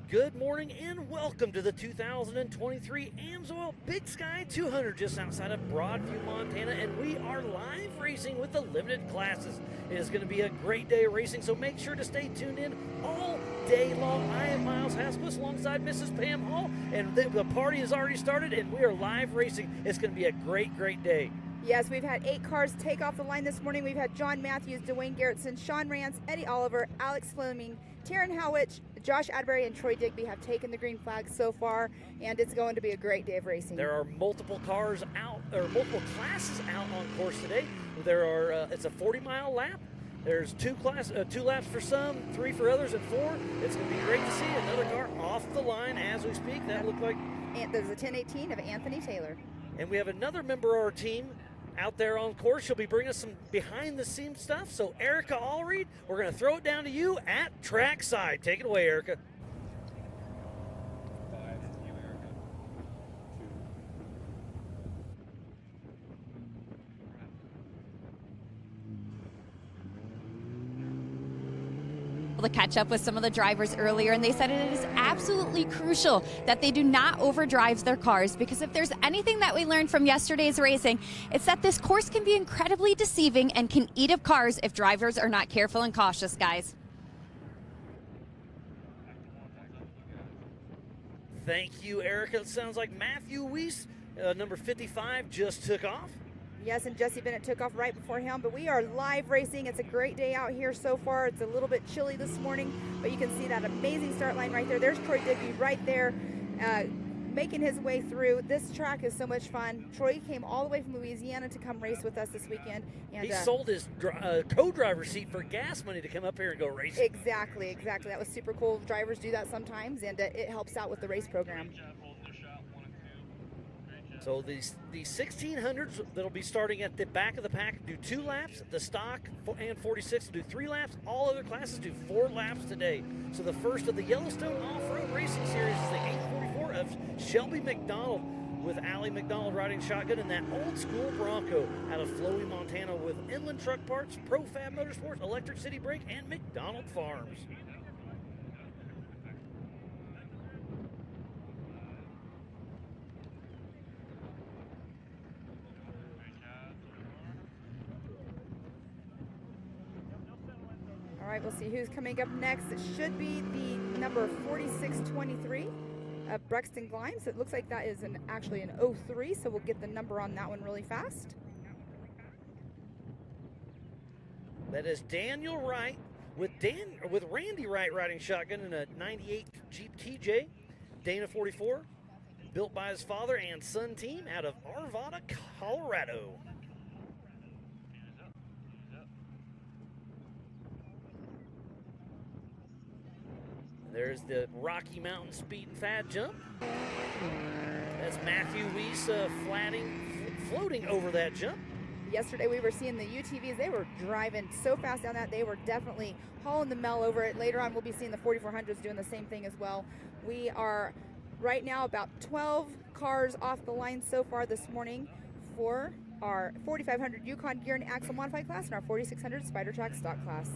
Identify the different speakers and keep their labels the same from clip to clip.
Speaker 1: Good morning and welcome to the 2023 Amsoil Big Sky 200 just outside of Broadview, Montana, and we are live racing with the limited classes. It is going to be a great day of racing, so make sure to stay tuned in all day long. I am Miles Hasquist alongside Mrs. Pam Hall, and the party has already started and we are live racing. It's going to be a great day.
Speaker 2: Yes, we've had 8 cars take off the line this morning. We've had John Matthews, Dwayne Garrettson, Sean Rance, Eddie Oliver, Alex Fleming, Taryn Howich, Josh Adbury, and Troy Digby have taken the green flag so far, and it's going to be a great day of racing.
Speaker 1: There are multiple cars out, or multiple classes out on course today. There are, it's a 40-mile lap. There's two laps for some, 3 for others, and 4. It's going to be great to see another car off the line as we speak. That looked like...
Speaker 2: And there's a 1018 of Anthony Taylor.
Speaker 1: And we have another member of our team out there on course. She'll be bringing us some behind-the-scenes stuff. So, Erica Allreed, we're going to throw it down to you at trackside. Take it away, Erica.
Speaker 3: 5, you, Erica. 2.
Speaker 4: To catch up with some of the drivers earlier, and they said it is absolutely crucial that they do not overdrive their cars, because if there's anything that we learned from yesterday's racing, it's that this course can be incredibly deceiving and can eat up cars if drivers are not careful and cautious, guys.
Speaker 1: Thank you, Erica. It sounds like Matthew Weiss, number 55, just took off.
Speaker 2: Yes, and Jesse Bennett took off right before him, but we are live racing. It's a great day out here so far. It's a little bit chilly this morning, but you can see that amazing start line right there. There's Troy Digby right there making his way through. This track is so much fun. Troy came all the way from Louisiana to come race with us this weekend. And
Speaker 1: he sold his co-driver seat for gas money to come up here and go racing.
Speaker 2: Exactly. That was super cool. Drivers do that sometimes, and it helps out with the race program.
Speaker 1: So these 1600s that'll be starting at the back of the pack do 2 laps. The stock and 46 do 3 laps. All other classes do 4 laps today. So the first of the Yellowstone Off-Road Racing Series is the 844 of Shelby McDonald, with Allie McDonald riding shotgun in that old school Bronco out of Flowey, Montana, with Inland Truck Parts, ProFab Motorsports, Electric City Brake, and McDonald Farms.
Speaker 2: All right, we'll see who's coming up next. It should be the number 4623 of Brexton Glimes. It looks like that is actually an 03, so we'll get the number on that one really fast.
Speaker 1: That is Daniel Wright with Randy Wright riding shotgun in a 98 Jeep TJ, Dana 44, built by his father and son team out of Arvada, Colorado. There's the Rocky Mountain Speed and Fat Jump. That's Matthew Weiss floating over that jump.
Speaker 2: Yesterday we were seeing the UTVs. They were driving so fast down that. They were definitely hauling the Mel over it. Later on we'll be seeing the 4400s doing the same thing as well. We are right now about 12 cars off the line so far this morning for our 4500 Yukon Gear and Axle Modified class and our 4600 Spider Track Stock class.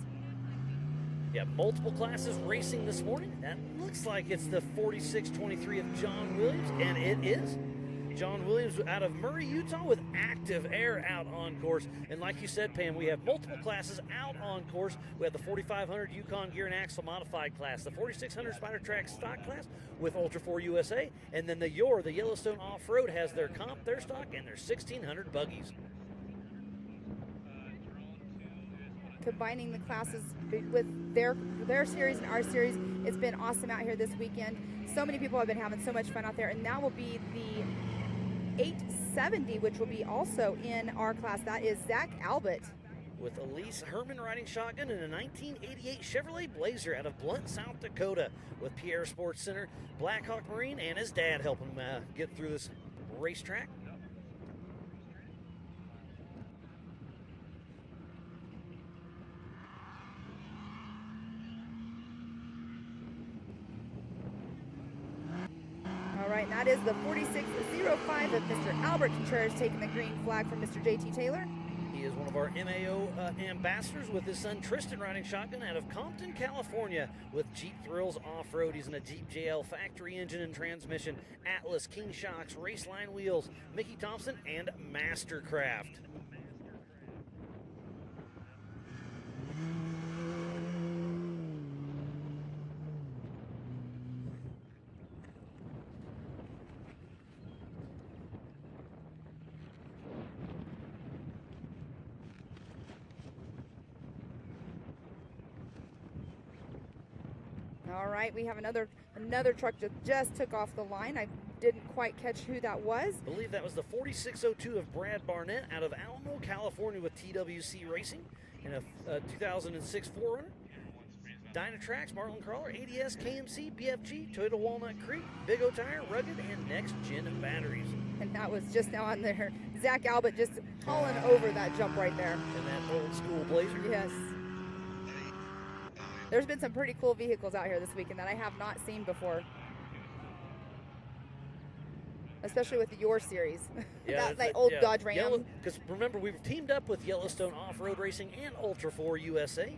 Speaker 1: Yeah, multiple classes racing this morning. That looks like it's the 4623 of John Williams, and it is. John Williams out of Murray, Utah, with Active Air out on course. And like you said, Pam, we have multiple classes out on course. We have the 4500 Yukon Gear and Axle Modified class, the 4600 Spider Track Stock class with Ultra4USA, and then the Yellowstone Off-Road has their comp, their stock, and their 1600 buggies.
Speaker 2: Combining the classes with their series and our series, it's been awesome out here this weekend. So many people have been having so much fun out there, and that will be the 870, which will be also in our class. That is Zach Albert
Speaker 1: with Elise Herman riding shotgun in a 1988 Chevrolet Blazer out of Blunt, South Dakota, with Pierre Sports Center, Blackhawk Marine, and his dad helping him get through this racetrack.
Speaker 2: And that is the 4605 of Mr. Albert Contreras taking the green flag from Mr. JT Taylor.
Speaker 1: He is one of our MAO ambassadors with his son Tristan riding shotgun out of Compton, California with Jeep Thrills Off-Road. He's in a Jeep JL factory engine and transmission, Atlas, King Shocks, Raceline wheels, Mickey Thompson, and Mastercraft.
Speaker 2: All right, we have another truck that just took off the line. I didn't quite catch who that was.
Speaker 1: I believe that was the 4602 of Brad Barnett out of Alamo, California with TWC Racing in a 2006 4Runner. Dynatrax, Marlin Crawler, ADS, KMC, BFG, Toyota Walnut Creek, Big O Tire, Rugged, and Next Gen batteries.
Speaker 2: And that was just now on there. Zach Albert just hauling over that jump right there.
Speaker 1: And that old school Blazer.
Speaker 2: Yes. There's been some pretty cool vehicles out here this weekend that I have not seen before. Especially with the Your Series.
Speaker 1: Yeah,
Speaker 2: that old Dodge Ram.
Speaker 1: Because remember, we've teamed up with Yellowstone Off-Road Racing and Ultra4USA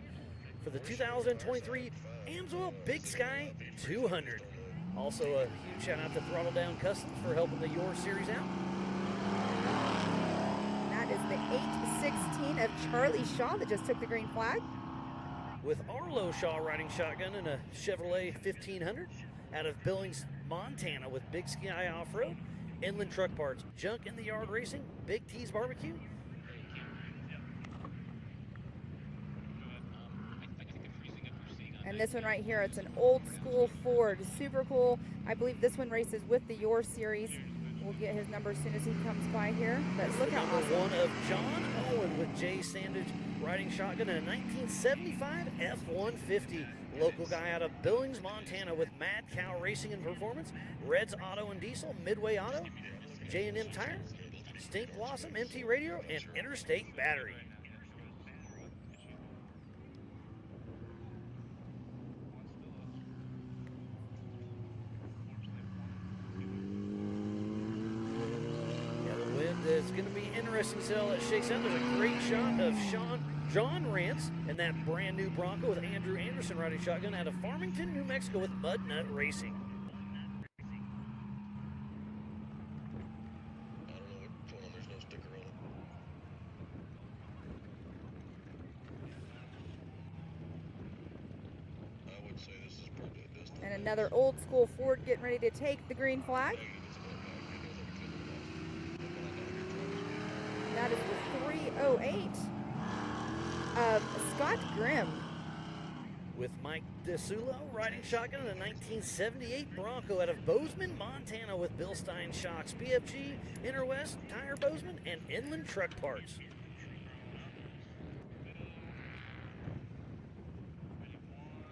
Speaker 1: for the 2023 Amsoil Big Sky 200. Also a huge shout out to Throttle Down Customs for helping the Your Series out.
Speaker 2: That is the 816 of Charlie Shaw that just took the green flag.
Speaker 1: With Arlo Shaw riding shotgun in a Chevrolet 1500 out of Billings, Montana with Big Sky Off-Road, Inland Truck Parts, Junk in the Yard Racing, Big T's Barbecue.
Speaker 2: And this one right here, it's an old school Ford, super cool. I believe this one races with the Your Series. We'll get his number as soon as he comes by here. But look how
Speaker 1: number
Speaker 2: awesome.
Speaker 1: one of John Owen with Jay Sandage riding shotgun in a 1975 F-150. Local guy out of Billings, Montana with Mad Cow Racing and Performance, Reds Auto and Diesel, Midway Auto, J&M Tire, Stink Blossom, MT Radio, and Interstate Battery. It's going to be interesting to see how that shakes out. There's a great shot of John Rance and that brand new Bronco with Andrew Anderson riding shotgun out of Farmington, New Mexico with Mud Nut Racing.
Speaker 3: I don't know which one, there's no sticker on it. I would say this is probably the best.
Speaker 2: And another old school Ford getting ready to take the green flag. That is the 308 of Scott Grimm.
Speaker 1: With Mike DeSulo riding shotgun in a 1978 Bronco out of Bozeman, Montana with Bill Stein Shocks, BFG, Interwest, Tire Bozeman, and Inland Truck Parts.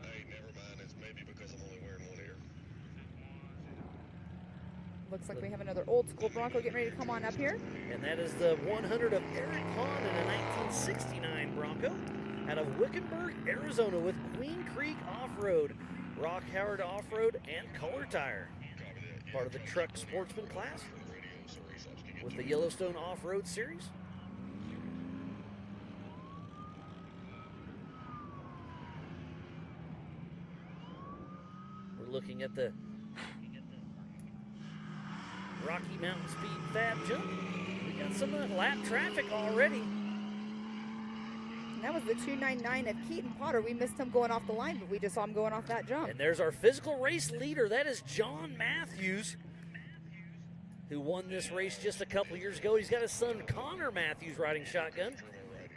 Speaker 3: Hey, never mind, it's maybe because I'm only wearing one ear.
Speaker 2: Looks like we have another old school Bronco getting ready to come on up here.
Speaker 1: And that is the 100 of Eric Hahn in a 1969 Bronco out of Wickenburg, Arizona with Queen Creek Off-Road, Rock Howard Off-Road, and Color Tire. Part of the truck sportsman class with the Yellowstone Off-Road Series. We're looking at the Rocky Mountain Speed Fab Jump. We got some lap traffic already.
Speaker 2: And that was the 299 of Keaton Potter. We missed him going off the line, but we just saw him going off that jump.
Speaker 1: And there's our physical race leader. That is John Matthews, who won this race just a couple years ago. He's got his son Connor Matthews riding shotgun.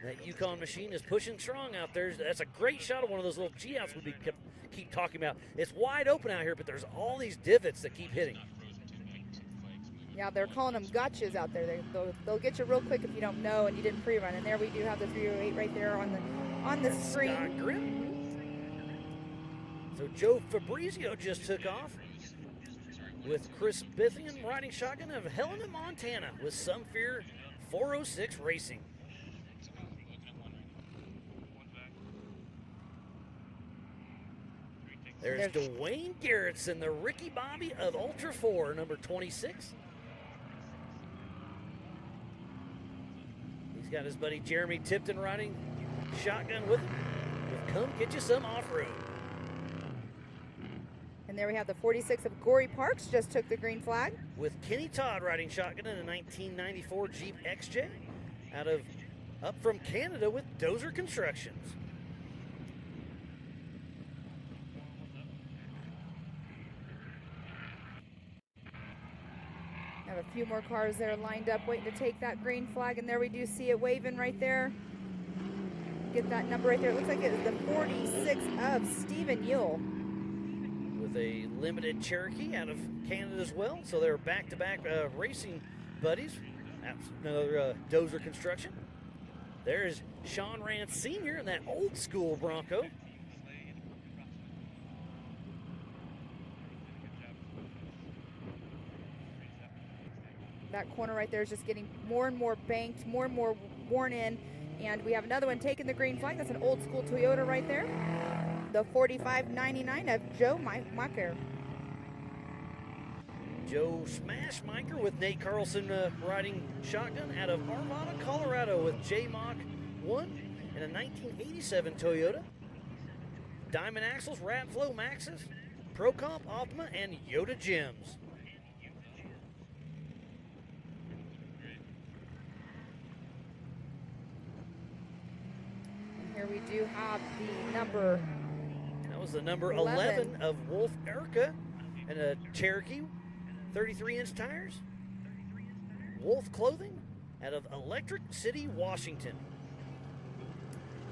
Speaker 1: That Yukon machine is pushing strong out there. That's a great shot of one of those little G-outs we keep talking about. It's wide open out here, but there's all these divots that keep hitting.
Speaker 2: Yeah, they're calling them gotchas out there. They'll get you real quick if you don't know and you didn't pre-run. And there we do have the 308 right there on the screen.
Speaker 1: Scott Grimm. So Joe Fabrizio just took off with Chris Bithian riding shotgun of Helena, Montana with Some Fear 406 Racing. There's Dwayne Garrettson, the Ricky Bobby of Ultra 4, number 26. He's got his buddy Jeremy Tipton riding shotgun with him. Come get you some off-road.
Speaker 2: And there we have the 46 of Gory Parks just took the green flag.
Speaker 1: With Kenny Todd riding shotgun in a 1994 Jeep XJ up from Canada with Dozer Constructions.
Speaker 2: Have a few more cars there lined up waiting to take that green flag, and there we do see it waving right there. Get that number right there. It looks like it is the 46 of Stephen Yule.
Speaker 1: With a limited Cherokee out of Canada as well. So they're back-to-back racing buddies. That's another Dozer Construction. There's Sean Rance Sr. in that old school Bronco.
Speaker 2: That corner right there is just getting more and more banked, more and more worn in. And we have another one taking the green flag. That's an old school Toyota right there. The 4599 of Joe Mecher.
Speaker 1: Joe Smash Miker with Nate Carlson riding shotgun out of Arvada, Colorado with J Mach 1 in a 1987 Toyota. Diamond Axles, Rat Flow Maxes, Pro Comp Optima, and Yoda Gems.
Speaker 2: Here we do have the number.
Speaker 1: That was the number 11 of Wolf Erica and a Cherokee, 33-inch tires. Wolf Clothing out of Electric City, Washington.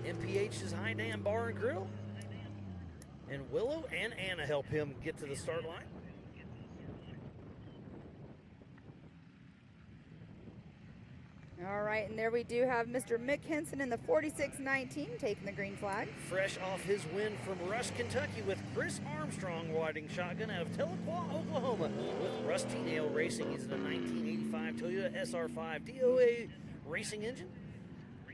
Speaker 1: MPH's High Dam Bar and Grill. And Willow and Anna help him get to the start line.
Speaker 2: All right, and there we do have Mr. Mick Henson in the 4619 taking the green flag.
Speaker 1: Fresh off his win from Rush, Kentucky with Chris Armstrong riding shotgun out of Tahlequah, Oklahoma with Rusty Nail Racing. He's in a 1985 Toyota SR5 DOA racing engine,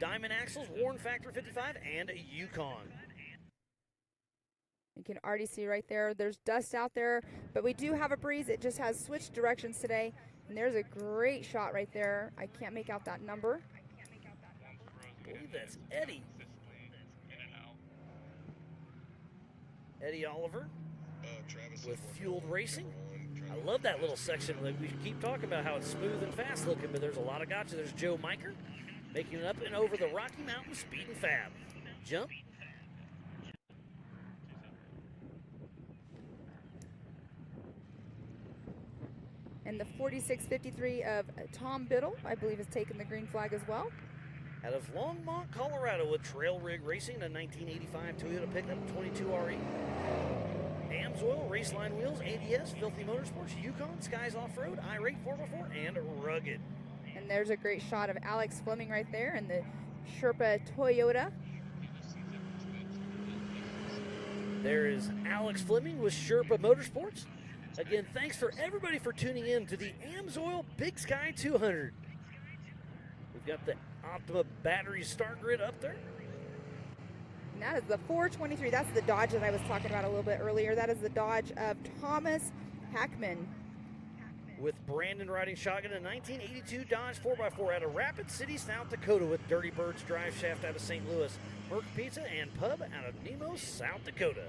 Speaker 1: Diamond Axles, Warren Factor 55, and a Yukon.
Speaker 2: You can already see right there, there's dust out there, but we do have a breeze. It just has switched directions today. And there's a great shot right there. I can't make out that number.
Speaker 1: I believe that's Eddie. Eddie Oliver with Fueled Racing. I love that little section. We keep talking about how it's smooth and fast looking, but there's a lot of gotcha. There's Joe Mecher making it up and over the Rocky Mountains, speed and fab. Jump.
Speaker 2: And the 4653 of Tom Biddle, I believe, has taken the green flag as well.
Speaker 1: Out of Longmont, Colorado with Trail Rig Racing, a 1985 Toyota pickup 22RE. Amsoil, Raceline Wheels, ADS, Filthy Motorsports, Yukon, Skies Off-Road, iRate 4x4, and Rugged.
Speaker 2: And there's a great shot of Alex Fleming right there in the Sherpa Toyota.
Speaker 1: There is Alex Fleming with Sherpa Motorsports. Again, thanks for everybody for tuning in to the Amsoil Big Sky 200. We've got the Optima battery start grid up there.
Speaker 2: And that is the 423. That's the Dodge that I was talking about a little bit earlier. That is the Dodge of Thomas Hackman.
Speaker 1: With Brandon riding shotgun, a 1982 Dodge 4x4 out of Rapid City, South Dakota with Dirty Birds Drive Shaft out of St. Louis, Merc Pizza and Pub out of Nemo, South Dakota.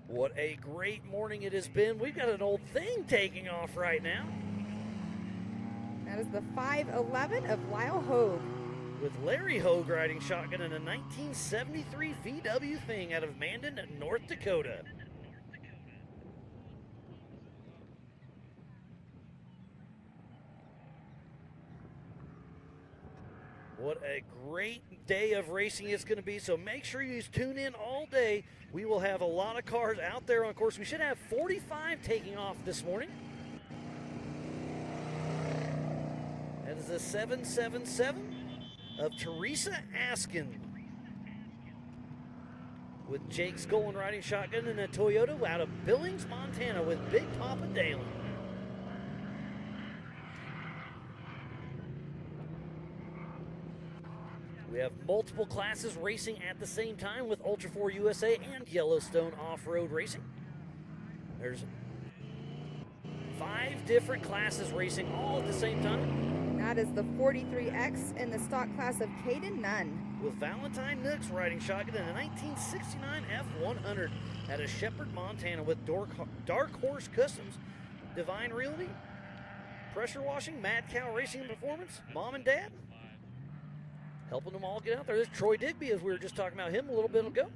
Speaker 1: What a great morning it has been. We've got an old thing taking off right now.
Speaker 2: That is the 511 of Lyle Hogue.
Speaker 1: With Larry Hogue riding shotgun in a 1973 VW Thing out of Mandan, North Dakota. What a great day of racing it's going to be, so make sure you tune in all day. We will have a lot of cars out there on course. We should have 45 taking off this morning. That is the 777 of Teresa Askin. With Jake Skolin riding shotgun in a Toyota out of Billings, Montana with Big Papa Dalen. We have multiple classes racing at the same time with Ultra4USA and Yellowstone Off-Road Racing. There's 5 different classes racing all at the same time.
Speaker 2: That is the 43X in the stock class of Caden Nunn.
Speaker 1: With Valentine Nooks riding shotgun in a 1969 F100 out of Shepherd, Montana with Dark Horse Customs, Divine Realty, Pressure Washing, Mad Cow Racing and Performance, Mom and Dad. Helping them all get out there. There's Troy Digby, as we were just talking about him a little bit ago.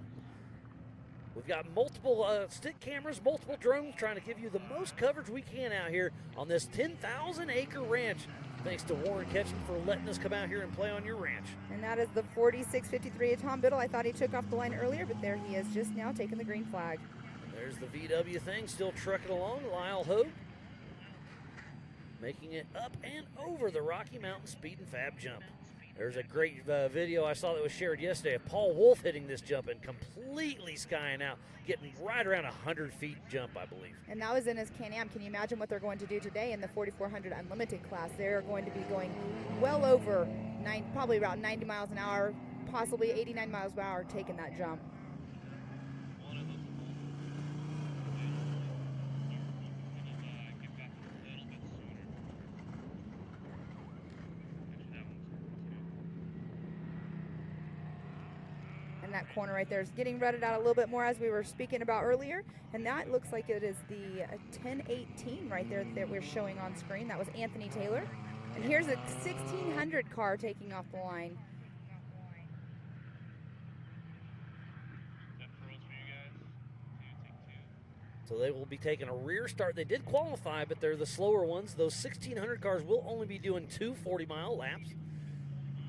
Speaker 1: We've got multiple stick cameras, multiple drones, trying to give you the most coverage we can out here on this 10,000-acre ranch. Thanks to Warren Ketchum for letting us come out here and play on your ranch.
Speaker 2: And that is the 4653 of Tom Biddle. I thought he took off the line earlier, but there he is just now taking the green flag.
Speaker 1: And there's the VW thing, still trucking along. Lyle Hogue making it up and over the Rocky Mountain Speed and Fab jump. There's a great video I saw that was shared yesterday of Paul Wolf hitting this jump and completely skying out, getting right around 100 feet jump, I believe.
Speaker 2: And that was in his Can-Am. Can you imagine what they're going to do today in the 4400 Unlimited class? They're going to be going well over, probably about 90 miles an hour, possibly 89 miles per hour taking that jump. And that corner right there is getting rutted out a little bit more, as we were speaking about earlier. And that looks like it is the 1018 right there that we're showing on screen. That was Anthony Taylor. And here's a 1600 car taking off the line.
Speaker 1: So they will be taking a rear start. They did qualify, but they're the slower ones. Those 1600 cars will only be doing 2 40-mile laps.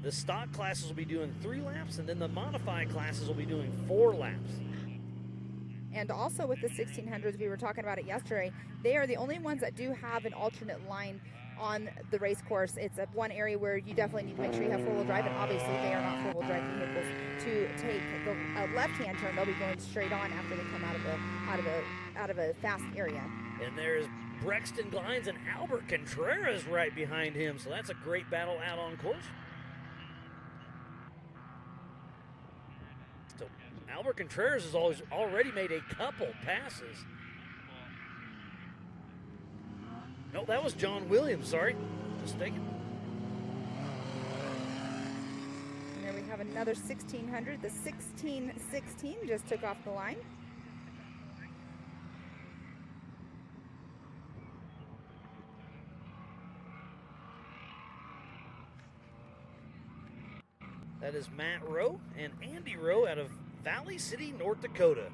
Speaker 1: The stock classes will be doing 3 laps, and then the modified classes will be doing 4 laps.
Speaker 2: And also with the 1600s, we were talking about it yesterday, they are the only ones that do have an alternate line on the race course. It's one area where you definitely need to make sure you have four-wheel drive, and obviously they are not four-wheel drive vehicles. To take the left-hand turn, they'll be going straight on after they come out of a fast area.
Speaker 1: And there's Brexton Glines and Albert Contreras right behind him, so that's a great battle out on course. So Albert Contreras has already made a couple passes. No, that was John Williams, sorry. Mistaken.
Speaker 2: And there we have another 1600. The 1616 just took off the line.
Speaker 1: That is Matt Rowe and Andy Rowe out of Valley City, North Dakota.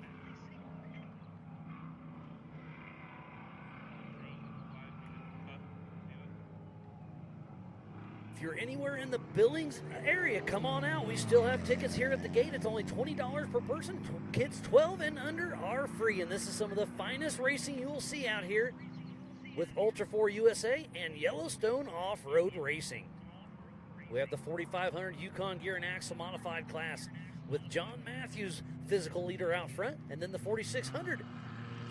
Speaker 1: If you're anywhere in the Billings area, come on out. We still have tickets here at the gate. It's only $20 per person. Kids 12 and under are free, and this is some of the finest racing you will see out here with Ultra4USA and Yellowstone Off-Road Racing. We have the 4500 Yukon Gear and Axle Modified class with John Matthews, physical leader, out front, and then the 4600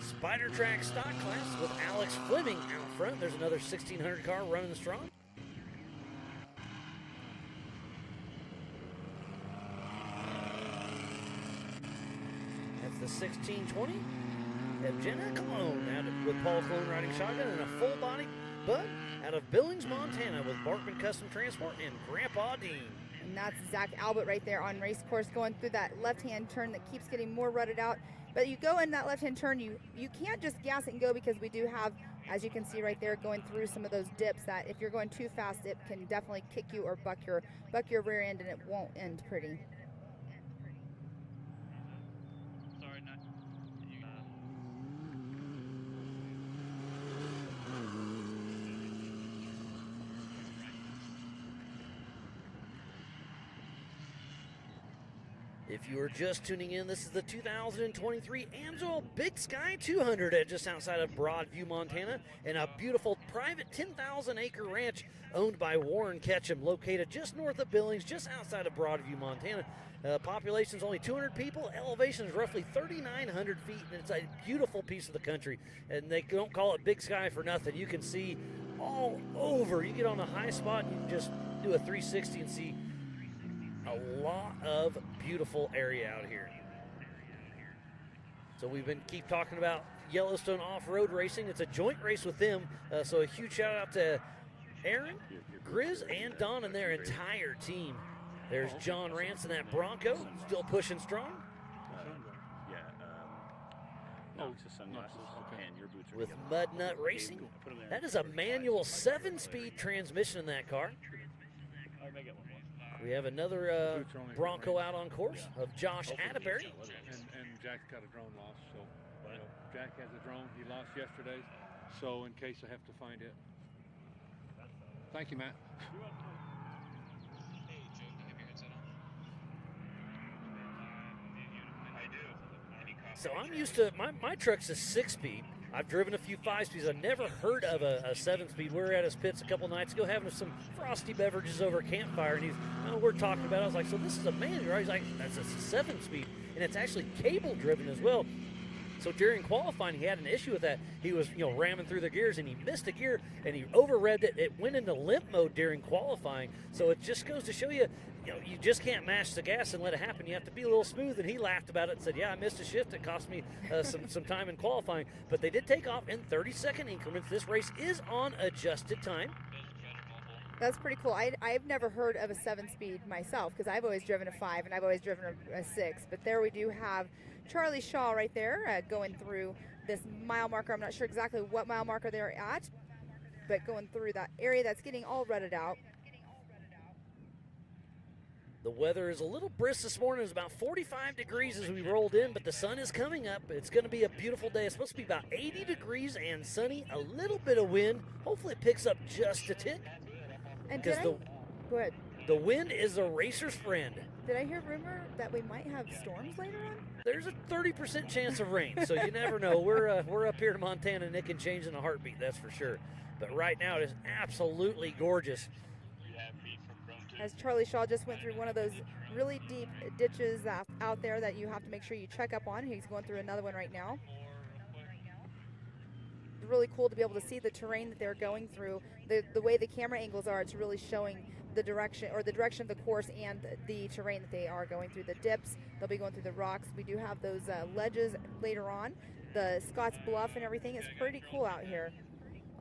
Speaker 1: Spider Track stock class with Alex Fleming out front. There's another 1600 car running strong. That's the 1620. And Jenna Cologne with Paul Cologne riding shotgun and a full body Bud out of Billings, Montana with Barkman Custom Transport and Grandpa Dean.
Speaker 2: And that's Zach Albert right there on race course going through that left-hand turn that keeps getting more rutted out. But you go in that left-hand turn, you can't just gas it and go, because we do have, as you can see right there, going through some of those dips that if you're going too fast, it can definitely kick you or buck your rear end, and it won't end pretty.
Speaker 1: If you are just tuning in, this is the 2023 Amsoil Big Sky 200 at just outside of Broadview, Montana, and a beautiful private 10,000-acre ranch owned by Warren Ketchum, located just north of Billings, just outside of Broadview, Montana. Population's only 200 people. Elevation is roughly 3,900 feet, and it's a beautiful piece of the country. And they don't call it Big Sky for nothing. You can see all over. You get on a high spot, and you can just do a 360 and see a a lot of beautiful area out here. So we've been keep talking about Yellowstone off-road racing. It's a joint race with them. So a huge shout out to Aaron, Grizz, and Don and their entire team. There's John Rance in that Bronco, still pushing strong.
Speaker 5: No, it's just sunglasses. Okay. And your boots are
Speaker 1: With Mud Nut Racing. That is a manual 7-speed transmission in that car. We have another Bronco out on course of Josh Atterbury.
Speaker 6: And Jack's got a drone lost, so Jack has a drone. He lost yesterday, so in case I have to find it. Thank you, Matt.
Speaker 3: Hey, Joe, can you have your headset on? I do. Any coffee?
Speaker 1: So I'm used to, my truck's a 6-speed. I've driven a few 5-speeds. I've never heard of a 7-speed. We were at his pits a couple nights ago having some frosty beverages over a campfire, and we're talking about it. I was like, so this is a manual, right? He's like, that's a 7-speed, and it's actually cable-driven as well. So during qualifying, he had an issue with that. He was, ramming through the gears, and he missed a gear, and he overrevved it. It went into limp mode during qualifying. So it just goes to show you, you just can't mash the gas and let it happen. You have to be a little smooth. And he laughed about it and said, yeah, I missed a shift. It cost me some time in qualifying. But they did take off in 30-second increments. This race is on adjusted time.
Speaker 2: That's pretty cool. I've never heard of a 7-speed myself because I've always driven a 5 and I've always driven a 6. But there we do have Charlie Shaw right there going through this mile marker. I'm not sure exactly what mile marker they're at, but going through that area that's getting all rutted out.
Speaker 1: The weather is a little brisk this morning. It's about 45 degrees as we rolled in, but the sun is coming up. It's going to be a beautiful day. It's supposed to be about 80 degrees and sunny, a little bit of wind. Hopefully it picks up just a tick.
Speaker 2: And
Speaker 1: Because
Speaker 2: go ahead.
Speaker 1: the wind is a racer's friend.
Speaker 2: Did I hear rumor that we might have storms later on?
Speaker 1: There's a 30% chance of rain, so you never know. We're up here to Montana, and it can change in a heartbeat, that's for sure. But right now, it is absolutely gorgeous.
Speaker 2: As Charlie Shaw just went through one of those really deep ditches out there that you have to make sure you check up on. He's going through another one right now. It's really cool to be able to see the terrain that they're going through. The way the camera angles are, it's really showing the direction of the course and the terrain that they are going through. The dips, they'll be going through the rocks. We do have those ledges later on. The Scotts Bluff and everything is pretty cool out here.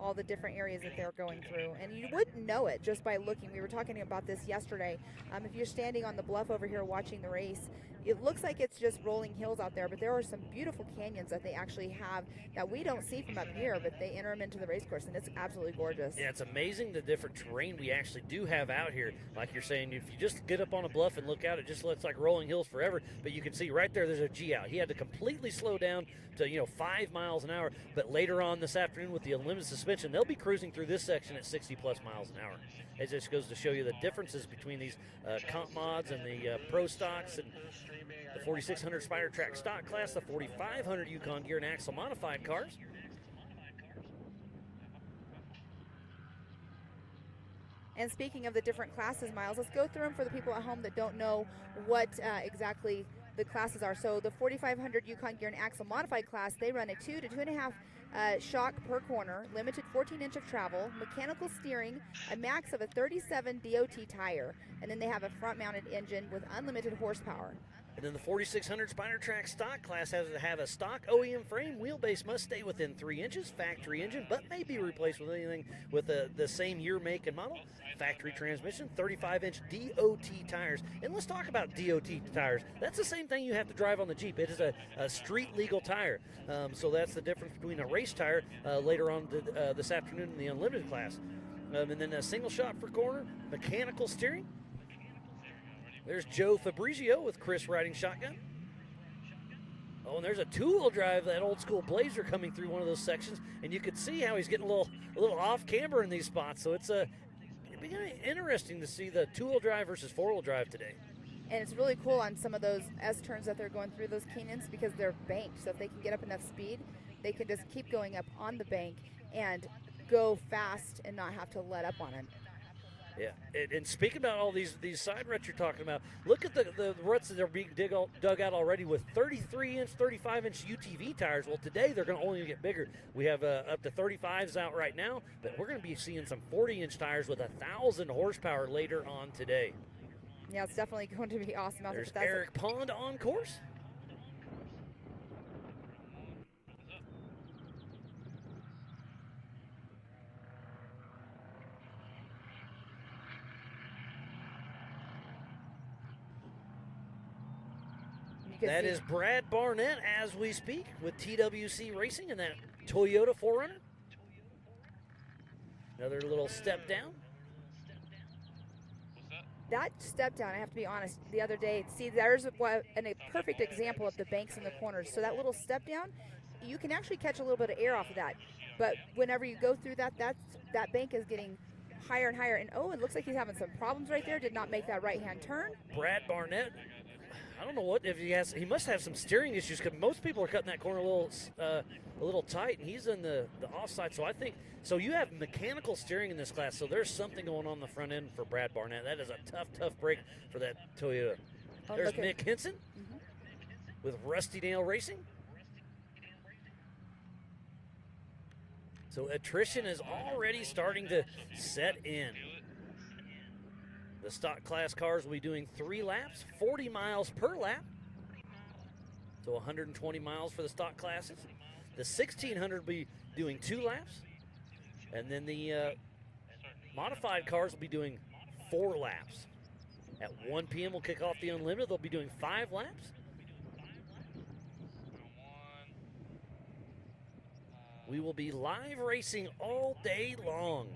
Speaker 2: All the different areas that they're going through. And you wouldn't know it just by looking. We were talking about this yesterday. If you're standing on the bluff over here watching the race, it looks like it's just rolling hills out there, but there are some beautiful canyons that they actually have that we don't see from up here, but they enter them into the race course, and it's absolutely gorgeous.
Speaker 1: Yeah, it's amazing the different terrain we actually do have out here. Like you're saying, if you just get up on a bluff and look out, it just looks like rolling hills forever, but you can see right there's a G out. He had to completely slow down to 5 miles an hour, but later on this afternoon with the unlimited suspension, they'll be cruising through this section at 60 plus miles an hour. It just goes to show you the differences between these comp mods and the pro stocks, and the 4600 Spider Track stock class, the 4500 Yukon gear and axle modified cars.
Speaker 2: And speaking of the different classes, Miles, let's go through them for the people at home that don't know what exactly the classes are. So the 4500 Yukon gear and axle modified class, they run a 2 to 2.5 shock per corner, limited 14-inch of travel, mechanical steering, a max of a 37 DOT tire, and then they have a front-mounted engine with unlimited horsepower.
Speaker 1: And then the 4600 Spider Track stock class has to have a stock OEM frame. Wheelbase must stay within 3 inches. Factory engine, but may be replaced with anything with the same year, make, and model. Factory transmission, 35-inch DOT tires. And let's talk about DOT tires. That's the same thing you have to drive on the Jeep. It is a street-legal tire. So that's the difference between a race tire later on this afternoon in the Unlimited class. And then a single shot for corner, mechanical steering. There's Joe Fabrizio with Chris riding shotgun. Oh, and there's a two-wheel drive, that old school Blazer coming through one of those sections, and you could see how he's getting a little off camber in these spots. So it'd be kind of interesting to see the two-wheel drive versus four-wheel drive today.
Speaker 2: And it's really cool on some of those S-turns that they're going through, those canyons, because they're banked. So if they can get up enough speed, they can just keep going up on the bank and go fast and not have to let up on it.
Speaker 1: Yeah, and speaking about all these side ruts you're talking about, look at the ruts that are being dug out already with 33-inch, 35-inch UTV tires. Well, today they're going to only get bigger. We have up to 35s out right now, but we're going to be seeing some 40-inch tires with 1,000 horsepower later on today.
Speaker 2: Yeah, it's definitely going to be awesome out there.
Speaker 1: There's Eric Pond on course. That is Brad Barnett as we speak with TWC Racing in that Toyota 4Runner. Another little step down.
Speaker 2: That step down, I have to be honest, the other day, see, there's a perfect example of the banks in the corners. So that little step down, you can actually catch a little bit of air off of that. But whenever you go through that bank is getting higher and higher. And oh, it looks like he's having some problems right there. Did not make that right-hand turn.
Speaker 1: Brad Barnett, I don't know what if he has. He must have some steering issues because most people are cutting that corner a little tight, and he's in the offside. So I think you have mechanical steering in this class. So there's something going on the front end for Brad Barnett. That is a tough break for that Toyota. There's Mick Henson with Rusty Nail Racing. So attrition is already starting to set in. The stock class cars will be doing 3 laps, 40 miles per lap. So 120 miles for the stock classes. The 1600 will be doing 2 laps. And then the modified cars will be doing 4 laps. At 1 p.m. we'll kick off the Unlimited. They'll be doing 5 laps. We will be live racing all day long.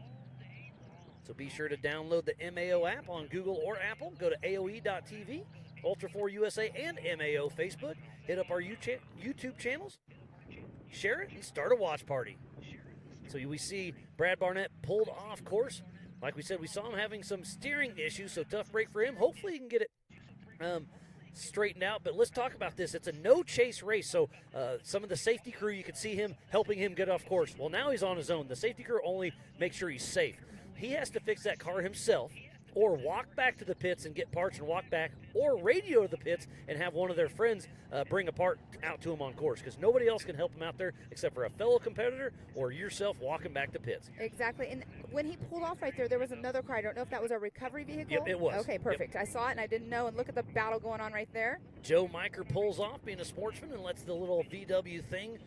Speaker 1: So be sure to download the MAO app on Google or Apple. Go to AOE.tv, Ultra4USA, and MAO Facebook. Hit up our YouTube channels, share it, and start a watch party. So we see Brad Barnett pulled off course. Like we said, we saw him having some steering issues, so tough break for him. Hopefully he can get it straightened out. But let's talk about this. It's a no-chase race, so some of the safety crew, you could see him helping him get off course. Well, now he's on his own. The safety crew only makes sure he's safe. He has to fix that car himself, or walk back to the pits and get parts and walk back, or radio to the pits and have one of their friends bring a part out to him on course, because nobody else can help him out there except for a fellow competitor or yourself walking back to pits.
Speaker 2: Exactly. And when he pulled off right there was another car. I don't know if that was a recovery vehicle.
Speaker 1: Yep, it was.
Speaker 2: Okay, perfect. Yep. I saw it and I didn't know. And look at the battle going on right there.
Speaker 1: Joe Miker pulls off being a sportsman and lets the little VW thing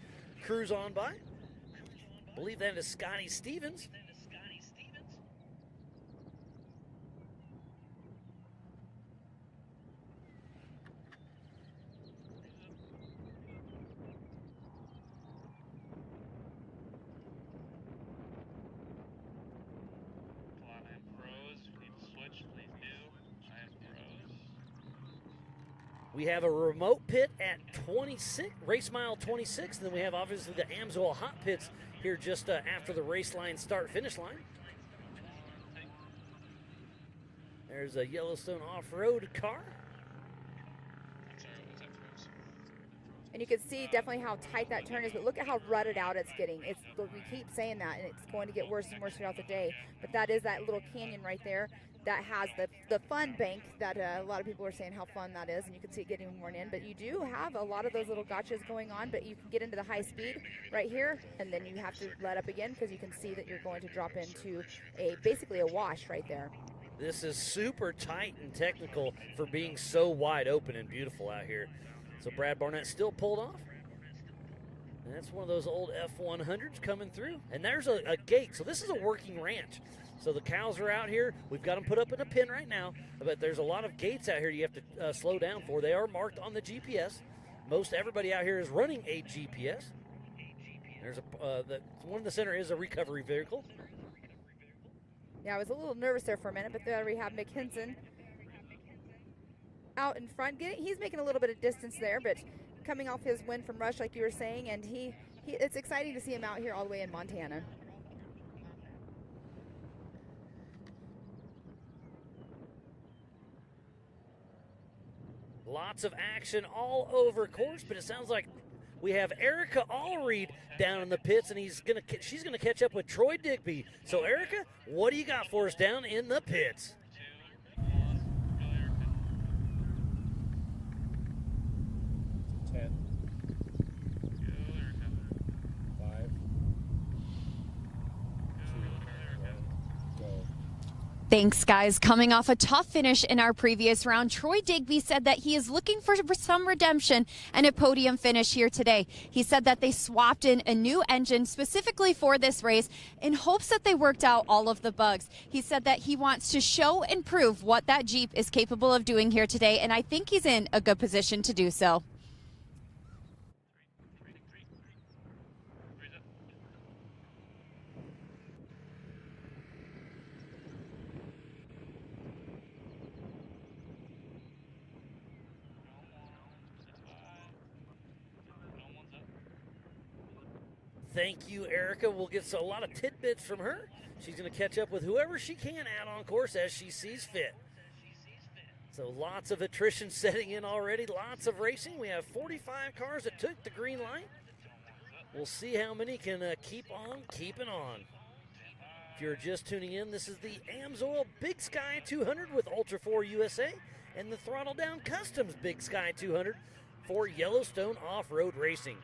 Speaker 1: cruise on by. I believe that is Scotty Stevens. We have a remote pit at 26, race mile 26, and then we have obviously the Amsoil hot pits here just after the race line finish line. There's a Yellowstone off-road car.
Speaker 2: And you can see definitely how tight that turn is, but look at how rutted out it's getting. We keep saying that, and it's going to get worse and worse throughout the day. But that is that little canyon right there that has the fun bank that a lot of people are saying how fun that is, and you can see it getting worn in. But you do have a lot of those little gotchas going on, but you can get into the high speed right here, and then you have to let up again because you can see that you're going to drop into basically a wash right there.
Speaker 1: This is super tight and technical for being so wide open and beautiful out here. So Brad Barnett still pulled off. And that's one of those old F100s coming through. And there's a gate. So this is a working ranch. So the cows are out here. We've got them put up in a pen right now. But there's a lot of gates out here you have to slow down for. They are marked on the GPS. Most everybody out here is running a GPS. There's the one in the center is a recovery vehicle.
Speaker 2: Yeah, I was a little nervous there for a minute, but there we have Mick Henson out in front. He's making a little bit of distance there, but coming off his win from Rush, like you were saying, and it's exciting to see him out here all the way in Montana.
Speaker 1: Lots of action all over course, but it sounds like we have Erica Allreed down in the pits, and she's gonna catch up with Troy Digby. So Erica, what do you got for us down in the pits?
Speaker 7: 10, 5, 2, 1, go.
Speaker 4: Thanks, guys. Coming off a tough finish in our previous round, Troy Digby said that he is looking for some redemption and a podium finish here today. He said that they swapped in a new engine specifically for this race in hopes that they worked out all of the bugs. He said that he wants to show and prove what that Jeep is capable of doing here today, and I think he's in a good position to do so.
Speaker 1: Thank you, Erica. We'll get a lot of tidbits from her. She's going to catch up with whoever she can out on course as she sees fit. So lots of attrition setting in already, lots of racing. We have 45 cars that took the green light. We'll see how many can keep on keeping on. If you're just tuning in, this is the Amsoil Big Sky 200 with Ultra4USA and the Throttle Down Customs Big Sky 200 for Yellowstone off-road racing.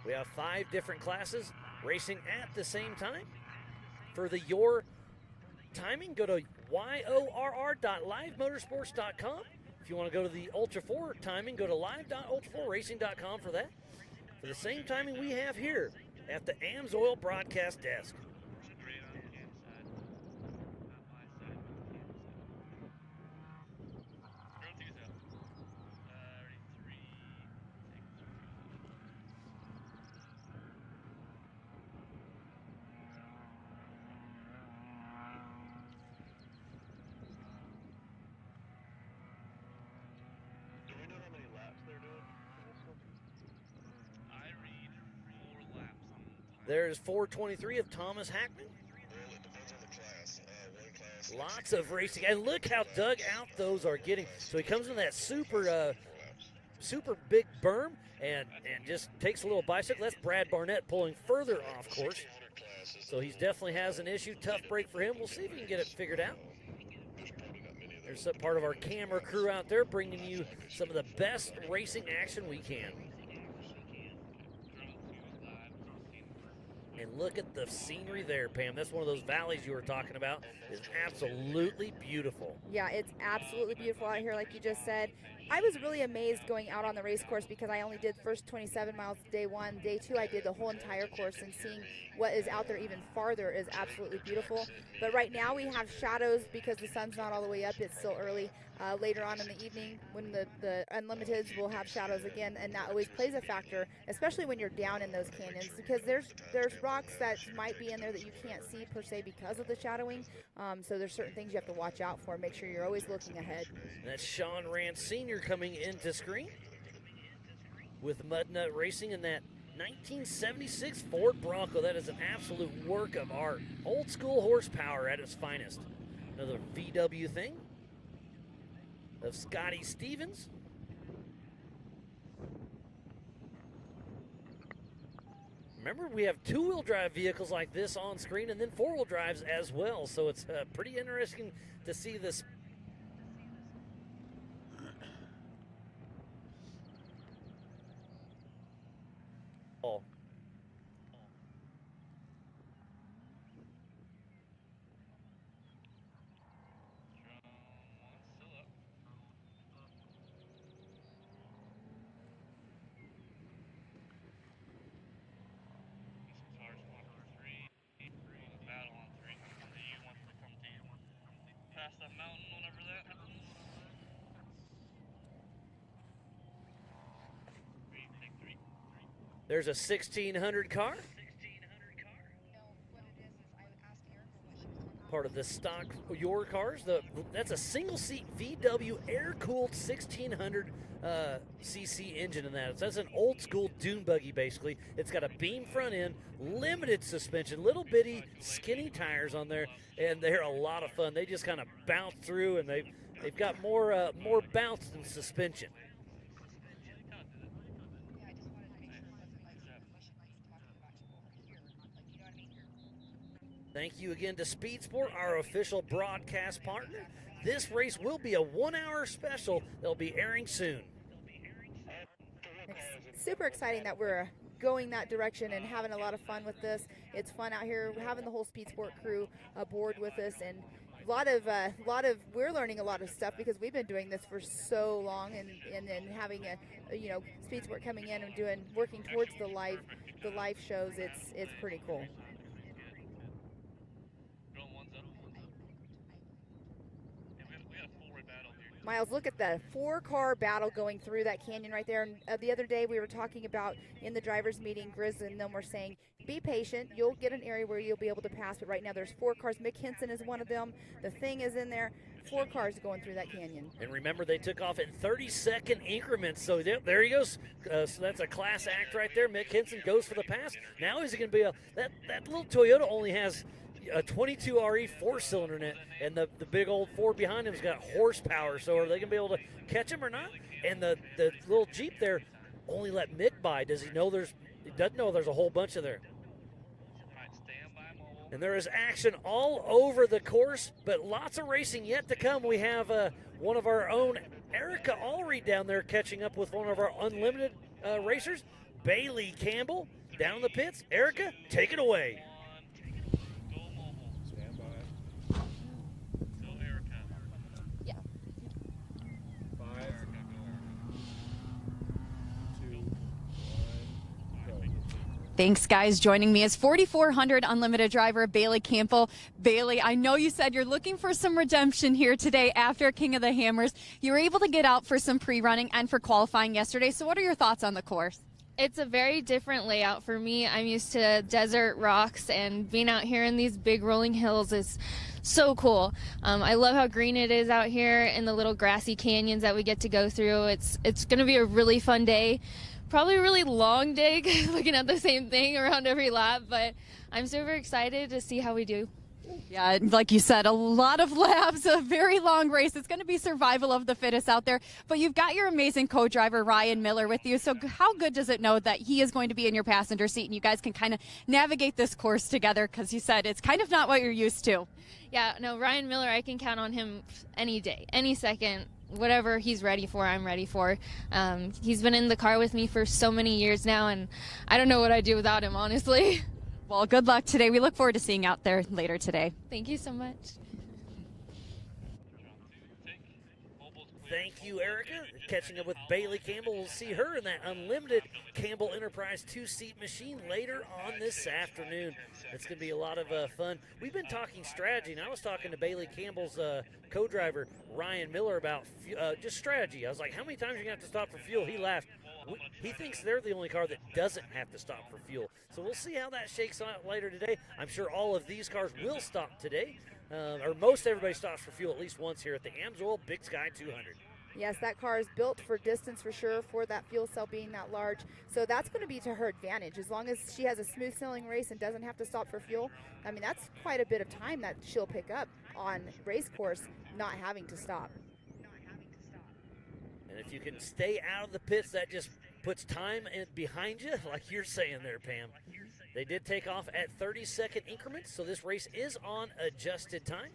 Speaker 1: We have 5 different classes racing at the same time. For your timing, go to yorr.livemotorsports.com. If you want to go to the Ultra 4 timing, go to live.ultra4racing.com for that. For the same timing we have here at the Amsoil broadcast desk. There's 423 of Thomas Hackman.
Speaker 3: Well, it depends on the class. One class.
Speaker 1: Lots of racing. And look how dug out those are getting. So he comes in that super big berm and just takes a little bicycle. That's Brad Barnett pulling further off course. So he definitely has an issue. Tough break for him. We'll see if we can get it figured out. There's some part of our camera crew out there bringing you some of the best racing action we can. And look at the scenery there, Pam. That's one of those valleys you were talking about. It's absolutely beautiful.
Speaker 2: Yeah, it's absolutely beautiful out here, like you just said. I was really amazed going out on the race course because I only did first 27 miles day 1. Day 2, I did the whole entire course, and seeing what is out there even farther is absolutely beautiful. But right now we have shadows because the sun's not all the way up. It's still early. Later on in the evening, when the Unlimiteds will have shadows again, and that always plays a factor, especially when you're down in those canyons, because there's rocks that might be in there that you can't see per se because of the shadowing. So there's certain things you have to watch out for. Make sure you're always looking ahead.
Speaker 1: And that's Sean Rance Sr. coming into screen with Mudnut Racing in that 1976 Ford Bronco. That is an absolute work of art. Old school horsepower at its finest. Another VW thing of Scotty Stevens. Remember, we have 2-wheel drive vehicles like this on screen and then 4-wheel drives as well. So it's pretty interesting to see this. Oh. There's a 1600 car. Part of the stock your cars. That's a single seat VW air cooled 1600 cc engine in that. So that's an old school dune buggy basically. It's got a beam front end, limited suspension, little bitty skinny tires on there, and they're a lot of fun. They just kind of bounce through, and they've got more bounce than suspension. Thank you again to Speed Sport, our official broadcast partner. This race will be a 1-hour special that'll be airing soon.
Speaker 2: It's super exciting that we're going that direction and having a lot of fun with this. It's fun out here having the whole Speed Sport crew aboard with us, and we're learning a lot of stuff because we've been doing this for so long, and then having a speed sport coming in and working towards the live shows. It's pretty cool. Miles, look at the 4-car battle going through that canyon right there. And the other day we were talking about in the drivers meeting, Grizz and them were saying, be patient. You'll get an area where you'll be able to pass. But right now there's 4 cars. Mick Henson is one of them. The Thing is in there. 4 cars going through that canyon.
Speaker 1: And remember, they took off in 30-second increments. So there he goes. So that's a class act right there. Mick Henson goes for the pass. Now is it going to be that little Toyota only has a 22 RE 4-cylinder in it, and the big old 4 behind him's got horsepower. So are they going to be able to catch him or not? And the little Jeep there only let Mick by. Does he know he doesn't know there's a whole bunch of there. And there is action all over the course, but lots of racing yet to come. We have one of our own, Erica Allred, down there catching up with one of our unlimited racers, Bailey Campbell, down in the pits. Erica, take it away.
Speaker 7: Stand by.
Speaker 5: Go, Erica.
Speaker 4: Yeah.
Speaker 7: 5, 2, 1, go.
Speaker 4: Thanks, guys. Joining me is 4,400 Unlimited driver Bailey Campbell. Bailey, I know you said you're looking for some redemption here today after King of the Hammers. You were able to get out for some pre-running and for qualifying yesterday. So what are your thoughts on the course?
Speaker 8: It's a very different layout for me. I'm used to desert rocks, and being out here in these big rolling hills is so cool. I love how green it is out here in the little grassy canyons that we get to go through. It's going to be a really fun day. Probably a really long day looking at the same thing around every lap, but I'm super excited to see how we do.
Speaker 4: Yeah, like you said, a lot of laps, a very long race. It's going to be survival of the fittest out there. But you've got your amazing co-driver, Ryan Miller, with you. So how good does it know that he is going to be in your passenger seat and you guys can kind of navigate this course together? Because you said it's kind of not what you're used to.
Speaker 8: Yeah, no, Ryan Miller, I can count on him any day, any second. Whatever he's ready for, I'm ready for. He's been in the car with me for so many years now, and I don't know what I'd do without him, honestly.
Speaker 4: Well, good luck today. We look forward to seeing you out there later today.
Speaker 8: Thank you so much.
Speaker 1: Thank you, Erica. Catching up with Bailey Campbell. We'll see her in that unlimited Campbell Enterprise 2-seat machine later on this afternoon. It's going to be a lot of fun. We've been talking strategy, and I was talking to Bailey Campbell's co-driver, Ryan Miller, about just strategy. I was like, how many times are you going to have to stop for fuel? He laughed. He thinks they're the only car that doesn't have to stop for fuel. So we'll see how that shakes out later today. I'm sure all of these cars will stop today. Or most everybody stops for fuel at least once here at the Amsoil Big Sky 200.
Speaker 2: Yes, that car is built for distance for sure, for that fuel cell being that large. So that's going to be to her advantage. As long as she has a smooth sailing race and doesn't have to stop for fuel, I mean, that's quite a bit of time that she'll pick up on race course, not having to stop.
Speaker 1: And if you can stay out of the pits, that just puts time behind you, like you're saying there, Pam. They did take off at 30-second increments, so this race is on adjusted time.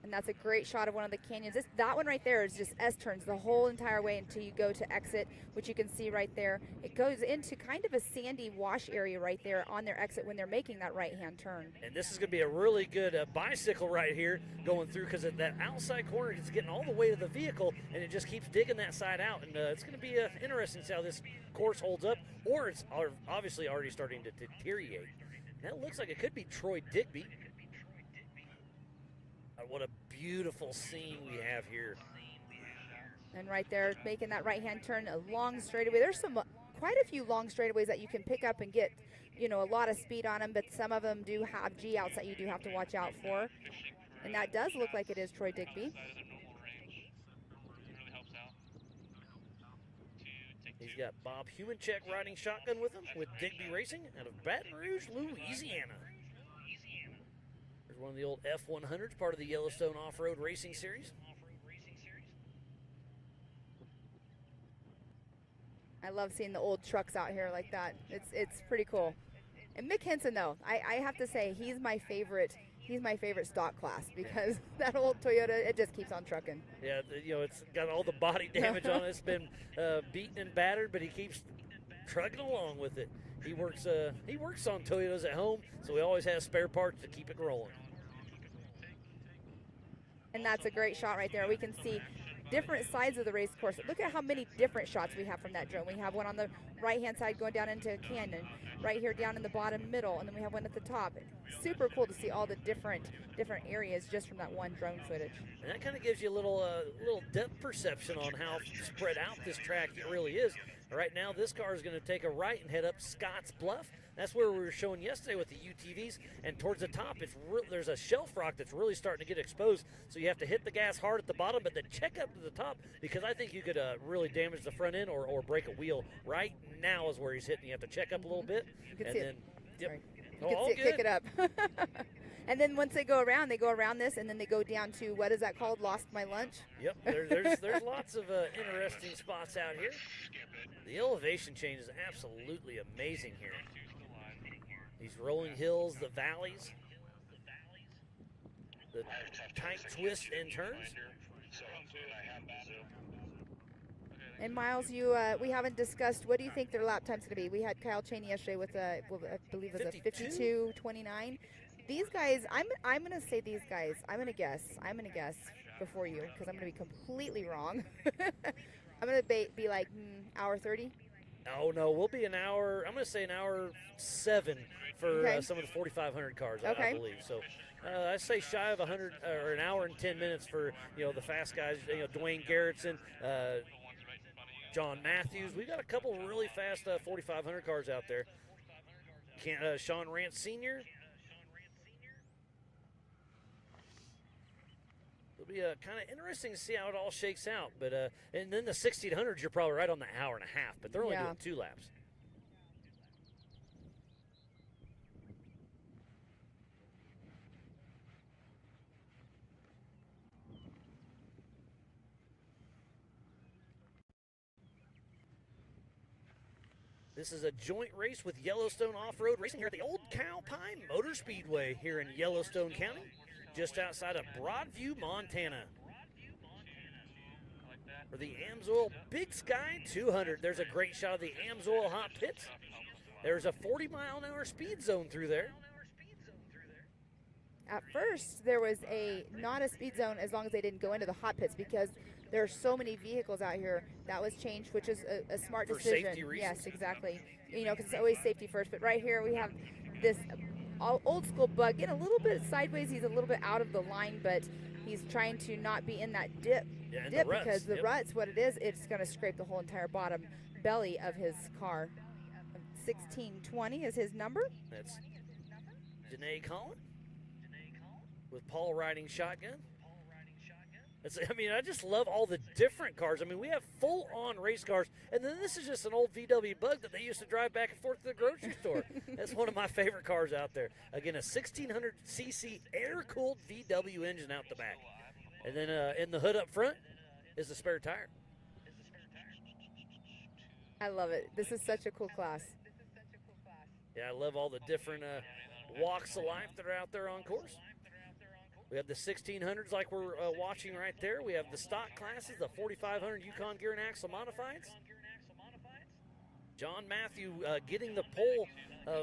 Speaker 2: And that's a great shot of one of the canyons. That one right there is just S-turns the whole entire way until you go to exit, which you can see right there. It goes into kind of a sandy wash area right there on their exit when they're making that right-hand turn.
Speaker 1: And this is going to be a really good bicycle right here going through, because that outside corner is getting all the way to the vehicle, and it just keeps digging that side out. And it's going to be interesting to see how this course holds up, or it's obviously already starting to deteriorate. That looks like it could be Troy Digby. What a beautiful scene we have here.
Speaker 2: And right there, making that right-hand turn, a long straightaway. There's quite a few long straightaways that you can pick up and get, a lot of speed on them, but some of them do have G-outs that you do have to watch out for. And that does look like it is Troy Digby.
Speaker 1: He's got Bob Humancheck riding shotgun with him with Digby Racing out of Baton Rouge, Louisiana. One of the old F100s, part of the Yellowstone Off-Road Racing Series.
Speaker 2: I love seeing the old trucks out here like that. It's pretty cool. And Mick Henson, though, I have to say he's my favorite. He's my favorite stock class because that old Toyota, it just keeps on trucking.
Speaker 1: Yeah, it's got all the body damage on it. It's been beaten and battered, but he keeps trucking along with it. He works on Toyotas at home, so he always has spare parts to keep it rolling.
Speaker 2: And that's a great shot right there. We can see different sides of the race course. Look at how many different shots we have from that drone. We have one on the right-hand side going down into a canyon, right here down in the bottom middle, and then we have one at the top. Super cool to see all the different areas just from that one drone footage.
Speaker 1: And that kind of gives you a little depth perception on how spread out this track really is. Right now, this car is going to take a right and head up Scotts Bluff. That's where we were showing yesterday with the UTVs. And towards the top, there's a shelf rock that's really starting to get exposed. So you have to hit the gas hard at the bottom, but then check up to the top, because I think you could really damage the front end or break a wheel. Right now is where he's hitting. You have to check up a little bit.
Speaker 2: You can
Speaker 1: and
Speaker 2: see
Speaker 1: then,
Speaker 2: it.
Speaker 1: yep.
Speaker 2: Sorry.
Speaker 1: Oh,
Speaker 2: You
Speaker 1: all
Speaker 2: can see it
Speaker 1: good.
Speaker 2: kick it up. And then once they go around this, and then they go down to, what is that called? Lost My Lunch?
Speaker 1: Yep, there's lots of interesting spots out here. The elevation change is absolutely amazing here. These rolling hills, the valleys, the tight twists and turns.
Speaker 2: And Miles, we haven't discussed, what do you think their lap time's going to be? We had Kyle Cheney yesterday with I believe it was a 52:29. These guys, I'm going to say these guys. I'm going to guess before you, because I'm going to be completely wrong. I'm going to be like hour 30.
Speaker 1: Oh no, we'll be an hour. I'm going to say an hour 7 for
Speaker 2: Okay.
Speaker 1: some of the 4,500 cars.
Speaker 2: Okay.
Speaker 1: I believe so. I say shy of 100 or an hour and 10 minutes for the fast guys. Dwayne Garrettson, John Matthews. We got a couple really fast 4,500 cars out there. Sean Rance Sr. It'll be kind of interesting to see how it all shakes out. But and then the 1,600s, you're probably right on the hour and a half, but they're only
Speaker 2: Yeah.
Speaker 1: doing 2 laps. This is a joint race with Yellowstone Off-Road Racing here at the Old Cow Pine Motor Speedway here in Yellowstone County, just outside of Broadview, Montana. For the Amsoil Big Sky 200, there's a great shot of the Amsoil hot pits. There's a 40-mile-an-hour speed zone through there.
Speaker 2: At first, there was not a speed zone as long as they didn't go into the hot pits, because there are so many vehicles out here. That was changed, which is a smart
Speaker 1: For
Speaker 2: decision.
Speaker 1: safety reasons.
Speaker 2: Yes, exactly. Because it's always safety first. But right here we have this old school bug. Getting a little bit sideways. He's a little bit out of the line, but he's trying to not be in that dip.
Speaker 1: Yeah, and the ruts,
Speaker 2: because the
Speaker 1: yep.
Speaker 2: ruts, what it is, it's going to scrape the whole entire bottom belly of his car. 1620 is his number.
Speaker 1: That's Janae Collin with Paul riding shotgun. I just love all the different cars. We have full-on race cars, and then this is just an old VW Bug that they used to drive back and forth to the grocery store. That's one of my favorite cars out there. Again, a 1,600cc air-cooled VW engine out the back. And then in the hood up front is the spare tire.
Speaker 2: I love it. This is such a cool class.
Speaker 1: Yeah, I love all the different walks of life that are out there on course. We have the 1600s like we're watching right there. We have the stock classes, the 4500 Yukon Gear and Axle Modifieds. John Matthew getting the pole.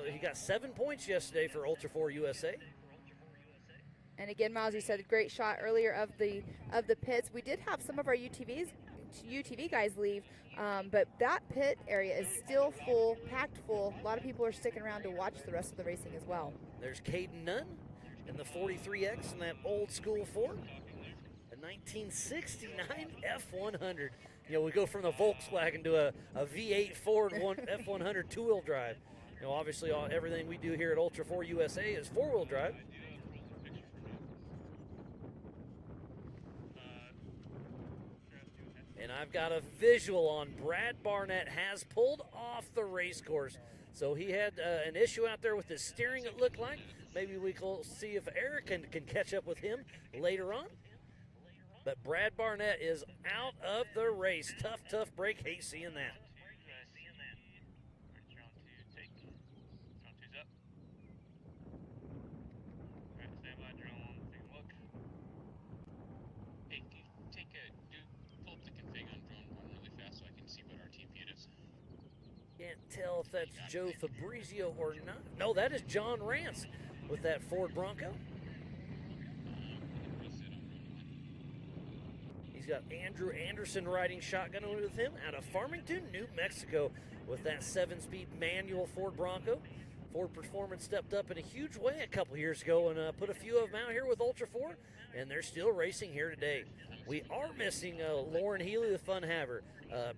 Speaker 1: He got 7 points yesterday for Ultra4USA.
Speaker 2: And again, Miles, you said a great shot earlier of the pits. We did have some of our UTV guys leave, but that pit area is still full, packed full. A lot of people are sticking around to watch the rest of the racing as well.
Speaker 1: There's Caden Nunn in the 43X in that old school Ford. A 1969 F100. We go from the Volkswagen to a V8 Ford F100 two-wheel drive. Obviously everything we do here at Ultra4USA is four-wheel drive. And I've got a visual on Brad Barnett has pulled off the race course. So he had an issue out there with his steering, it looked like. Maybe we can see if Eric can catch up with him later on. But Brad Barnett is out of the race. Tough break. Hate seeing that. Can't tell if that's Joe Fabrizio or not. No, that is John Rance with that Ford Bronco. He's got Andrew Anderson riding shotgun with him out of Farmington, New Mexico, with that 7-speed manual Ford Bronco. Ford Performance stepped up in a huge way a couple years ago and put a few of them out here with Ultra 4, and they're still racing here today. We are missing Lauren Healy, the fun haver.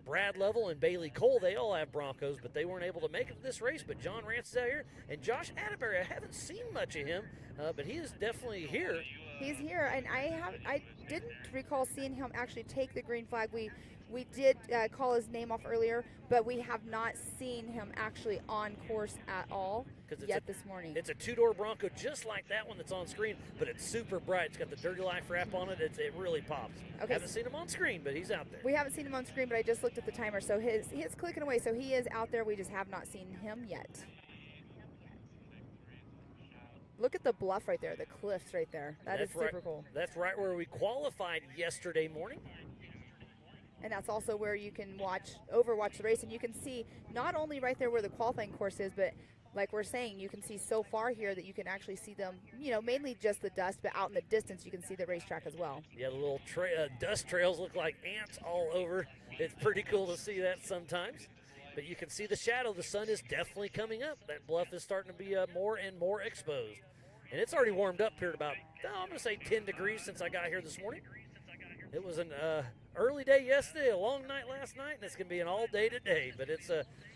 Speaker 1: Brad Lovell and Bailey Cole, they all have Broncos, but they weren't able to make it to this race. But John Rance is out here, and Josh Atterbury, I haven't seen much of him, but he is definitely here.
Speaker 2: He's here, and I didn't recall seeing him actually take the green flag. We did call his name off earlier, but we have not seen him actually on course at all yet this morning.
Speaker 1: It's a two-door Bronco just like that one that's on screen, but it's super bright. It's got the Dirty Life wrap on it. It really pops.
Speaker 2: Okay.
Speaker 1: Haven't seen him on screen, but he's out there.
Speaker 2: We haven't seen him on screen, but I just looked at the timer, so his clicking away, so he is out there. We just have not seen him yet. Look at the bluff right there, the cliffs right there. That's super cool.
Speaker 1: That's right where we qualified yesterday morning.
Speaker 2: And that's also where you can overwatch the race, and you can see not only right there where the qualifying course is, but like we're saying, you can see so far here that you can actually see them, mainly just the dust, but out in the distance you can see the racetrack as well.
Speaker 1: Yeah, the little dust trails look like ants all over. It's pretty cool to see that sometimes. But you can see the shadow. The sun is definitely coming up. That bluff is starting to be more and more exposed. And it's already warmed up here at about, I'm going to say 10 degrees since I got here this morning. It was an early day yesterday, a long night last night, and it's going to be an all day today. But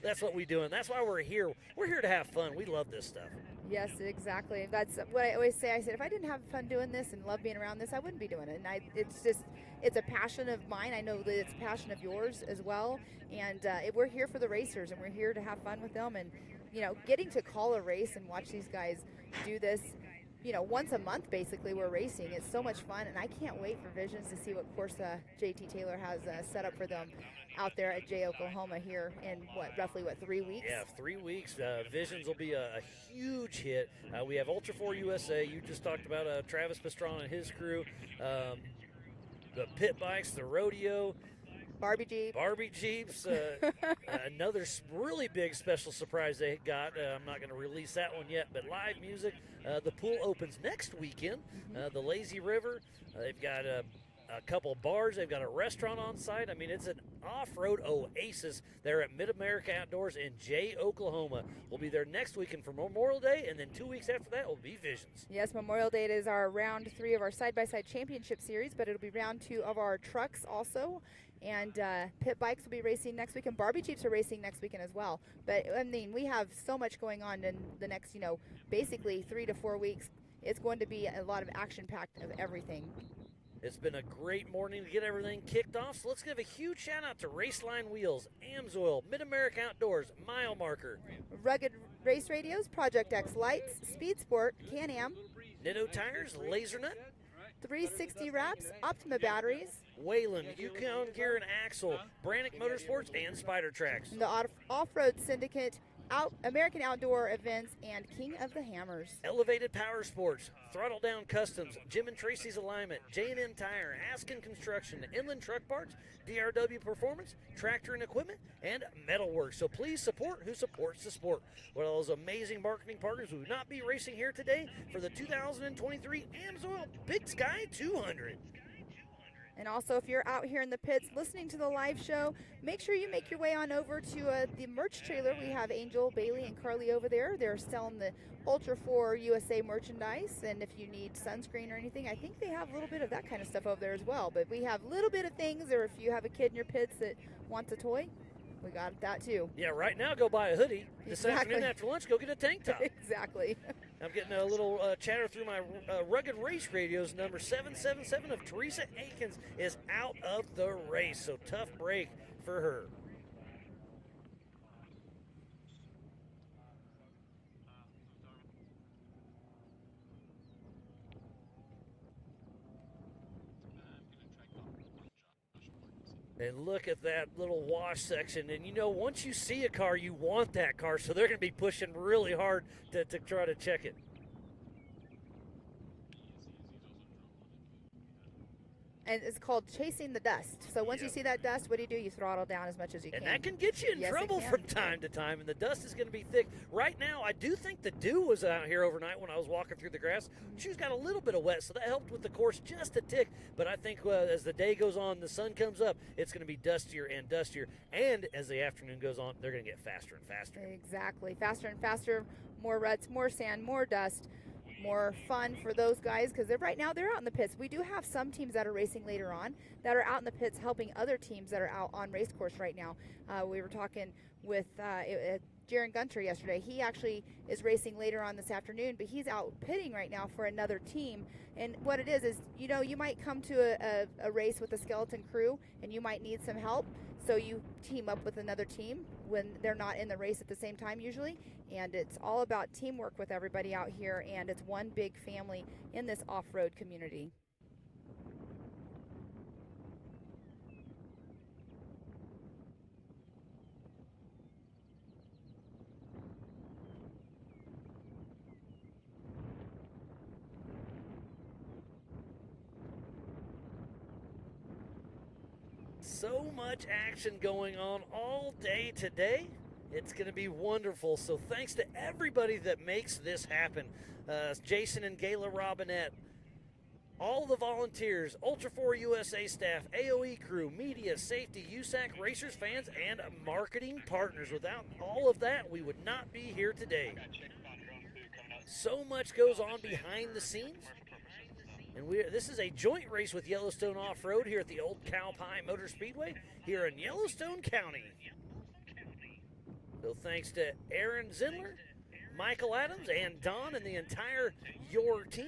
Speaker 1: that's what we do, and that's why we're here. We're here to have fun. We love this stuff.
Speaker 2: Yes, exactly. That's what I always say. I said, if I didn't have fun doing this and love being around this, I wouldn't be doing it. And it's a passion of mine. I know that it's a passion of yours as well. And we're here for the racers, and we're here to have fun with them. And, getting to call a race and watch these guys do this, once a month, basically, we're racing. It's so much fun, and I can't wait for Visions to see what course JT Taylor has set up for them out there at J Oklahoma here in, roughly 3 weeks?
Speaker 1: Yeah, 3 weeks. Visions will be a huge hit. We have Ultra4 USA. You just talked about Travis Pastrana and his crew. The pit bikes, the rodeo.
Speaker 2: Barbie
Speaker 1: Jeeps. Another really big special surprise they got. I'm not going to release that one yet, but live music. The pool opens next weekend. The Lazy River. They've got a couple bars. They've got a restaurant on site. I mean, it's an off-road oasis there at Mid-America Outdoors in Jay, Oklahoma. We'll be there next weekend for Memorial Day, and then 2 weeks after that will be Visions.
Speaker 2: Yes, Memorial Day is our round 3 of our side-by-side championship series, but it'll be round 2 of our trucks also. And pit bikes will be racing next weekend. Barbie Jeeps are racing next weekend as well. But, I mean, we have so much going on in the next, basically 3 to 4 weeks. It's going to be a lot of action-packed of everything.
Speaker 1: It's been a great morning to get everything kicked off. So let's give a huge shout-out to Raceline Wheels, Amsoil, Mid-America Outdoors, Mile Marker,
Speaker 2: Rugged Race Radios, Project X Lights, Speed Sport, Can-Am,
Speaker 1: Nitto Tires, Laser Nut,
Speaker 2: 360 Wraps, Optima Batteries,
Speaker 1: Wayland, Yukon Gear and Axle, Brannick Motorsports, and Spider Tracks.
Speaker 2: the Off-Road Syndicate, American Outdoor Events, and King of the Hammers.
Speaker 1: Elevated Power Sports, Throttle Down Customs, Jim and Tracy's Alignment, J&N Tire, Askin Construction, Inland Truck Parts, DRW Performance, Tractor and Equipment, and Metalworks. So please support who supports the sport. One of those amazing marketing partners who will not be racing here today for the 2023 Amsoil Big Sky 200.
Speaker 2: And also, if you're out here in the pits listening to the live show, make sure you make your way on over to the merch trailer. We have Angel, Bailey, and Carly over there. They're selling the Ultra4 USA merchandise. And if you need sunscreen or anything, I think they have a little bit of that kind of stuff over there as well. But we have a little bit of things, or if you have a kid in your pits that wants a toy, we got that too.
Speaker 1: Yeah, right now go buy a hoodie. This
Speaker 2: Exactly.
Speaker 1: afternoon after lunch, go get a tank top.
Speaker 2: Exactly.
Speaker 1: I'm getting a little chatter through my Rugged Race Radios. Number 777 of Teresa Aikens is out of the race, so tough break for her. And look at that little wash section. And once you see a car, you want that car. So they're going to be pushing really hard to try to check it.
Speaker 2: And it's called chasing the dust. So once you
Speaker 1: Yep.
Speaker 2: see that dust, what do? You throttle down as much as you
Speaker 1: And
Speaker 2: can.
Speaker 1: that can get you in
Speaker 2: Yes, it
Speaker 1: trouble
Speaker 2: can.
Speaker 1: from time to time, and the dust is going to be thick. Right now, I do think the dew was out here overnight when I was walking through the grass. Shoes got a little bit of wet, so that helped with the course just a tick. But I think as the day goes on, the sun comes up, it's going to be dustier and dustier. And as the afternoon goes on, they're going to get faster and faster.
Speaker 2: Exactly. Faster and faster, more ruts, more sand, more dust, more fun for those guys because right now they're out in the pits. We do have some teams that are racing later on that are out in the pits helping other teams that are out on race course right now. We were talking with Jaron Gunter yesterday. He actually is racing later on this afternoon, but he's out pitting right now for another team. And what it is, you might come to a race with a skeleton crew and you might need some help. So you team up with another team when they're not in the race at the same time usually. And it's all about teamwork with everybody out here. And it's one big family in this off-road community.
Speaker 1: So much action going on all day today. It's going to be wonderful. So thanks to everybody that makes this happen. Jason and Gayla Robinette, all the volunteers, Ultra4USA staff, AOE crew, media, safety, USAC, racers, fans, and marketing partners. Without all of that, we would not be here today. So much goes on behind the scenes. And this is a joint race with Yellowstone Off-Road here at the Old Cow Pie Motor Speedway here in Yellowstone County. So thanks to Aaron Zindler, Michael Adams, and Don and the entire Your team.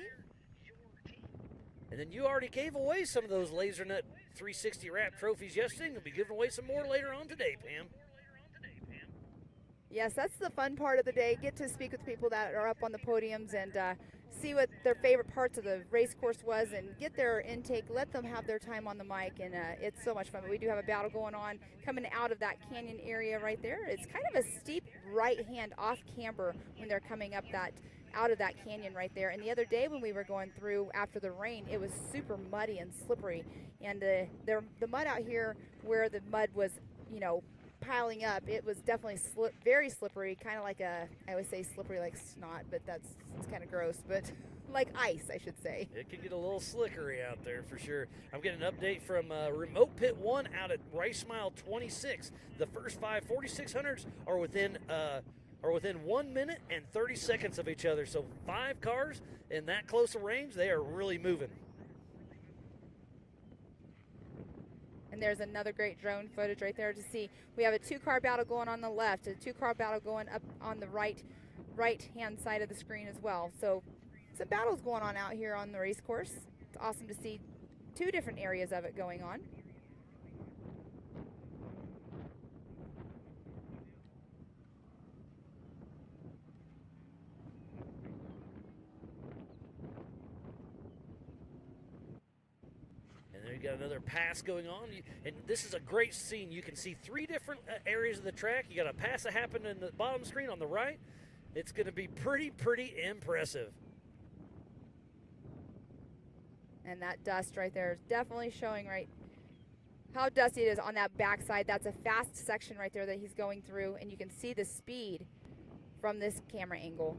Speaker 1: And then you already gave away some of those Laser Nut 360 wrap trophies yesterday. You'll be giving away some more later on today, Pam.
Speaker 2: Yes, that's the fun part of the day. Get to speak with people that are up on the podiums and see what their favorite parts of the race course was and get their intake. Let them have their time on the mic, and it's so much fun. But we do have a battle going on coming out of that canyon area right there. It's kind of a steep right-hand off camber when they're coming up out of that canyon right there. And the other day when we were going through after the rain, it was super muddy and slippery. And the mud out here where the mud was, piling up, it was definitely very slippery, kind of like I always say slippery like snot, but it's kind of gross, but like ice, I should say.
Speaker 1: It could get a little slickery out there for sure. I'm getting an update from Remote Pit 1 out at Rice Mile 26. The first 5 4600s are within 1 minute and 30 seconds of each other. So 5 cars in that close a range, they are really moving.
Speaker 2: And there's another great drone footage right there to see. We have a 2-car battle going on the left, a 2-car battle going up on the right-hand side of the screen as well. So some battles going on out here on the race course. It's awesome to see 2 different areas of it going on.
Speaker 1: You got another pass going on, and this is a great scene. You can see 3 different areas of the track. You got a pass that happened in the bottom screen on the right. It's going to be pretty impressive.
Speaker 2: And that dust right there is definitely showing right how dusty it is on that backside. That's a fast section right there that he's going through, and you can see the speed from this camera angle.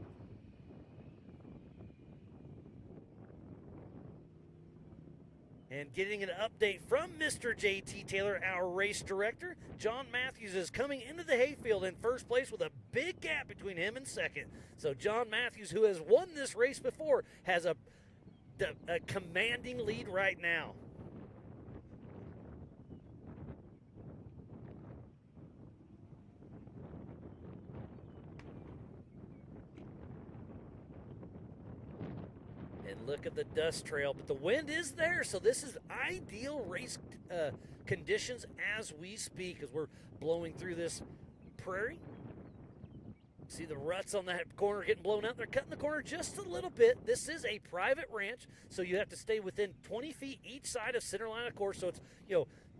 Speaker 1: And getting an update from Mr. J.T. Taylor, our race director, John Matthews is coming into the hayfield in first place with a big gap between him and second. So John Matthews, who has won this race before, has a commanding lead right now. And look at the dust trail, but the wind is there, so this is ideal race conditions as we speak, as we're blowing through this prairie. See the ruts on that corner getting blown out. They're cutting the corner just a little bit. This is a private ranch, so you have to stay within 20 feet each side of center line of course, so it's,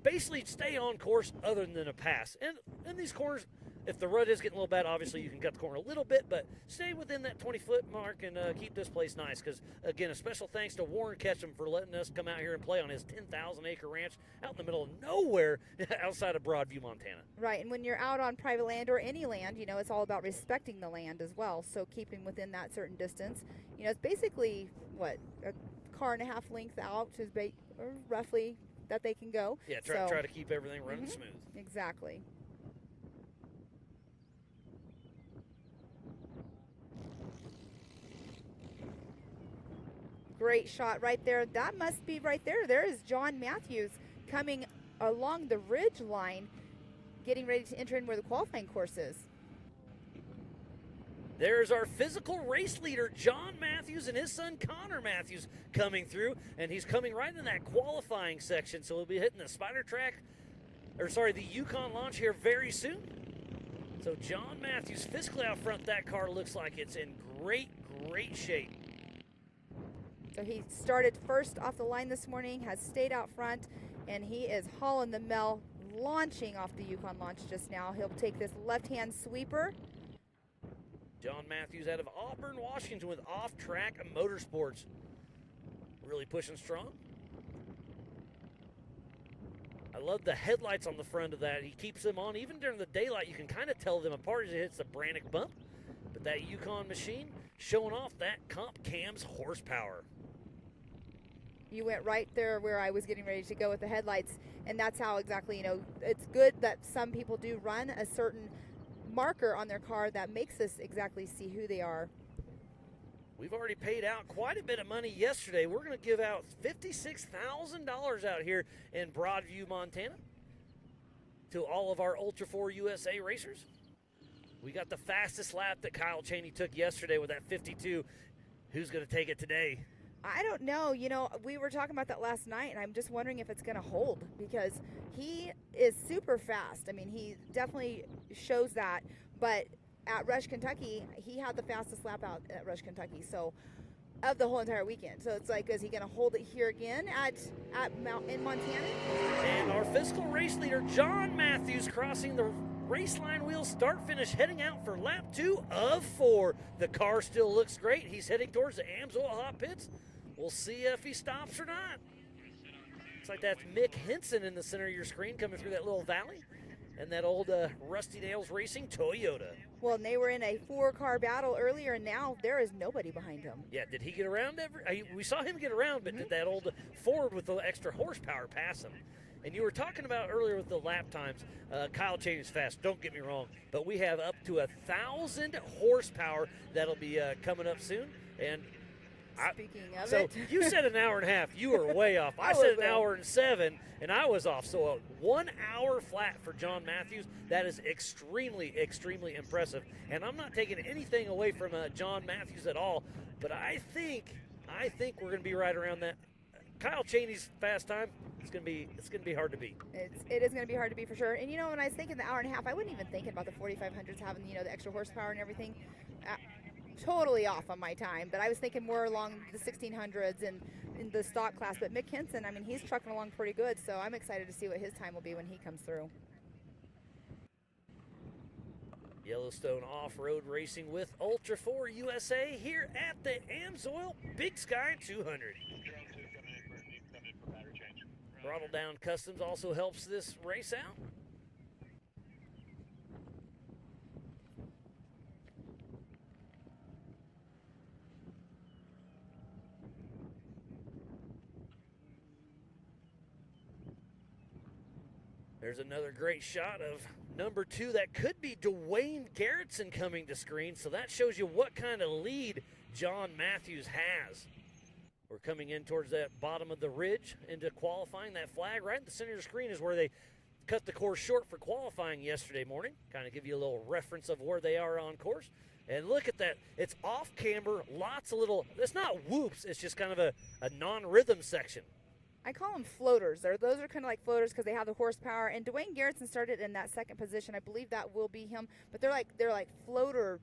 Speaker 1: basically stay on course other than a pass. And these corners, if the rut is getting a little bad, obviously you can cut the corner a little bit, but stay within that 20-foot mark and keep this place nice. Because, again, a special thanks to Warren Ketchum for letting us come out here and play on his 10,000-acre ranch out in the middle of nowhere outside of Broadview, Montana.
Speaker 2: Right, and when you're out on private land or any land, it's all about respecting the land as well. So keeping within that certain distance. It's basically, a car and a half length out is roughly that they can go.
Speaker 1: Yeah, try to keep everything running smooth.
Speaker 2: Exactly. Great shot right there. That must be right there. There is John Matthews coming along the ridge line, getting ready to enter in where the qualifying course is.
Speaker 1: There's our physical race leader, John Matthews, and his son, Connor Matthews, coming through. And he's coming right in that qualifying section. So he'll be hitting the Yukon launch here very soon. So John Matthews physically out front. That car looks like it's in great, great shape.
Speaker 2: So he started first off the line this morning, has stayed out front, and he is hauling the Mel, launching off the Yukon launch just now. He'll take this left-hand sweeper.
Speaker 1: John Matthews out of Auburn, Washington with Off-Track Motorsports. Really pushing strong. I love the headlights on the front of that. He keeps them on. Even during the daylight, you can kind of tell them apart as it hits the Brannick bump. But that Yukon machine showing off that Comp Cam's horsepower.
Speaker 2: You went right there where I was getting ready to go with the headlights, and that's how exactly, it's good that some people do run a certain marker on their car that makes us exactly see who they are.
Speaker 1: We've already paid out quite a bit of money yesterday. We're going to give out $56,000 out here in Broadview, Montana to all of our Ultra4 USA racers. We got the fastest lap that Kyle Chaney took yesterday with that 52. Who's going to take it today?
Speaker 2: I don't know. We were talking about that last night, and I'm just wondering if it's going to hold because he is super fast. I mean, he definitely shows that. But at Rush, Kentucky, he had the fastest lap out at Rush, Kentucky. So of the whole entire weekend. So it's like, is he going to hold it here again in Montana?
Speaker 1: And our physical race leader, John Matthews, crossing the race line wheel, start finish, heading out for lap 2 of 4. The car still looks great. He's heading towards the Amsoil hot pits. We'll see if he stops or not. Looks like that's Mick Henson in the center of your screen coming through that little valley. And that old Rusty Nails Racing Toyota.
Speaker 2: Well, and they were in a 4-car battle earlier, and now there is nobody behind him.
Speaker 1: Yeah, did he get around? We saw him get around, but did that old Ford with the extra horsepower pass him? And you were talking about earlier with the lap times, Kyle Chaney's fast, don't get me wrong, but we have up to 1,000 horsepower that'll be coming up soon. And
Speaker 2: Speaking of it.
Speaker 1: So you said an hour and a half. You were way off. I said an hour and 7, and I was off. So a 1 hour flat for John Matthews. That is extremely, extremely impressive. And I'm not taking anything away from John Matthews at all. But I think we're going to be right around that. Kyle Chaney's fast time, it's going to be hard to beat.
Speaker 2: It is going to be hard to beat for sure. And when I was thinking the hour and a half, I wasn't even thinking about the 4500s having the extra horsepower and everything. Totally off on my time, but I was thinking more along the 1600s and in the stock class. But Mick Henson, I mean, he's trucking along pretty good, so I'm excited to see what his time will be when he comes through.
Speaker 1: Yellowstone off-road racing with Ultra4 USA here at the Amsoil Big Sky 200. Throttle Down Customs also helps this race out. There's another great shot of number 2. That could be Dwayne Garrettson coming to screen. So that shows you what kind of lead John Matthews has. We're coming in towards that bottom of the ridge into qualifying. That flag right in the center of the screen is where they cut the course short for qualifying yesterday morning. Kind of give you a little reference of where they are on course. And look at that. It's off camber, lots of little, it's not whoops, it's just kind of a non-rhythm section.
Speaker 2: I call them floaters. Those are kind of like floaters because they have the horsepower. And Dwayne Garrettson started in that second position. I believe that will be him. But they're like floater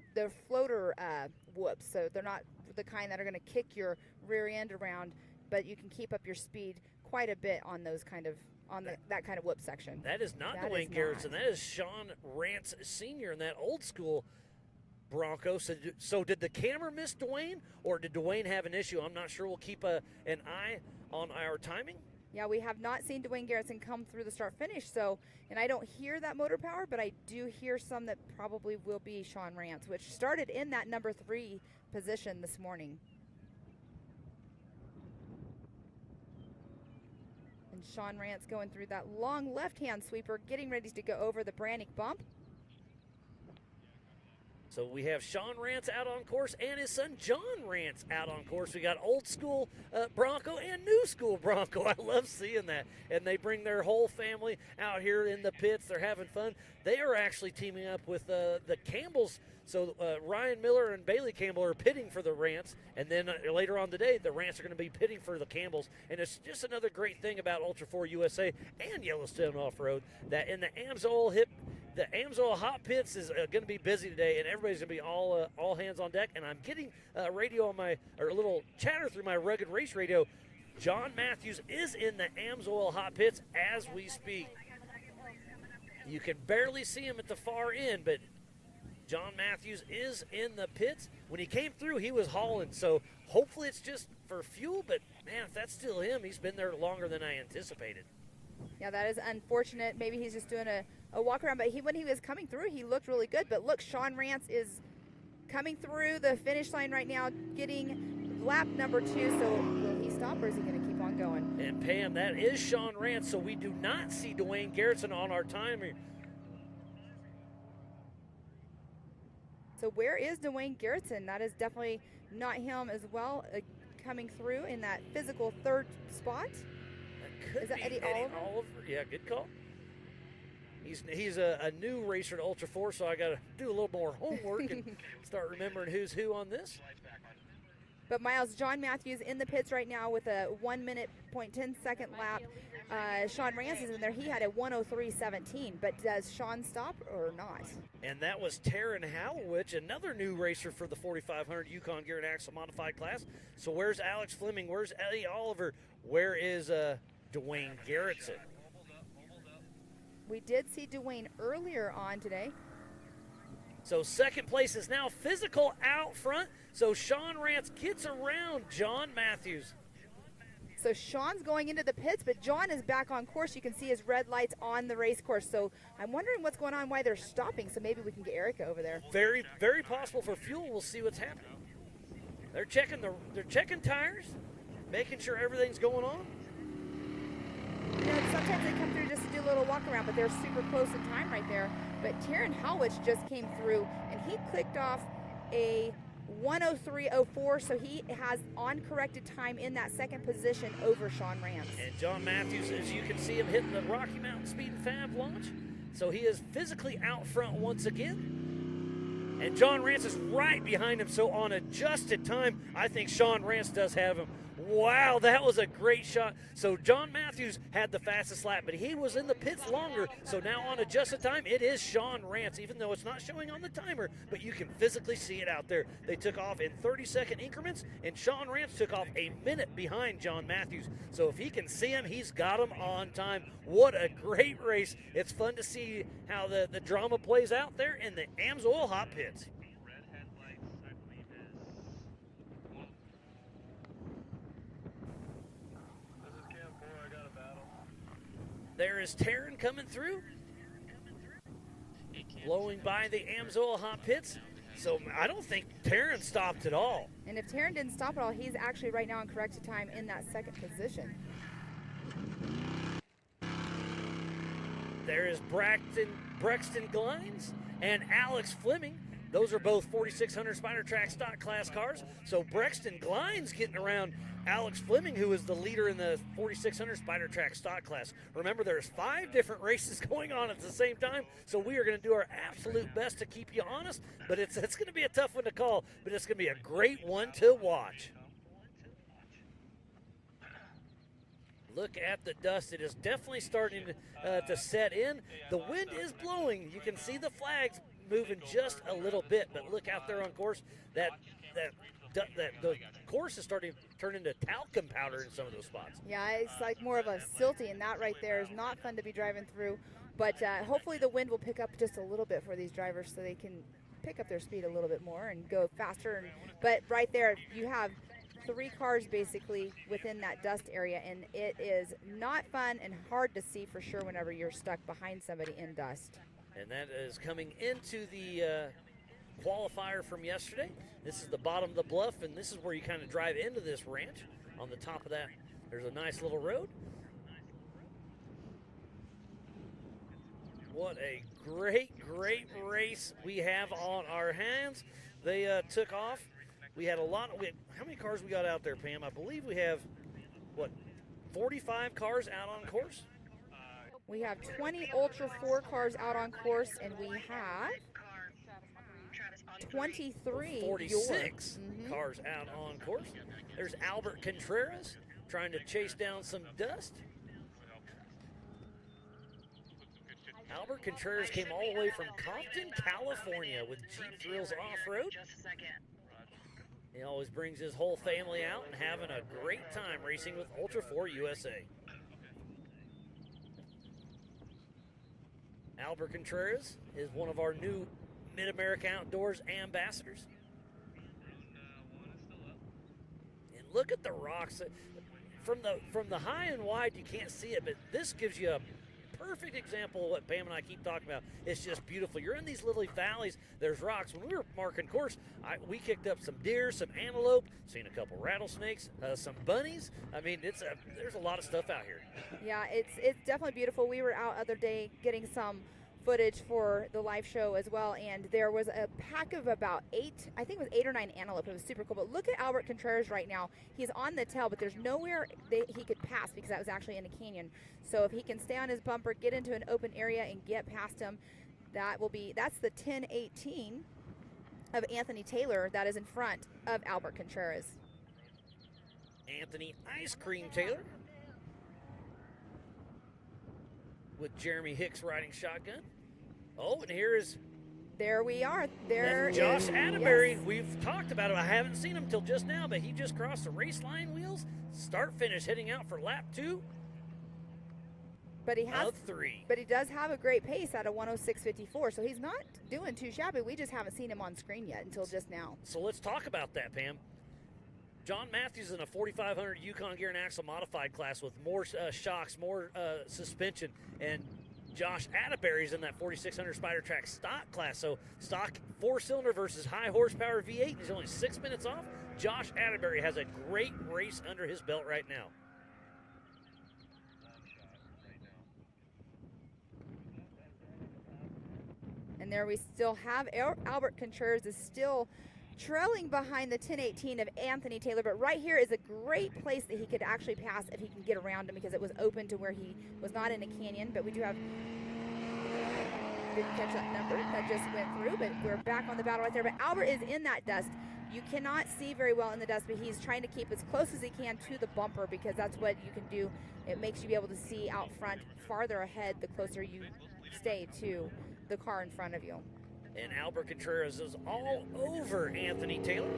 Speaker 2: whoops. So they're not the kind that are going to kick your rear end around, but you can keep up your speed quite a bit on those kind of that kind of whoop section.
Speaker 1: That is not
Speaker 2: That
Speaker 1: Dwayne
Speaker 2: is
Speaker 1: Garrettson.
Speaker 2: not.
Speaker 1: That is Sean Rance Sr. in that old school Bronco. So did the camera miss Dwayne, or did Dwayne have an issue? I'm not sure. We'll keep an eye on our timing.
Speaker 2: Yeah, we have not seen Dwayne Garrettson come through the start finish. So, and I don't hear that motor power, but I do hear some that probably will be Sean Rance, which started in that number 3 position this morning. And Sean Rance going through that long left-hand sweeper, getting ready to go over the Brannick bump.
Speaker 1: So we have Sean Rance out on course and his son John Rance out on course. We got old school Bronco and new school Bronco. I love seeing that. And they bring their whole family out here in the pits. They're having fun. They are actually teaming up with the Campbells. So Ryan Miller and Bailey Campbell are pitting for the Rance. And then later on today, the Rance are going to be pitting for the Campbells. And it's just another great thing about Ultra4 USA and Yellowstone Off-Road that in the Amsoil hot pits is going to be busy today, and everybody's going to be all hands on deck. And I'm getting radio on a little chatter through my rugged race radio. John Matthews is in the Amsoil hot pits as we speak. You can barely see him at the far end, but John Matthews is in the pits. When he came through, he was hauling, so hopefully it's just for fuel. But man, if that's still him, he's been there longer than I anticipated.
Speaker 2: Yeah, that is unfortunate. Maybe he's just doing a walk around, but when he was coming through, he looked really good. But look, Sean Rance is coming through the finish line right now, getting lap number 2. So will he stop, or is he going to keep on going?
Speaker 1: And Pam, that is Sean Rance, so we do not see Dwayne Garrettson on our timer.
Speaker 2: So where is Dwayne Garrettson? That is definitely not him as well, coming through in that physical 3rd spot.
Speaker 1: Is that Eddie Oliver? Yeah, good call. He's a new racer at Ultra4, so I got to do a little more homework and start remembering who's who on this.
Speaker 2: But Miles, John Matthews in the pits right now with a 1 minute, 10 second lap. Sean Rance is in there. He had a 1:03.17, but does Sean stop or not?
Speaker 1: And that was Taryn Howlwich, another new racer for the 4500 Yukon Garrett Axle Modified class. So where's Alex Fleming? Where's Eddie Oliver? Where is Dwayne Garrettson?
Speaker 2: We did see Dwayne earlier on today.
Speaker 1: So second place is now physical out front. So Sean Rance gets around John Matthews.
Speaker 2: So Sean's going into the pits, but John is back on course. You can see his red lights on the race course. So I'm wondering what's going on, why they're stopping. So maybe we can get Erica over there.
Speaker 1: Very, very possible for fuel. We'll see what's happening. They're checking tires, making sure everything's going on.
Speaker 2: You know, sometimes they come through just to do a little walk around, but they're super close in time right there. But Taryn Howlwich just came through, and he clicked off a 1:03.04, so he has uncorrected time in that second position over Sean Rance.
Speaker 1: And John Matthews, as you can see him hitting the Rocky Mountain Speed and Fab launch. So he is physically out front once again. And John Rance is right behind him, so on adjusted time, I think Sean Rance does have him. Wow, that was a great shot. So John Matthews had the fastest lap, but he was in the pits longer. So now on adjusted time, it is Sean Rance, even though it's not showing on the timer, but you can physically see it out there. They took off in 30-second increments, and Sean Rance took off a minute behind John Matthews. So if he can see him, he's got him on time. What a great race. It's fun to see how the drama plays out there in the Amsoil hot pits.
Speaker 5: Red headlights, I believe, is one.
Speaker 3: This is Cam 4, I got a battle.
Speaker 1: There is Taryn coming through, blowing by the Amsoil hot pits. So I don't think Taryn stopped at all.
Speaker 2: And if Taryn didn't stop at all, he's actually right now on corrected time in that second position.
Speaker 1: There is Brexton Glines and Alex Fleming. Those are both 4600 Spider Track stock class cars. So Brexton Glines getting around Alex Fleming, who is the leader in the 4600 Spider Track stock class. Remember, there's 5 different races going on at the same time, so we are going to do our absolute best to keep you honest, but it's going to be a tough one to call, but it's going to be a great one to watch. Look at the dust. It is definitely starting to set in. The wind is blowing. You can see the flags moving just a little bit, but look out there on course. The course is starting to turn into talcum powder in some of those spots.
Speaker 2: Yeah, it's like more of a silty, and that right there is not fun to be driving through. But hopefully the wind will pick up just a little bit for these drivers so they can pick up their speed a little bit more and go faster. But right there, you have 3 cars basically within that dust area, and it is not fun and hard to see for sure whenever you're stuck behind somebody in dust.
Speaker 1: And that is coming into the qualifier from yesterday. This is the bottom of the bluff, and this is where you kind of drive into this ranch. On the top of that, there's a nice little road. What a great race we have on our hands. They took off. We had a lot. How many cars we got out there, Pam? I believe we have, 45 cars out on course?
Speaker 2: We have 20 Ultra 4 cars out on course, and we have 23
Speaker 1: 46 cars out on course. There's Albert Contreras trying to chase down some dust. Albert Contreras came all the way from Compton, California with Jeep Thrills Off-Road. He always brings his whole family out and having a great time racing with Ultra4USA. Albert Contreras is one of our new Mid-America Outdoors ambassadors. And look at the rocks. From the high and wide, you can't see it, but this gives you a perfect example of what Pam and I keep talking about. It's just beautiful. You're in these little valleys. There's rocks. When we were marking course, we kicked up some deer, some antelope, seen a couple rattlesnakes, some bunnies. I mean, there's a lot of stuff out here.
Speaker 2: Yeah, it's definitely beautiful. We were out other day getting some footage for the live show as well, and there was a pack of about 8, I think it was 8 or 9 antelope. It was super cool. But look at Albert Contreras right now. He's on the tail, but there's nowhere he could pass because that was actually in a canyon. So if he can stay on his bumper, get into an open area and get past him, that's the 1018 of Anthony Taylor that is in front of Albert Contreras.
Speaker 1: Anthony Ice Cream Taylor with Jeremy Hicks riding shotgun. Oh, and
Speaker 2: there we are.
Speaker 1: That's Josh Atterbury.
Speaker 2: Yes.
Speaker 1: We've talked about him. I haven't seen him till just now, but he just crossed the race line wheels. Start finish heading out for lap 2
Speaker 2: but
Speaker 1: of 3.
Speaker 2: But he does have a great pace at a 106.54, so he's not doing too shabby. We just haven't seen him on screen yet until just now.
Speaker 1: So let's talk about that, Pam. John Matthews in a 4500 Yukon Gear and Axle modified class with more shocks, more suspension, and Josh Atterbury's in that 4600 Spider Track stock class. So stock 4-cylinder versus high horsepower V8. He's only 6 minutes off. Josh Atterbury has a great race under his belt right now.
Speaker 2: And there we still have Albert Contreras is still trailing behind the 1018 of Anthony Taylor, but right here is a great place that he could actually pass if he can get around him because it was open to where he was not in a canyon. But we do have, didn't catch that number, that just went through, but we're back on the battle right there. But Albert is in that dust. You cannot see very well in the dust, but he's trying to keep as close as he can to the bumper because that's what you can do. It makes you be able to see out front farther ahead the closer you stay to the car in front of you.
Speaker 1: And Albert Contreras is all over Anthony Taylor.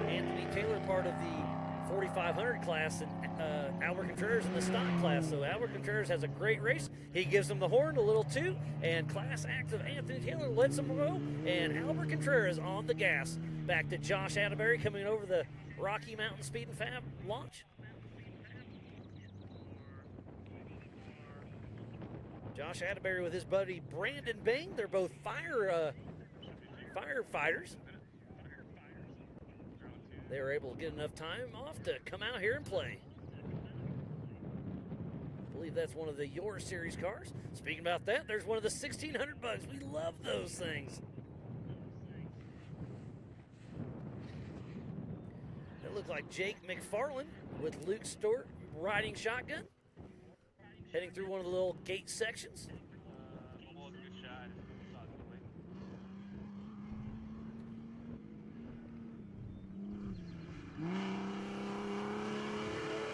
Speaker 1: Anthony Taylor part of the 4500 class, and Albert Contreras in the stock class. So Albert Contreras has a great race. He gives him the horn, a little too, and class active Anthony Taylor lets him go. And Albert Contreras on the gas. Back to Josh Atterbury coming over the Rocky Mountain Speed and Fab launch. Josh Atterbury with his buddy Brandon Bing. They're both firefighters. They were able to get enough time off to come out here and play. I believe that's one of the Your Series cars. Speaking about that, there's one of the 1600 bugs. We love those things. That looked like Jake McFarland with Luke Stewart riding shotgun. Heading through one of the little gate sections.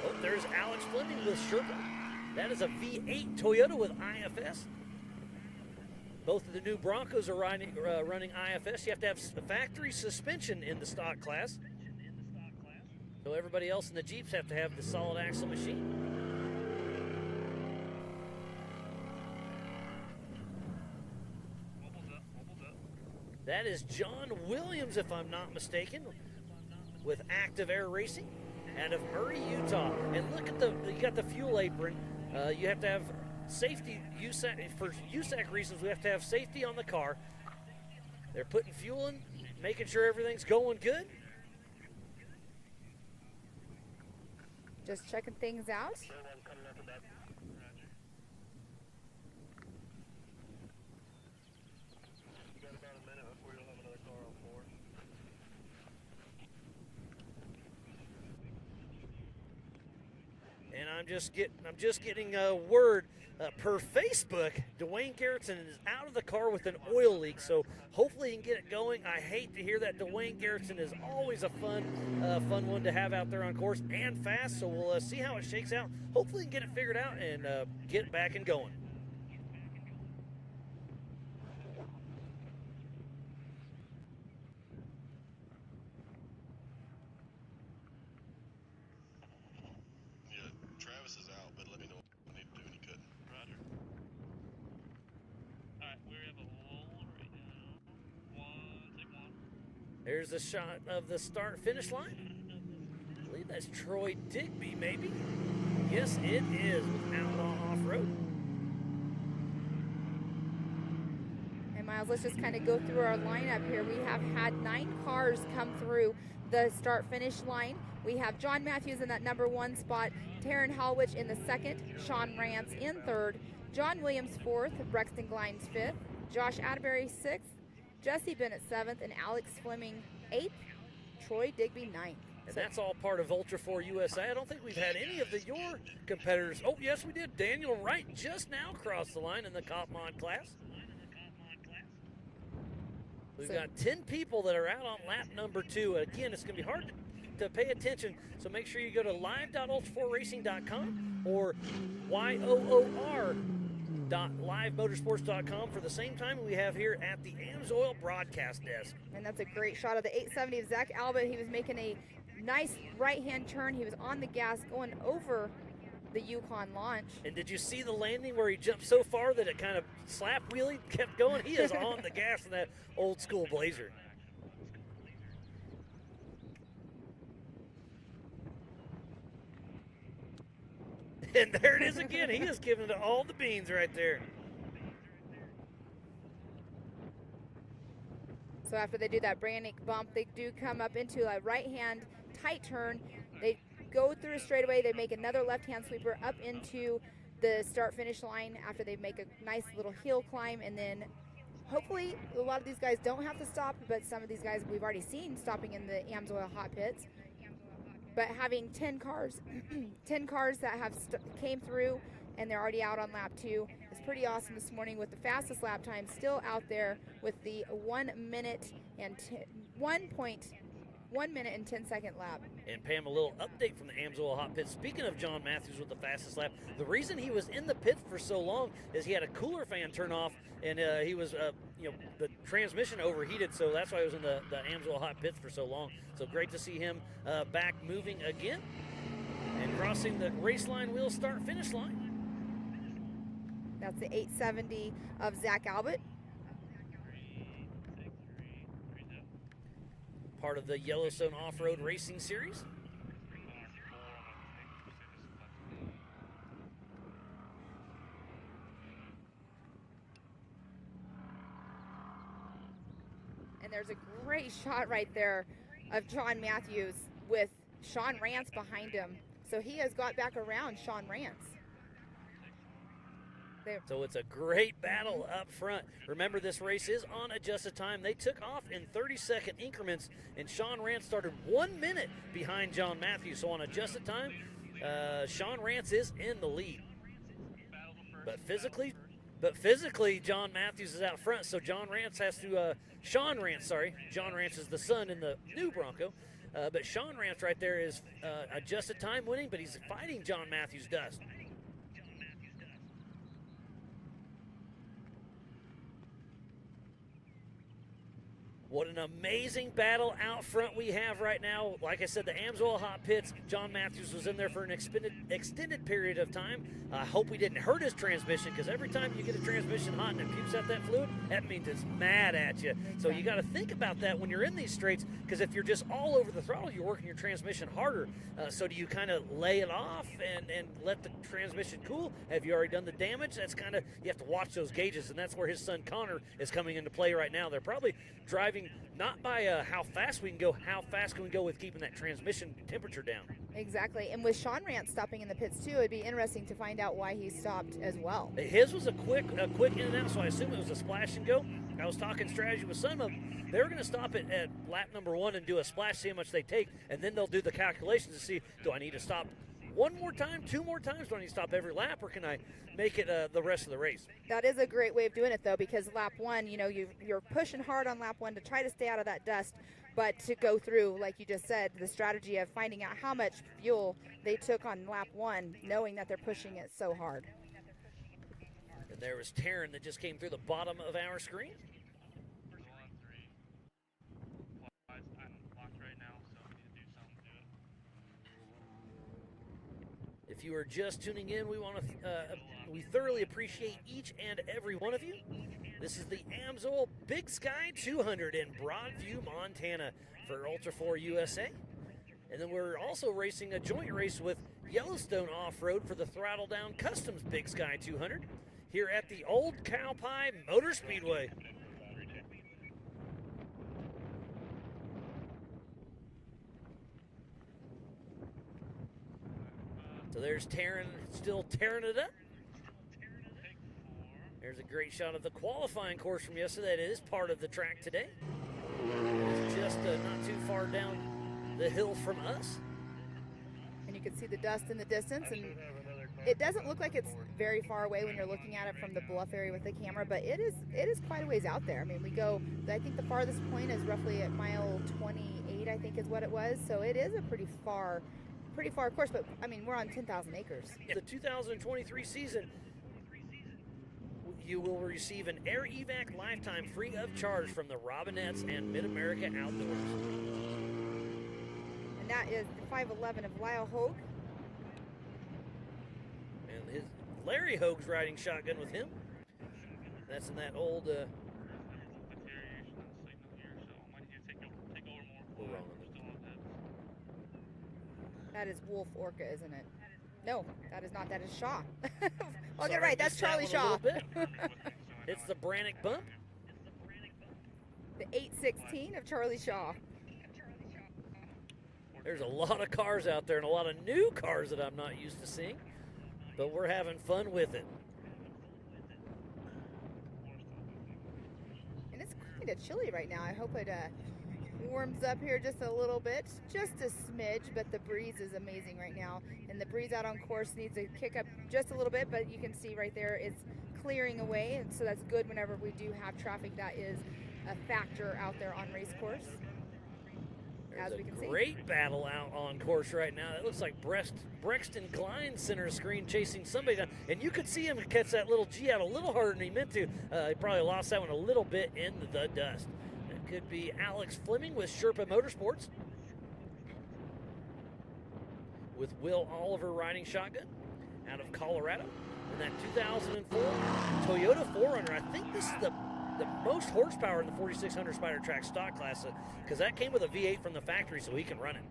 Speaker 1: Oh, there's Alex Fleming with Sherpa. That is a V8 Toyota with IFS. Both of the new Broncos are running IFS. You have to have factory suspension in the stock class. So everybody else in the Jeeps have to have the solid axle machine. That is John Williams, if I'm not mistaken, with Active Air Racing out of Murray, Utah. And look at you got the fuel apron. You have to have safety, for USAC reasons, we have to have safety on the car. They're putting fuel in, making sure everything's going good.
Speaker 2: Just checking things out.
Speaker 1: And I'm just getting a word per Facebook. Dwayne Garrettson is out of the car with an oil leak, so hopefully he can get it going. I hate to hear that. Dwayne Garrettson is always a fun one to have out there on course and fast. So we'll see how it shakes out. Hopefully he can get it figured out and get back and going.
Speaker 3: Travis is out, but let me know what I need to do when he could.
Speaker 5: Roger. Alright, we have a lull right now. Take one.
Speaker 1: There's a shot of the start-finish line. I believe that's Troy Digby, maybe. Yes, it is with Outlaw Off-Road.
Speaker 2: And Miles, let's just kind of go through our lineup here. We have had 9 cars come through the start-finish line. We have John Matthews in that number 1 spot, Taryn Hallwich in the 2nd, Sean Rance in 3rd, John Williams 4th, Brexton Glines 5th, Josh Atterbury 6th, Jesse Bennett 7th, and Alex Fleming 8th, Troy Digby 9th.
Speaker 1: And that's all part of Ultra4USA. I don't think we've had any of your competitors. Oh, yes, we did. Daniel Wright just now crossed the line in the Cop Mod class. We've got 10 people that are out on lap number 2. Again, it's going to be hard to pay attention, so make sure you go to live.ultra4racing.com or yoor.livemotorsports.com for the same time we have here at the Amsoil broadcast desk.
Speaker 2: And that's a great shot of the 870 of Zach Albert. He was making a nice right-hand turn. He was on the gas going over the Yukon launch.
Speaker 1: And did you see the landing where he jumped so far that it kind of slap wheelie kept going? He is on the gas in that old school Blazer. And there it is again. He is giving it all the beans right there.
Speaker 2: So after they do that Brannick bump, they do come up into a right-hand tight turn. They go through a straightaway. They make another left-hand sweeper up into the start-finish line after they make a nice little hill climb. And then hopefully a lot of these guys don't have to stop, but some of these guys we've already seen stopping in the Amsoil hot pits. But having 10 cars, 10 cars that have came through and they're already out on lap 2 is pretty awesome this morning, with the fastest lap time still out there with the 1 minute and 1 minute and 10 second lap.
Speaker 1: And Pam, a little update from the Amsoil hot pits. Speaking of John Matthews with the fastest lap, the reason he was in the pit for so long is he had a cooler fan turn off, and he was, the transmission overheated, so that's why he was in the Amsoil hot pits for so long. So great to see him back moving again and crossing the race line wheel start finish line.
Speaker 2: That's the 870 of Zach Albert.
Speaker 1: Part of the Yellowstone Off-Road Racing Series.
Speaker 2: And there's a great shot right there of John Matthews with Sean Rance behind him. So he has got back around Sean Rance.
Speaker 1: So it's a great battle up front. Remember, this race is on adjusted time. They took off in 30-second increments, and Sean Rance started 1 minute behind John Matthews. So on adjusted time, Sean Rance is in the lead. But physically, John Matthews is out front, so John Rance has to, Sean Rance is the son in the new Bronco. But Sean Rance right there is adjusted time winning, but he's fighting John Matthews' dust. What an amazing battle out front we have right now. Like I said, the Amsoil hot pits, John Matthews was in there for an extended period of time. I hope we didn't hurt his transmission, because every time you get a transmission hot and it pukes out that fluid, that means it's mad at you. So you got to think about that when you're in these straights, because if you're just all over the throttle, you're working your transmission harder. So do you kind of lay it off and let the transmission cool? Have you already done the damage? That's kind of, you have to watch those gauges, and that's where his son Connor is coming into play right now. They're probably driving not by how fast we can go, how fast can we go with keeping that transmission temperature down.
Speaker 2: Exactly. And with Sean Rance stopping in the pits too, it'd be interesting to find out why he stopped as well.
Speaker 1: His was a quick in and out, so I assume it was a splash and go. I was talking strategy with some of them. They were going to stop it at lap number 1 and do a splash, see how much they take, and then they'll do the calculations to see, do I need to stop one more time, 2 more times? Do I need to stop every lap, or can I make it the rest of the race?
Speaker 2: That is a great way of doing it, though, because lap 1, you know, you're pushing hard on lap 1 to try to stay out of that dust, but to go through, like you just said, the strategy of finding out how much fuel they took on lap 1, knowing that they're pushing it so hard.
Speaker 1: And there was Taryn that just came through the bottom of our screen. If you are just tuning in, we thoroughly appreciate each and every one of you. This is the Amsoil Big Sky 200 in Broadview, Montana for Ultra4USA. And then we're also racing a joint race with Yellowstone Off-Road for the Throttle Down Customs Big Sky 200 here at the Old Cow Pie Motor Speedway. So there's Taryn still tearing it up. There's a great shot of the qualifying course from yesterday. That is part of the track today. It's just not too far down the hill from us.
Speaker 2: And you can see the dust in the distance, and it doesn't look like it's very far away when you're looking at it from the bluff area with the camera, but it is quite a ways out there. I mean, we go, I think the farthest point is roughly at mile 28, I think is what it was. So it is a pretty far course, but I mean, we're on 10,000 acres.
Speaker 1: The 2023 season, you will receive an Air Evac lifetime free of charge from the Robinettes and Mid-America Outdoors.
Speaker 2: And that is the 511 of Lyle Hogue.
Speaker 1: And his Larry Hogue's riding shotgun with him. That's in that old we're wrong on the
Speaker 2: That is Wolf Orca, isn't it? No, that is not. That is Shaw. I'll get it right. That's Charlie Shaw.
Speaker 1: It's the Brannick bump.
Speaker 2: The 816 of Charlie Shaw.
Speaker 1: There's a lot of cars out there and a lot of new cars that I'm not used to seeing, but we're having fun with it.
Speaker 2: And it's kind of chilly right now. I hope it warms up here just a little bit, just a smidge, but the breeze is amazing right now, and the breeze out on course needs to kick up just a little bit, but you can see right there it's clearing away, and so that's good whenever we do have traffic that is a factor out there on race course.
Speaker 1: There's a great battle out on course right now. It looks like Brexton Klein center screen chasing somebody down, and you could see him catch that little G out a little harder than he meant to. He probably lost that one a little bit in the dust. Could be Alex Fleming with Sherpa Motorsports, with Will Oliver riding shotgun out of Colorado in that 2004 Toyota 4Runner. I think this is the most horsepower in the 4600 Spider Track stock class, because that came with a V8 from the factory, so he can run it.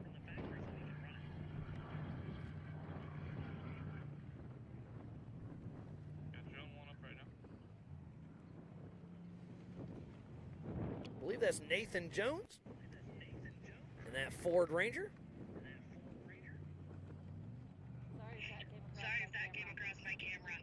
Speaker 1: I believe that's Nathan Jones and that Ford Ranger.
Speaker 9: Sorry if that came across my camera.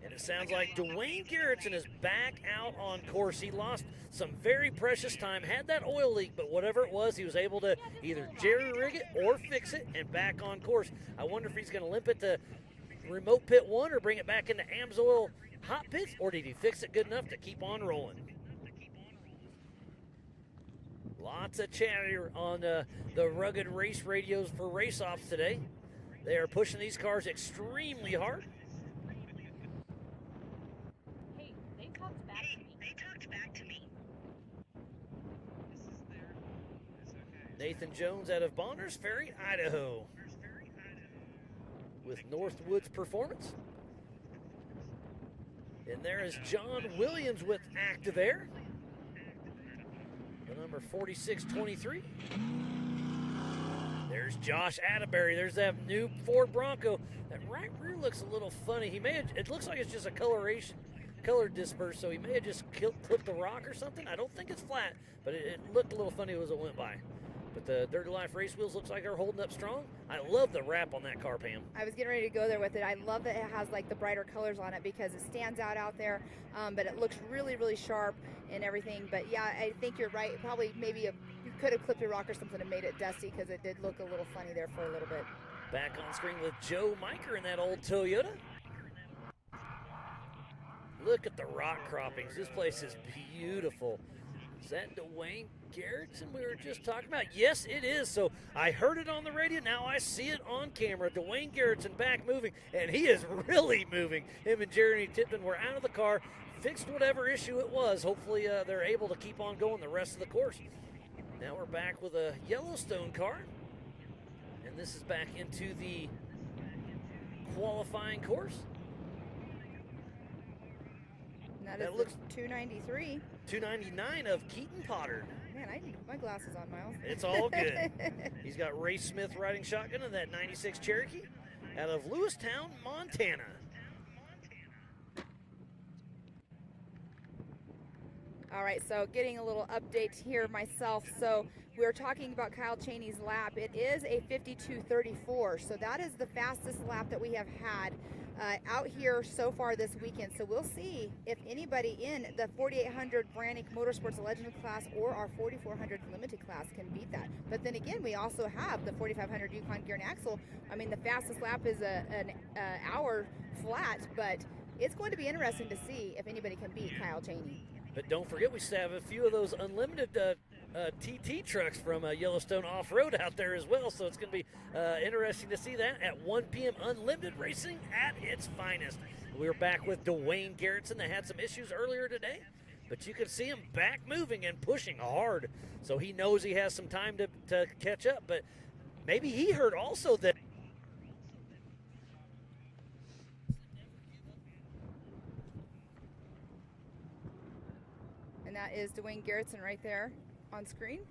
Speaker 1: And it sounds like Dwayne Garrettson is back out on course. He lost some very precious time, had that oil leak, but whatever it was, he was able to either jerry-rig it or fix it and back on course. I wonder if he's going to limp it to remote pit 1 or bring it back into Amsoil hot pits, or did he fix it good enough to keep on rolling? Lots of chatter on the rugged race radios for race-offs today. They are pushing these cars extremely hard.
Speaker 9: Hey, they talked back to me.
Speaker 1: Nathan Jones out of Bonners Ferry, Idaho, with Northwoods Performance. And there is John Williams with Active Air, the number 4623. There's Josh Atterbury. There's that new Ford Bronco. That right rear looks a little funny. It looks like it's just a color disperse, so he may have just clipped the rock or something. I don't think it's flat, but it looked a little funny as it went by. But the Dirty Life race wheels looks like they're holding up strong. I love the wrap on that car, Pam.
Speaker 2: I was getting ready to go there with it. I love that it has like the brighter colors on it because it stands out there, but it looks really, really sharp and everything. But yeah, I think you're right. Probably maybe you could have clipped a rock or something and made it dusty because it did look a little funny there for a little bit.
Speaker 1: Back on screen with Joe Miker in that old Toyota. Look at the rock croppings. This place is beautiful. Is that Dwayne Garrettson we were just talking about? Yes, it is. So I heard it on the radio. Now I see it on camera. Dwayne Garrettson back moving, and he is really moving. Him and Jeremy Tipton were out of the car, fixed whatever issue it was. Hopefully they're able to keep on going the rest of the course. Now we're back with a Yellowstone car, and this is back into the qualifying course.
Speaker 2: And that looks 293.
Speaker 1: 299 of Keaton Potter.
Speaker 2: Man, I need my glasses on, Miles.
Speaker 1: It's all good. He's got Ray Smith riding shotgun in that 96 Cherokee out of Lewistown, Montana.
Speaker 2: All right, so getting a little update here myself. So we were talking about Kyle Cheney's lap. It is a 52:34, so that is the fastest lap that we have had out here so far this weekend. So we'll see if anybody in the 4800 Brannick Motorsports Legend class or our 4400 Limited class can beat that. But then again, we also have the 4500 Yukon Gear and Axle. I mean, the fastest lap is an hour flat, but it's going to be interesting to see if anybody can beat Kyle Cheney.
Speaker 1: But don't forget, we still have a few of those unlimited TT trucks from Yellowstone Off-Road out there as well. So it's going to be interesting to see that at 1 p.m. Unlimited racing at its finest. We're back with Dwayne Garrettson that had some issues earlier today, but you can see him back moving and pushing hard. So he knows he has some time to catch up, but maybe he heard also that
Speaker 2: and that is Dwayne Garrettson right there on screen.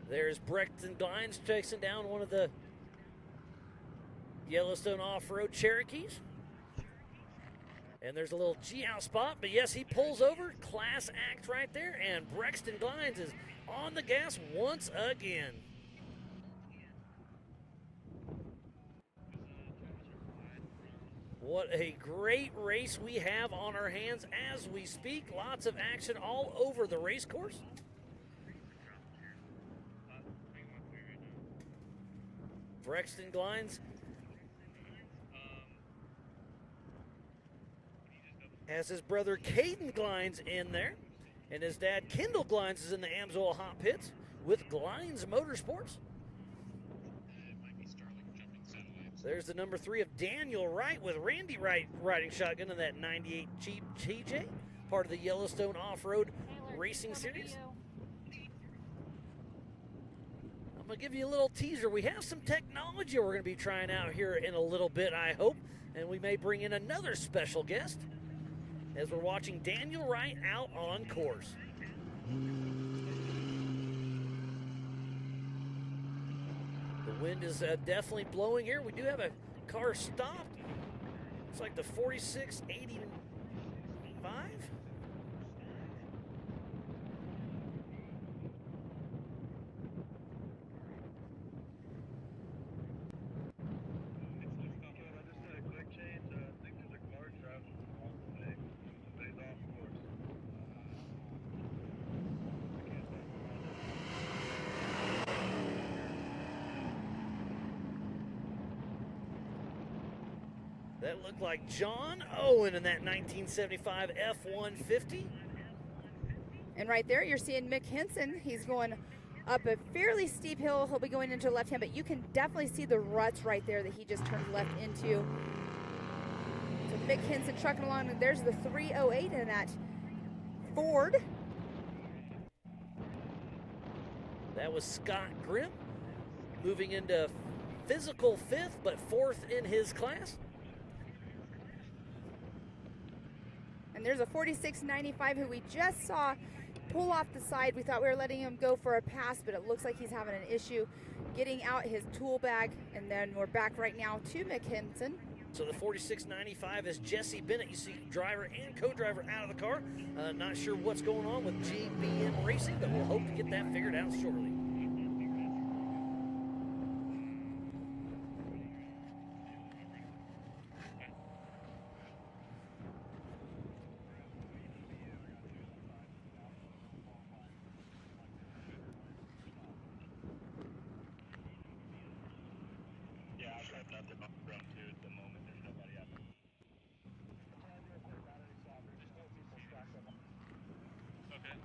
Speaker 1: There's Brexton Glines chasing down one of the Yellowstone Off-Road Cherokees. And there's a little G-out spot, but yes, he pulls over. Class act right there, and Brexton Glines is on the gas once again. What a great race we have on our hands as we speak. Lots of action all over the race course. Brexton Glines has his brother Caden Glines in there, and his dad Kendall Glines is in the Amsoil Hot Pits with Glines Motorsports. There's the number 3 of Daniel Wright with Randy Wright riding shotgun in that 98 Jeep TJ, part of the Yellowstone Off-Road Racing Series. I'm going to give you a little teaser. We have some technology we're going to be trying out here in a little bit, I hope. And we may bring in another special guest as we're watching Daniel Wright out on course. The wind is definitely blowing here. We do have a car stopped. It's like the 4685. That looked like John Owen in that 1975 F-150.
Speaker 2: And right there, you're seeing Mick Henson. He's going up a fairly steep hill. He'll be going into left hand, but you can definitely see the ruts right there that he just turned left into. So Mick Henson trucking along, and there's the 308 in that Ford.
Speaker 1: That was Scott Grimm moving into physical 5th, but 4th in his class.
Speaker 2: And there's a 4695 who we just saw pull off the side. We thought we were letting him go for a pass, but it looks like he's having an issue getting out his tool bag. And then we're back right now to Mick Henson.
Speaker 1: So the 4695 is Jesse Bennett. You see driver and co-driver out of the car. Not sure what's going on with GBM Racing, but we'll hope to get that figured out shortly.
Speaker 3: Yeah, I've got nothing on front two at the moment. There's nobody out there. Okay.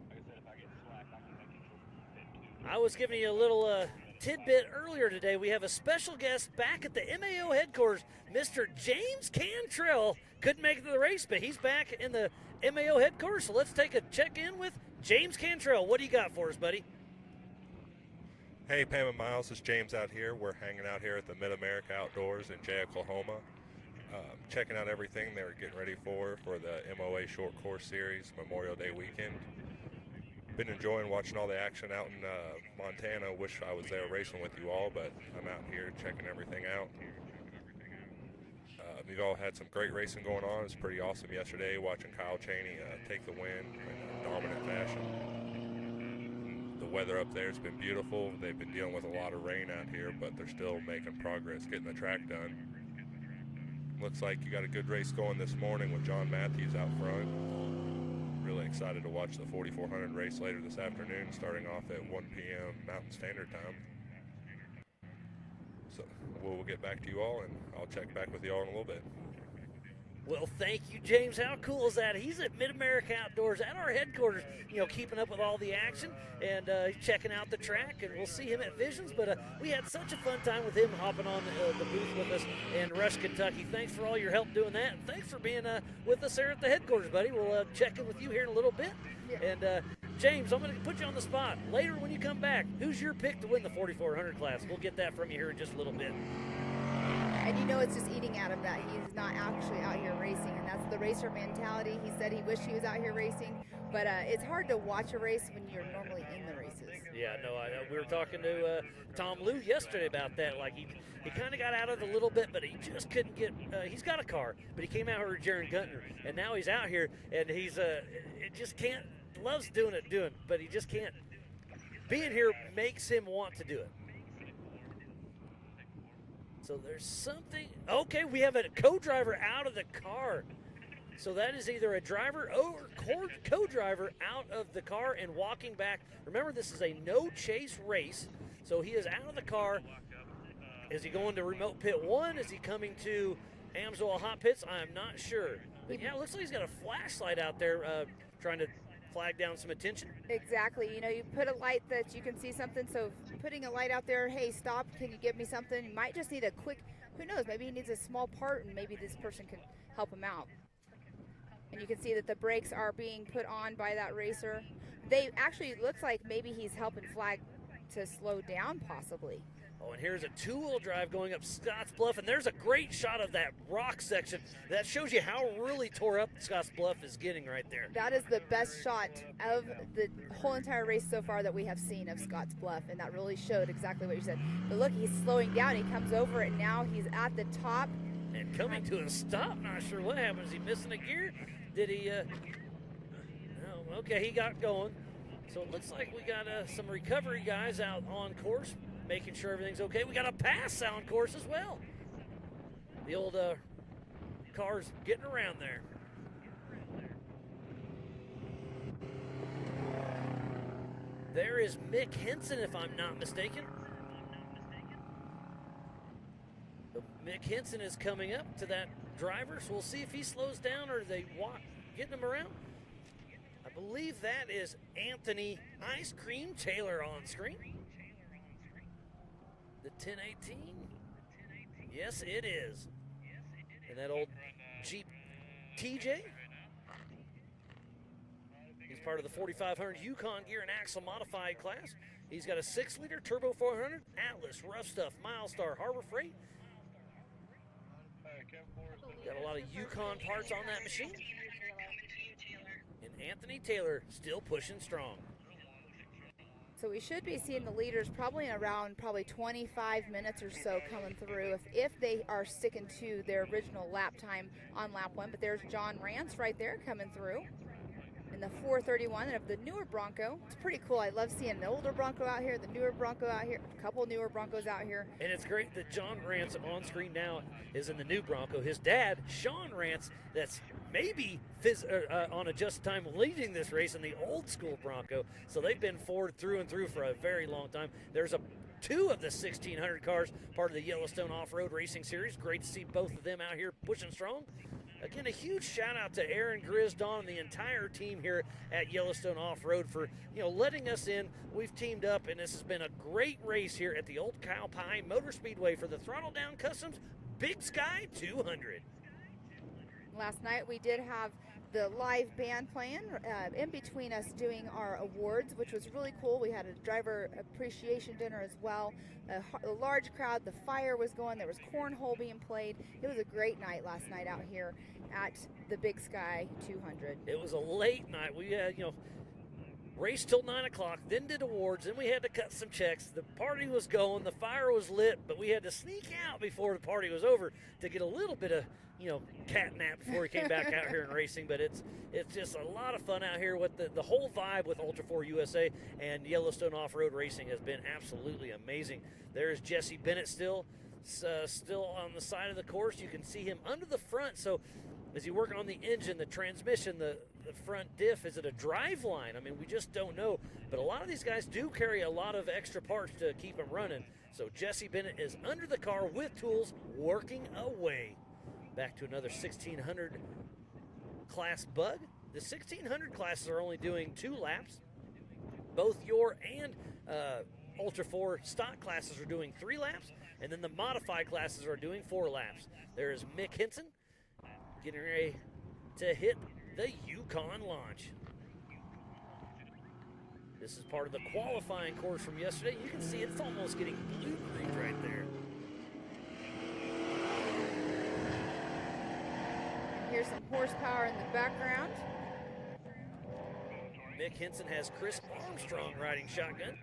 Speaker 3: Like I said, if I get slack, I can make it.
Speaker 1: I was giving you a little tidbit earlier today. We have a special guest back at the MAO headquarters, Mr. James Cantrell. Couldn't make it to the race, but he's back in the MAO headquarters. So let's take a check-in with James Cantrell. What do you got for us, buddy?
Speaker 10: Hey, Pam and Miles, it's James out here. We're hanging out here at the Mid-America Outdoors in Jay, Oklahoma, checking out everything they were getting ready for the MOA Short Course Series Memorial Day weekend. Been enjoying watching all the action out in Montana. Wish I was there racing with you all, but I'm out here checking everything out. We've all had some great racing going on. It's pretty awesome yesterday watching Kyle Chaney take the win in dominant fashion. The weather up there has been beautiful. They've been dealing with a lot of rain out here, but they're still making progress getting the track done. Looks like you got a good race going this morning with John Matthews out front. Really excited to watch the 4400 race later this afternoon, starting off at 1 p.m. Mountain Standard Time. So we'll get back to you all, and I'll check back with you all in a little bit.
Speaker 1: Well, thank you, James. How cool is that? He's at Mid-America Outdoors at our headquarters, keeping up with all the action and checking out the track, and we'll see him at Visions. But we had such a fun time with him hopping on the booth with us in Rush, Kentucky. Thanks for all your help doing that, and thanks for being with us there at the headquarters, buddy. We'll check in with you here in a little bit.
Speaker 2: Yeah.
Speaker 1: And, James, I'm going to put you on the spot. Later when you come back, who's your pick to win the 4400 class? We'll get that from you here in just a little bit.
Speaker 2: And it's just eating out of that. He's not actually out here racing, and that's the racer mentality. He said he wished he was out here racing, but it's hard to watch a race when you're normally in the races.
Speaker 1: Yeah, no, I know. We were talking to Tom Liu yesterday about that. Like, he kind of got out of it a little bit, but he just couldn't get he's got a car, but he came out here with Jaron Guntner, and now he's out here, and he's it just can't, loves doing it, but he just can't. Being here makes him want to do it. So there's something. Okay, we have a co-driver out of the car. So that is either a driver or co-driver out of the car and walking back. Remember, this is a no-chase race. So he is out of the car. Is he going to remote pit 1? Is he coming to Amsoil hot pits? I'm not sure. But yeah, it looks like he's got a flashlight out there trying to flag down some attention.
Speaker 2: Exactly. You put a light that you can see something. So putting a light out there, hey, stop, can you get me something? You might just need a quick, who knows, maybe he needs a small part and maybe this person can help him out. And you can see that the brakes are being put on by that racer. They actually, it looks like maybe he's helping flag to slow down possibly.
Speaker 1: Oh, and here's a two-wheel drive going up Scotts Bluff, and there's a great shot of that rock section. That shows you how really tore up Scotts Bluff is getting right there.
Speaker 2: That is the best shot of the whole entire race so far that we have seen of Scotts Bluff, and that really showed exactly what you said. But look, he's slowing down. He comes over it, and now he's at the top.
Speaker 1: And coming to a stop. Not sure what happened. Is he missing a gear? Did he? No. Okay, he got going. So it looks like we got some recovery guys out on course, making sure everything's okay. We got a pass on course as well. The old car's getting around there. There is Mick Henson, if I'm not mistaken. So Mick Henson is coming up to that driver, so we'll see if he slows down or they walk, getting him around. I believe that is Anthony Ice Cream Taylor on screen. The 1018. Yes, it is. And that old Jeep TJ. He's part of the 4500 Yukon Gear and Axle Modified class. He's got a 6-liter Turbo 400, Atlas, Rough Stuff, Milestar, Harbor Freight. Got a lot of Yukon parts on that machine. And Anthony Taylor still pushing strong.
Speaker 2: So we should be seeing the leaders probably in around 25 minutes or so coming through if they are sticking to their original lap time on lap 1. But there's John Rance right there coming through in the 431 of the newer Bronco. It's pretty cool. I love seeing the older Bronco out here, the newer Bronco out here, a couple newer Broncos out here.
Speaker 1: And it's great that John Rance on screen now is in the new Bronco. His dad, Sean Rance, that's maybe on a just time leading this race in the old school Bronco. So they've been Ford through and through for a very long time. There's two of the 1600 cars part of the Yellowstone Off-Road Racing Series. Great to see both of them out here pushing strong. Again, a huge shout out to Aaron Grisdon and the entire team here at Yellowstone Off-Road for, letting us in. We've teamed up, and this has been a great race here at the Old Cow Pie Motor Speedway for the Throttle Down Customs Big Sky 200.
Speaker 2: Last night we did have the live band playing in between us doing our awards, which was really cool. We had a driver appreciation dinner as well. A large crowd, the fire was going, there was cornhole being played. It was a great night last night out here at the Big Sky 200.
Speaker 1: It was a late night. We had, raced till 9 o'clock, then did awards, then we had to cut some checks. The party was going, the fire was lit, but we had to sneak out before the party was over to get a little bit of cat nap before we came back out here and racing. But it's just a lot of fun out here with the whole vibe with Ultra4USA and Yellowstone Off-Road Racing has been absolutely amazing. There's Jesse Bennett still on the side of the course. You can see him under the front. So as you work on the engine, the transmission, the front diff, is it a drive line? I mean, we just don't know. But a lot of these guys do carry a lot of extra parts to keep them running. So Jesse Bennett is under the car with tools, working away. Back to another 1600 class bug. The 1600 classes are only doing 2 laps. Both your and Ultra 4 stock classes are doing 3 laps, and then the modified classes are doing 4 laps. There is Mick Henson getting ready to hit the Yukon launch. This is part of the qualifying course from yesterday. You can see it's almost getting blue-green right there.
Speaker 2: Here's some horsepower in the background.
Speaker 1: Mick Henson has Chris Armstrong riding shotgun.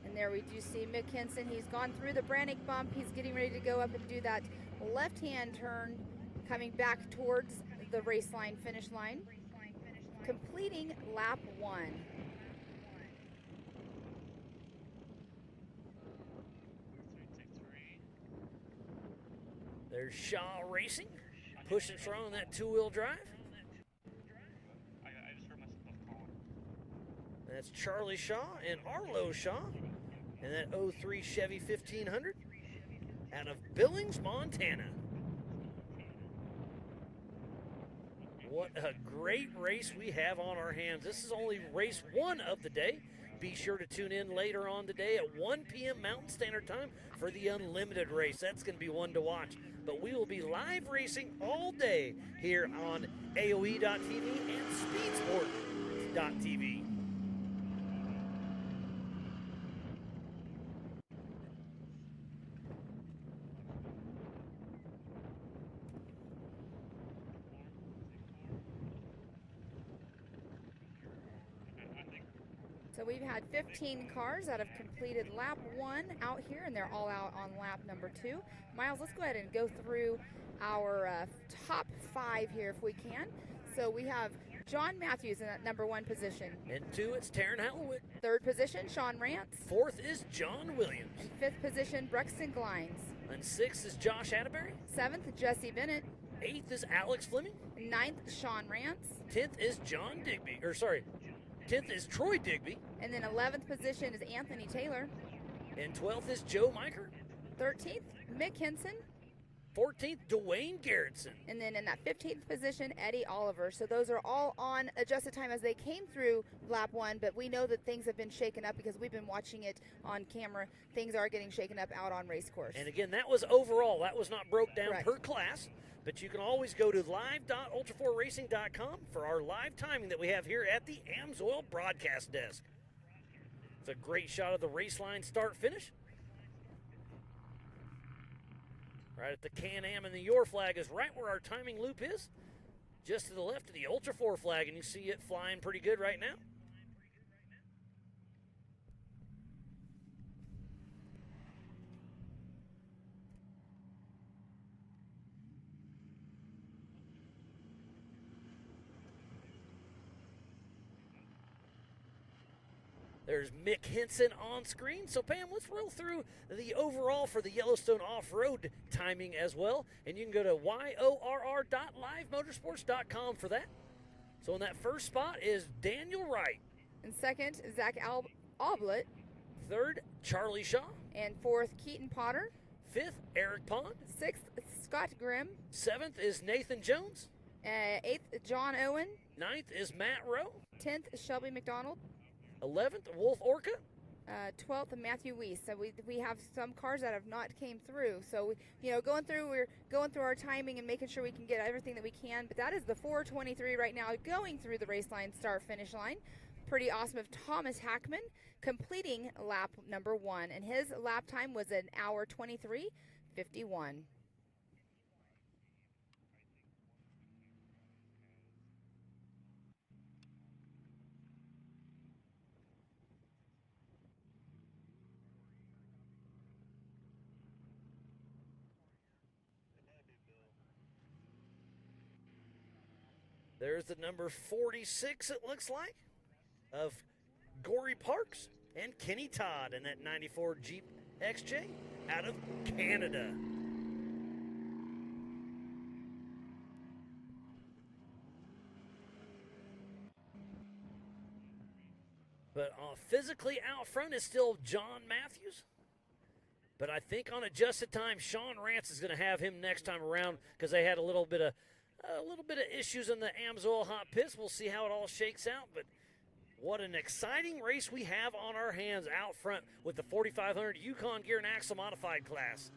Speaker 2: And there we do see Mick Henson. He's gone through the Brannick bump. He's getting ready to go up and do that left-hand turn, coming back towards the race line, finish line, completing lap 1.
Speaker 1: There's Shaw Racing, pushing strong on that 2-wheel drive. That's Charlie Shaw and Arlo Shaw. And that 03 Chevy 1500 out of Billings, Montana. What a great race we have on our hands. This is only race 1 of the day. Be sure to tune in later on today at 1 p.m. Mountain Standard Time for the Unlimited race. That's going to be one to watch. But we will be live racing all day here on AOE.TV and Speedsport.tv.
Speaker 2: So we've had 15 cars that have completed lap 1 out here, and they're all out on lap number 2. Miles, let's go ahead and go through our top 5 here if we can. So we have John Matthews in that number 1 position.
Speaker 1: In 2, it's Taryn Hallowit.
Speaker 2: 3rd position, Sean Rance.
Speaker 1: 4th is John Williams.
Speaker 2: In 5th position, Brexton Glines.
Speaker 1: And 6th is Josh Atterbury.
Speaker 2: 7th, Jesse Bennett.
Speaker 1: 8th is Alex Fleming.
Speaker 2: 9th, Sean Rance.
Speaker 1: 10th is John Digby. 10th is Troy Digby.
Speaker 2: And then 11th position is Anthony Taylor.
Speaker 1: And 12th is Joe Miker.
Speaker 2: 13th, Mick Henson.
Speaker 1: 14th, Dwayne Garrettson.
Speaker 2: And then in that 15th position, Eddie Oliver. So those are all on adjusted time as they came through lap 1, but we know that things have been shaken up because we've been watching it on camera. Things are getting shaken up out on race course.
Speaker 1: And again, that was overall. That was not broke down
Speaker 2: Correct.
Speaker 1: per class, but you can always go to live.ultra4racing.com for our live timing that we have here at the Amsoil broadcast desk. It's a great shot of the race line start finish. Right at the Can-Am, and the Your flag is right where our timing loop is. Just to the left of the Ultra 4 flag, and you see it flying pretty good right now. There's Mick Henson on screen. So, Pam, let's roll through the overall for the Yellowstone off-road timing as well. And you can go to yorr.livemotorsports.com for that. So, in that first spot is Daniel Wright.
Speaker 2: And second, Zach Oblett.
Speaker 1: Third, Charlie Shaw.
Speaker 2: And 4th, Keaton Potter.
Speaker 1: 5th, Eric Pond.
Speaker 2: 6th, Scott Grimm.
Speaker 1: 7th is Nathan Jones.
Speaker 2: 8th, John Owen.
Speaker 1: 9th is Matt Rowe.
Speaker 2: 10th, Shelby McDonald.
Speaker 1: 11th, Wolf Orca.
Speaker 2: 12th, Matthew Weiss. So we have some cars that have not came through. So we're going through our timing and making sure we can get everything that we can. But that is the 4:23 right now, going through the race line, start finish line. Pretty awesome of Thomas Hackman completing lap number 1, and his lap time was an hour 23:51.
Speaker 1: There's the number 46, it looks like, of Gory Parks and Kenny Todd in that 94 Jeep XJ out of Canada. But physically out front is still John Matthews. But I think on adjusted time, Sean Rance is going to have him next time around because they had a little bit of issues in the Amsoil hot pits. We'll see how it all shakes out, but what an exciting race we have on our hands out front with the 4500 Yukon Gear and Axle Modified class.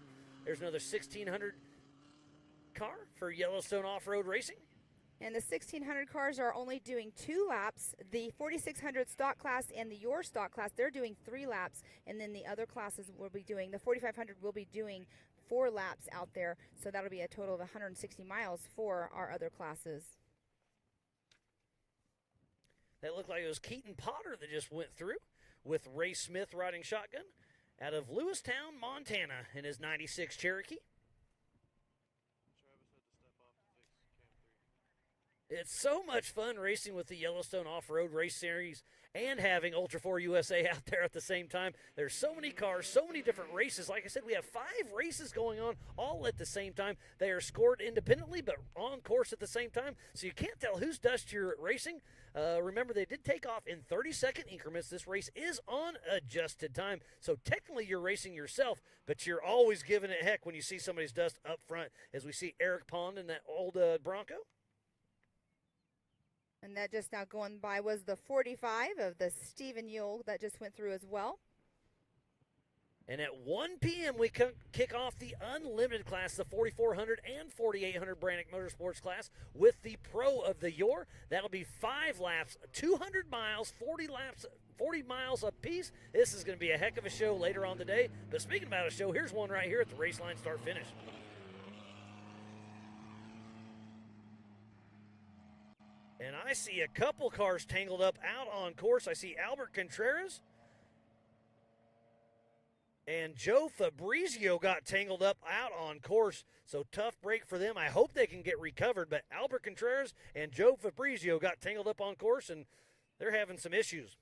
Speaker 1: There's another 1600 car for Yellowstone Off-Road Racing.
Speaker 2: And the 1600 cars are only doing 2 laps. The 4600 stock class and the Your stock class, they're doing 3 laps. And then the other classes will be doing, the 4500 will be doing 4 laps out there. So that'll be a total of 160 miles for our other classes.
Speaker 1: That looked like it was Keaton Potter that just went through with Ray Smith riding shotgun out of Lewistown, Montana in his 96 Cherokee. It's so much fun racing with the Yellowstone Off-Road Race Series and having Ultra4 USA out there at the same time. There's so many cars, so many different races. Like I said, we have 5 races going on all at the same time. They are scored independently but on course at the same time, so you can't tell whose dust you're racing. Remember, they did take off in 30-second increments. This race is on adjusted time, so technically you're racing yourself, but you're always giving it heck when you see somebody's dust up front, as we see Eric Pond in that old Bronco.
Speaker 2: And that just now going by was the 45 of the Stephen Yule that just went through as well.
Speaker 1: And at 1 p.m., we kick off the unlimited class, the 4400 and 4800 Brannick Motorsports class with the Pro of the Your. That'll be 5 laps, 200 miles, 40 miles apiece. This is going to be a heck of a show later on today. But speaking about a show, here's one right here at the race line start finish. And I see a couple cars tangled up out on course. I see Albert Contreras And Joe Fabrizio got tangled up out on course, so tough break for them. I hope they can get recovered, but Albert Contreras and Joe Fabrizio got tangled up on course, and they're having some issues.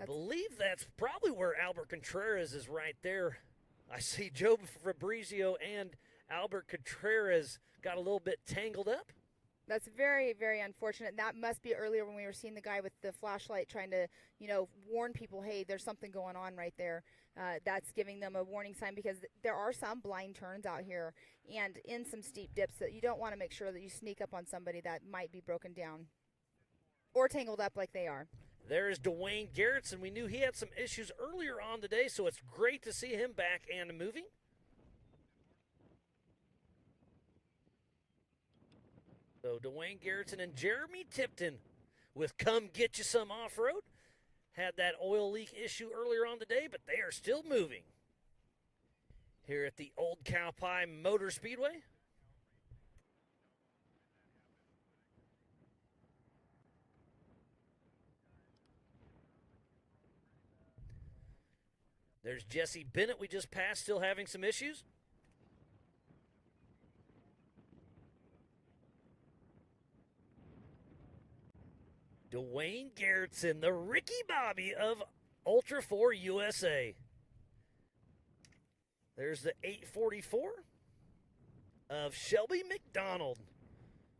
Speaker 1: I believe that's probably where Albert Contreras is right there. I see Joe Fabrizio and Albert Contreras got a little bit tangled up.
Speaker 2: That's very, very unfortunate. That must be earlier when we were seeing the guy with the flashlight trying to, warn people, hey, there's something going on right there. That's giving them a warning sign, because there are some blind turns out here and in some steep dips that you don't want to make sure that you sneak up on somebody that might be broken down or tangled up like they are.
Speaker 1: There is Dwayne Garrettson. We knew he had some issues earlier on today, so it's great to see him back and moving. So Dwayne Garrettson and Jeremy Tipton with Come Get You Some Off-Road. Had that oil leak issue earlier on today, but they are still moving here at the Old Cow Pie Motor Speedway. There's Jesse Bennett we just passed, still having some issues. Dwayne Garrettson, the Ricky Bobby of Ultra4 USA. There's the 844 of Shelby McDonald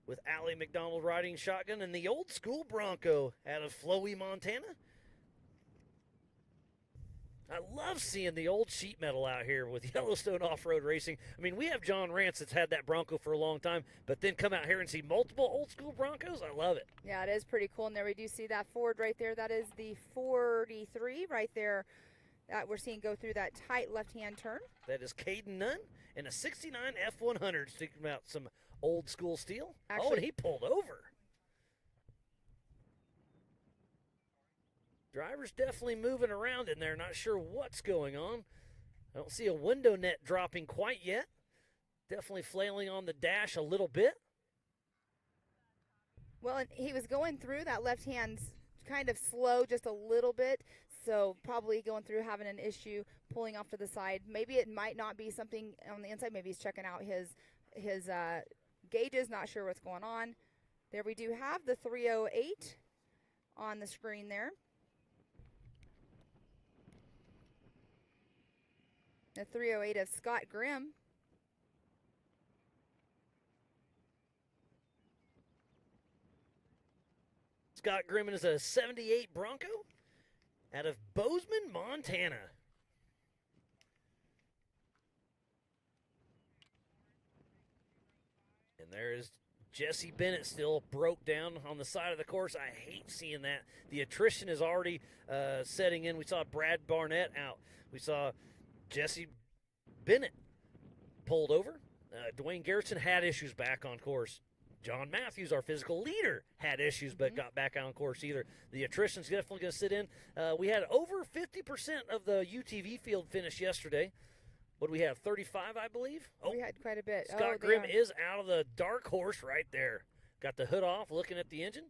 Speaker 1: with Allie McDonald riding shotgun, and the old school Bronco out of Flowy, Montana. I love seeing the old sheet metal out here with Yellowstone off-road racing. I mean, we have John Rance that's had that Bronco for a long time, but then come out here and see multiple old-school Broncos. I love it.
Speaker 2: Yeah, it is pretty cool. And there we do see that Ford right there. That is the 43 right there that we're seeing go through that tight left-hand turn.
Speaker 1: That is Caden Nunn and a 69 F100, speaking about some old-school steel.
Speaker 2: Actually,
Speaker 1: and he pulled over. Driver's definitely moving around in there, not sure what's going on. I don't see a window net dropping quite yet. Definitely flailing on the dash a little bit.
Speaker 2: Well, and he was going through that left hand kind of slow just a little bit, so probably going through having an issue pulling off to the side. Maybe it might not be something on the inside. Maybe he's checking out his gauges, not sure what's going on. There we do have the 308 on the screen there. The 308 of Scott Grimm.
Speaker 1: Scott Grimm is a 78 Bronco out of Bozeman, Montana. And there is Jesse Bennett still broke down on the side of the course. I hate seeing that. The attrition is already setting in. We saw Brad Barnett out. We saw Jesse Bennett pulled over. Dwayne Garrettson had issues back on course. John Matthews, our physical leader, had issues but got back on course either. The attrition's definitely going to sit in. We had over 50% of the UTV field finish yesterday. What do we have, 35, I believe?
Speaker 2: We had quite a bit.
Speaker 1: Scott Grimm is out of the dark horse right there. Got the hood off, looking at the engine.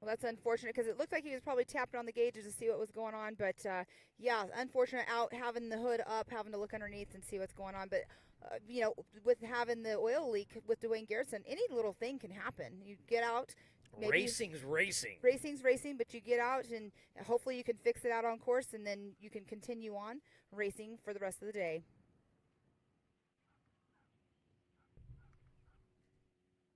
Speaker 2: Well, that's unfortunate because it looked like he was probably tapping on the gauges to see what was going on. But, yeah, unfortunate out having the hood up, having to look underneath and see what's going on. But, with having the oil leak with Dwayne Garrettson, any little thing can happen. You get out. Maybe
Speaker 1: Racing's racing.
Speaker 2: Racing's racing, but you get out and hopefully you can fix it out on course and then you can continue on racing for the rest of the day.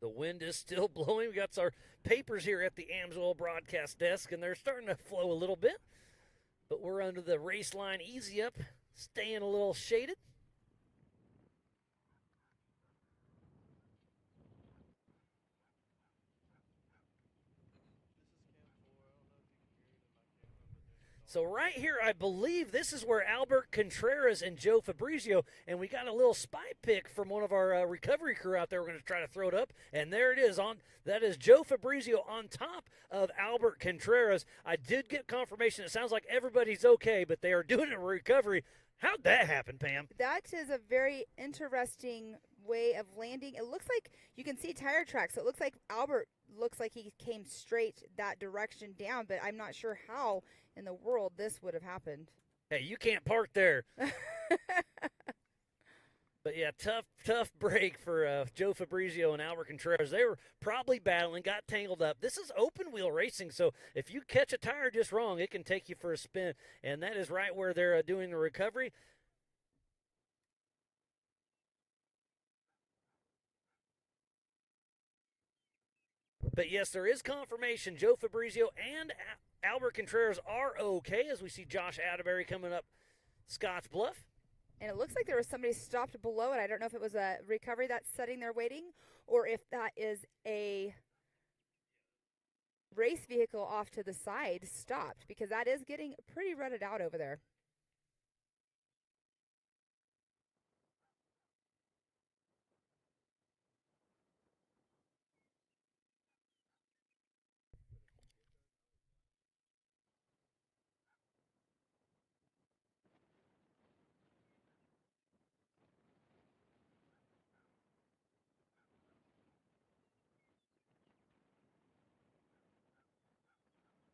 Speaker 1: The wind is still blowing. We got our papers here at the Amsoil broadcast desk, and they're starting to flow a little bit. But we're under the race line easy up, staying a little shaded. So right here, I believe this is where Albert Contreras and Joe Fabrizio, and we got a little spy pic from one of our recovery crew out there. We're going to try to throw it up, and there it is. That is Joe Fabrizio on top of Albert Contreras. I did get confirmation. It sounds like everybody's okay, but they are doing a recovery. How'd that happen, Pam?
Speaker 2: That is a very interesting way of landing. It looks like you can see tire tracks. So it looks like Albert looks like he came straight that direction down, but I'm not sure how in the world this would have happened.
Speaker 1: Hey, you can't park there. But yeah, tough break for Joe Fabrizio and Albert Contreras. They were probably battling, got tangled up. This is open wheel racing, so if you catch a tire just wrong, it can take you for a spin. And that is right where they're doing the recovery. But yes, there is confirmation. Joe Fabrizio and Albert Contreras are okay, as we see Josh Atterbury coming up Scotts Bluff.
Speaker 2: And it looks like there was somebody stopped below it. I don't know if it was a recovery that's sitting there waiting or if that is a race vehicle off to the side stopped, because that is getting pretty rutted out over there.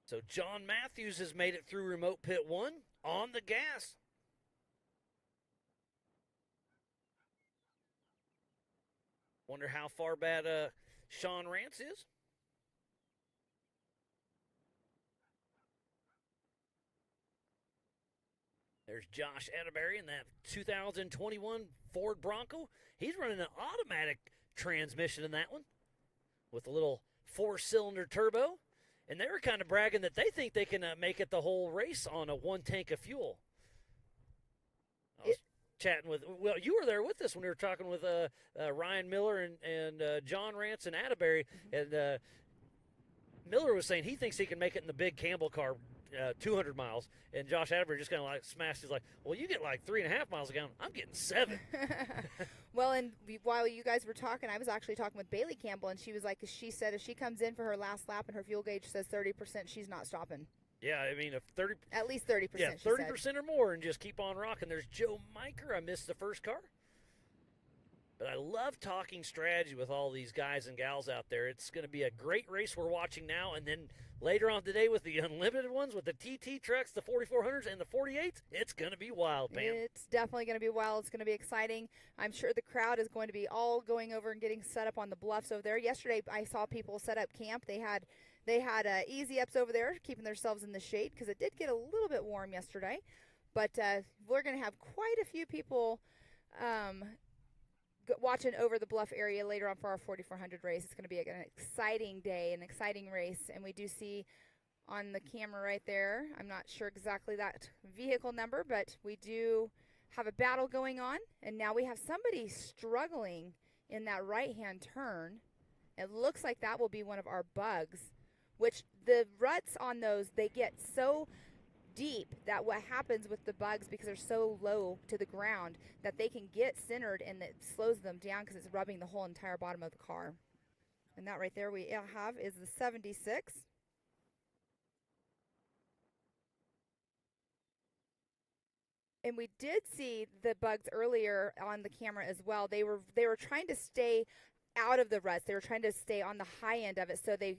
Speaker 1: So John Matthews has made it through remote pit 1 on the gas. Wonder how far back Sean Rance is. There's Josh Atterbury in that 2021 Ford Bronco. He's running an automatic transmission in that one with a little 4-cylinder turbo. And they were kind of bragging that they think they can make it the whole race on a 1 tank of fuel. I was chatting with, well, you were there with us when we were talking with Ryan Miller and John Rance and Atterbury. And Miller was saying he thinks he can make it in the big Campbell car, 200 miles. And Josh Atterbury just kind of like smashed. He's like, well, you get like 3.5 miles a gallon. I'm getting 7.
Speaker 2: Well, and while you guys were talking, I was actually talking with Bailey Campbell, and she was like, she said if she comes in for her last lap and her fuel gauge says 30%, she's not stopping.
Speaker 1: Yeah, I mean,
Speaker 2: at least 30%.
Speaker 1: Yeah, 30% or more, and just keep on rocking. There's Joe Miker. I missed the first car. But I love talking strategy with all these guys and gals out there. It's going to be a great race we're watching now, and then later on today with the unlimited ones, with the TT trucks, the 4400s, and the 48s, it's going to be wild, Pam.
Speaker 2: It's definitely going to be wild. It's going to be exciting. I'm sure the crowd is going to be all going over and getting set up on the bluffs over there. Yesterday, I saw people set up camp. They had easy ups over there, keeping themselves in the shade, because it did get a little bit warm yesterday. But we're going to have quite a few people watching over the bluff area later on for our 4400 race. It's going to be an exciting day, an exciting race. And we do see on the camera right there, I'm not sure exactly that vehicle number, but we do have a battle going on. And now we have somebody struggling in that right-hand turn. It looks like that will be one of our bugs, which the ruts on those, they get so deep that what happens with the bugs, because they're so low to the ground, that they can get centered and it slows them down because it's rubbing the whole entire bottom of the car. And that right there we have is the 76. And we did see the bugs earlier on the camera as well. They were trying to stay out of the ruts. They were trying to stay on the high end of it, so they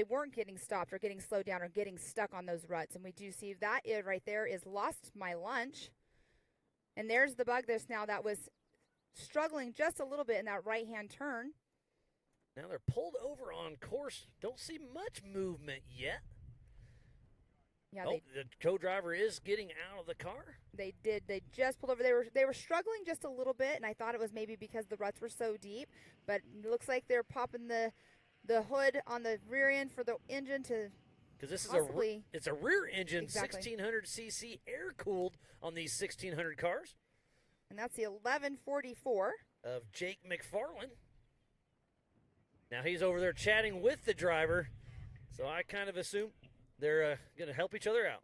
Speaker 2: weren't getting stopped or getting slowed down or getting stuck on those ruts. And we do see that right there is lost my lunch. And there's the bug now that was struggling just a little bit in that right-hand turn.
Speaker 1: Now they're pulled over on course. Don't see much movement yet.
Speaker 2: Yeah,
Speaker 1: the co-driver is getting out of the car.
Speaker 2: They did. They just pulled over. They were struggling just a little bit, and I thought it was maybe because the ruts were so deep. But it looks like they're popping the hood on the rear end for the engine to.
Speaker 1: Because this is it's a rear engine, exactly. 1600cc air cooled on these 1600 cars.
Speaker 2: And that's the 1144
Speaker 1: of Jake McFarland. Now he's over there chatting with the driver, so I kind of assume they're going to help each other out.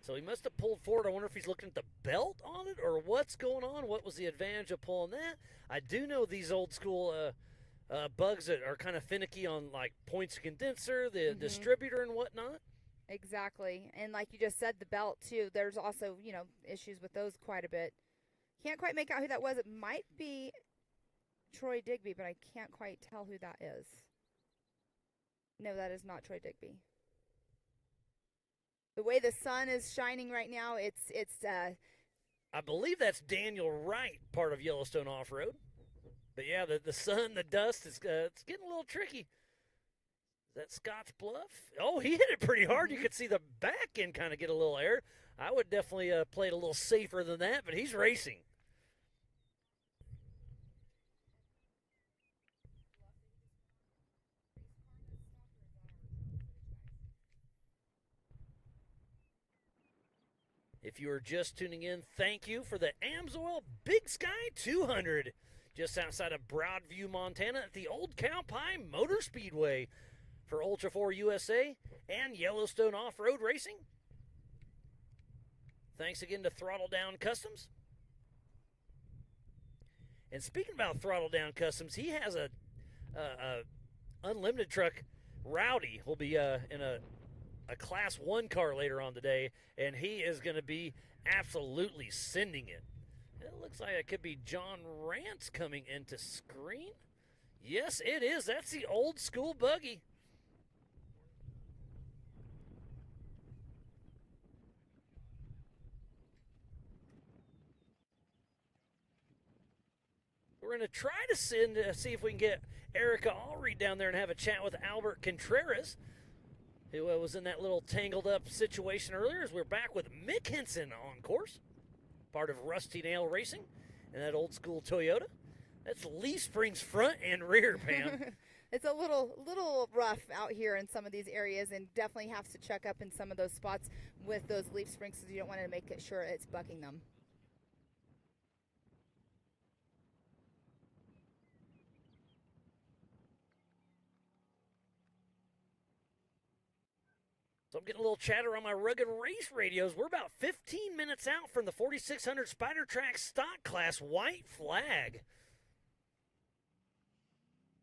Speaker 1: So he must have pulled forward. I wonder if he's looking at the belt on it or what's going on. What was the advantage of pulling that? I do know these old school bugs that are kind of finicky on like points of condenser, the distributor and whatnot.
Speaker 2: Exactly. And like you just said, the belt too. There's also, issues with those quite a bit. Can't quite make out who that was. It might be Troy Digby, but I can't quite tell who that is. No, that is not Troy Digby. The way the sun is shining right now, it's
Speaker 1: I believe that's Daniel Wright, part of Yellowstone Off-Road. But yeah, the sun, the dust, it's getting a little tricky. Is that Scotts Bluff? Oh, he hit it pretty hard. You could see the back end kind of get a little air. I would definitely play it a little safer than that, but he's racing. If you are just tuning in, thank you for the Amsoil Big Sky 200, just outside of Broadview, Montana, at the Old Cow Pie Motor Speedway for Ultra4 USA and Yellowstone Off-Road Racing. Thanks again to Throttle Down Customs. And speaking about Throttle Down Customs, he has a unlimited truck. Rowdy will be in a Class 1 car later on today, and he is going to be absolutely sending it. It looks like it could be John Rance coming into screen. Yes, it is. That's the old school buggy. We're going to try to see if we can get Erica Allreed down there and have a chat with Albert Contreras, who was in that little tangled up situation earlier, as we're back with Mick Henson on course, part of Rusty Nail Racing, and that old school Toyota. That's leaf springs front and rear, Pam.
Speaker 2: It's a little rough out here in some of these areas, and definitely have to check up in some of those spots with those leaf springs because you don't want to make sure it's bucking them.
Speaker 1: So I'm getting a little chatter on my rugged race radios. We're about 15 minutes out from the 4600 Spider Track stock class white flag.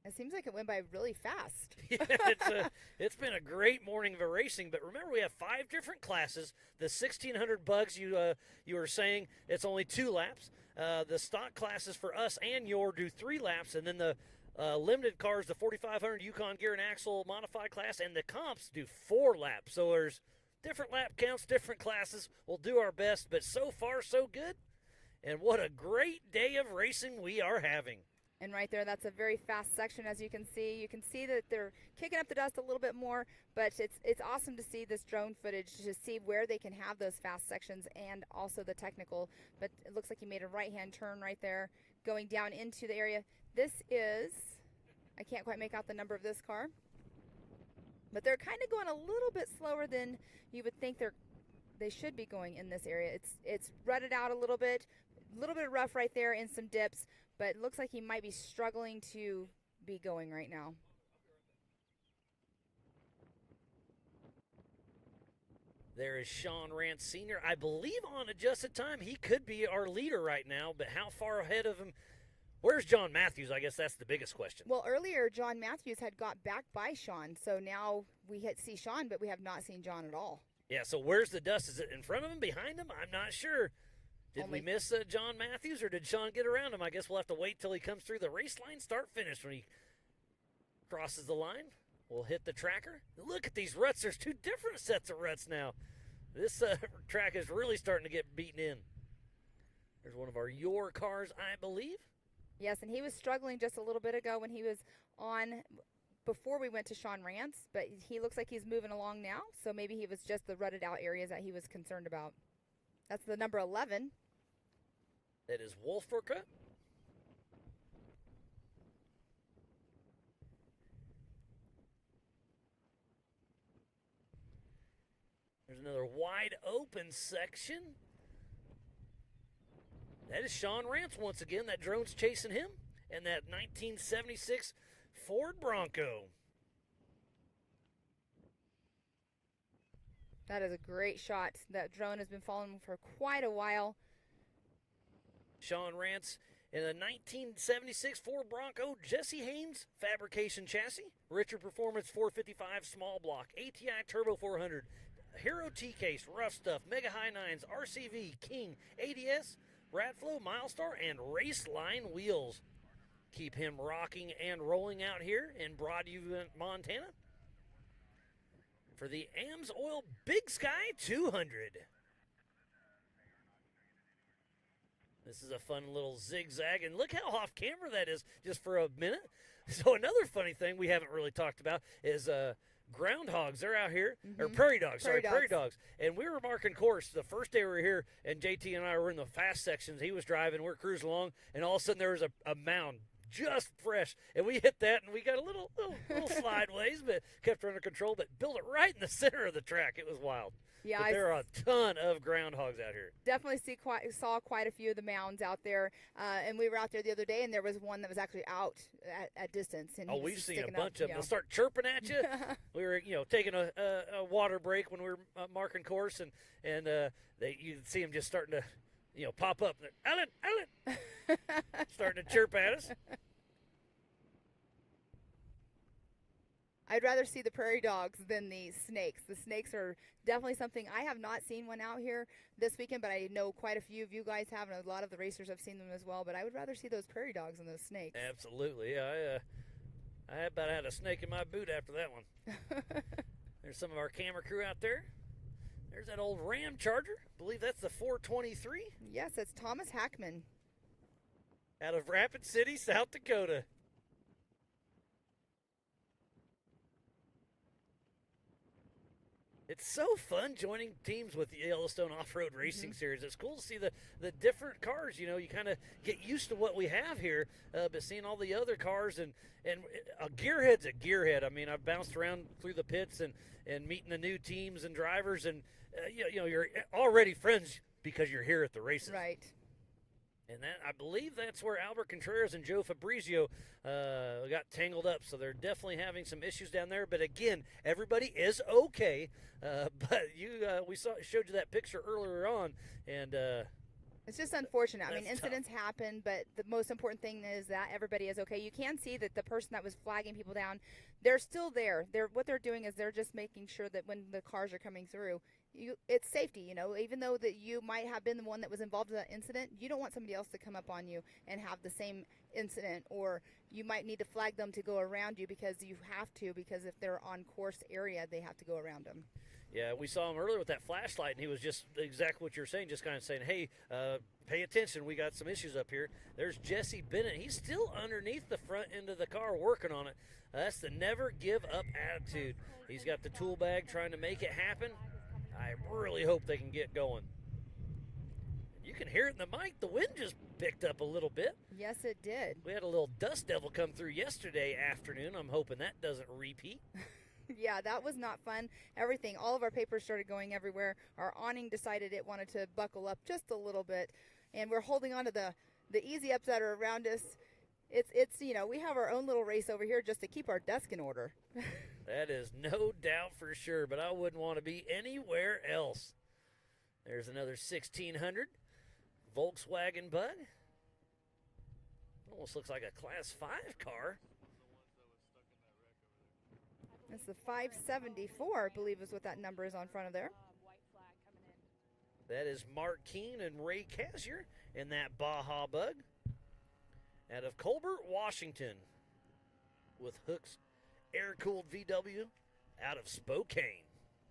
Speaker 2: It seems like it went by really fast.
Speaker 1: Yeah, it's been a great morning of racing, but remember we have 5 different classes. The 1600 bugs, you were saying, it's only 2 laps. The stock classes for us and your do 3 laps, and then the limited cars, the 4500 Yukon Gear and Axle modified class, and the comps do 4 laps. So there's different lap counts, different classes. We'll do our best, but so far so good. And what a great day of racing we are having.
Speaker 2: And right there, that's a very fast section, as you can see. You can see that they're kicking up the dust a little bit more, but it's awesome to see this drone footage to see where they can have those fast sections and also the technical. But it looks like he made a right-hand turn right there, going down into the area. This is, I can't quite make out the number of this car, but they're kind of going a little bit slower than you would think they should be going in this area. It's rutted out a little bit of rough right there in some dips, but it looks like he might be struggling to be going right now.
Speaker 1: There is Sean Rance Sr. I believe on adjusted time he could be our leader right now, but how far ahead of him? Where's John Matthews? I guess that's the biggest question.
Speaker 2: Well, earlier John Matthews had got back by Sean, so now we see Sean, but we have not seen John at all.
Speaker 1: Yeah, so where's the dust? Is it in front of him, behind him? I'm not sure. Did we miss John Matthews, or did Sean get around him? I guess we'll have to wait till he comes through the race line, start, finish. When he crosses the line, we'll hit the tracker. Look at these ruts. There's 2 different sets of ruts now. This track is really starting to get beaten in. There's one of your cars, I believe.
Speaker 2: Yes, and he was struggling just a little bit ago when he was on before we went to Sean Rance, but he looks like he's moving along now, so maybe he was just the rutted out areas that he was concerned about. That's the number 11.
Speaker 1: That is Wolfforka. There's another wide open section. That is Sean Rance once again. That drone's chasing him. And that 1976 Ford Bronco.
Speaker 2: That is a great shot. That drone has been following for quite a while.
Speaker 1: Sean Rance in a 1976 Ford Bronco Jesse Haynes fabrication chassis, Richard Performance 455 small block, ATI Turbo 400, Hero T-Case, Rough Stuff, Mega High Nines, RCV, King, ADS, Radflow, Milestar, and Raceline wheels. Keep him rocking and rolling out here in Broadview, Montana for the Amsoil Big Sky 200. This is a fun little zigzag, and look how off camera that is just for a minute. So another funny thing we haven't really talked about is groundhogs. They're out here, or prairie dogs, prairie dogs. And we were marking course the first day we were here, and JT and I were in the fast sections. He was driving, we're cruising along, and all of a sudden there was a mound just fresh, and we hit that, and we got a little sideways, but kept her under control, but built it right in the center of the track. It was wild.
Speaker 2: Yeah,
Speaker 1: but there are a ton of groundhogs out here.
Speaker 2: Definitely saw quite a few of the mounds out there, and we were out there the other day, and there was one that was actually out at distance. And
Speaker 1: we've seen a bunch of them. They'll start chirping at you. We were, taking a water break when we were marking course, and you see them just starting to, pop up. Ellen, starting to chirp at us.
Speaker 2: I'd rather see the prairie dogs than the snakes. The snakes are definitely something. I have not seen one out here this weekend, but I know quite a few of you guys have, and a lot of the racers have seen them as well. But I would rather see those prairie dogs than those snakes.
Speaker 1: Absolutely. I about had a snake in my boot after that one. There's some of our camera crew out there. There's that old Ram Charger. I believe that's the 423.
Speaker 2: Yes, it's Thomas Hackman.
Speaker 1: Out of Rapid City, South Dakota. It's so fun joining teams with the Yellowstone Off-Road Racing Series. It's cool to see the different cars. You kind of get used to what we have here, but seeing all the other cars and a gearhead's a gearhead. I mean, I've bounced around through the pits and meeting the new teams and drivers, and you're already friends because you're here at the races.
Speaker 2: Right.
Speaker 1: And I believe that's where Albert Contreras and Joe Fabrizio got tangled up. So they're definitely having some issues down there. But again, everybody is okay. But we showed you that picture earlier on, and
Speaker 2: it's just unfortunate. I mean,
Speaker 1: That's
Speaker 2: incidents happen, but the most important thing is that everybody is okay. You can see that the person that was flagging people down, they're still there. What they're doing is they're just making sure that when the cars are coming through, it's safety. Even though that you might have been the one that was involved in that incident, you don't want somebody else to come up on you and have the same incident, or you might need to flag them to go around you because you have to, because if they're on course area, they have to go around them.
Speaker 1: Yeah, we saw him earlier with that flashlight, and he was just exactly what you're saying, just kind of saying, hey, pay attention, we got some issues up here. There's Jesse Bennett. He's still underneath the front end of the car working on it. That's the never give up attitude. He's got the tool bag trying to make it happen. I really hope they can get going. You can hear it in the mic. The wind just picked up a little bit.
Speaker 2: Yes, it did.
Speaker 1: We had a little dust devil come through yesterday afternoon. I'm hoping that doesn't repeat.
Speaker 2: Yeah, that was not fun. Everything, all of our papers started going everywhere. Our awning decided it wanted to buckle up just a little bit, and we're holding on to the easy ups that are around us. It's we have our own little race over here just to keep our desk in order.
Speaker 1: That is no doubt for sure, but I wouldn't want to be anywhere else. There's another 1600 Volkswagen Bug. Almost looks like a Class 5 car.
Speaker 2: It's the 574, I believe is what that number is on front of there.
Speaker 1: That is Mark Keene and Ray Casier in that Baja Bug. Out of Colbert, Washington, with Hook's air-cooled VW out of Spokane.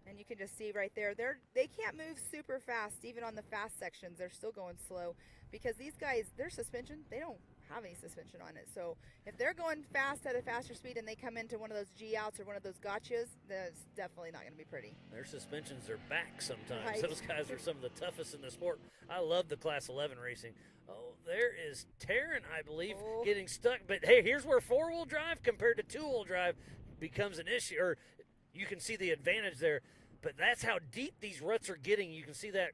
Speaker 2: And you can just see right there, they can't move super fast, even on the fast sections. They're still going slow because these guys, their suspension, they don't have any suspension on it. So if they're going fast at a faster speed and they come into one of those G-outs or one of those gotchas, that's definitely not going to be pretty.
Speaker 1: Their suspensions are back sometimes.
Speaker 2: Right.
Speaker 1: Those guys are some of the toughest in the sport. I love the Class 11 racing. Oh, there is Taryn, I believe, getting stuck. But, hey, here's where four-wheel drive compared to two-wheel drive becomes an issue. Or you can see the advantage there. But that's how deep these ruts are getting. You can see that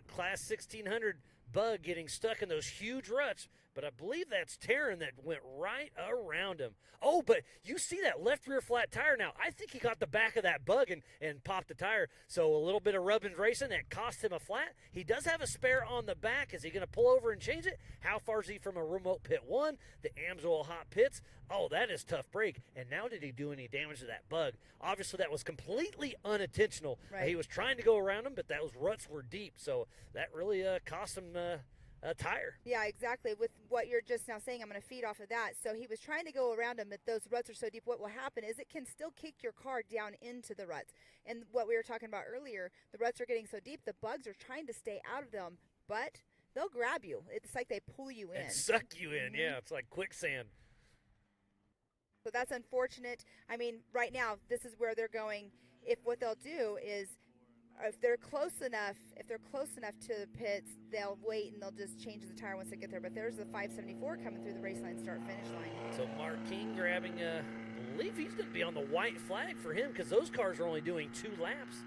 Speaker 1: Class 1600 Bug getting stuck in those huge ruts. but I believe that's Taryn that went right around him. Oh, but you see that left rear flat tire now. I think he got the back of that bug and popped the tire. So a little bit of rubbing racing that cost him a flat. He does have a spare on the back. Is he going to pull over and change it? How far is he from a remote pit 1? The Amsoil hot pits. Oh, that is tough break. And now did he do any damage to that bug? Obviously, that was completely unintentional.
Speaker 2: Right.
Speaker 1: He was trying to go around him, but those ruts were deep. So that really cost him a tire.
Speaker 2: Yeah, exactly. With what you're just now saying, I'm going to feed off of that. So he was trying to go around him, but those ruts are so deep. What will happen is it can still kick your car down into the ruts. And what we were talking about earlier, the ruts are getting so deep, the bugs are trying to stay out of them, but they'll grab you. It's like they pull you in.
Speaker 1: And suck you in, yeah. It's like quicksand.
Speaker 2: So that's unfortunate. I mean, right now, this is where they're going. If what they'll do is, if they're close enough to the pits, they'll wait and they'll just change the tire once they get there. But there's the 574 coming through the race line, start finish line.
Speaker 1: So Mark King grabbing, I believe he's going to be on the white flag for him because those cars are only doing 2 laps.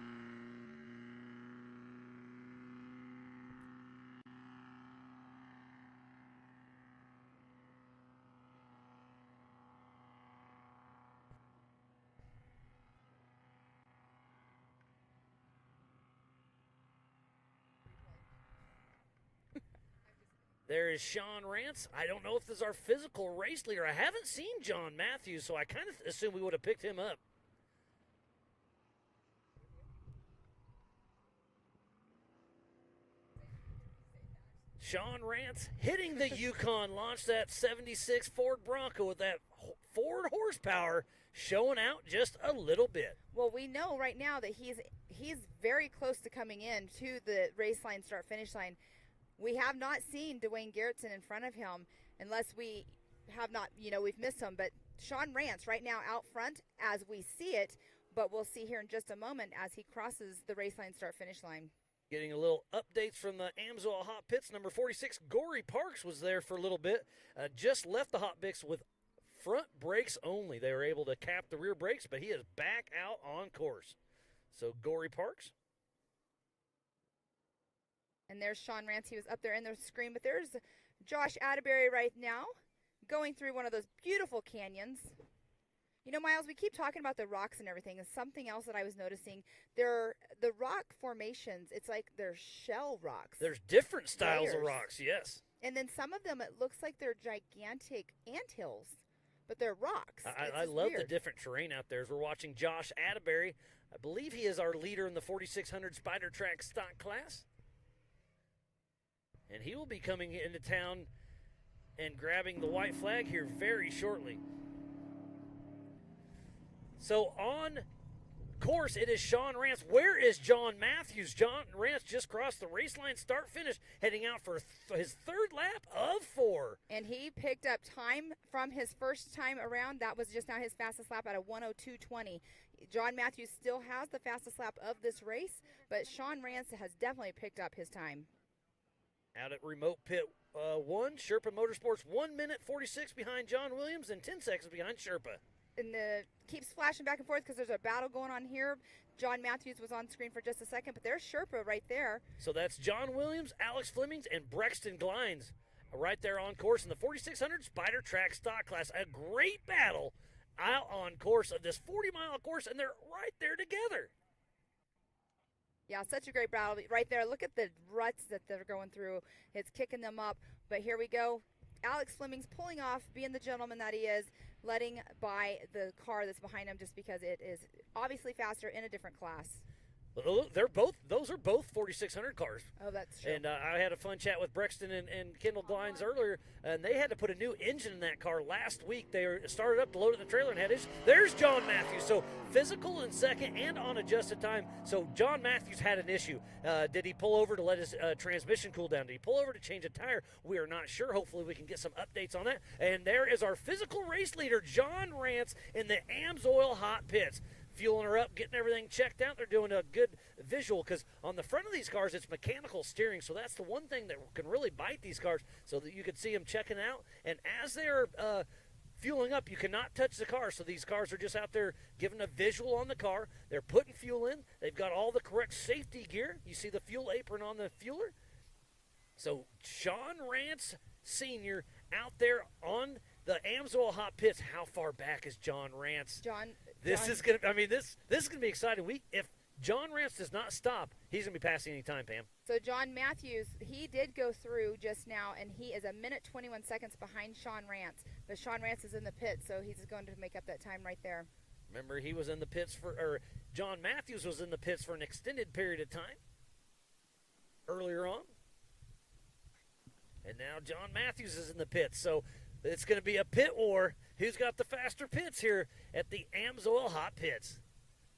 Speaker 1: There is Sean Rance. I don't know if this is our physical race leader. I haven't seen John Matthews, so I kind of assume we would have picked him up. Sean Rance hitting the Yukon, launched that 76 Ford Bronco with that Ford horsepower showing out just a little bit.
Speaker 2: Well, we know right now that he's very close to coming in to the race line, start finish line. We have not seen Dwayne Garrettson in front of him unless we have not, we've missed him. But Sean Rance right now out front as we see it, but we'll see here in just a moment as he crosses the race line, start finish line.
Speaker 1: Getting a little updates from the Amsoil hot pits. Number 46, Gory Parks was there for a little bit. Just left the hot pits with front brakes only. They were able to cap the rear brakes, but he is back out on course. So Gory Parks.
Speaker 2: And there's Sean Rance. He was up there in the screen. But there's Josh Atterbury right now going through one of those beautiful canyons. Miles, we keep talking about the rocks and everything. And something else that I was noticing, the rock formations, it's like they're shell rocks.
Speaker 1: There's different styles
Speaker 2: layers
Speaker 1: of rocks, yes.
Speaker 2: And then some of them, it looks like they're gigantic anthills, but they're rocks.
Speaker 1: I love the different terrain out there. As we're watching Josh Atterbury, I believe he is our leader in the 4600 Spider Track stock class. And he will be coming into town and grabbing the white flag here very shortly. So on course, it is Sean Rance. Where is John Matthews? John Rance just crossed the race line, start finish, heading out for his 3rd lap of 4.
Speaker 2: And he picked up time from his first time around. That was just now his fastest lap at a 1:02.20. John Matthews still has the fastest lap of this race, but Sean Rance has definitely picked up his time.
Speaker 1: Out at remote pit 1, Sherpa Motorsports 1 minute 46 behind John Williams and 10 seconds behind Sherpa.
Speaker 2: And keeps flashing back and forth because there's a battle going on here. John Matthews was on screen for just a second, but there's Sherpa right there.
Speaker 1: So that's John Williams, Alex Flemings, and Brexton Glines right there on course in the 4600 Spider Track stock class. A great battle out on course of this 40-mile course, and they're right there together.
Speaker 2: Yeah, such a great battle right there. Look at the ruts that they're going through. It's kicking them up. But here we go. Alex Fleming's pulling off, being the gentleman that he is, letting by the car that's behind him just because it is obviously faster in a different class.
Speaker 1: Well, those are both 4600 cars.
Speaker 2: Oh, that's true.
Speaker 1: And I had a fun chat with Brexton and Kendall Glines earlier, and they had to put a new engine in that car last week. They started up, loaded the trailer, and had issues. There's John Matthews. So physical in second and on adjusted time. So John Matthews had an issue. Did he pull over to let his transmission cool down? Did he pull over to change a tire? We are not sure. Hopefully we can get some updates on that. And there is our physical race leader, John Rance, in the Amsoil hot pits. Fueling her up, getting everything checked out. They're doing a good visual because on the front of these cars, it's mechanical steering. So that's the one thing that can really bite these cars so that you can see them checking out. And as they're fueling up, you cannot touch the car. So these cars are just out there giving a visual on the car. They're putting fuel in. They've got all the correct safety gear. You see the fuel apron on the fueler. So Sean Rance Sr. out there on the Amsoil hot pits. How far back is John Rance? This is gonna. I mean, this is gonna be exciting. If John Rance does not stop, he's gonna be passing any time, Pam.
Speaker 2: So John Matthews, he did go through just now, and he is 1:21 behind Sean Rance. But Sean Rance is in the pit, so he's going to make up that time right there.
Speaker 1: Remember, he was in the pits or John Matthews was in the pits for an extended period of time earlier on. And now John Matthews is in the pits. So it's going to be a pit war. Who's got the faster pits here at the Amsoil hot pits?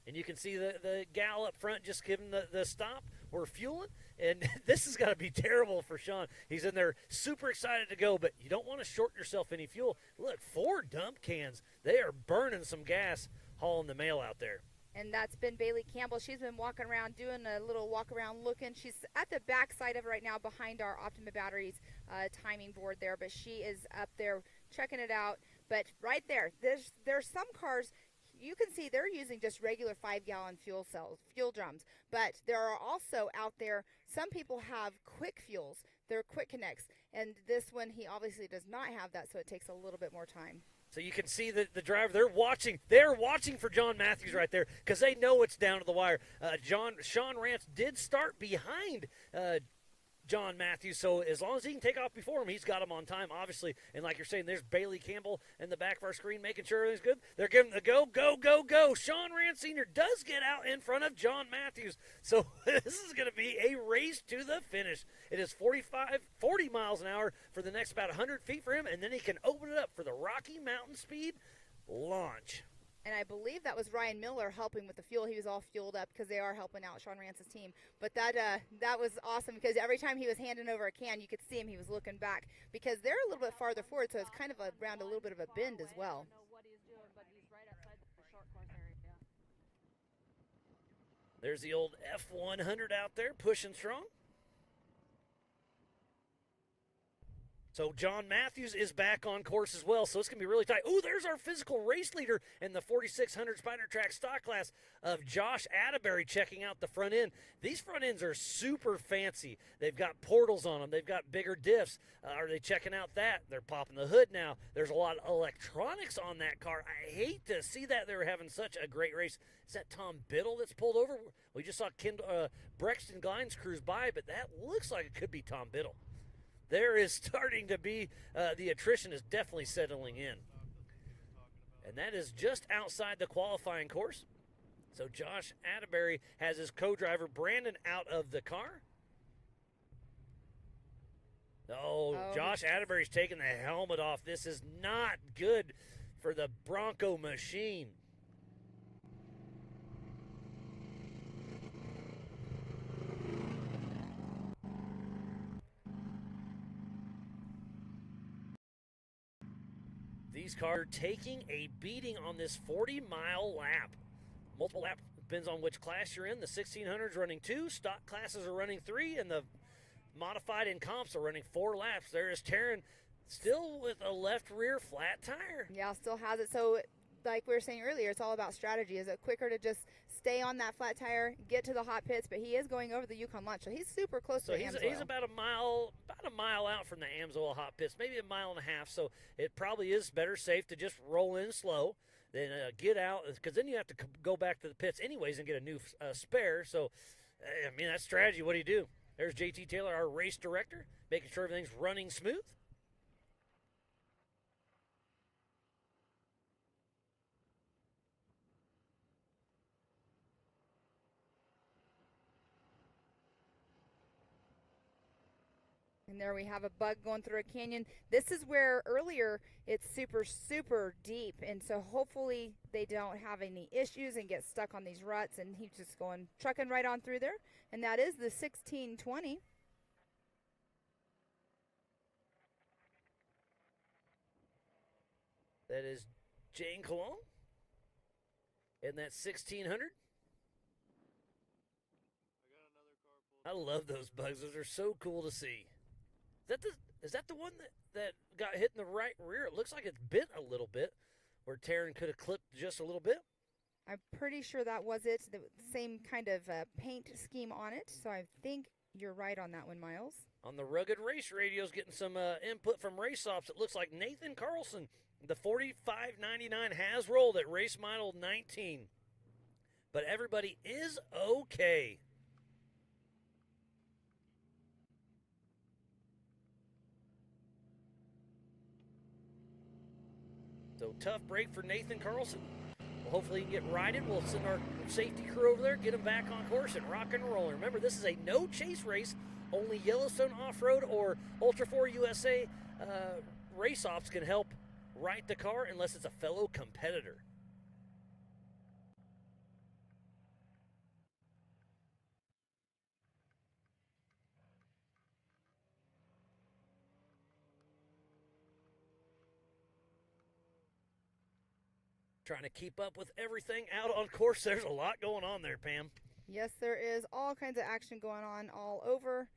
Speaker 1: And you can see the gal up front just giving the stop. We're fueling. And this has got to be terrible for Sean. He's in there super excited to go, but you don't want to short yourself any fuel. Look, 4 dump cans. They are burning some gas hauling the mail out there.
Speaker 2: And that's been Bailey Campbell. She's been walking around, doing a little walk around looking. She's at the back side of it right now behind our Optima Batteries timing board there, but she is up there checking it out. But right there, there's some cars, you can see they're using just regular 5-gallon fuel drums. But there are also out there, some people have quick fuels. They're quick connects. And this one, he obviously does not have that, so it takes a little bit more time.
Speaker 1: So you can see the driver, they're watching for John Matthews right there because they know it's down to the wire. Sean Rance did start behind John Matthews, so as long as he can take off before him, he's got him on time, obviously. And like you're saying, there's Bailey Campbell in the back of our screen making sure everything's good. They're giving the go, go, go, go. Sean Rance Sr. does get out in front of John Matthews. So this is going to be a race to the finish. It is 40 miles an hour for the next about 100 feet for him, and then he can open it up for the Rocky Mountain Speed launch.
Speaker 2: And I believe that was Ryan Miller helping with the fuel. He was all fueled up because they are helping out Sean Rance's team. But that was awesome because every time he was handing over a can, you could see him. He was looking back because they're a little bit farther forward, so it's kind of around a little bit of a bend as well.
Speaker 1: There's the old F100 out there pushing strong. So John Matthews is back on course as well, so it's going to be really tight. Oh, there's our physical race leader in the 4600 Spider Track stock class of Josh Atterbury checking out the front end. These front ends are super fancy. They've got portals on them. They've got bigger diffs. Are they checking out that? They're popping the hood now. There's a lot of electronics on that car. I hate to see that they were having such a great race. Is that Tom Biddle that's pulled over? We just saw Brexton Glines cruise by, but that looks like it could be Tom Biddle. There is starting to be, the attrition is definitely settling in. And that is just outside the qualifying course. So Josh Atterbury has his co-driver Brandon out of the car. Oh, Josh Atterbury's taking the helmet off. This is not good for the Bronco machine. These cars are taking a beating on this 40-mile lap. Multiple lap, depends on which class you're in. The 1600's running 2, stock classes are running 3, and the modified and comps are running 4 laps. There is Taryn still with a left rear flat tire.
Speaker 2: Yeah, still has it. So like we were saying earlier, it's all about strategy. Is it quicker to just stay on that flat tire, get to the hot pits? But he is going over the Yukon launch, so he's super close to Amsoil.
Speaker 1: He's about a mile out from the Amsoil hot pits, maybe a mile and a half. So it probably is better safe to just roll in slow than get out, because then you have to go back to the pits anyways and get a new spare. So, I mean, that's strategy. What do you do? There's JT Taylor, our race director, making sure everything's running smooth.
Speaker 2: And there we have a bug going through a canyon. This is where earlier it's super, super deep. And so hopefully they don't have any issues and get stuck on these ruts. And he's just trucking right on through there. And that is the 1620.
Speaker 1: That is Jane Cologne. And that 1600. I love those bugs. Those are so cool to see. Is that the one that got hit in the right rear? It looks like it's bent a little bit, where Taryn could have clipped just a little bit.
Speaker 2: I'm pretty sure that was it. The same kind of paint scheme on it. So I think, You're right on that one, Miles.
Speaker 1: On the Rugged Race Radios, getting some input from Race Ops. It looks like Nathan Carlson, the 45.99 has rolled at race mile 19. But everybody is okay. So tough break for Nathan Carlson. Well, hopefully he can get righted. We'll send our safety crew over there, get him back on course and rock and roll. Remember, this is a no chase race. Only Yellowstone Off-Road or Ultra4USA race ops can help right the car unless it's a fellow competitor. Trying to keep up with everything out on course. There's a lot going on there, Pam.
Speaker 2: Yes, there is all kinds of action going on all over.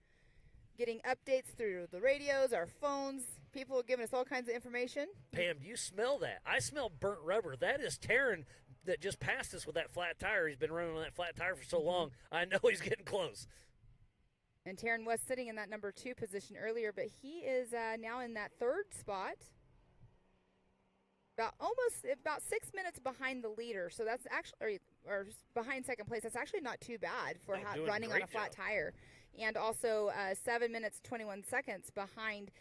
Speaker 2: Getting updates through the radios, our phones. People are giving us all kinds of information.
Speaker 1: Pam, do you smell that? I smell burnt rubber. That is Taryn that just passed us with that flat tire. He's been running on that flat tire for so long. I know he's getting close.
Speaker 2: And Taryn was sitting in that number 2 position earlier, but he is now in that 3rd spot. About 6 minutes behind the leader, so that's actually or behind second place. That's actually not too bad for running on a flat tire, and also 7 minutes 21 seconds behind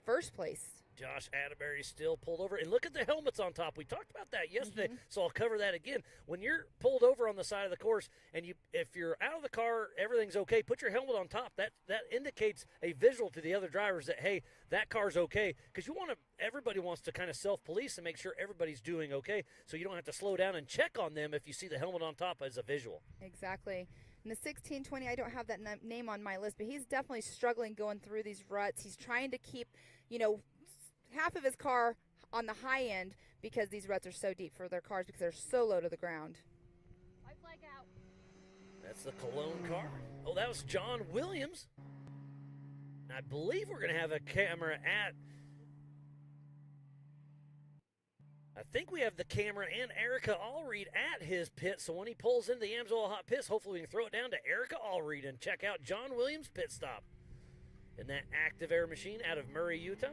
Speaker 2: first place.
Speaker 1: Josh Atterbury still pulled over, and look at the helmets on top. We talked about that yesterday, so I'll cover that again. When you're pulled over on the side of the course, and if you're out of the car, everything's okay. Put your helmet on top. That indicates a visual to the other drivers that hey, that car's okay, because everybody wants to kind of self-police and make sure everybody's doing okay, so you don't have to slow down and check on them if you see the helmet on top as a visual.
Speaker 2: Exactly. And the 1620, I don't have that name on my list, but he's definitely struggling going through these ruts. He's trying to keep, half of his car on the high end because these ruts are so deep for their cars because they're so low to the ground.
Speaker 8: White flag out.
Speaker 1: That's the Cologne car. Oh, that was John Williams. And I believe we're going to have a camera at... I think we have the camera and Erica Allreed at his pit, so when he pulls into the Amsoil Hot Pits, hopefully we can throw it down to Erica Allreed and check out John Williams' pit stop in that Active Air machine out of Murray, Utah.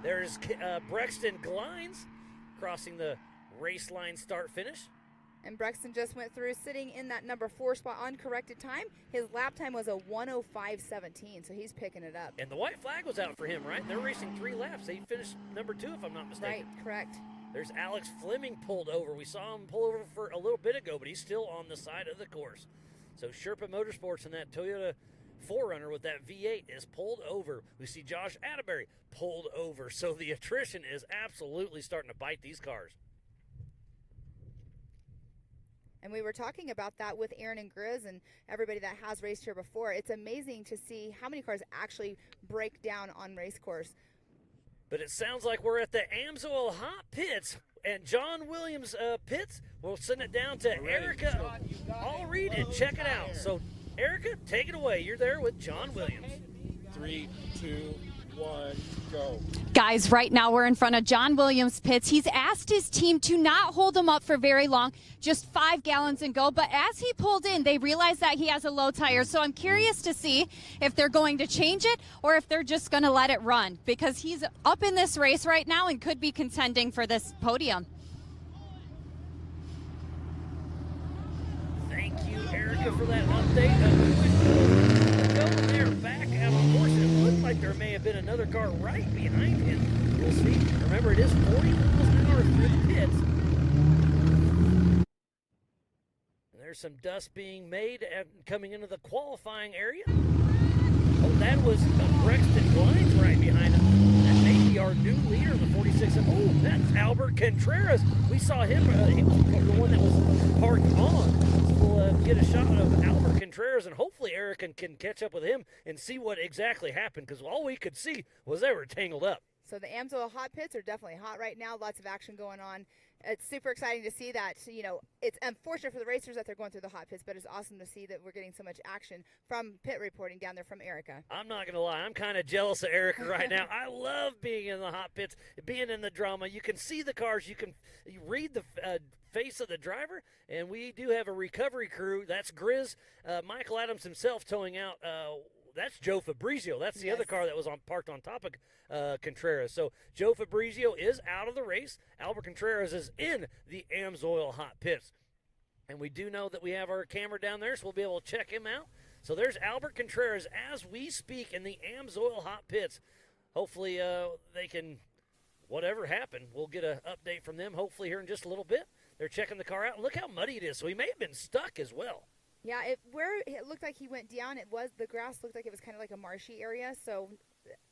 Speaker 1: There's Brexton Glines crossing the race line start-finish.
Speaker 2: And Brexton just went through sitting in that number 4 spot on corrected time. His lap time was a 1:05.17, so he's picking it up.
Speaker 1: And the white flag was out for him, right? They're racing 3 laps. They finished number 2, if I'm not mistaken.
Speaker 2: Right, correct.
Speaker 1: There's Alex Fleming pulled over. We saw him pull over for a little bit ago, but he's still on the side of the course. So Sherpa Motorsports and that Toyota 4Runner with that V8 is pulled over. We see Josh Atterbury pulled over. So the attrition is absolutely starting to bite these cars.
Speaker 2: And we were talking about that with Aaron and Grizz and everybody that has raced here before. It's amazing to see how many cars actually break down on race course.
Speaker 1: But it sounds like we're at the Amsoil Hot Pits and John Williams pits. We'll send it down to Erica Allreed and check it out. So, Erica, take it away. You're there with John Williams.
Speaker 7: 3, 2, 1, go.
Speaker 4: Guys, right now we're in front of John Williams' pits. He's asked his team to not hold him up for very long, just 5 gallons and go. But as he pulled in, they realized that he has a low tire. So I'm curious to see if they're going to change it or if they're just going to let it run, because he's up in this race right now and could be contending for this podium.
Speaker 1: Thank you, Erica, for that update. Going there back out on course. It looked like there may have been another car right behind him. We'll see. Remember, it is 40 miles an hour through the pits. And there's some dust being made coming into the qualifying area. Oh, that was Brexton Glines right behind him. That may be our new leader in the 46. Oh, that's Albert Contreras. We saw him. He was the one that was parked on. So we'll get a shot of Albert Contreras, and hopefully Eric can catch up with him and see what exactly happened, because all we could see was they were tangled up.
Speaker 2: So the Amsoil hot pits are definitely hot right now. Lots of action going on. It's super exciting to see that. It's unfortunate for the racers that they're going through the hot pits, but it's awesome to see that we're getting so much action from pit reporting down there from Erica.
Speaker 1: I'm not going to lie. I'm kind of jealous of Erica right now. I love being in the hot pits, being in the drama. You can see the cars. You read the face of the driver, and we do have a recovery crew. That's Grizz, Michael Adams himself towing out. That's Joe Fabrizio. That's the other car that was parked on top of Contreras. So Joe Fabrizio is out of the race. Albert Contreras is in the Amsoil hot pits. And we do know that we have our camera down there, so we'll be able to check him out. So there's Albert Contreras as we speak in the Amsoil hot pits. Hopefully they can, whatever happened, we'll get an update from them hopefully here in just a little bit. They're checking the car out. Look how muddy it is. So he may have been stuck as well.
Speaker 2: Yeah, where it looked like he went down, the grass looked like it was kind of like a marshy area. So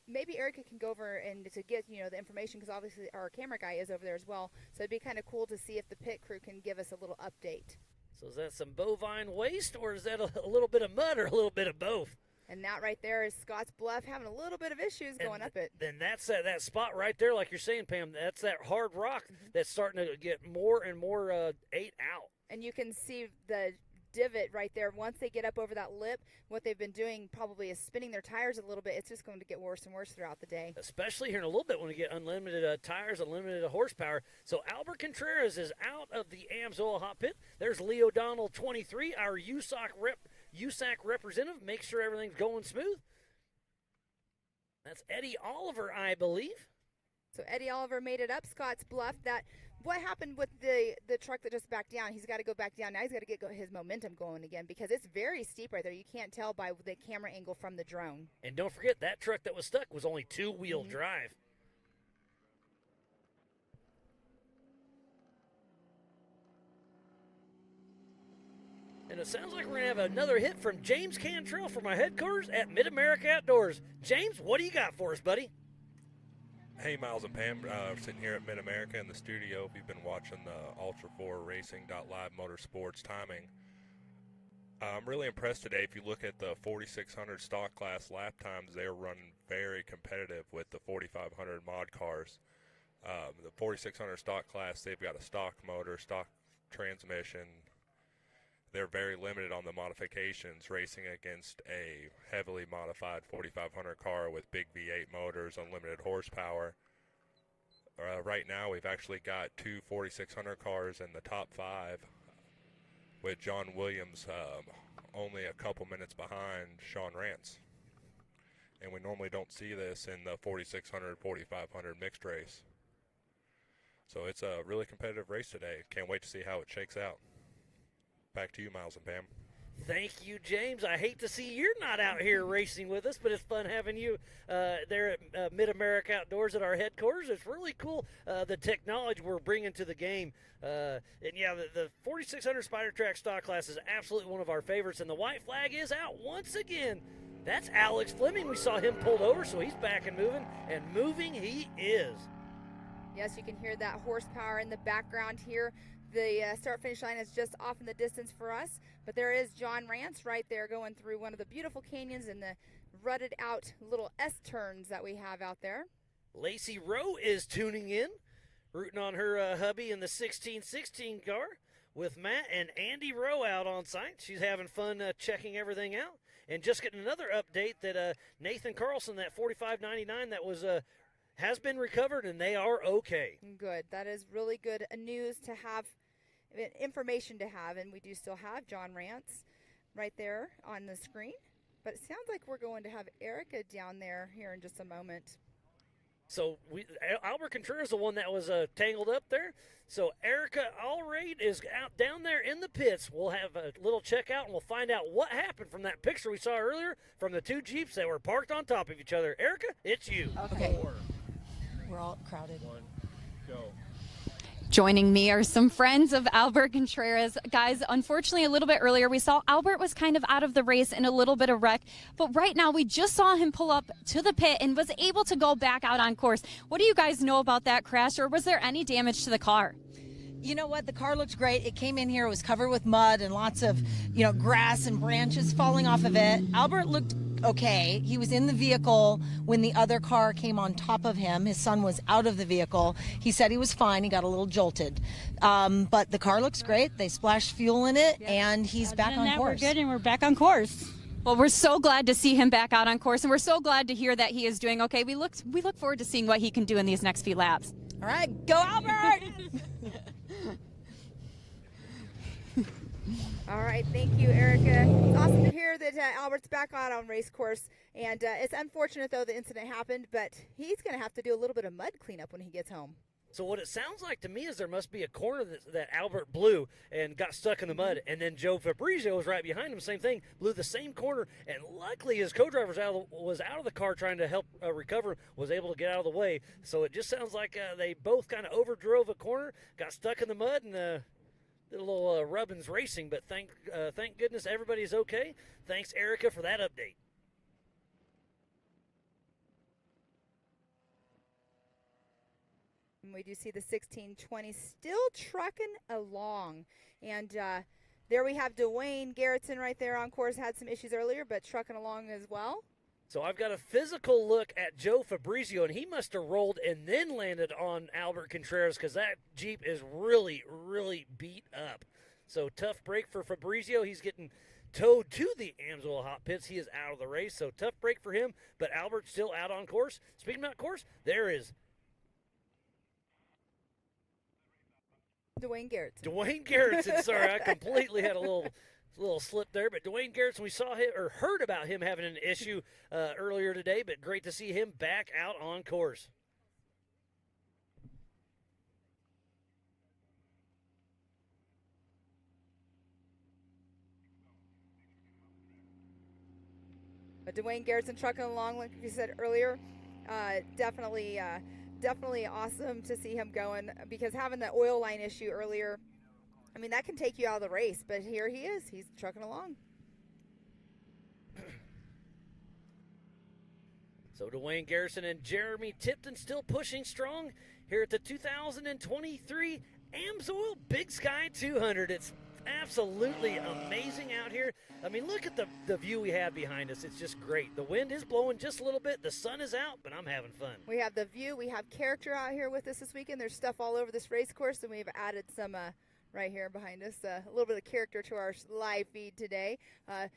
Speaker 2: maybe Erica can go over and to get the information, because obviously our camera guy is over there as well. So it'd be kind of cool to see if the pit crew can give us a little update.
Speaker 1: So is that some bovine waste, or is that a little bit of mud, or a little bit of both?
Speaker 2: And that right there is Scotts Bluff having a little bit of issues going up it.
Speaker 1: Then that's that spot right there, like you're saying, Pam. That's that hard rock that's starting to get more and more ate out.
Speaker 2: And you can see the divot right there. Once they get up over that lip, what they've been doing probably is spinning their tires a little bit. It's just going to get worse and worse throughout the day.
Speaker 1: Especially here in a little bit when we get unlimited tires, unlimited horsepower. So Albert Contreras is out of the Amsoil hot pit. There's Lee O'Donnell, 23, our USAC representative. Make sure everything's going smooth. That's Eddie Oliver, I believe.
Speaker 2: So Eddie Oliver made it up Scotts Bluff. What happened with the truck that just backed down? He's got to go back down. Now he's got to get his momentum going again, because it's very steep right there. You can't tell by the camera angle from the drone.
Speaker 1: And don't forget, that truck that was stuck was only two-wheel drive. And it sounds like we're going to have another hit from James Cantrell from our headquarters at Mid-America Outdoors. James, what do you got for us, buddy?
Speaker 10: Hey, Miles and Pam, sitting here at Mid-America in the studio. If you've been watching the Ultra4USA.live Motorsports timing, I'm really impressed today. If you look at the 4600 stock class lap times, they're running very competitive with the 4500 mod cars. The 4600 stock class, they've got a stock motor, stock transmission. They're very limited on the modifications, racing against a heavily modified 4500 car with big V8 motors, unlimited horsepower. Right now, we've actually got two 4600 cars in the top 5, with John Williams only a couple minutes behind Sean Rance. And we normally don't see this in the 4600, 4500 mixed race. So it's a really competitive race today. Can't wait to see how it shakes out. Back to you, Miles and Pam.
Speaker 1: Thank you, James. I hate to see you're not out here racing with us, but it's fun having you there at Mid-America Outdoors at our headquarters. It's really cool, the technology we're bringing to the game. And, yeah, the 4600 Spider Track stock class is absolutely one of our favorites, and the white flag is out once again. That's Alex Fleming. We saw him pulled over, so he's back and moving he is.
Speaker 2: Yes, you can hear that horsepower in the background here. The start-finish line is just off in the distance for us, but there is John Rance right there going through one of the beautiful canyons and the rutted-out little S-turns that we have out there.
Speaker 1: Lacey Rowe is tuning in, rooting on her hubby in the 1616 car with Matt and Andy Rowe out on site. She's having fun checking everything out. And just getting another update that Nathan Carlson, that 4599 that was has been recovered, and they are okay.
Speaker 2: Good. That is really good news to have, information to have, and we do still have John Rance right there on the screen. But it sounds like we're going to have Erica down there here in just a moment.
Speaker 1: So Albert Contreras is the one that was tangled up there. So Erica Allraid is out down there in the pits. We'll have a little checkout, and we'll find out what happened from that picture we saw earlier from the two Jeeps that were parked on top of each other. Erica, it's you.
Speaker 11: Okay. We're all crowded.
Speaker 7: 1, go.
Speaker 4: Joining me are some friends of Albert Contreras. Guys, unfortunately, a little bit earlier, we saw Albert was kind of out of the race in a little bit of wreck. But right now, we just saw him pull up to the pit and was able to go back out on course. What do you guys know about that crash, or was there any damage to the car?
Speaker 11: You know what? The car looked great. It came in here, it was covered with mud and lots of, grass and branches falling off of it. Albert looked okay. He was in the vehicle when the other car came on top of him. His son was out of the vehicle. He said he was fine. He got a little jolted. But the car looks great. They splashed fuel in it, and he's back on course.
Speaker 12: We're good, and we're back on course.
Speaker 4: Well, we're so glad to see him back out on course, and we're so glad to hear that he is doing okay. We look forward to seeing what he can do in these next few laps.
Speaker 11: All right, go Albert!
Speaker 2: All right, thank you, Erica. It's awesome to hear that Albert's back out on race course, and it's unfortunate, though, the incident happened, but he's going to have to do a little bit of mud cleanup when he gets home.
Speaker 1: So what it sounds like to me is there must be a corner that Albert blew and got stuck in the mud, and then Joe Fabrizio was right behind him, same thing, blew the same corner, and luckily his co-driver was out of the car trying to help recover, was able to get out of the way. So it just sounds like they both kind of overdrove a corner, got stuck in the mud, and did a little rubbins racing, but thank goodness everybody's okay. Thanks, Erica, for that update.
Speaker 2: And we do see the 1620 still trucking along. And there we have Dwayne Garrettson right there on course. Had some issues earlier, but trucking along as well.
Speaker 1: So I've got a physical look at Joe Fabrizio, and he must have rolled and then landed on Albert Contreras because that Jeep is really, really beat up. So tough break for Fabrizio. He's getting towed to the Amsoil hot pits. He is out of the race, so tough break for him, but Albert's still out on course. Speaking about course, there is
Speaker 2: Dwayne Garrettson.
Speaker 1: Dwayne Garrettson, sorry, I completely had a little slip there, but Dwayne Garrettson, we saw him or heard about him having an issue earlier today, but great to see him back out on course.
Speaker 2: But Dwayne Garrettson trucking along, like you said earlier, definitely awesome to see him going, because having the oil line issue earlier, I mean, that can take you out of the race, but here he is. He's trucking along.
Speaker 1: So Dwayne Garrison and Jeremy Tipton still pushing strong here at the 2023 Amsoil Big Sky 200. It's absolutely amazing out here. I mean, look at the view we have behind us. It's just great. The wind is blowing just a little bit. The sun is out, but I'm having fun.
Speaker 2: We have the view. We have character out here with us this weekend. There's stuff all over this race course, and we've added some right here behind us, a little bit of character to our live feed today.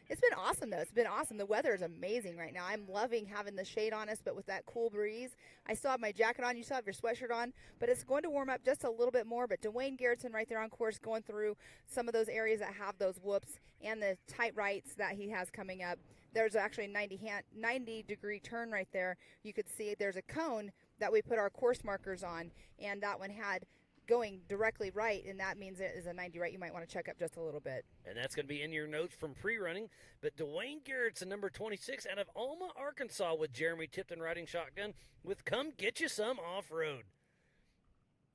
Speaker 2: It's been awesome, though. It's been awesome. The weather is amazing right now. I'm loving having the shade on us, but with that cool breeze. I still have my jacket on. You still have your sweatshirt on, but it's going to warm up just a little bit more. But Dwayne Garrettson right there on course, going through some of those areas that have those whoops and the tight rights that he has coming up. There's actually a 90-degree turn right there. You could see there's a cone that we put our course markers on, and that one had going directly right, and that means it is a 90 right. You might want to check up just a little bit.
Speaker 1: And that's going to be in your notes from pre-running. But Dwayne Garrettson, number 26, out of Alma, Arkansas, with Jeremy Tipton riding shotgun with Come Get You Some Off-Road.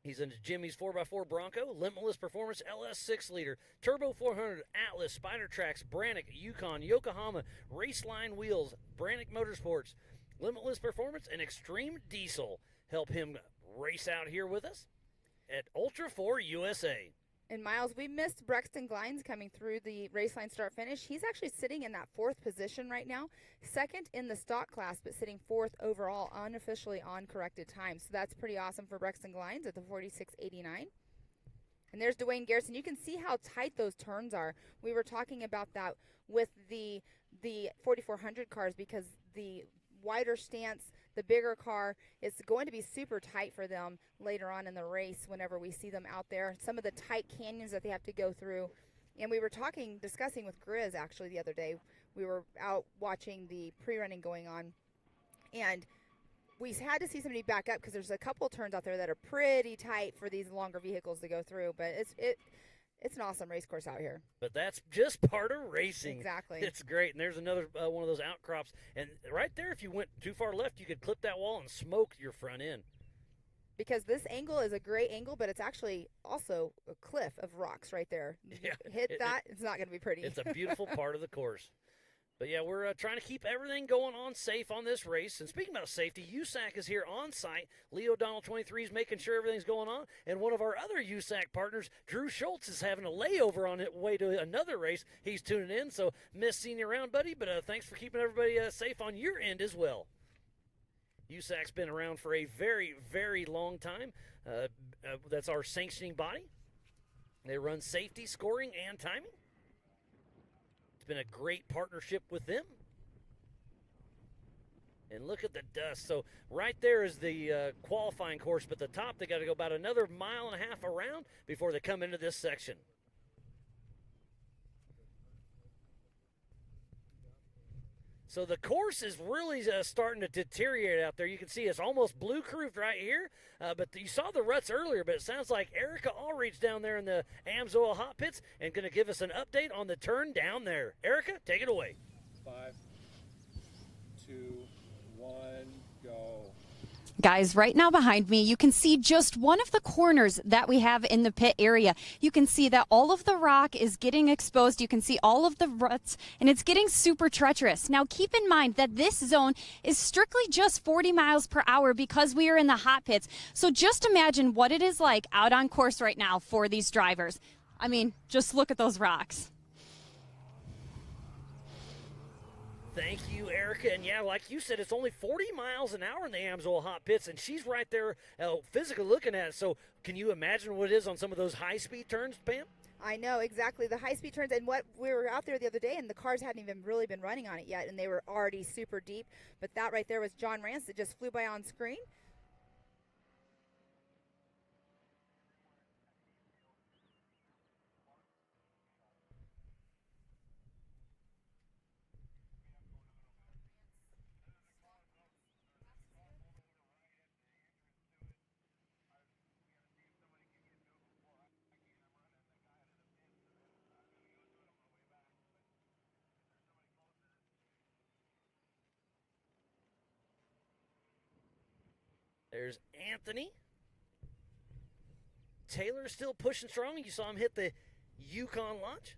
Speaker 1: He's in Jimmy's 4x4 Bronco, Limitless Performance LS 6-liter, Turbo 400, Atlas, Spider Tracks, Brannick, Yukon, Yokohama, Raceline Wheels, Brannick Motorsports, Limitless Performance, and Extreme Diesel help him race out here with us at Ultra4USA.
Speaker 2: And Miles, we missed Brexton Glines coming through the race line start finish. He's actually sitting in that 4th position right now, 2nd in the stock class, but sitting 4th overall unofficially on corrected time. So that's pretty awesome for Brexton Glines at the 46.89. And there's Dwayne Garrison. You can see how tight those turns are. We were talking about that with the 4400 cars, because the wider stance, the bigger car, is going to be super tight for them later on in the race whenever we see them out there. Some of the tight canyons that they have to go through. And we were discussing with Grizz actually the other day. We were out watching the pre-running going on, and we had to see somebody back up because there's a couple turns out there that are pretty tight for these longer vehicles to go through. But it's an awesome race course out here.
Speaker 1: But that's just part of racing.
Speaker 2: Exactly.
Speaker 1: It's great. And there's another one of those outcrops. And right there, if you went too far left, you could clip that wall and smoke your front end.
Speaker 2: Because this angle is a great angle, but it's actually also a cliff of rocks right there.
Speaker 1: Yeah,
Speaker 2: Hit that, it's not going to be pretty.
Speaker 1: It's a beautiful part of the course. But yeah, we're trying to keep everything going on safe on this race. And speaking about safety, USAC is here on site. Leo Donald 23 is making sure everything's going on. And one of our other USAC partners, Drew Schultz, is having a layover on his way to another race. He's tuning in, so miss seeing you around, buddy. But thanks for keeping everybody safe on your end as well. USAC's been around for a very, very long time. That's our sanctioning body. They run safety, scoring, and timing. It's been a great partnership with them. And look at the dust. So right there is the qualifying course, but the top, they got to go about another 1.5 miles around before they come into this section. So the course is really starting to deteriorate out there. You can see it's almost blue-croofed right here. But you saw the ruts earlier, but it sounds like Erica Allreach down there in the Amsoil hot pits and going to give us an update on the turn down there. Erica, take it away.
Speaker 7: 5, 2, 1, go.
Speaker 4: Guys, right now behind me, you can see just one of the corners that we have in the pit area. You can see that all of the rock is getting exposed. You can see all of the ruts, and it's getting super treacherous. Now, keep in mind that this zone is strictly just 40 miles per hour because we are in the hot pits. So just imagine what it is like out on course right now for these drivers. I mean, just look at those rocks.
Speaker 1: Thank you, Erica. And yeah, like you said, it's only 40 miles an hour in the Amsoil hot pits, and she's right there physically looking at it. So can you imagine what it is on some of those high-speed turns, Pam?
Speaker 2: I know, exactly. The high-speed turns, and what we were out there the other day, and the cars hadn't even really been running on it yet, and they were already super deep. But that right there was John Rance that just flew by on screen.
Speaker 1: There's Anthony. Taylor's still pushing strong. You saw him hit the Yukon launch.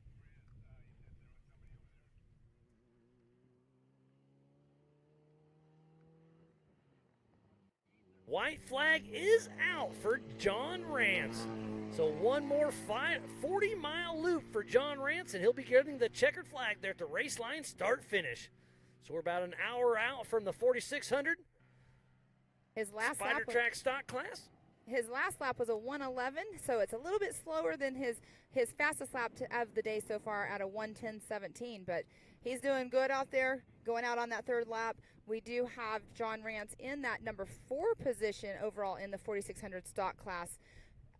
Speaker 1: White flag is out for John Rance. So one more 40-mile loop for John Rance, and he'll be getting the checkered flag there at the race line start-finish. So we're about an hour out from the 4,600.
Speaker 2: His last
Speaker 1: Spider track stock class.
Speaker 2: His last lap was a 1:11, so it's a little bit slower than his fastest lap of the day so far at a 1:10.17. But he's doing good out there, going out on that third lap. We do have John Rance in that number 4 position overall in the 4,600 stock class.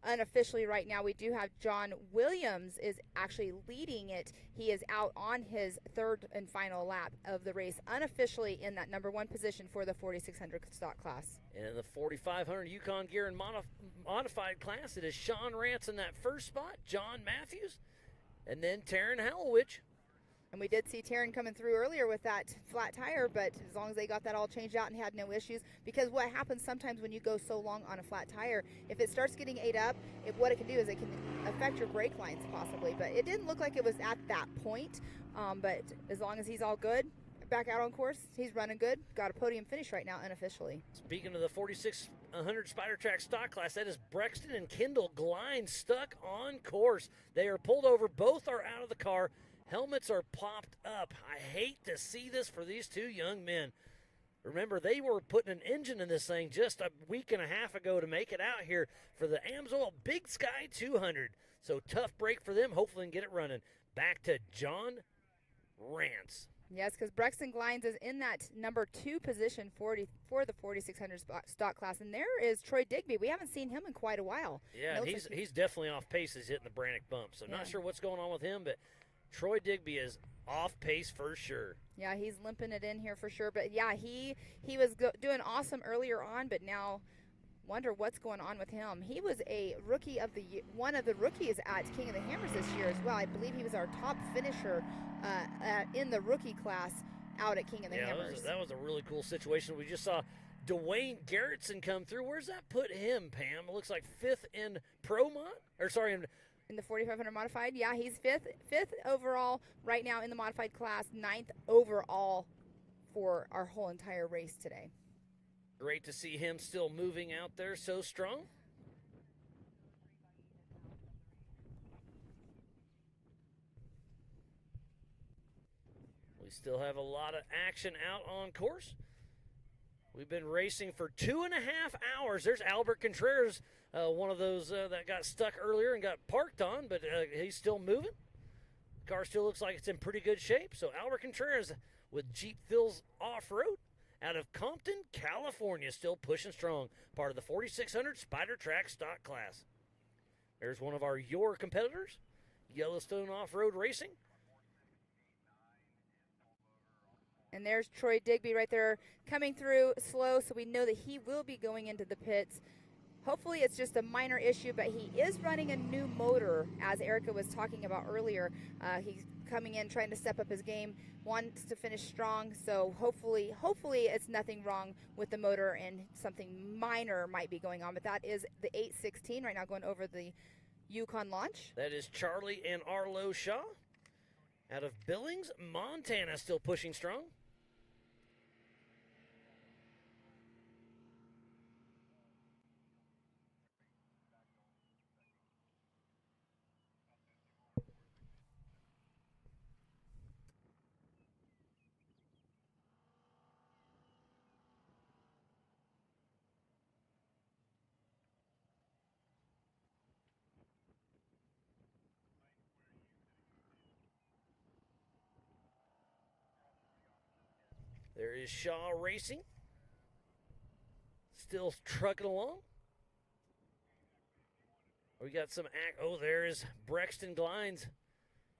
Speaker 2: Unofficially right now, we do have John Williams is actually leading it. He is out on his third and final lap of the race, unofficially in that number 1 position for the 4,600 stock class.
Speaker 1: And in the 4,500 Yukon Gear and modified class, it is Sean Rance in that first spot, John Matthews, and then Taryn Hallowich.
Speaker 2: And we did see Taryn coming through earlier with that flat tire, but as long as they got that all changed out and had no issues, because what happens sometimes when you go so long on a flat tire, if it starts getting ate up, what it can do is it can affect your brake lines possibly. But it didn't look like it was at that point, but as long as he's all good, back out on course, he's running good, got a podium finish right now unofficially.
Speaker 1: Speaking of the 4,600 Spider Track stock class, that is Brexton and Kendall Glines stuck on course. They are pulled over, both are out of the car. Helmets are popped up. I hate to see this for these two young men. Remember, they were putting an engine in this thing just a week and a half ago to make it out here for the Amsoil Big Sky 200. So tough break for them. Hopefully can get it running. Back to John Rance.
Speaker 2: Yes, because Brexton Glines is in that number 2 position for the 4,600 stock class. And there is Troy Digby. We haven't seen him in quite a while.
Speaker 1: Yeah, and he's definitely off pace. He's hitting the Brannock bump. So not sure what's going on with him, but Troy Digby is off pace for sure.
Speaker 2: Yeah, he's limping it in here for sure. But yeah, he was doing awesome earlier on, but now wonder what's going on with him. He was a rookie of the one of the rookies at King of the Hammers this year as well. I believe he was our top finisher in the rookie class out at King of the Hammers.
Speaker 1: That was a really cool situation. We just saw Dwayne Garrettson come through. Where's that put him, Pam? It looks like 5th in
Speaker 2: In the 4,500 modified, yeah, he's fifth overall right now in the modified class, 9th overall for our whole entire race today.
Speaker 1: Great to see him still moving out there so strong. We still have a lot of action out on course. We've been racing for 2.5 hours. There's Albert Contreras, one of those that got stuck earlier and got parked on, but he's still moving. The car still looks like it's in pretty good shape. So Albert Contreras with Jeep Phil's Off-Road out of Compton, California, still pushing strong. Part of the 4600 Spider Track stock class. There's one of your competitors, Yellowstone Off-Road Racing.
Speaker 2: And there's Troy Digby right there coming through slow, so we know that he will be going into the pits. Hopefully it's just a minor issue, but he is running a new motor, as Erica was talking about earlier. He's coming in, trying to step up his game, wants to finish strong, so hopefully it's nothing wrong with the motor and something minor might be going on. But that is the 816 right now going over the Yukon launch.
Speaker 1: That is Charlie and Arlo Shaw out of Billings, Montana, still pushing strong. There is Shaw Racing, still trucking along. We got some there is Brexton Glines,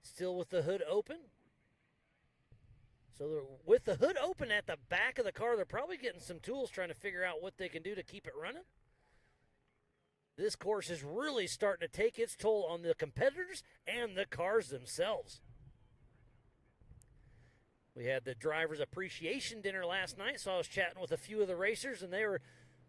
Speaker 1: still with the hood open. So with the hood open at the back of the car, they're probably getting some tools trying to figure out what they can do to keep it running. This course is really starting to take its toll on the competitors and the cars themselves. We had the Drivers Appreciation Dinner last night, so I was chatting with a few of the racers, and they were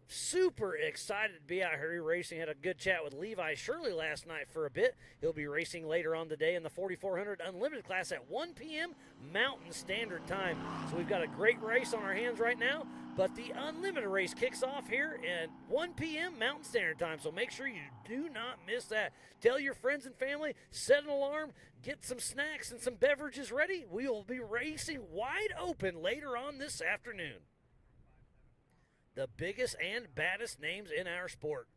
Speaker 1: super excited to be out here racing. Had a good chat with Levi Shirley last night for a bit. He'll be racing later on today in the 4400 Unlimited class at 1 p.m. Mountain Standard Time. So we've got a great race on our hands right now, but the Unlimited race kicks off here at 1 p.m. Mountain Standard Time, so make sure you do not miss that. Tell your friends and family, set an alarm, get some snacks and some beverages ready. We will be racing wide open later on this afternoon. The biggest and baddest names in our sport.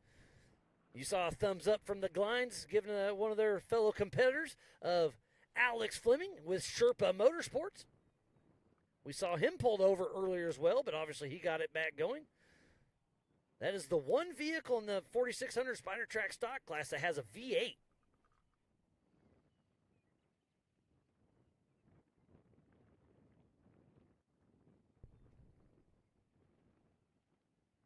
Speaker 1: You saw a thumbs up from the Glines, giving one of their fellow competitors of Alex Fleming with Sherpa Motorsports. We saw him pulled over earlier as well, but obviously he got it back going. That is the one vehicle in the 4600 Spider Track stock class that has a V8.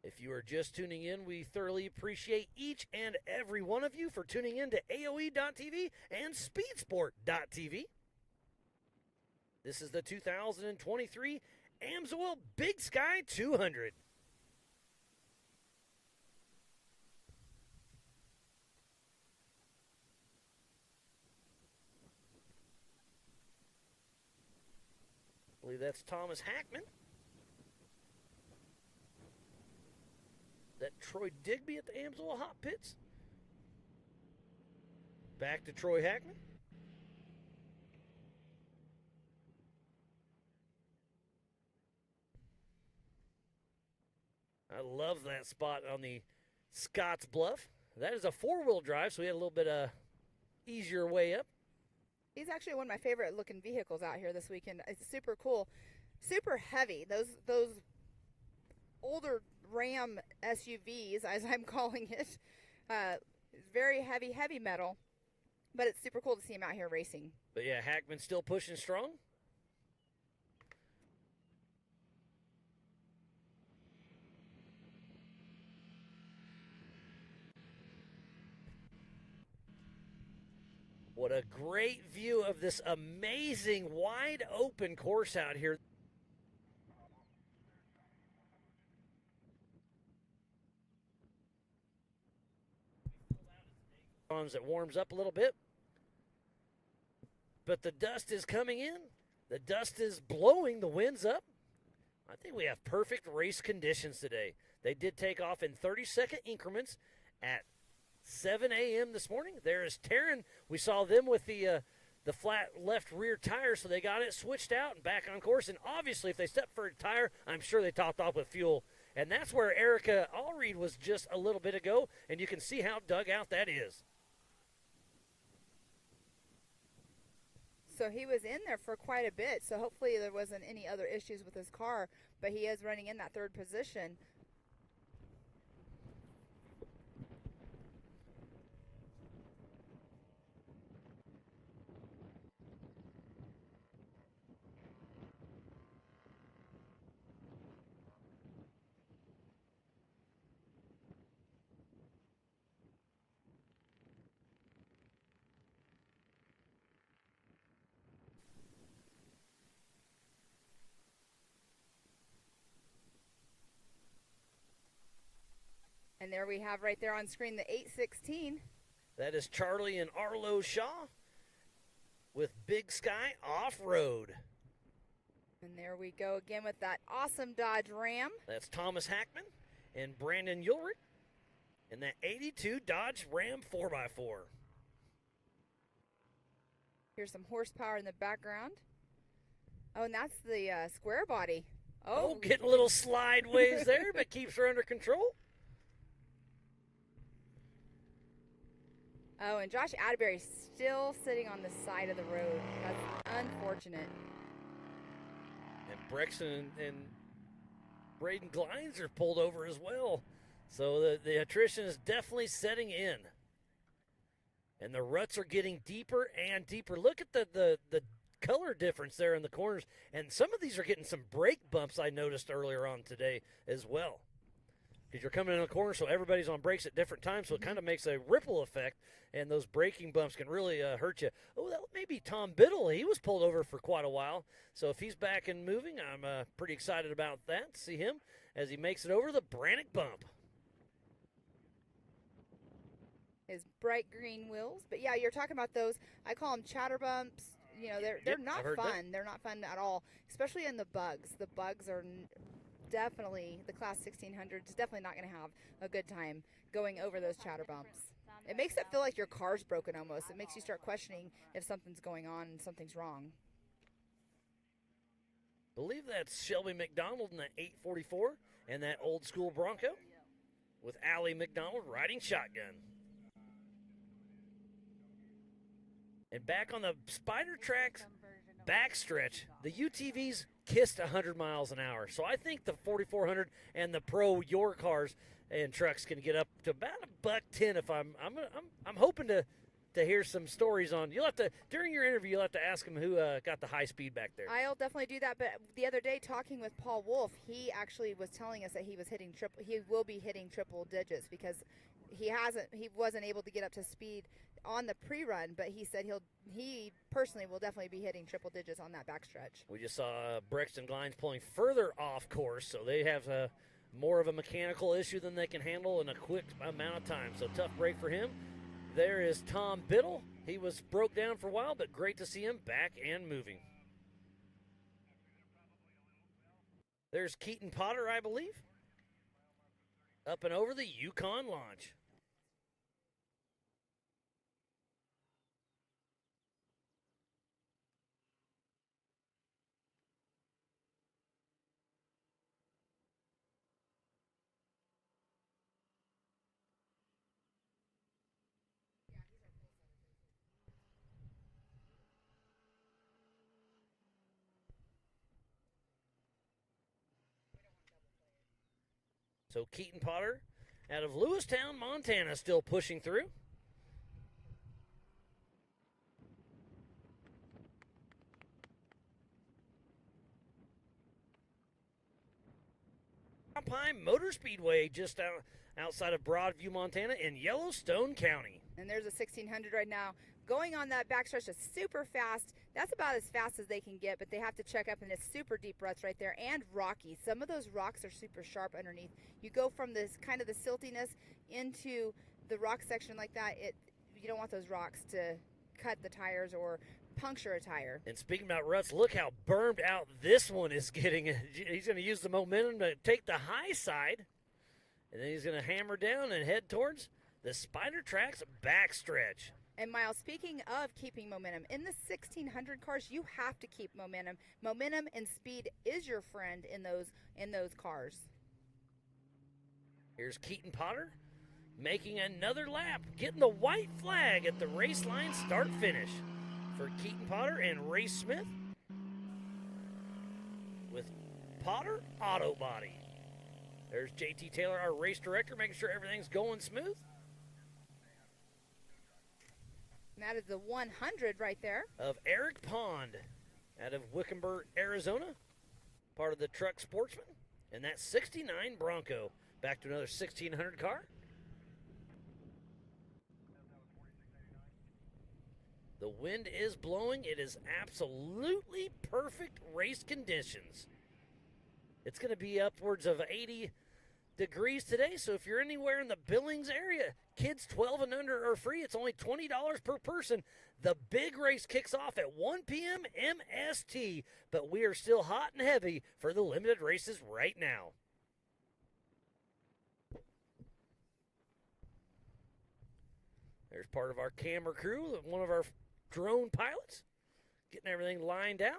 Speaker 1: If you are just tuning in, we thoroughly appreciate each and every one of you for tuning in to AOE.TV and Speedsport.tv. This is the 2023 Amsoil Big Sky 200. I believe that's Thomas Hackman. That Troy Digby at the Amsoil Hot Pits. Back to Troy Hackman. I love that spot on the Scotts Bluff. That is a four-wheel drive, so we had a little bit easier way up.
Speaker 2: He's actually one of my favorite looking vehicles out here this weekend. It's super cool, super heavy. Those older Ram SUVs, as I'm calling it, very heavy metal, but it's super cool to see him out here racing.
Speaker 1: But yeah, Hackman's still pushing strong. What a great view of this amazing wide open course out here. As it warms up a little bit. But the dust is coming in. The dust is blowing. The wind's up. I think we have perfect race conditions today. They did take off in 30-second increments at 7 a.m. this morning. There is Taryn. We saw them with the flat left rear tire, so they got it switched out and back on course. And obviously, if they stepped for a tire, I'm sure they topped off with fuel. And that's where Erica Allreed was just a little bit ago, and you can see how dug out that is.
Speaker 2: So he was in there for quite a bit, so hopefully there wasn't any other issues with his car, but he is running in that third position. And there we have right there on screen the 816.
Speaker 1: That is Charlie and Arlo Shaw with Big Sky Off-Road.
Speaker 2: And there we go again with that awesome Dodge Ram.
Speaker 1: That's Thomas Hackman and Brandon Ulrich in that 82 Dodge Ram 4x4.
Speaker 2: Here's some horsepower in the background. Oh, and that's the square body.
Speaker 1: Oh, getting a little slideways there, but keeps her under control.
Speaker 2: Oh, and Josh Atterbury's still sitting on the side of the road. That's unfortunate.
Speaker 1: And Brexton and Braden Glines are pulled over as well. So the attrition is definitely setting in. And the ruts are getting deeper and deeper. Look at the color difference there in the corners. And some of these are getting some brake bumps I noticed earlier on today as well. Because you're coming in a corner, so everybody's on brakes at different times, so it kind of makes a ripple effect, and those braking bumps can really hurt you. Oh, that may be Tom Biddle. He was pulled over for quite a while, so if he's back and moving, I'm pretty excited about that, to see him as he makes it over the Brannock bump.
Speaker 2: His bright green wheels. But, yeah, you're talking about those. I call them chatter bumps. You know, they're not fun. They're not fun at all, especially in the bugs. The bugs are definitely, the Class 1600 is definitely not going to have a good time going over those chatter bumps. It makes it feel like your car's broken almost. It makes you start questioning if something's going on and something's wrong.
Speaker 1: Believe that's Shelby McDonald in that 844 and that old school Bronco with Allie McDonald riding shotgun. And back on the Spider Tracks backstretch, the UTVs kissed 100 miles an hour. So I think the 4400 and the Pro Your cars and trucks can get up to about $110. If I'm hoping to hear some stories on. You'll have to, during your interview, you'll have to ask him who got the high speed back there.
Speaker 2: I'll definitely do that. But the other day, talking with Paul Wolf, he actually was telling us that he was hitting he will be hitting triple digits because he wasn't able to get up to speed on the pre-run, but he said he personally will definitely be hitting triple digits on that backstretch.
Speaker 1: We just saw Brexton Glines pulling further off course, so they have more of a mechanical issue than they can handle in a quick amount of time. So tough break for him. There is Tom Biddle. He was broke down for a while, but great to see him back and moving. There's Keaton Potter, I believe, up and over the Yukon launch. So Keaton Potter out of Lewistown, Montana, still pushing through. Alpine Motor Speedway just outside of Broadview, Montana in Yellowstone County.
Speaker 2: And there's a 1600 right now. Going on that backstretch is super fast. That's about as fast as they can get, but they have to check up, and it's super deep ruts right there and rocky. Some of those rocks are super sharp underneath. You go from this kind of the siltiness into the rock section like that, you don't want those rocks to cut the tires or puncture a tire.
Speaker 1: And speaking about ruts, look how burned out this one is getting. He's going to use the momentum to take the high side, and then he's going to hammer down and head towards the Spider Tracks backstretch.
Speaker 2: And Miles, speaking of keeping momentum, in the 1600 cars, you have to keep momentum. Momentum and speed is your friend in those cars.
Speaker 1: Here's Keaton Potter making another lap, getting the white flag at the race line start finish for Keaton Potter and Ray Smith with Potter Auto Body. There's JT Taylor, our race director, making sure everything's going smooth.
Speaker 2: And that is the 100 right there.
Speaker 1: Of Eric Pond out of Wickenburg, Arizona, part of the Truck Sportsman. And that 69 Bronco. Back to another 1600 car. The wind is blowing. It is absolutely perfect race conditions. It's going to be upwards of 80 degrees today, so if you're anywhere in the Billings area, kids 12 and under are free. It's only $20 per person. The big race kicks off at 1 p.m. MST, but we are still hot and heavy for the limited races right now. There's part of our camera crew, one of our drone pilots, getting everything lined out.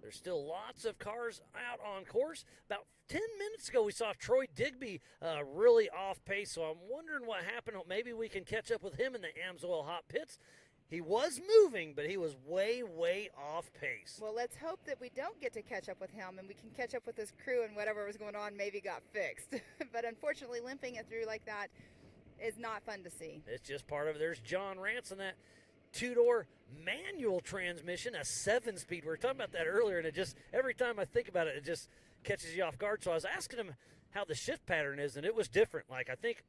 Speaker 1: There's still lots of cars out on course. About 10 minutes ago, we saw Troy Digby really off pace, so I'm wondering what happened. Maybe we can catch up with him in the Amsoil hot pits. He was moving, but he was way, way off pace.
Speaker 2: Well, let's hope that we don't get to catch up with him and we can catch up with this crew and whatever was going on maybe got fixed. But unfortunately, limping it through like that is not fun to see.
Speaker 1: It's just part of it. There's John Ransom, that two-door manual transmission, a 7-speed. We were talking about that earlier, and it just, every time I think about it, it just catches you off guard. So I was asking him how the shift pattern is, and it was different. Like, I think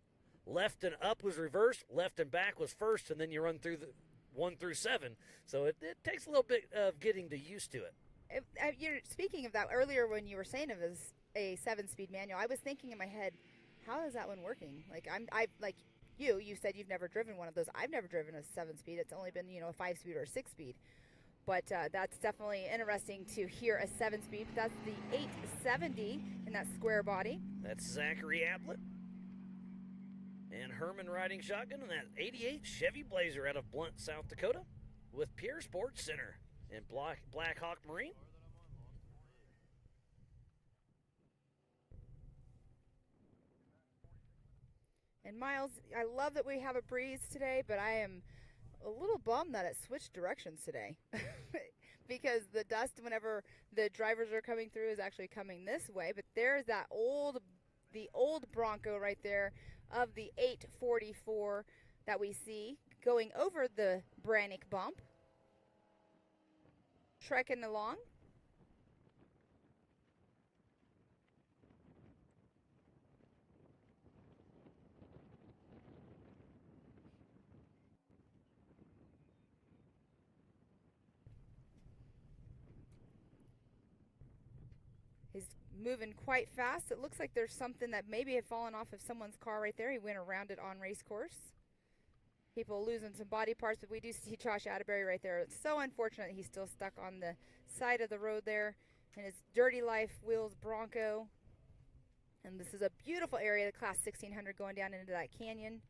Speaker 1: left and up was reversed, left and back was first, and then you run through the 1 through 7. So it takes a little bit of getting used to it.
Speaker 2: You're speaking of that earlier when you were saying it was a 7-speed manual. I was thinking in my head, how is that one working? Like, you said you've never driven one of those. I've never driven a 7-speed. It's only been, a 5-speed or a 6-speed. But that's definitely interesting to hear a 7-speed. That's the 870 in that square body.
Speaker 1: That's Zachary Ablett and Herman riding shotgun in that 88 Chevy Blazer out of Blunt, South Dakota, with Pierre Sports Center and Black Hawk Marine.
Speaker 2: And Miles, I love that we have a breeze today, but I am a little bummed that it switched directions today. Because the dust, whenever the drivers are coming through, is actually coming this way. But there's the old Bronco right there of the 844 that we see going over the Brannick bump, trekking along. He's moving quite fast. It looks like there's something that maybe had fallen off of someone's car right there. He went around it on race course. People losing some body parts, but we do see Josh Atterbury right there. It's so unfortunate he's still stuck on the side of the road there in his Dirty Life Wheels Bronco. And this is a beautiful area, the Class 1600 going down into that canyon.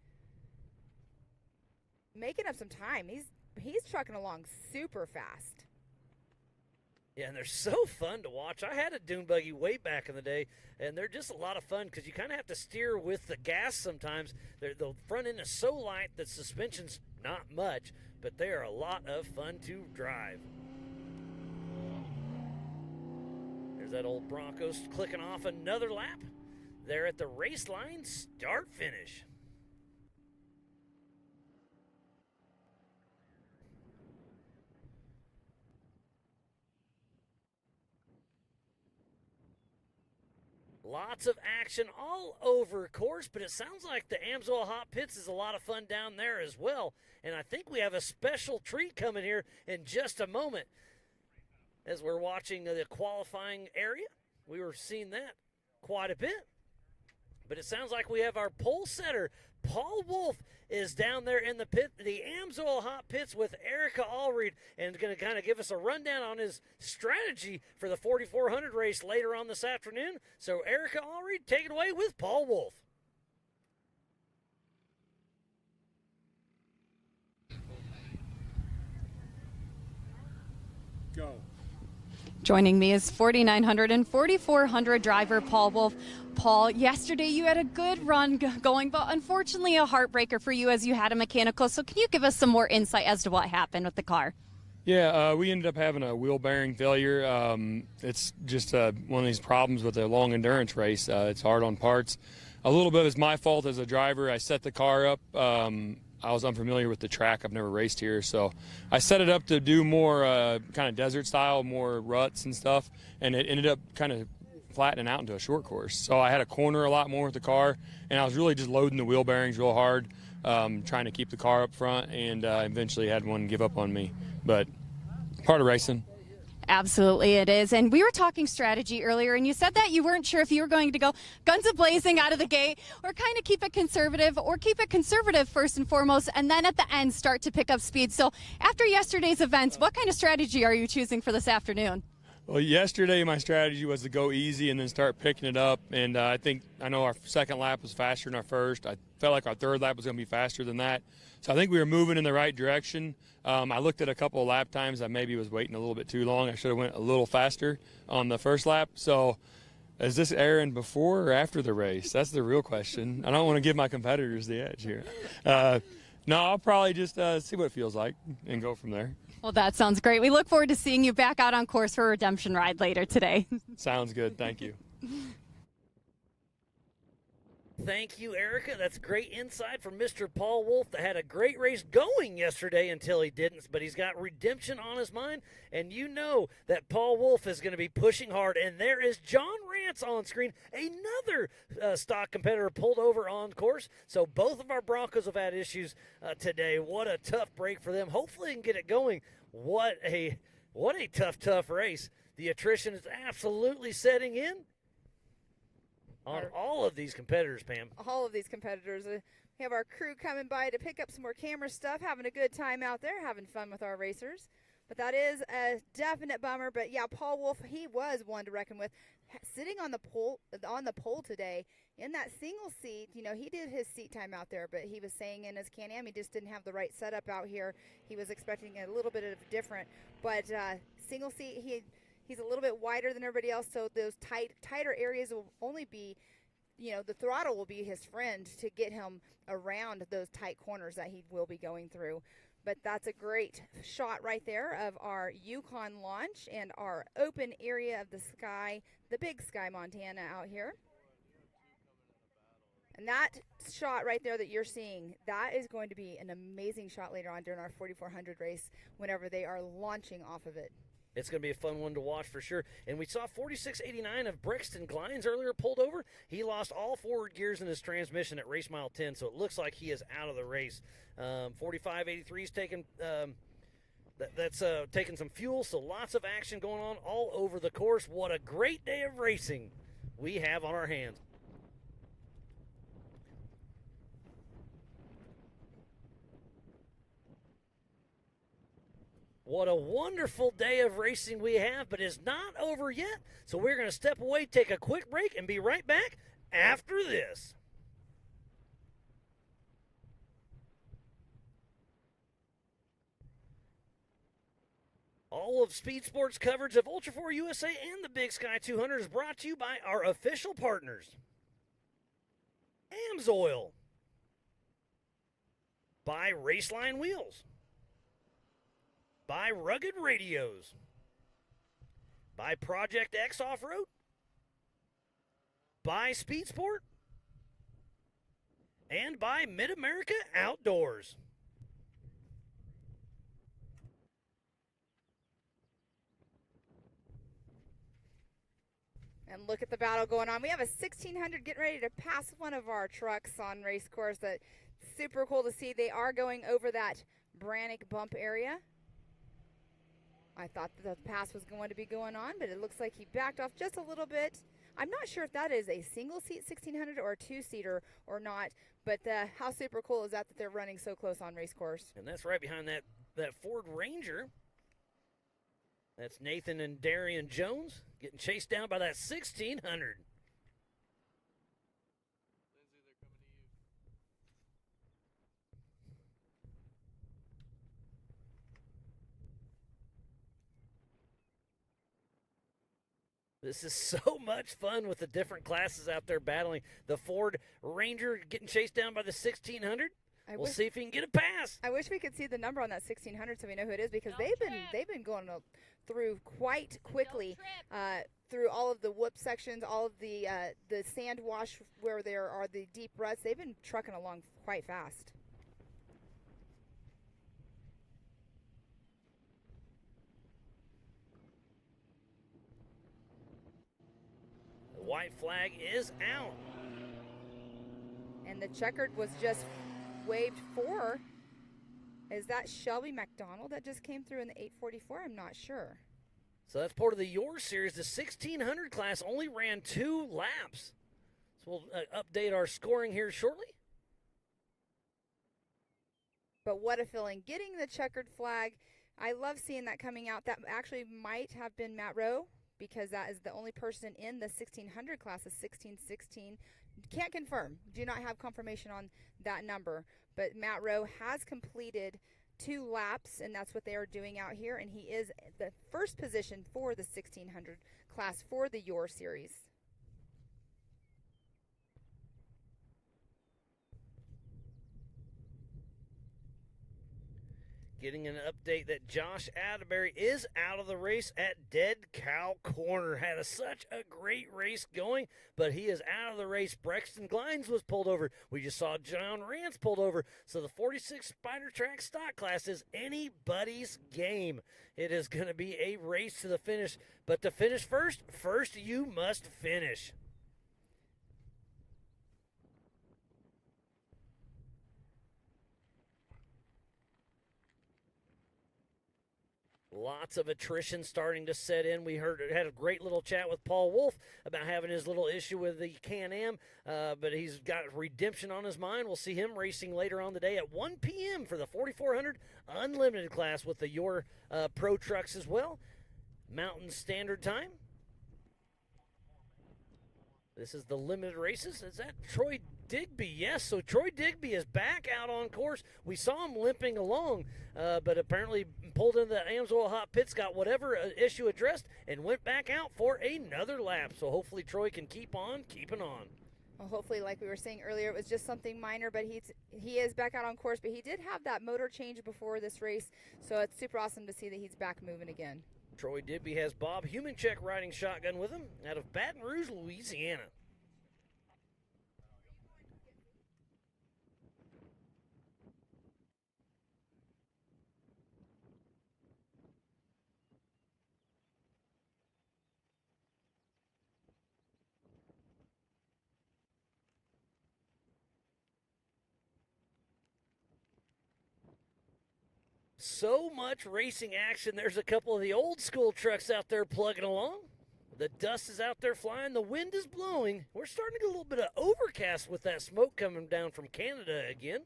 Speaker 2: Making up some time. He's trucking along super fast.
Speaker 1: Yeah, and they're so fun to watch. I had a dune buggy way back in the day, and they're just a lot of fun because you kind of have to steer with the gas sometimes. The front end is so light that suspension's not much, but they are a lot of fun to drive. There's that old Broncos clicking off another lap. They're at the race line, start finish. Lots of action all over course, but it sounds like the Amsoil Hot Pits is a lot of fun down there as well. And I think we have a special treat coming here in just a moment. As we're watching the qualifying area, we were seeing that quite a bit. But it sounds like we have our pole setter, Paul Wolf, is down there in the pit, the Amsoil Hot Pits with Erica Allred, and going to kind of give us a rundown on his strategy for the 4400 race later on this afternoon. So Erica Allred, take it away with Paul Wolf.
Speaker 7: Go.
Speaker 4: Joining me is 4900 and 4400 driver Paul Wolf. Paul, yesterday you had a good run going, but unfortunately a heartbreaker for you as you had a mechanical. So can you give us some more insight as to what happened with the car?
Speaker 12: Yeah, we ended up having a wheel bearing failure. It's just one of these problems with a long endurance race. It's hard on parts. A little bit is my fault as a driver. I set the car up. I was unfamiliar with the track. I've never raced here, so I set it up to do more kind of desert style, more ruts and stuff, and it ended up kind of flattening out into a short course. So I had to corner a lot more with the car, and I was really just loading the wheel bearings real hard, trying to keep the car up front, and eventually had one give up on me. But part of racing.
Speaker 4: Absolutely it is. And we were talking strategy earlier, and you said that you weren't sure if you were going to go guns a-blazing out of the gate or kind of keep it conservative first and foremost, and then at the end start to pick up speed. So after yesterday's events, what kind of strategy are you choosing for this afternoon?
Speaker 12: Well, yesterday my strategy was to go easy and then start picking it up, and I know our second lap was faster than our first. I felt like our third lap was going to be faster than that. So I think we were moving in the right direction. I looked at a couple of lap times. I maybe was waiting a little bit too long. I should have went a little faster on the first lap. So is this airing before or after the race? That's the real question. I don't want to give my competitors the edge here. No, I'll probably just see what it feels like and go from there.
Speaker 4: Well, that sounds great. We look forward to seeing you back out on course for a redemption ride later today.
Speaker 12: Sounds good. Thank you.
Speaker 1: Thank you, Erica. That's great insight from Mr. Paul Wolf that had a great race going yesterday until he didn't, but he's got redemption on his mind, and you know that Paul Wolf is going to be pushing hard, and there is John Rance on screen, another stock competitor pulled over on course. So both of our Broncos have had issues today. What a tough break for them. Hopefully they can get it going. What a tough race. The attrition is absolutely setting in on all of these competitors, Pam.
Speaker 2: All of these competitors. We have our crew coming by to pick up some more camera stuff, having a good time out there, having fun with our racers. But that is a definite bummer. But yeah, Paul Wolf, he was one to reckon with. Sitting on the pole today in that single seat, you know, he did his seat time out there, but he was saying in his Can-Am he just didn't have the right setup out here. He was expecting a little bit of different, but single seat, he's a little bit wider than everybody else, so those tighter areas will only be, you know, the throttle will be his friend to get him around those tight corners that he will be going through. But that's a great shot right there of our Yukon launch and our open area of the sky, the Big Sky, Montana out here. And that shot right there that you're seeing, that is going to be an amazing shot later on during our 4400 race whenever they are launching off of it.
Speaker 1: It's going to be a fun one to watch for sure. And we saw 4689 of Brixton Glines earlier pulled over. He lost all forward gears in his transmission at race mile 10, so it looks like he is out of the race. 4583 is taking taking some fuel, so lots of action going on all over the course. What a great day of racing we have on our hands. What a wonderful day of racing we have, but it's not over yet. So we're going to step away, take a quick break, and be right back after this. All of Speed Sports coverage of Ultra4USA and the Big Sky 200 is brought to you by our official partners. Amsoil. By Raceline Wheels. By Rugged Radios. By Project X Off-Road. By Speed Sport. And by Mid-America Outdoors.
Speaker 2: And look at the battle going on. We have a 1600 getting ready to pass one of our trucks on race course. That's super cool to see. They are going over that Brannick bump area. I thought the pass was going to be going on, but it looks like he backed off just a little bit. I'm not sure if that is a single seat 1600 or a two-seater or not, but how super cool is that they're running so close on race course.
Speaker 1: And that's right behind that Ford Ranger. That's Nathan and Darian Jones getting chased down by that 1600. This is so much fun with the different classes out there battling. The Ford Ranger getting chased down by the 1600. We'll see if he can get a pass.
Speaker 2: I wish we could see the number on that 1600 so we know who it is, because they've been going through quite quickly through all of the whoop sections, all of the sand wash where there are the deep ruts. They've been trucking along quite fast.
Speaker 1: The white flag is out.
Speaker 2: And the checkered was just waved for. Is that Shelby McDonald that just came through in the 844? I'm not sure.
Speaker 1: So that's part of the Your Series. The 1600 class only ran 2 laps. So we'll update our scoring here shortly.
Speaker 2: But what a feeling. Getting the checkered flag. I love seeing that coming out. That actually might have been Matt Rowe, because that is the only person in the 1600 class, the 1616. Can't confirm. Do not have confirmation on that number. But Matt Rowe has completed 2 laps, and that's what they are doing out here. And he is the first position for the 1600 class for the Your Series.
Speaker 1: Getting an update that Josh Atterbury is out of the race at Dead Cow Corner. Had such a great race going, but he is out of the race. Brexton Glines was pulled over. We just saw John Rance pulled over. So the 46 Spider Track stock class is anybody's game. It is going to be a race to the finish. But to finish first you must finish. Lots of attrition starting to set in. We had a great little chat with Paul Wolf about having his little issue with the Can-Am, but he's got redemption on his mind. We'll see him racing later on today at 1 p.m. for the 4400 Unlimited class with the Your Pro trucks as well. Mountain Standard Time. This is the limited races. Is that Troy Digby? Yes, so Troy Digby is back out on course. We saw him limping along, but apparently pulled into the Amsoil hot pits, got whatever issue addressed, and went back out for another lap. So hopefully Troy can keep on keeping on.
Speaker 2: Well, hopefully, like we were saying earlier, it was just something minor, but he is back out on course. But he did have that motor change before this race, so it's super awesome to see that he's back moving again.
Speaker 1: Troy Digby has Bob Humancheck riding shotgun with him out of Baton Rouge, Louisiana. So much racing action. There's a couple of the old school trucks out there plugging along. The dust is out there flying. The wind is blowing. We're starting to get a little bit of overcast with that smoke coming down from Canada again.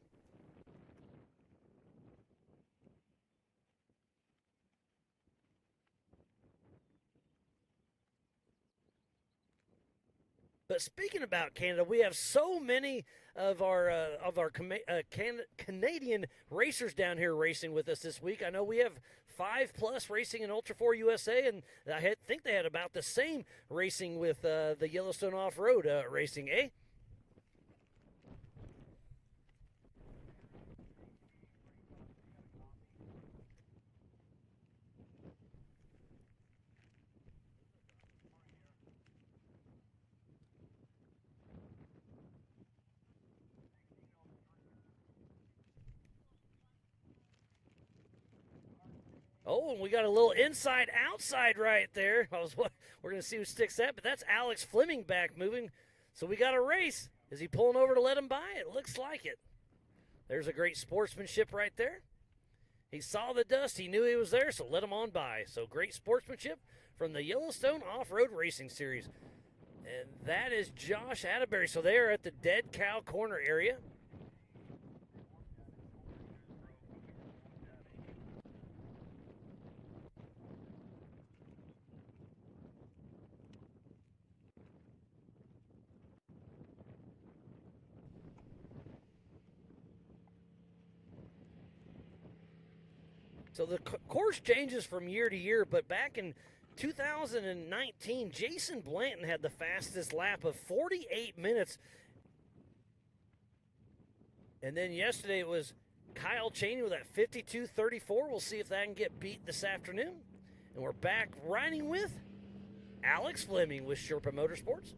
Speaker 1: But speaking about Canada, we have so many of our Canadian racers down here racing with us this week. I know we have 5+ racing in Ultra4 USA, and I think they had about the same racing with the Yellowstone Off-Road racing, eh? Oh, and we got a little inside-outside right there. We're going to see who sticks that, but that's Alex Fleming back moving. So we got a race. Is he pulling over to let him by? It looks like it. There's a great sportsmanship right there. He saw the dust. He knew he was there, so let him on by. So great sportsmanship from the Yellowstone Off-Road Racing Series. And that is Josh Atterbury. So they are at the Dead Cow Corner area. So the course changes from year to year, but back in 2019, Jason Blanton had the fastest lap of 48 minutes. And then yesterday it was Kyle Chaney with that 52.34. We'll see if that can get beat this afternoon. And we're back riding with Alex Fleming with Sherpa Motorsports.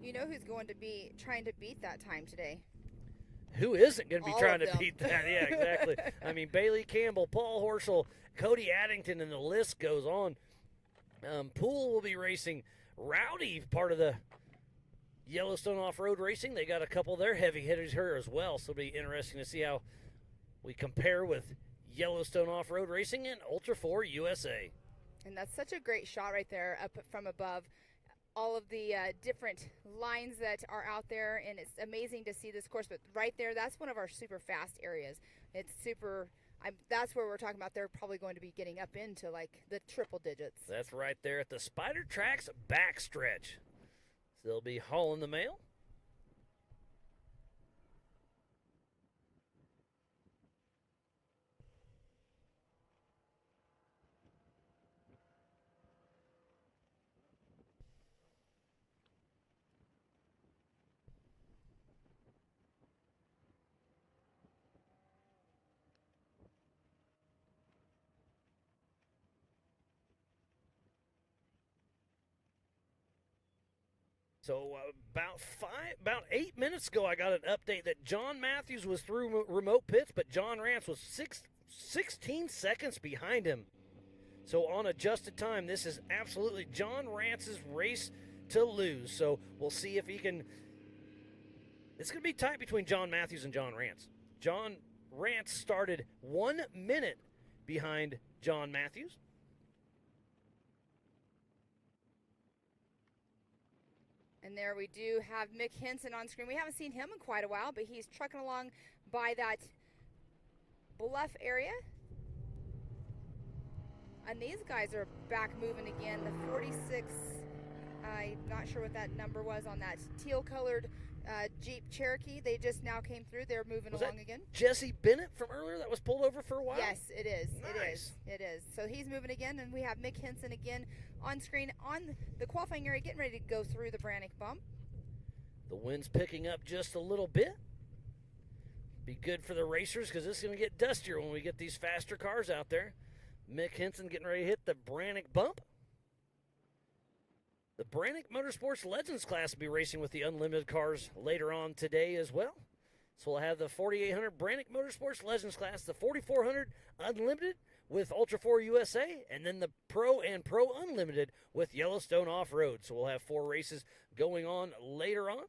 Speaker 2: You know who's going to be trying to beat that time today?
Speaker 1: Who isn't going to be
Speaker 2: All
Speaker 1: trying
Speaker 2: of
Speaker 1: to
Speaker 2: them.
Speaker 1: beat that? Yeah, exactly. I mean, Bailey Campbell, Paul Horschel, Cody Addington, and the list goes on. Poole will be racing. Rowdy, part of the Yellowstone Off-Road Racing. They got a couple of their heavy hitters here as well, so it'll be interesting to see how we compare with Yellowstone Off-Road Racing and Ultra4 USA.
Speaker 2: And that's such a great shot right there up from above. All of the different lines that are out there, and it's amazing to see this course. But right there, that's one of our super fast areas. It's super. That's where we're talking about. They're probably going to be getting up into like the triple digits.
Speaker 1: That's right there at the Spider Tracks backstretch. So they'll be hauling the mail. So about 8 minutes ago, I got an update that John Matthews was through remote pits, but John Rance was 16 seconds behind him. So on adjusted time, this is absolutely John Rance's race to lose. So we'll see if he can. It's going to be tight between John Matthews and John Rance. John Rance started 1 minute behind John Matthews.
Speaker 2: And there we do have Mick Henson on screen. We haven't seen him in quite a while, but he's trucking along by that bluff area. And these guys are back moving again. The 46, I'm not sure what that number was on that teal-colored Jeep Cherokee. They just now came through. They're moving along again.
Speaker 1: Jesse Bennett from earlier that was pulled over for a while?
Speaker 2: Yes, it is.
Speaker 1: Nice.
Speaker 2: It is. So he's moving again, and we have Mick Henson again on screen on the qualifying area, getting ready to go through the Brannick bump.
Speaker 1: The wind's picking up just a little bit. Be good for the racers because this is going to get dustier when we get these faster cars out there. Mick Henson getting ready to hit the Brannick bump. The Brannick Motorsports Legends class will be racing with the unlimited cars later on today as well. So we'll have the 4800 Brannick Motorsports Legends class, the 4400 Unlimited with Ultra4 USA, and then the Pro and Pro Unlimited with Yellowstone Off-Road. So we'll have 4 races going on later on.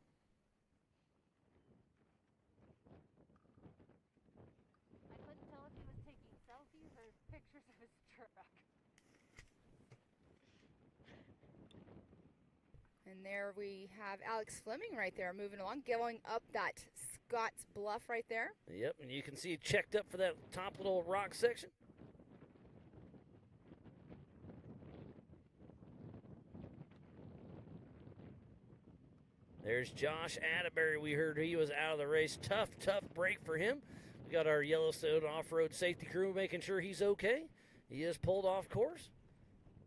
Speaker 4: I couldn't tell if he was taking selfies or pictures of his truck.
Speaker 2: And there we have Alex Fleming right there moving along, going up that Scotts Bluff right there.
Speaker 1: Yep, and you can see it checked up for that top little rock section. There's Josh Atterbury. We heard he was out of the race. Tough break for him. We got our Yellowstone off-road safety crew making sure he's okay. He is pulled off course.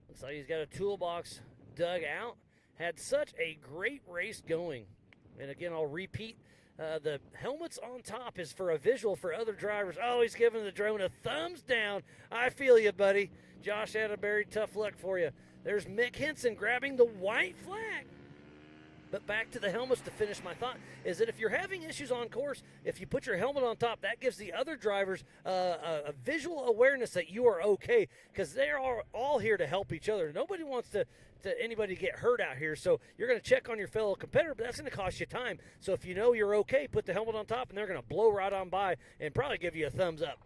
Speaker 1: Looks like he's got a toolbox dug out. Had such a great race going. And again, I'll repeat, the helmets on top is for a visual for other drivers. Oh, he's giving the drone a thumbs down. I feel you, buddy. Josh Atterbury, tough luck for you. There's Mick Henson grabbing the white flag. But back to the helmets to finish my thought is that if you're having issues on course, if you put your helmet on top, that gives the other drivers a visual awareness that you are okay, because they're all here to help each other. Nobody wants to anybody get hurt out here. So you're going to check on your fellow competitor, but that's going to cost you time. So if you know you're okay, put the helmet on top, and they're going to blow right on by and probably give you a thumbs up.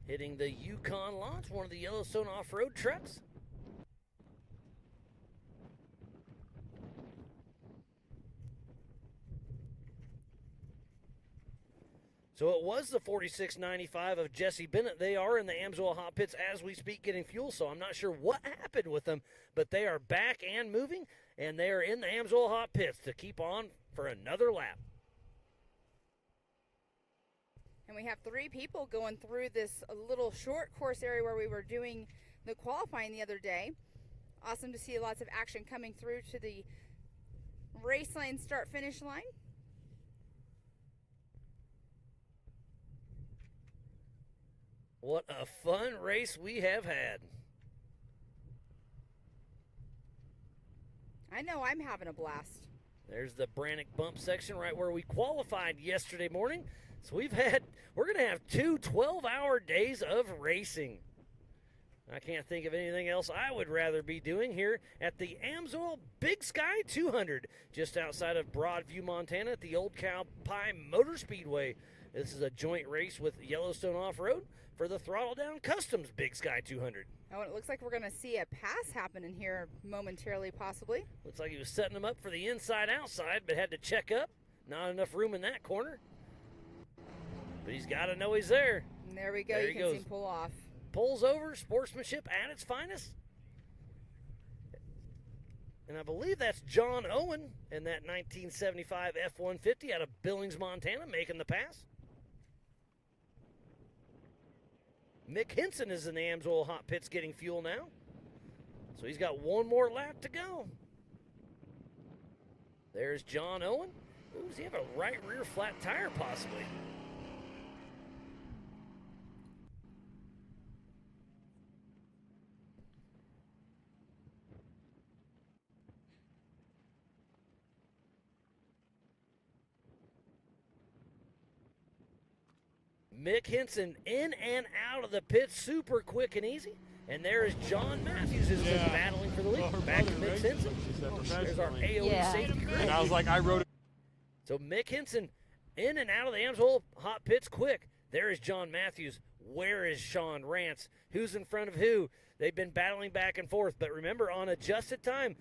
Speaker 1: Hitting the Yukon launch, one of the Yellowstone off-road trucks. So it was the 4695 of Jesse Bennett. They are in the Amsoil hot pits as we speak getting fuel, so I'm not sure what happened with them, but they are back and moving, and they are in the Amsoil hot pits to keep on for another lap.
Speaker 2: And we have 3 people going through this little short course area where we were doing the qualifying the other day. Awesome to see lots of action coming through to the race line, start finish line.
Speaker 1: What a fun race we have had.
Speaker 2: I know I'm having a blast.
Speaker 1: There's the Brannock bump section right where we qualified yesterday morning. So we're going to have 2 12-hour days of racing. I can't think of anything else I would rather be doing here at the Amsoil Big Sky 200, just outside of Broadview, Montana at the Old Cow Pie Motor Speedway. This is a joint race with Yellowstone Off-Road for the Throttle Down Customs Big Sky 200.
Speaker 2: Oh, and it looks like we're going to see a pass happen in here momentarily, possibly.
Speaker 1: Looks like he was setting them up for the inside-outside, but had to check up. Not enough room in that corner. But he's got to know he's there.
Speaker 2: And there we go.
Speaker 1: There
Speaker 2: you can see him pull off.
Speaker 1: Pulls over, sportsmanship at its finest. And I believe that's John Owen in that 1975 F-150 out of Billings, Montana, making the pass. Mick Henson is in the Amsoil hot pits getting fuel now. So he's got one more lap to go. There's John Owen. Ooh, does he have a right rear flat tire possibly? Mick Henson in and out of the pit super quick and easy. And there is John Matthews who's been battling for the lead. Back to Mick Henson. There's our AOE safety crew.
Speaker 12: And I was like, I wrote it.
Speaker 1: So Mick Henson in and out of the Amsoil hot pits quick. There is John Matthews. Where is Sean Rance? Who's in front of who? They've been battling back and forth. But remember, on adjusted time,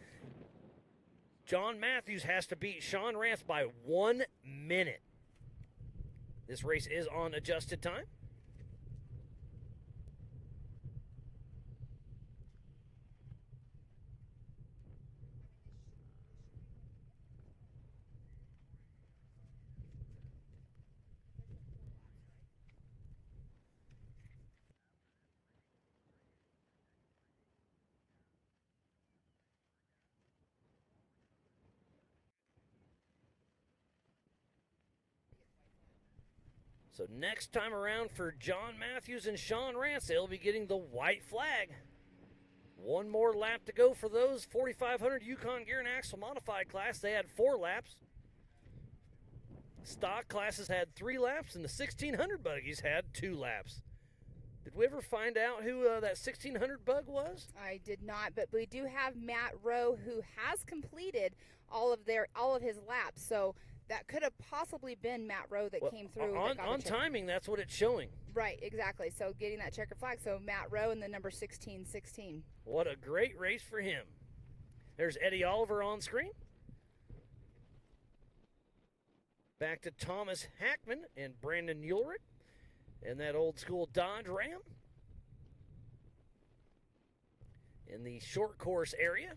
Speaker 1: John Matthews has to beat Sean Rance by 1 minute. This race is on adjusted time. So next time around for John Matthews and Sean Rance, they'll be getting the white flag. One more lap to go for those 4,500 Yukon Gear and Axle Modified class. They had 4 laps. Stock classes had 3 laps, and the 1,600 buggies had 2 laps. Did we ever find out who that 1,600 bug was?
Speaker 2: I did not, but we do have Matt Rowe, who has completed all of his laps. So that could have possibly been Matt Rowe that came through.
Speaker 1: On timing, that's what it's showing.
Speaker 2: Right, exactly. So getting that checker flag. So Matt Rowe and the number 1616.
Speaker 1: What a great race for him. There's Eddie Oliver on screen. Back to Thomas Hackman and Brandon Ulrich in that old school Dodge Ram. In the short course area.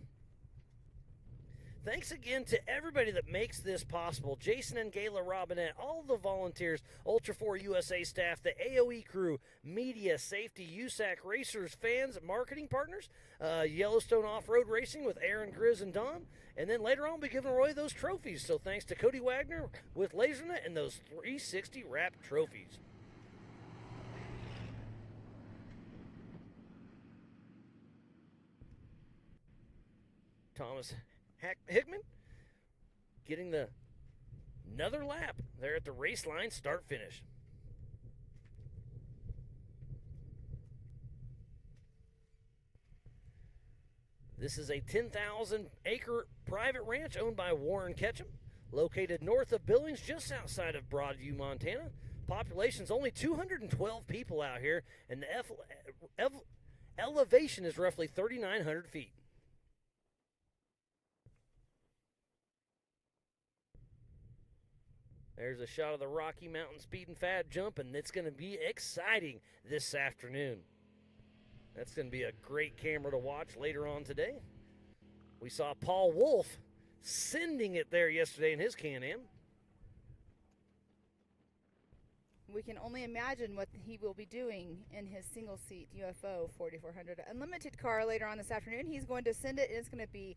Speaker 1: Thanks again to everybody that makes this possible. Jason and Gayla Robinette, all the volunteers, Ultra4 USA staff, the AOE crew, media, safety, USAC racers, fans, marketing partners, Yellowstone Off-Road Racing with Aaron, Grizz, and Don. And then later on, we'll be giving away those trophies. So thanks to Cody Wagner with LaserNet and those 360 wrap trophies. Thomas Hickman getting another lap there at the race line, start finish. This is a 10,000-acre private ranch owned by Warren Ketchum, located north of Billings, just outside of Broadview, Montana. Population's only 212 people out here, and the elevation is roughly 3,900 feet. There's a shot of the Rocky Mountain Speed and Fab jump, and it's going to be exciting this afternoon. That's going to be a great camera to watch later on today. We saw Paul Wolf sending it there yesterday in his Can-Am.
Speaker 2: We can only imagine what he will be doing in his single-seat UFO 4400 Unlimited car later on this afternoon. He's going to send it, and it's going to be,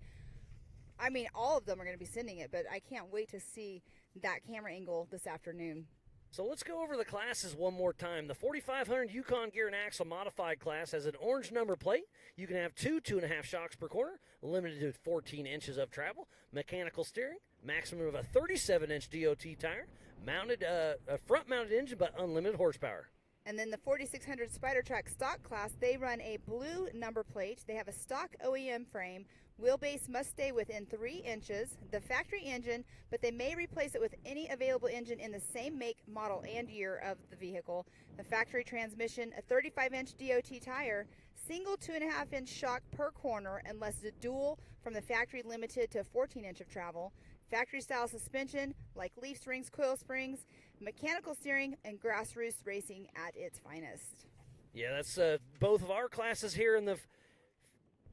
Speaker 2: I mean, all of them are going to be sending it, but I can't wait to see that camera angle this afternoon.
Speaker 1: So let's go over the classes one more time. The 4500 Yukon Gear and Axle Modified class has an orange number plate. You can have 2.5 shocks per corner, limited to 14 inches of travel, mechanical steering, maximum of a 37-inch DOT tire, mounted a front-mounted engine, but unlimited horsepower.
Speaker 2: And then the 4600 Spider Track stock class, they run a blue number plate. They have a stock OEM frame. Wheelbase must stay within 3 inches, the factory engine, but they may replace it with any available engine in the same make, model, and year of the vehicle. The factory transmission, a 35-inch DOT tire, single 2.5-inch shock per corner unless the dual from the factory limited to 14-inch of travel. Factory style suspension like leaf springs, coil springs, mechanical steering, and grassroots racing at its finest.
Speaker 1: Yeah, that's both of our classes here in the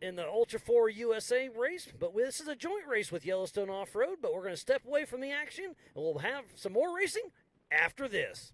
Speaker 1: Ultra4 USA race, but this is a joint race with Yellowstone Off-Road, but we're going to step away from the action, and we'll have some more racing after this.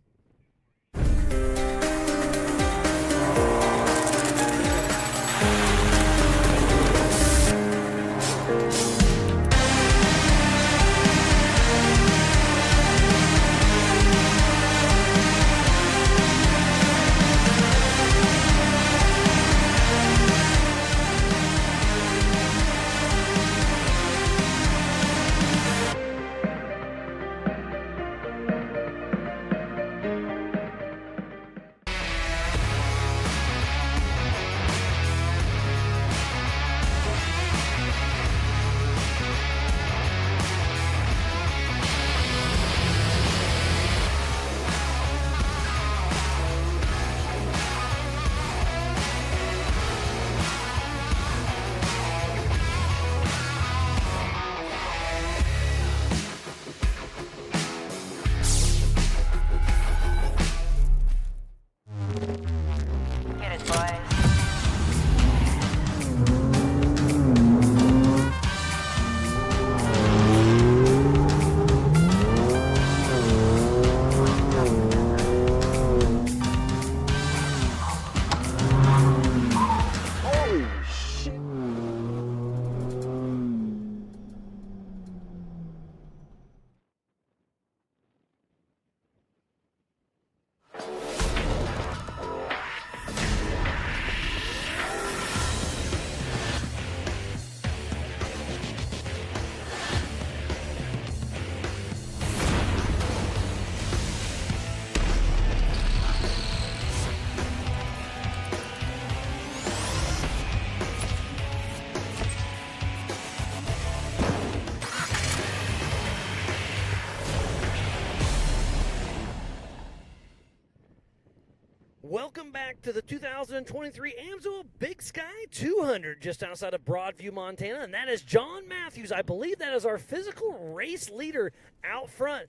Speaker 1: Welcome back to the 2023 Amsoil Big Sky 200 just outside of Broadview, Montana, and that is John Matthews. I believe that is our physical race leader out front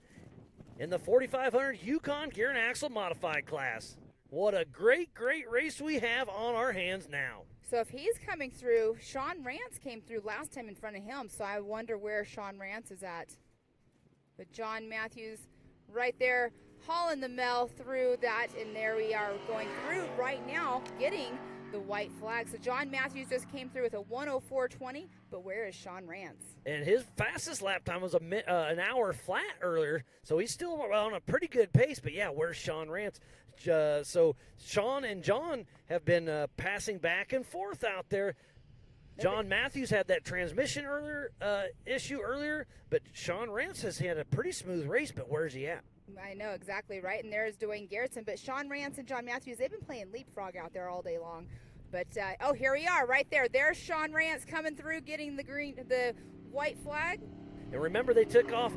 Speaker 1: in the 4500 Yukon Gear and Axle Modified class. What a great, great race we have on our hands now.
Speaker 2: So if he's coming through, Sean Rance came through last time in front of him, so I wonder where Sean Rance is at. But John Matthews right there hauling the Mel through that, and there we are going through right now, getting the white flag. So John Matthews just came through with a 104.20, but where is Sean Rance?
Speaker 1: And his fastest lap time was an hour flat earlier, so he's still on a pretty good pace. But yeah, where's Sean Rance? So Sean and John have been passing back and forth out there. John Matthews had that transmission issue earlier, but Sean Rance has had a pretty smooth race. But where's he at?
Speaker 2: I know, exactly right. And there's Dwayne Garrettson. But Sean Rance and John Matthews, they've been playing leapfrog out there all day long. But, oh, here we are right there. There's Sean Rance coming through, getting the white flag.
Speaker 1: And remember, they took off,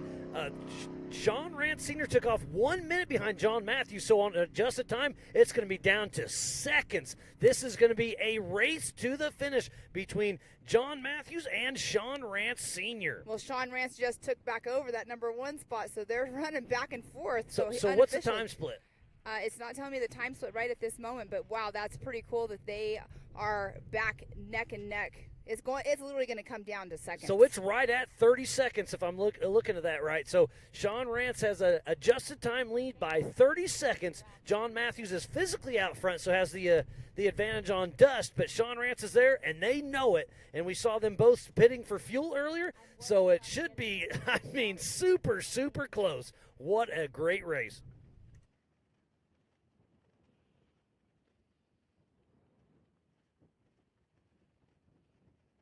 Speaker 1: Sean Rance Sr. took off 1 minute behind John Matthews. So on adjusted time, it's going to be down to seconds. This is going to be a race to the finish between John Matthews and Sean Rance Sr.
Speaker 2: Well, Sean Rance just took back over that number 1 spot, so they're running back and forth.
Speaker 1: So what's the time split?
Speaker 2: It's not telling me the time split right at this moment, but wow, that's pretty cool that they are back neck and neck. It's literally going to come down to seconds.
Speaker 1: So it's right at 30 seconds if I'm looking at that right. So Sean Rance has an adjusted time lead by 30 seconds. John Matthews is physically out front, so has the advantage on dust. But Sean Rance is there, and they know it. And we saw them both pitting for fuel earlier, so it should be, I mean, super, super close. What a great race.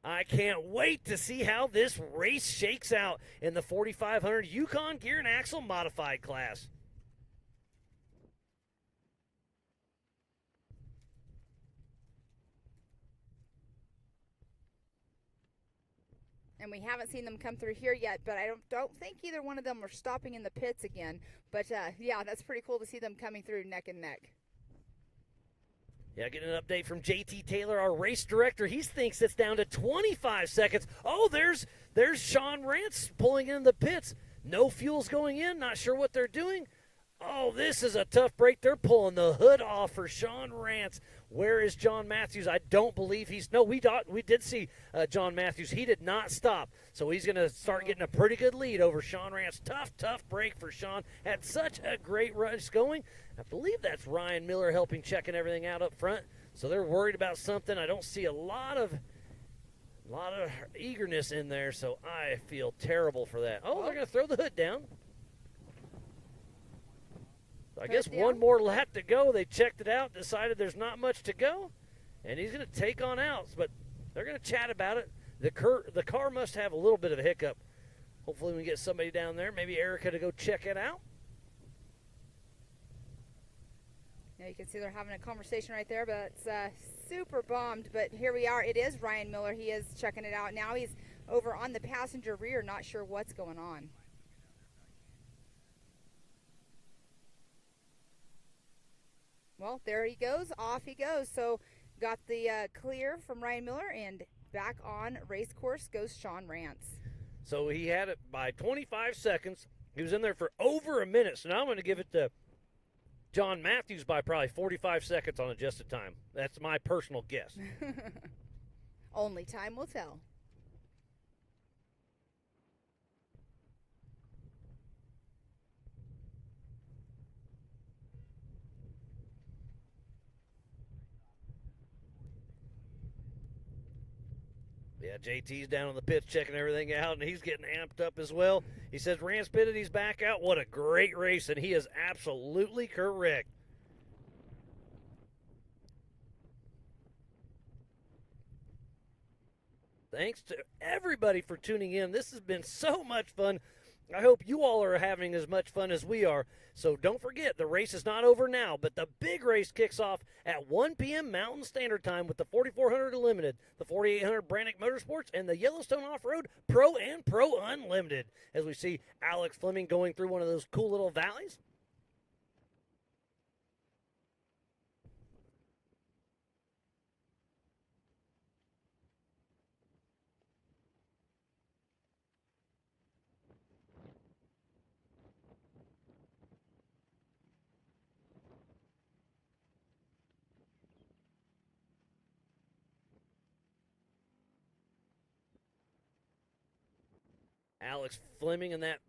Speaker 1: I can't wait to see how this race shakes out in the 4500 Yukon Gear and Axle Modified class.
Speaker 2: And we haven't seen them come through here yet, but I don't think either one of them are stopping in the pits again. But, yeah, that's pretty cool to see them coming through neck and neck.
Speaker 1: Yeah, getting an update from JT Taylor, our race director. He thinks it's down to 25 seconds. Oh, there's Sean Rance pulling in the pits. No fuel's going in. Not sure what they're doing. Oh, this is a tough break. They're pulling the hood off for Sean Rance. Where is John Matthews? I don't believe we did see John Matthews. He did not stop. So he's going to start getting a pretty good lead over Sean Rance. Tough break for Sean. Had such a great race going. I believe that's Ryan Miller helping checking everything out up front. So they're worried about something. I don't see a lot of eagerness in there, so I feel terrible for that. Oh, they're going to throw the hood down. I guess one more lap to go. They checked it out, decided there's not much to go, and he's going to take on out. But they're going to chat about it. The car must have a little bit of a hiccup. Hopefully we can get somebody down there, maybe Erica, to go check it out.
Speaker 2: Yeah, you can see they're having a conversation right there, but it's super bombed. But here we are. It is Ryan Miller. He is checking it out. Now he's over on the passenger rear, not sure what's going on. Well, there he goes. Off he goes. So got the clear from Ryan Miller, and back on race course goes Sean Rance.
Speaker 1: So he had it by 25 seconds. He was in there for over a minute. So now I'm going to give it to John Matthews by probably 45 seconds on adjusted time. That's my personal guess.
Speaker 2: Only time will tell.
Speaker 1: Yeah, JT's down on the pits checking everything out, and he's getting amped up as well. He says Rance pitted, he's back out. What a great race, and he is absolutely correct. Thanks to everybody for tuning in. This has been so much fun. I hope you all are having as much fun as we are. So don't forget, the race is not over now, but the big race kicks off at 1 p.m. Mountain Standard Time with the 4400 Limited, the 4800 Brannick Motorsports, and the Yellowstone Off-Road Pro and Pro Unlimited. As we see Alex Fleming going through one of those cool little valleys. Alex Fleming in that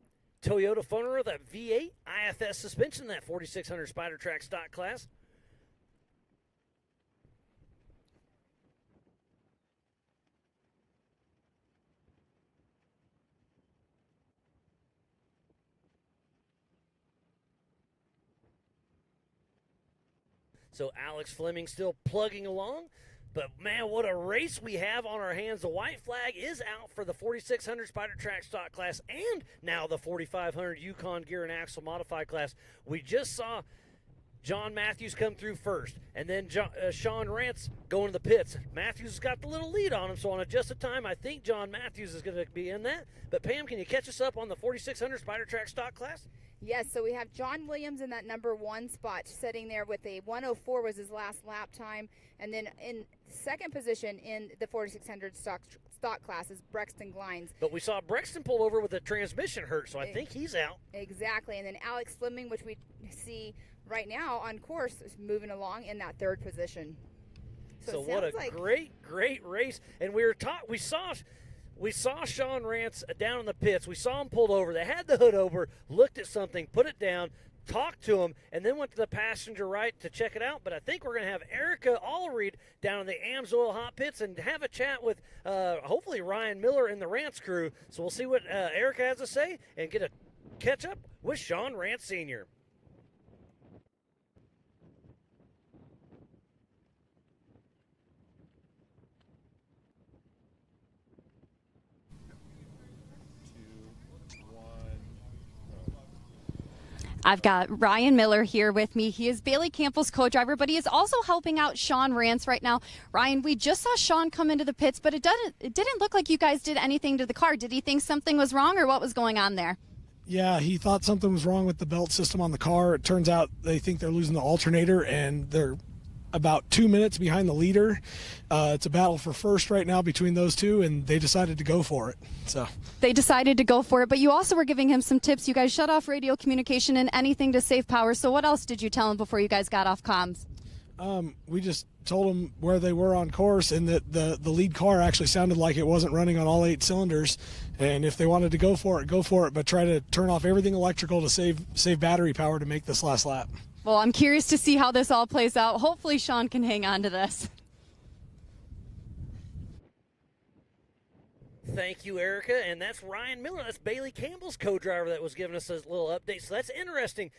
Speaker 1: Toyota Funner, that V8 IFS suspension, that 4600 Spider Track stock class. So Alex Fleming still plugging along. But, man, what a race we have on our hands. The white flag is out for the 4600 Spider Track stock class and now the 4500 Yukon Gear and Axle modified class. We just saw John Matthews come through first, and then Sean Rance going to the pits. Matthews has got the little lead on him, so on adjusted time, I think John Matthews is going to be in that. But, Pam, can you catch us up on the 4600 Spider Track stock class?
Speaker 2: Yes, so we have John Williams in that number 1 spot, sitting there with a 1:04 was his last lap time. And then in second position in the 4600 stock class is Brexton Glines.
Speaker 1: But we saw Brexton pull over with a transmission hurt, so I think he's out.
Speaker 2: Exactly. And then Alex Fleming, which we see right now on course, is moving along in that third position.
Speaker 1: So what a great race. And we saw Sean Rance down in the pits. We saw him pulled over. They had the hood over, looked at something, put it down, talked to him, and then went to the passenger right to check it out. But I think we're going to have Erica Allreed down in the Amsoil hot pits and have a chat with hopefully Ryan Miller and the Rance crew. So we'll see what Erica has to say and get a catch up with Sean Rance Sr.
Speaker 4: I've got Ryan Miller here with me. He is Bailey Campbell's co-driver, but he is also helping out Sean Rance right now. Ryan, we just saw Sean come into the pits, but it didn't look like you guys did anything to the car. Did he think something was wrong, or what was going on there?
Speaker 13: Yeah, he thought something was wrong with the belt system on the car. It turns out they think they're losing the alternator, and they're about 2 minutes behind the leader. It's a battle for first right now between those two, and they decided to go for it. So
Speaker 4: they decided to go for it, but you also were giving him some tips. You guys shut off radio communication and anything to save power. So what else did you tell him before you guys got off comms?
Speaker 13: We just told them where they were on course, and that the lead car actually sounded like it wasn't running on all 8 cylinders. And if they wanted to go for it, but try to turn off everything electrical to save battery power to make this last lap.
Speaker 4: Well, I'm curious to see how this all plays out. Hopefully Sean can hang on to this.
Speaker 1: Thank you, Erica. And that's Ryan Miller. That's Bailey Campbell's co-driver that was giving us a little update. So that's interesting.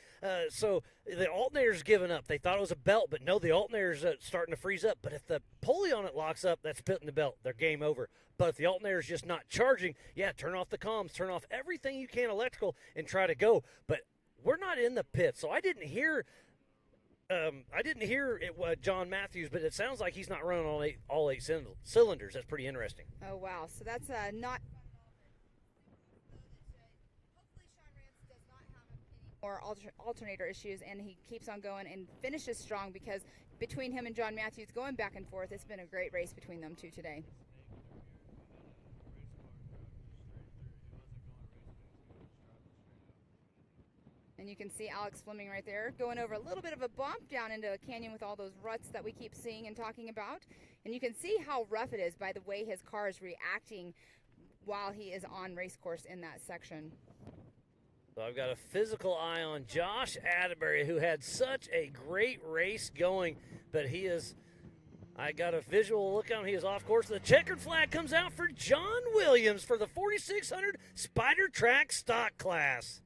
Speaker 1: So the alternator's given up. They thought it was a belt, but no, the alternator's starting to freeze up. But if the pulley on it locks up, that's splitting the belt. They're game over. But if the alternator's just not charging, yeah, turn off the comms, turn off everything you can electrical, and try to go. But we're not in the pit, so I didn't hear it, John Matthews, but it sounds like he's not running all eight cylinders. That's pretty interesting.
Speaker 2: Oh, wow. So that's not... Hopefully Sean Rance does not have any more alternator issues, and he keeps on going and finishes strong, because between him and John Matthews going back and forth, it's been a great race between them two today. And you can see Alex Fleming right there going over a little bit of a bump down into a canyon with all those ruts that we keep seeing and talking about. And you can see how rough it is by the way his car is reacting while he is on race course in that section.
Speaker 1: So I've got a physical eye on Josh Atterbury, who had such a great race going, but I got a visual look on him. He is off course. The checkered flag comes out for John Williams for the 4600 Spider Track stock class.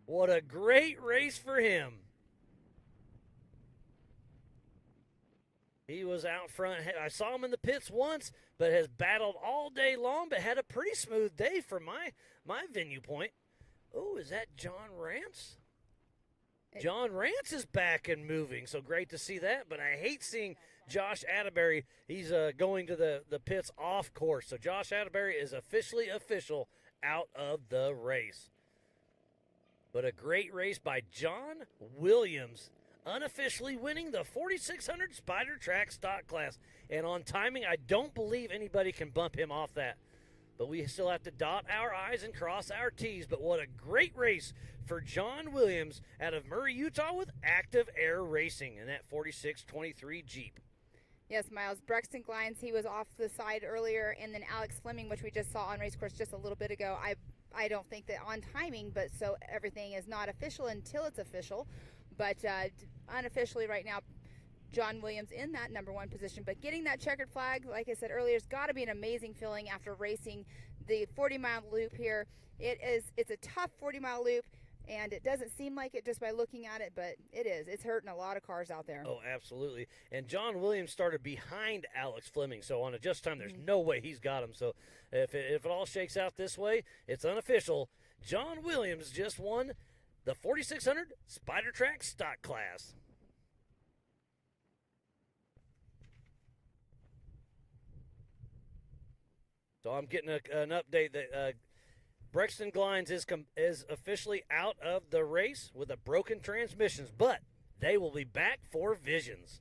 Speaker 1: What a great race for him. He was out front. I saw him in the pits once, but has battled all day long, but had a pretty smooth day from my venue point. Oh, is that John Rance? John Rance is back and moving, so great to see that, but I hate seeing Josh Atterbury. He's going to the pits off course. So Josh Atterbury is officially out of the race. But a great race by John Williams, unofficially winning the 4600 Spider Track stock class. And on timing, I don't believe anybody can bump him off that. But we still have to dot our I's and cross our T's. But what a great race for John Williams out of Murray, Utah with Active Air Racing in that 4623 Jeep.
Speaker 2: Yes, Miles. Brexton Glines, he was off the side earlier, and then Alex Fleming, which we just saw on race course just a little bit ago. I don't think that on timing, but so everything is not official until it's official. But unofficially right now, John Williams in that number 1 position. But getting that checkered flag, like I said earlier, has got to be an amazing feeling after racing the 40-mile loop here. It's a tough 40-mile loop, and it doesn't seem like it just by looking at it, but it is. It's hurting a lot of cars out there.
Speaker 1: Oh, absolutely. And John Williams started behind Alex Fleming, so on adjust time, there's no way he's got him. So if it all shakes out this way, it's unofficial. John Williams just won the 4600 Spider Track Stock Class. So I'm getting an update that Brexton Glines is officially out of the race with a broken transmissions, but they will be back for Visions.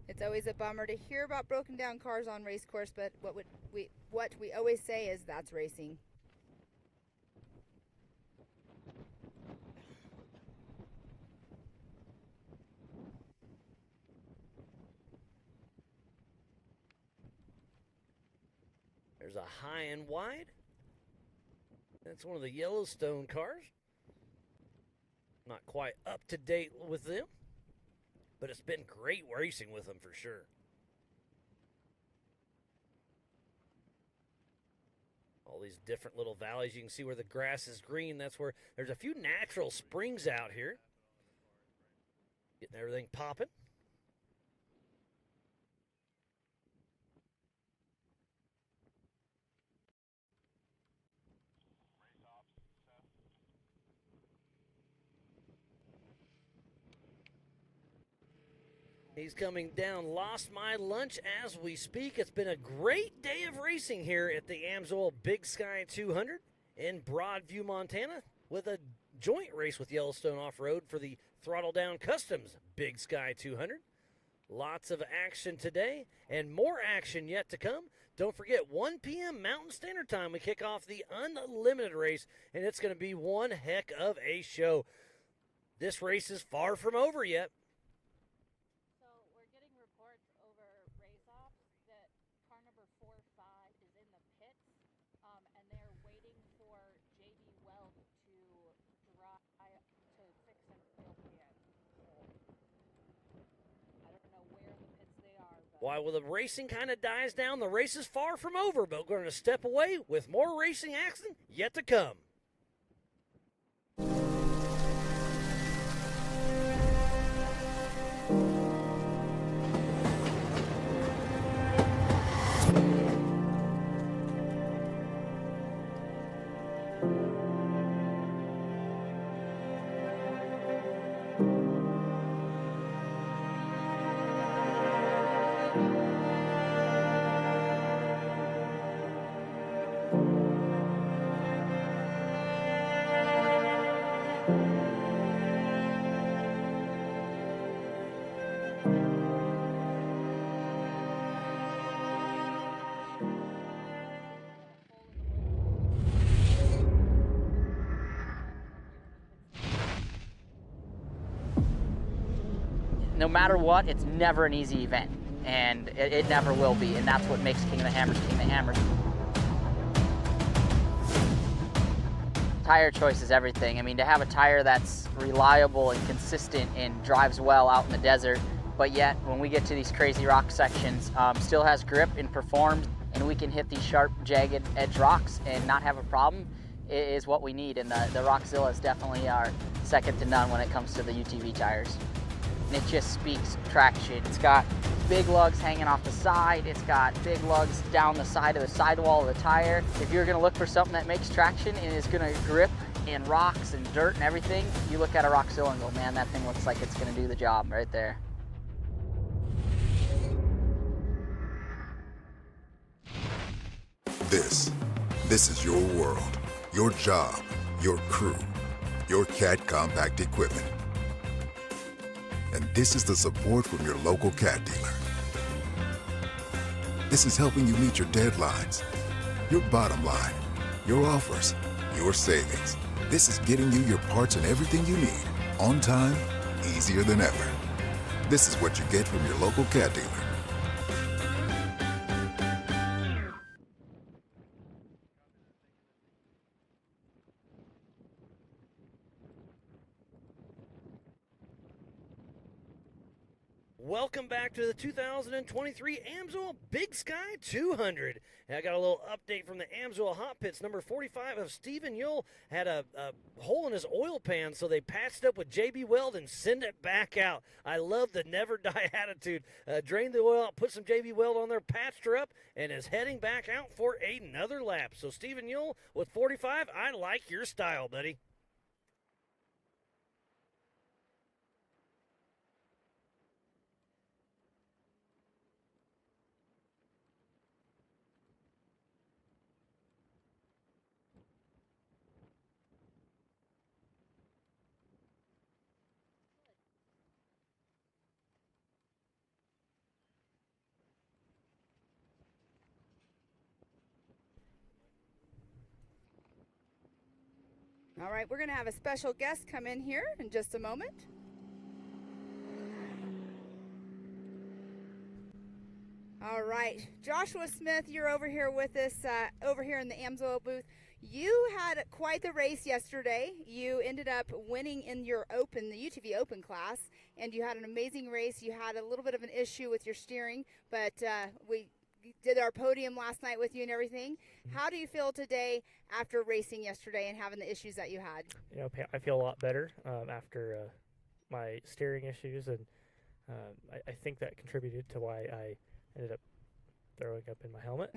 Speaker 2: It's always a bummer to hear about broken down cars on race course, but what we always say is that's racing.
Speaker 1: There's a high and wide. That's one of the Yellowstone cars. Not quite up to date with them, but it's been great racing with them for sure. All these different little valleys. You can see where the grass is green. That's where there's a few natural springs out here. Getting everything popping. He's coming down Lost My Lunch as we speak. It's been a great day of racing here at the Amsoil Big Sky 200 in Broadview, Montana, with a joint race with Yellowstone Off-Road for the Throttle Down Customs Big Sky 200. Lots of action today and more action yet to come. Don't forget, 1 p.m. Mountain Standard Time, we kick off the Unlimited race, and it's going to be one heck of a show. This race is far from over yet. While the racing kind of dies down, the race is far from over, but we're going to step away with more racing action yet to come.
Speaker 14: No matter what, it's never an easy event, and it never will be, and that's what makes King of the Hammers King of the Hammers. Tire choice is everything. I mean, to have a tire that's reliable and consistent and drives well out in the desert, but yet when we get to these crazy rock sections, still has grip and performs, and we can hit these sharp, jagged edge rocks and not have a problem, is what we need. And the Rockzilla is definitely our second to none when it comes to the UTV tires. And it just speaks traction. It's got big lugs hanging off the side. It's got big lugs down the side of the sidewall of the tire. If you're gonna look for something that makes traction and is gonna grip in rocks and dirt and everything, you look at a Rockzilla and go, man, that thing looks like it's gonna do the job right there.
Speaker 15: This is your world, your job, your crew, your CAT compact equipment. And this is the support from your local CAT dealer. This is helping you meet your deadlines, your bottom line, your offers, your savings. This is getting you your parts and everything you need on time easier than ever. This is what you get from your local Cat dealer.
Speaker 1: Welcome back to the 2023 Amsoil Big Sky 200. And I got a little update from the Amsoil Hot Pits. Number 45 of Stephen Yule had a hole in his oil pan, so they patched it up with JB Weld and send it back out. I love the never die attitude. Drained the oil out, put some JB Weld on there, patched her up, and is heading back out for another lap. So Stephen Yule with 45, I like your style, buddy.
Speaker 2: All right, we're going to have a special guest come in here in just a moment. All right, Joshua Smith, you're over here with us, over here in the Amsoil booth. You had quite the race yesterday. You ended up winning in your open, the UTV Open class, and you had an amazing race. You had a little bit of an issue with your steering, but we did our podium last night with you and everything. How do you feel today after racing yesterday and having the issues that you had?
Speaker 16: You know, I feel a lot better after my steering issues, and I think that contributed to why I ended up throwing up in my helmet.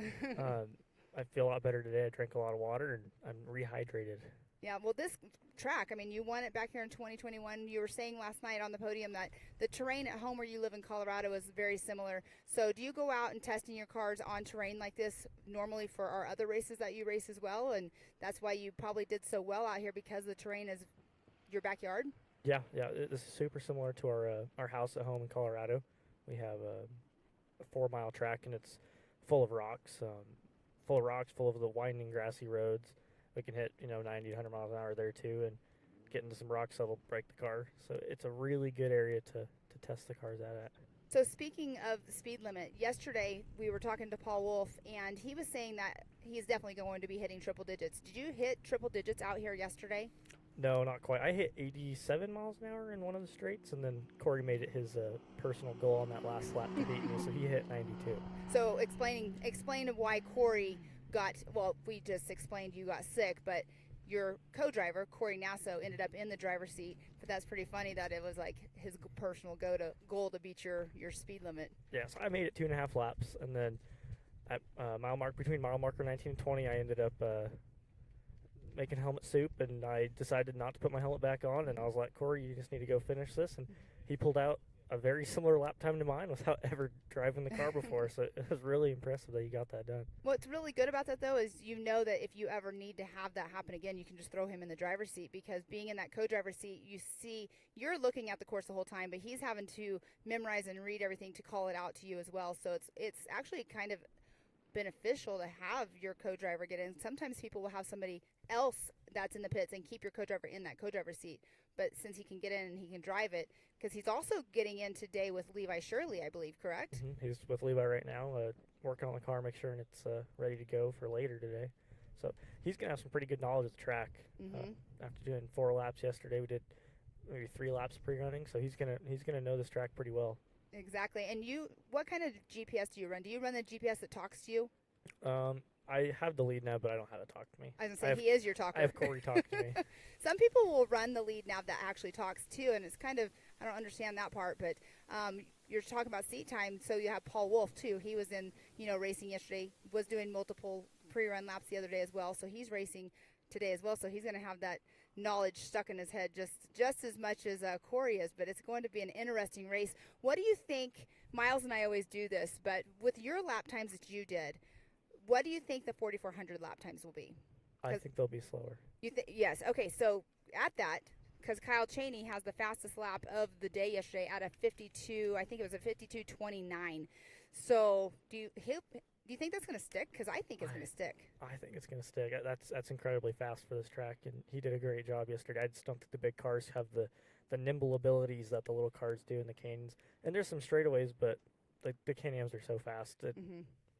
Speaker 16: I feel a lot better today. I drank a lot of water, and I'm rehydrated.
Speaker 2: Yeah, well, this track, I mean, you won it back here in 2021. You were saying last night on the podium that the terrain at home where you live in Colorado is very similar. So do you go out and testing your cars on terrain like this normally for our other races that you race as well? And that's why you probably did so well out here, because the terrain is your backyard?
Speaker 16: Yeah, this is super similar to our house at home in Colorado. We have a 4-mile track, and it's full of rocks, full of the winding grassy roads. We can hit 90 to 100 miles an hour there too, and get into some rocks that'll break the car. So it's a really good area to test the cars at.
Speaker 2: So speaking of the speed limit, yesterday we were talking to Paul Wolf, and he was saying that he's definitely going to be hitting triple digits. Did you hit triple digits out here yesterday?
Speaker 16: No, not quite. I hit 87 miles an hour in one of the straights, and then Corey made it his personal goal on that last lap to beat me, so he hit 92.
Speaker 2: So explain why Corey got, well, we just explained you got sick, but your co-driver, Corey Nasso, ended up in the driver's seat. But that's pretty funny that it was like his personal goal to beat your speed limit.
Speaker 16: Yeah, so I made it 2.5 laps, and then at between mile marker 19 and 20, I ended up making helmet soup, and I decided not to put my helmet back on, and I was like, Corey, you just need to go finish this, and he pulled out a very similar lap time to mine without ever driving the car before, so it was really impressive that he got that done.
Speaker 2: What's really good about that, though, is you know that if you ever need to have that happen again, you can just throw him in the driver's seat, because being in that co-driver's seat, you're looking at the course the whole time, but he's having to memorize and read everything to call it out to you as well, so it's actually kind of beneficial to have your co-driver get in. Sometimes people will have somebody else that's in the pits and keep your co-driver in that co-driver seat, but since he can get in and he can drive it, because he's also getting in today with Levi Shirley, I believe, correct?
Speaker 16: Mm-hmm. He's with Levi right now, working on the car, make sure it's ready to go for later today. So he's going to have some pretty good knowledge of the track. After doing 4 laps yesterday, we did maybe 3 laps pre-running, so he's gonna know this track pretty well.
Speaker 2: Exactly. And what kind of GPS do you run? Do you run the GPS that talks to you?
Speaker 16: I have the lead now, but I don't have it talk to me.
Speaker 2: I was going to say, he is your talker.
Speaker 16: I have Corey talk to me.
Speaker 2: Some people will run the lead nav that actually talks too, and it's kind of, I don't understand that part, but you're talking about seat time, so you have Paul Wolf too. He was in, racing yesterday, was doing multiple pre-run laps the other day as well, so he's racing today as well, so he's going to have that knowledge stuck in his head just as much as Corey is, but it's going to be an interesting race. What do you think, Miles and I always do this, but with your lap times that you did, what do you think the 4,400 lap times will be?
Speaker 16: I think they'll be slower.
Speaker 2: Yes. Okay. So at that, because Kyle Cheney has the fastest lap of the day yesterday at a 52. I think it was a 52:29. So do Do you think that's going to stick? Because I think it's going to stick.
Speaker 16: I think it's going to stick. That's incredibly fast for this track, and he did a great job yesterday. I just don't think the big cars have the nimble abilities that the little cars do in the canyons. And there's some straightaways, but the Can-Ams are so fast that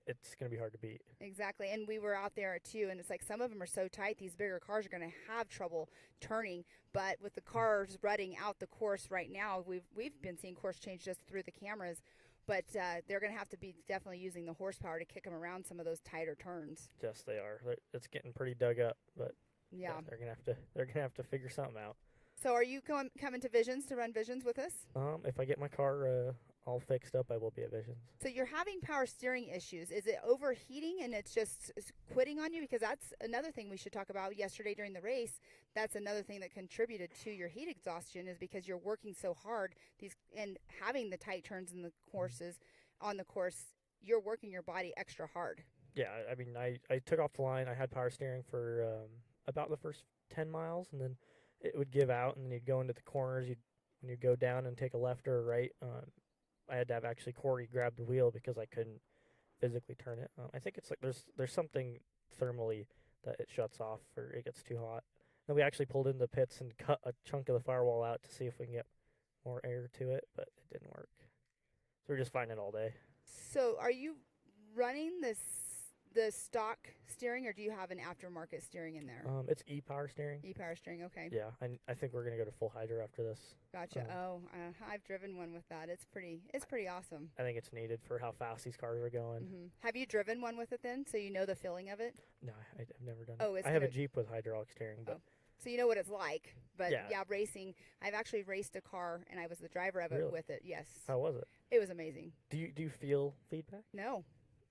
Speaker 16: it's going to be hard to beat.
Speaker 2: Exactly, and we were out there too, and it's like some of them are so tight, these bigger cars are going to have trouble turning. But with the cars rutting out the course right now, we've been seeing course change just through the cameras. But they're going to have to be definitely using the horsepower to kick them around some of those tighter turns.
Speaker 16: Yes, they are. It's getting pretty dug up, but
Speaker 2: yeah,
Speaker 16: they're gonna have to figure something out.
Speaker 2: So, are you coming to Visions to run Visions with us?
Speaker 16: If I get my car all fixed up, I will be at Visions.
Speaker 2: So you're having power steering issues. Is it overheating and it's just quitting on you? Because that's another thing we should talk about. Yesterday during the race, that's another thing that contributed to your heat exhaustion, is because you're working so hard and having the tight turns in the courses on the course, you're working your body extra hard.
Speaker 16: Yeah, I mean, I took off the line. I had power steering for about the first 10 miles, and then it would give out, and then you'd go into the corners. When you go down and take a left or a right, I had to have actually Corey grab the wheel because I couldn't physically turn it. I think it's like there's something thermally that it shuts off or it gets too hot. And we actually pulled into the pits and cut a chunk of the firewall out to see if we can get more air to it, but it didn't work. So we're just fighting it all day.
Speaker 2: So are you running the stock steering, or do you have an aftermarket steering in there?
Speaker 16: It's e-power steering.
Speaker 2: E-power steering, okay.
Speaker 16: Yeah, I think we're gonna go to full hydro after this.
Speaker 2: Gotcha. I've driven one with that. It's pretty awesome.
Speaker 16: I think it's needed for how fast these cars are going.
Speaker 2: Mm-hmm. Have you driven one with it then, so you know the feeling of it?
Speaker 16: No, I've never done
Speaker 2: it.
Speaker 16: I have a Jeep with hydraulic steering, but
Speaker 2: so you know what it's like. But
Speaker 16: yeah,
Speaker 2: racing. I've actually raced a car, and I was the driver of it with it. Yes.
Speaker 16: How was it?
Speaker 2: It was amazing.
Speaker 16: Do you feel feedback?
Speaker 2: No.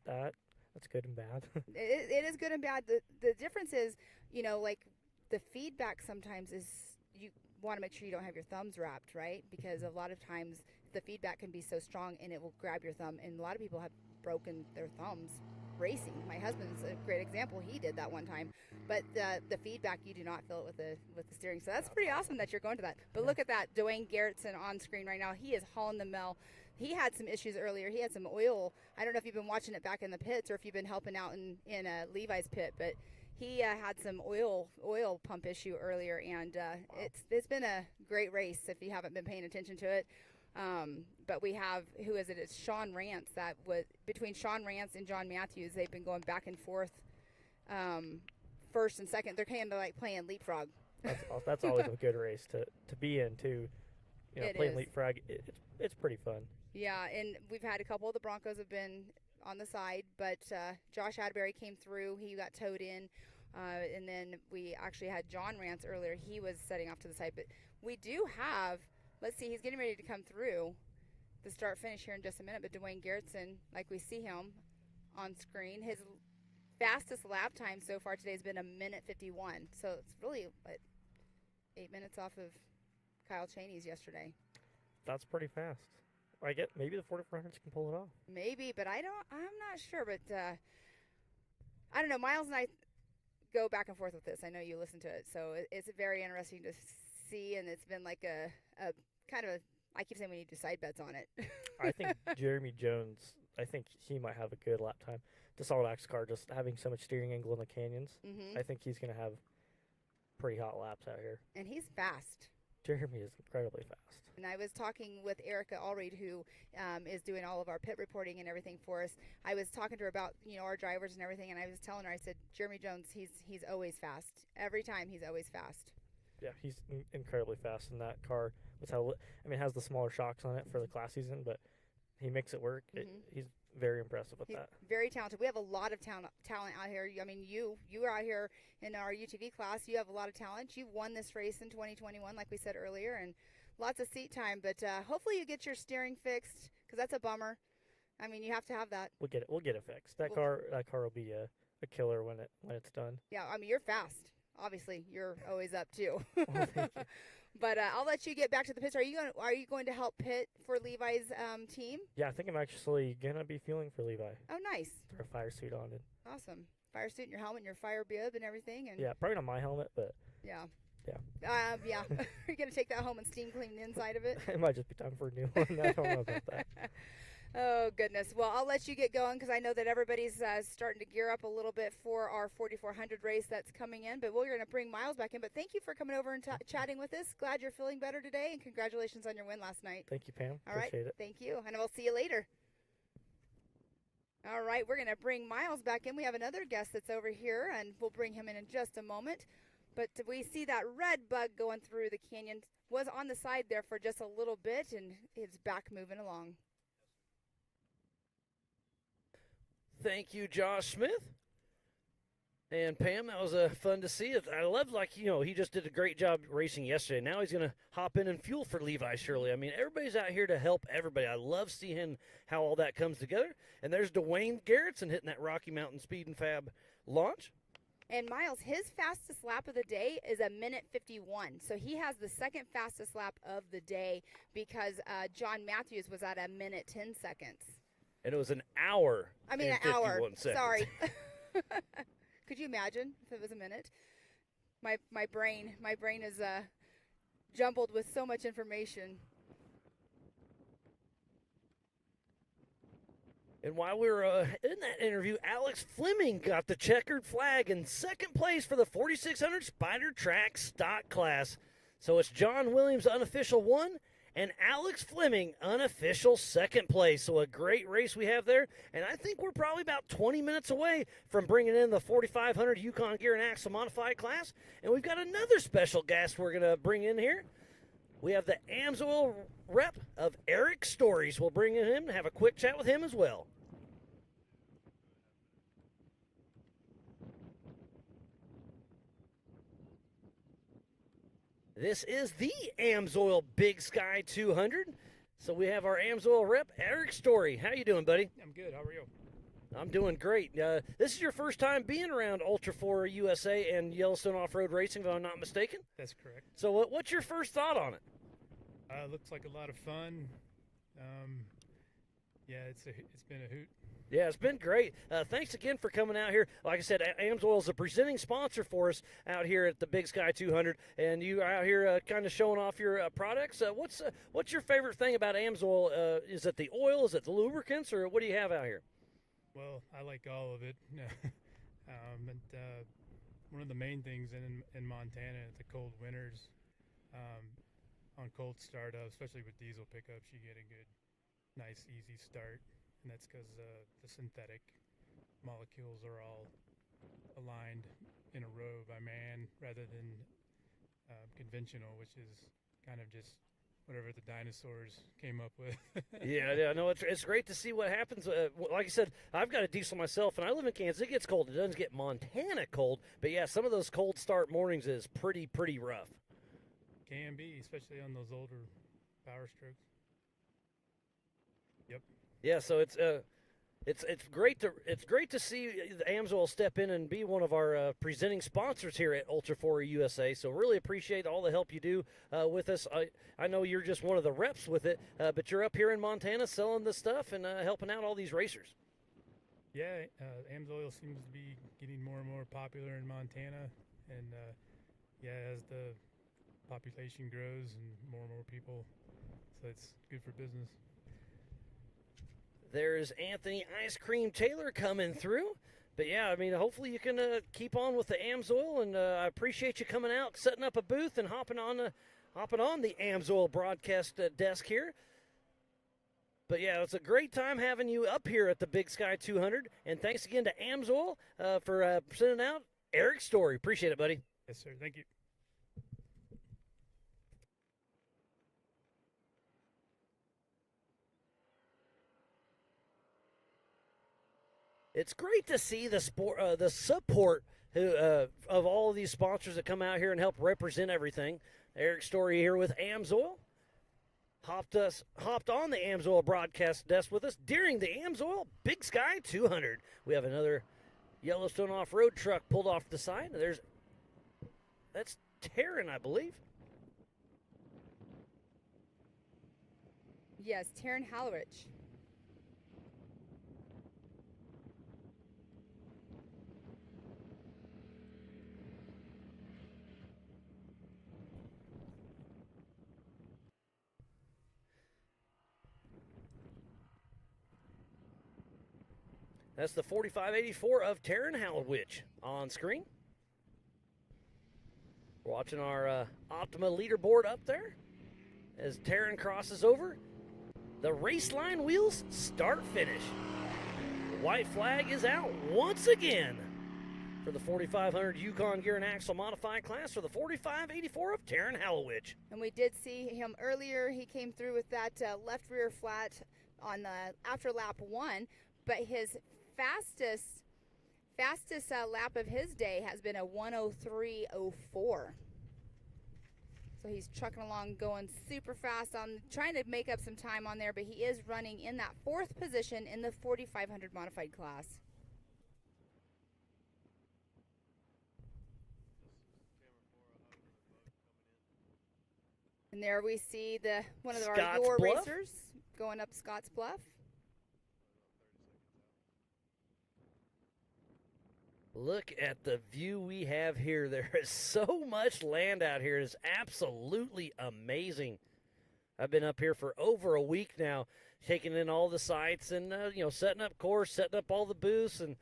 Speaker 16: That's good and bad.
Speaker 2: It is good and bad. The difference is, like the feedback sometimes is you want to make sure you don't have your thumbs wrapped, right? Because a lot of times the feedback can be so strong and it will grab your thumb. And a lot of people have broken their thumbs racing. My husband's a great example. He did that one time. But the feedback, you do not feel it with the steering. So that's pretty awesome that you're going to that. But look at that. Dwayne Garrettson on screen right now. He is hauling the mill. He had some issues earlier. He had some oil. I don't know if you've been watching it back in the pits or if you've been helping out in Levi's pit, but he had some oil pump issue earlier, and it's been a great race if you haven't been paying attention to it. But we have, who is it? It's Sean Rance. That was between Sean Rance and John Matthews. They've been going back and forth, first and second. They're kind of like playing leapfrog.
Speaker 16: That's always a good race to be in too. Playing leapfrog. It's pretty fun.
Speaker 2: Yeah, and we've had a couple of the Broncos have been on the side, but Josh Adberry came through. He got towed in, and then we actually had John Rance earlier. He was setting off to the side, but we do have. Let's see, he's getting ready to come through the start-finish here in just a minute, but Dwayne Garrettson, like we see him on screen, his fastest lap time so far today has been 1:51. So it's really, 8 minutes off of Kyle Chaney's yesterday.
Speaker 16: That's pretty fast. I get maybe the 4400s can pull it off.
Speaker 2: Maybe, but I'm not sure. But I don't know. Miles and I go back and forth with this. I know you listen to it, so it's very interesting to see, and it's been like a kind of I keep saying we need to side bets on it.
Speaker 16: I think Jeremy Jones, I think he might have a good lap time. The solid axe car, just having so much steering angle in the canyons, I think he's going to have pretty hot laps out here.
Speaker 2: And he's fast.
Speaker 16: Jeremy is incredibly fast.
Speaker 2: And I was talking with Erica Allreed, who is doing all of our pit reporting and everything for us. I was talking to her about our drivers and everything, and I was telling her, I said, Jeremy Jones, he's always fast. Every time he's always fast.
Speaker 16: Yeah, he's incredibly fast in that car. It has the smaller shocks on it for the class season, but he makes it work. He's very impressive with that.
Speaker 2: Very talented. We have a lot of talent out here. I mean, you are out here in our UTV class. You have a lot of talent. You've won this race in 2021, like we said earlier, and lots of seat time. But hopefully you get your steering fixed, because that's a bummer. I mean, you have to have that.
Speaker 16: We'll get it fixed. That car will be a killer when it's done.
Speaker 2: Yeah, I mean, you're fast. Obviously, you're always up too.
Speaker 16: Well, thank you.
Speaker 2: But I'll let you get back to the pits. Are you going to help pit for Levi's team?
Speaker 16: Yeah, I think I'm actually gonna be fueling for Levi.
Speaker 2: Oh, nice.
Speaker 16: Throw a fire suit on it.
Speaker 2: Awesome. Fire suit and your helmet and your fire bib and everything. And
Speaker 16: yeah, probably not my helmet, but
Speaker 2: yeah.
Speaker 16: Yeah.
Speaker 2: Yeah. Are you gonna take that home and steam clean the inside of it?
Speaker 16: It might just be time for a new one. I don't know about that.
Speaker 2: Oh, goodness. Well, I'll let you get going because I know that everybody's starting to gear up a little bit for our 4,400 race that's coming in. But we're going to bring Miles back in. But thank you for coming over and chatting with us. Glad you're feeling better today, and congratulations on your win last night.
Speaker 16: Thank you, Pam.
Speaker 2: All right.
Speaker 16: Appreciate it.
Speaker 2: Thank you. And we'll see you later. All right. We're going to bring Miles back in. We have another guest that's over here, and we'll bring him in just a moment. But we see that red bug going through the canyon. Was on the side there for just a little bit, and it's back moving along.
Speaker 1: Thank you, Josh Smith. And Pam, that was fun to see. I love, he just did a great job racing yesterday. Now he's going to hop in and fuel for Levi Shirley. I mean, everybody's out here to help everybody. I love seeing how all that comes together. And there's Dwayne Garrettson hitting that Rocky Mountain Speed and Fab launch.
Speaker 2: And Miles, his fastest lap of the day is 1:51. So he has the second fastest lap of the day because John Matthews was at 1:10.
Speaker 1: And it was an hour.
Speaker 2: An hour.
Speaker 1: Seconds.
Speaker 2: Sorry. Could you imagine if it was a minute? My brain is jumbled with so much information.
Speaker 1: And while we were in that interview, Alex Fleming got the checkered flag in second place for the 4600 Spider Track stock class. So it's John Williams unofficial 1 and Alex Fleming unofficial second place. So a great race we have there. And I think we're probably about 20 minutes away from bringing in the 4500 Yukon Gear and Axle Modified class. And we've got another special guest we're going to bring in here. We have the Amsoil rep of Eric Stories. We'll bring in him and have a quick chat with him as well. This is the Amsoil Big Sky 200. So we have our Amsoil rep, Eric Story. How you doing, buddy?
Speaker 17: I'm good. How are you?
Speaker 1: I'm doing great. This is your first time being around Ultra4 USA and Yellowstone Off-Road Racing, if I'm not mistaken.
Speaker 17: That's correct.
Speaker 1: So what's your first thought on it?
Speaker 17: Looks like a lot of fun. Yeah, it's been a hoot.
Speaker 1: Yeah, it's been great. Thanks again for coming out here. Like I said, Amsoil is a presenting sponsor for us out here at the Big Sky 200, and you are out here kind of showing off your products. What's your favorite thing about Amsoil? Is it the oil? Is it the lubricants? Or what do you have out here?
Speaker 17: Well, I like all of it. One of the main things in Montana, the cold winters, on cold startup, especially with diesel pickups, you get a good, nice, easy start. And that's because the synthetic molecules are all aligned in a row by man rather than conventional, which is kind of just whatever the dinosaurs came up with.
Speaker 1: Yeah, no, it's great to see what happens. Like I said, I've got a diesel myself, and I live in Kansas. It gets cold. It doesn't get Montana cold, but yeah, some of those cold start mornings is pretty rough.
Speaker 17: Can be, especially on those older power strokes. Yep.
Speaker 1: Yeah, so it's great to see the Amsoil step in and be one of our presenting sponsors here at Ultra4 USA. So really appreciate all the help you do with us. I know you're just one of the reps with it, but you're up here in Montana selling the stuff and helping out all these racers.
Speaker 17: Yeah, Amsoil seems to be getting more and more popular in Montana, and as the population grows and more people, so it's good for business.
Speaker 1: There's Anthony Ice Cream Taylor coming through. But yeah, I mean, hopefully you can keep on with the Amsoil, and I appreciate you coming out, setting up a booth, and hopping on the Amsoil broadcast desk here. But yeah, it's a great time having you up here at the Big Sky 200, and thanks again to Amsoil for sending out Eric's story. Appreciate it, buddy.
Speaker 17: Yes, sir. Thank you.
Speaker 1: It's great to see the support of all of these sponsors that come out here and help represent everything. Eric Story here with Amsoil. Hopped on the Amsoil broadcast desk with us during the Amsoil Big Sky 200. We have another Yellowstone off-road truck pulled off the side. That's Taryn, I believe.
Speaker 2: Yes, Taryn Hallerich.
Speaker 1: That's the 4584 of Taryn Howlwich on screen. We're watching our Optima leaderboard up there as Taryn crosses over. The race line wheels start finish. White flag is out once again for the 4500 Yukon Gear and Axle Modified class for the 4584 of Taryn Howlwich.
Speaker 2: And we did see him earlier. He came through with that left rear flat on the after lap 1, but his fastest lap of his day has been a 1:03:04. So he's trucking along, going super fast on trying to make up some time on there, but he is running in that 4th position in the 4500 modified class. And there we see one of our Your racers going up Scotts Bluff.
Speaker 1: Look at the view we have here. There is so much land out here. It is absolutely amazing. I've been up here for over a week now, taking in all the sights and, setting up course, setting up all the booths and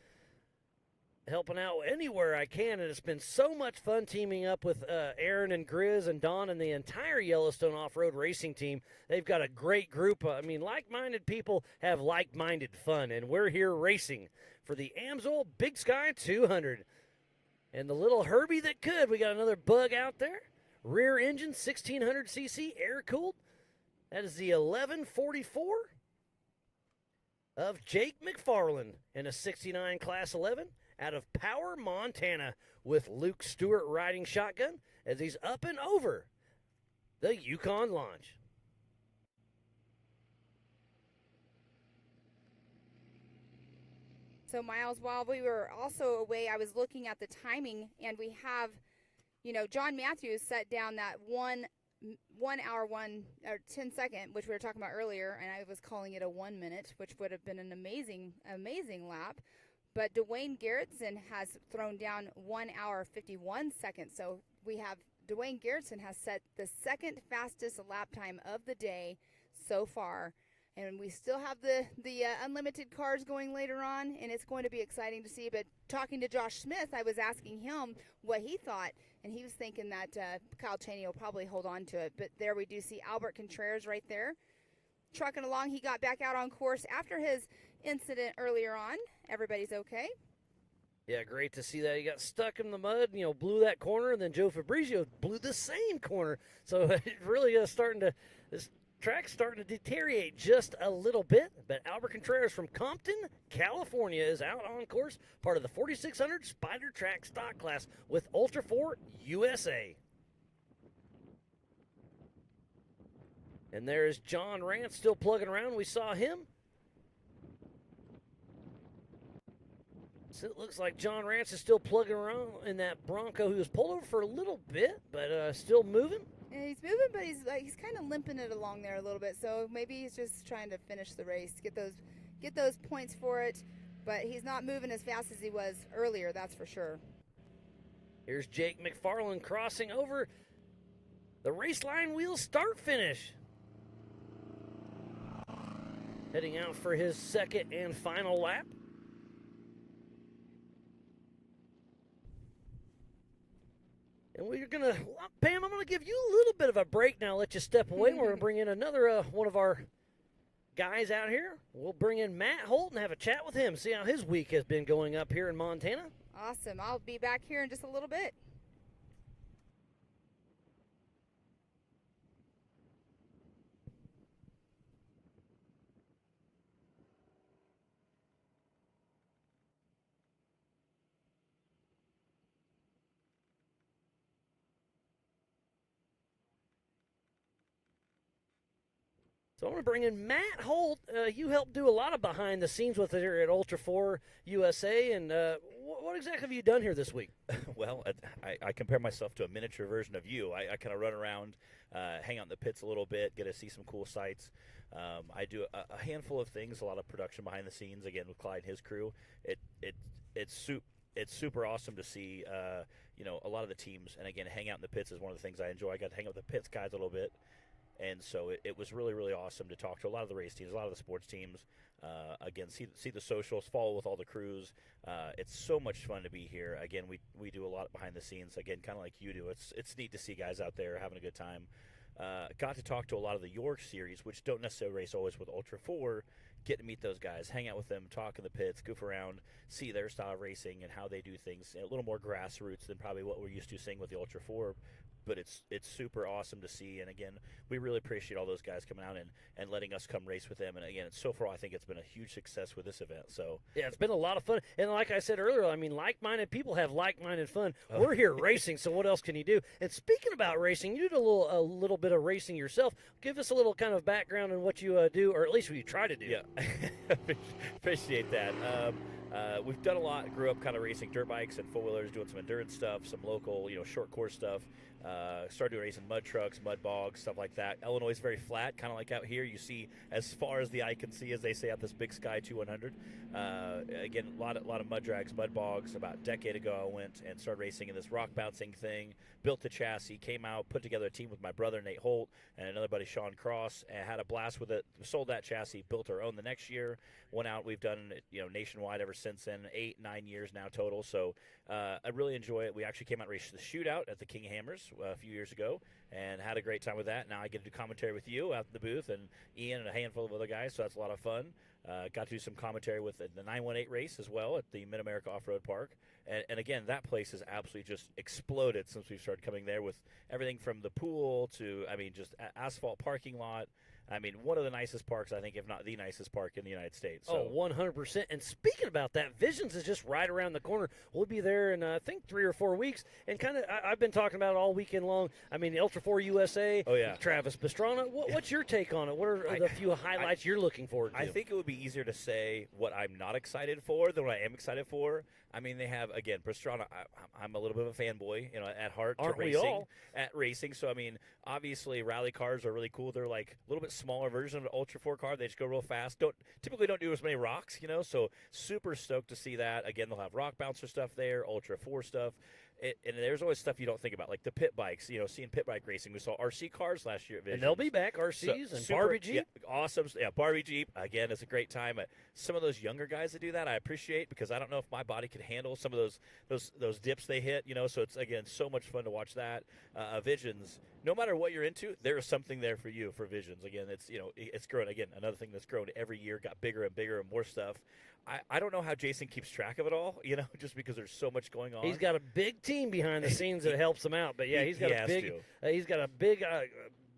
Speaker 1: helping out anywhere I can. And it's been so much fun teaming up with Aaron and Grizz and Don and the entire Yellowstone Off-Road Racing team. They've got a great group. Like-minded people have like-minded fun, and we're here racing for the Amsoil Big Sky 200. And the little Herbie that could, we got another bug out there. Rear engine, 1600cc, air-cooled. That is the 1144 of Jake McFarland in a 69 Class 11 out of Power, Montana, with Luke Stewart riding shotgun as he's up and over the Yukon launch.
Speaker 2: So, Miles, while we were also away, I was looking at the timing, and we have, John Matthews set down that 1 hour 10 second, which we were talking about earlier, and I was calling it a 1 minute, which would have been an amazing lap. But Dwayne Gerritsen has thrown down 1 hour 51 seconds. So we have Dwayne Gerritsen has set the second fastest lap time of the day so far. And we still have the unlimited cars going later on, and it's going to be exciting to see. But talking to Josh Smith, I was asking him what he thought, and he was thinking that Kyle Cheney will probably hold on to it. But there we do see Albert Contreras right there, trucking along. He got back out on course after his incident earlier on. Everybody's okay.
Speaker 1: Yeah, great to see that. He got stuck in the mud, blew that corner, and then Joe Fabrizio blew the same corner. So it really is this track's starting to deteriorate just a little bit, but Albert Contreras from Compton, California is out on course, part of the 4600 Spider Track stock class with Ultra4USA. And there's John Rance still plugging around. We saw him. So it looks like John Rance is still plugging around in that Bronco, who was pulled over for a little bit, but still moving.
Speaker 2: And he's moving, but he's kind of limping it along there a little bit. So maybe he's just trying to finish the race, get those points for it. But he's not moving as fast as he was earlier, that's for sure.
Speaker 1: Here's Jake McFarland crossing over the race line wheel start finish. Heading out for his second and final lap. And we're going to, Pam, I'm going to give you a little bit of a break now, let you step away. We're going to bring in another one of our guys out here. We'll bring in Matt Holt and have a chat with him, see how his week has been going up here in Montana.
Speaker 2: Awesome. I'll be back here in just a little bit.
Speaker 1: So I want to bring in Matt Holt. You helped do a lot of behind the scenes with it here at Ultra4USA, and what exactly have you done here this week?
Speaker 18: Well, I compare myself to a miniature version of you. I kind of run around, hang out in the pits a little bit, get to see some cool sights. I do a handful of things, a lot of production behind the scenes, again, with Clyde and his crew. It's super awesome to see, a lot of the teams, and again, hang out in the pits is one of the things I enjoy. I got to hang out with the pits guys a little bit. And so it was really, really awesome to talk to a lot of the race teams, a lot of the sports teams. Again, see the socials, follow with all the crews. It's so much fun to be here. Again, we do a lot behind the scenes. Again, kind of like you do. It's neat to see guys out there having a good time. Got to talk to a lot of the York series, which don't necessarily race always with Ultra 4. Get to meet those guys, hang out with them, talk in the pits, goof around, see their style of racing and how they do things. A little more grassroots than probably what we're used to seeing with the Ultra 4. But it's super awesome to see, and again, we really appreciate all those guys coming out and letting us come race with them. And again, so far I think it's been a huge success with this event. So
Speaker 1: yeah, it's been a lot of fun, and like I said earlier, I mean, like-minded people have like-minded fun. We're here racing, so what else can you do? And speaking about racing, you did a little bit of racing yourself. Give us a little kind of background on what you do, or at least what you try to do.
Speaker 18: Yeah, appreciate that. We've done a lot. Grew up kind of racing dirt bikes and four-wheelers, doing some endurance stuff, some local, short course stuff. Started doing racing mud trucks, mud bogs, stuff like that. Illinois is very flat, kind of like out here. You see as far as the eye can see, as they say, out this Big Sky 2100. Again, a lot of mud drags, mud bogs. About a decade ago, I went and started racing in this rock bouncing thing. Built the chassis, came out, put together a team with my brother Nate Holt and another buddy Sean Cross, and had a blast with it. Sold that chassis, built our own the next year. Went out. We've done nationwide ever since then. 8-9 years now total. So I really enjoy it. We actually came out and raced the shootout at the King Hammers a few years ago and had a great time with that. Now I get to do commentary with you out in the booth and Ian and a handful of other guys, so that's a lot of fun. Got to do some commentary with the 918 race as well at the Mid-America Off-Road Park. And again, that place has absolutely just exploded since we've started coming there, with everything from the pool to, just asphalt parking lot. One of the nicest parks, I think, if not the nicest park in the United States. So.
Speaker 1: 100%. And speaking about that, Visions is just right around the corner. We'll be there in, I think, 3 or 4 weeks. And I've been talking about it all weekend long. The Ultra4USA.
Speaker 18: Oh, yeah.
Speaker 1: Travis Pastrana. What's your take on it? What are the few highlights you're looking forward to?
Speaker 18: I think it would be easier to say what I'm not excited for than what I am excited for. They have, again, Pastrana. I'm a little bit of a fanboy, at heart.
Speaker 1: Aren't
Speaker 18: to racing,
Speaker 1: we all?
Speaker 18: At racing. So, obviously, rally cars are really cool. They're like a little bit smaller version of an Ultra 4 car. They just go real fast. Typically don't do as many rocks, So super stoked to see that. Again, they'll have rock bouncer stuff there, Ultra 4 stuff. And there's always stuff you don't think about, like the pit bikes, seeing pit bike racing. We saw RC cars last year at Visions.
Speaker 1: And they'll be back, RCs and Barbie Jeep.
Speaker 18: Yeah, awesome. Yeah, Barbie Jeep. Again, it's a great time. Some of those younger guys that do that, I appreciate, because I don't know if my body could handle some of those dips they hit, So it's, again, so much fun to watch that. Visions, no matter what you're into, there is something there for you for Visions. Again, it's, it's growing. Again, another thing that's grown every year, got bigger and bigger and more stuff. I don't know how Jason keeps track of it all, just because there's so much going on.
Speaker 1: He's got a big team behind the scenes that helps him out. But yeah, he's got a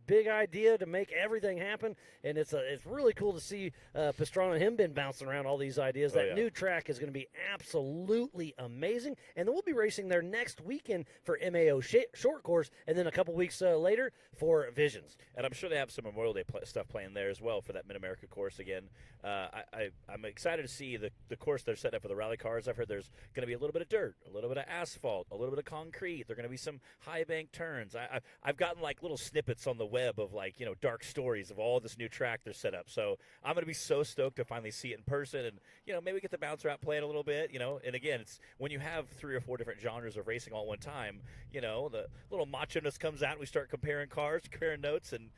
Speaker 1: big idea to make everything happen, and it's really cool to see Pastrana and him been bouncing around all these ideas. That new track is going to be absolutely amazing, and then we'll be racing there next weekend for MAO short course, and then a couple weeks later for Visions.
Speaker 18: And I'm sure they have some Memorial Day stuff playing there as well for that Mid-America course again. I'm excited to see the course they're setting up for the rally cars. I've heard there's going to be a little bit of dirt, a little bit of asphalt, a little bit of concrete. There are going to be some high bank turns. I've gotten like little snippets on the web of dark stories of all this new track they're set up. So I'm going to be so stoked to finally see it in person and, maybe get the bouncer out playing a little bit, And again, it's when you have 3 or 4 different genres of racing all at one time, the little macho-ness comes out and we start comparing cars, comparing notes, and,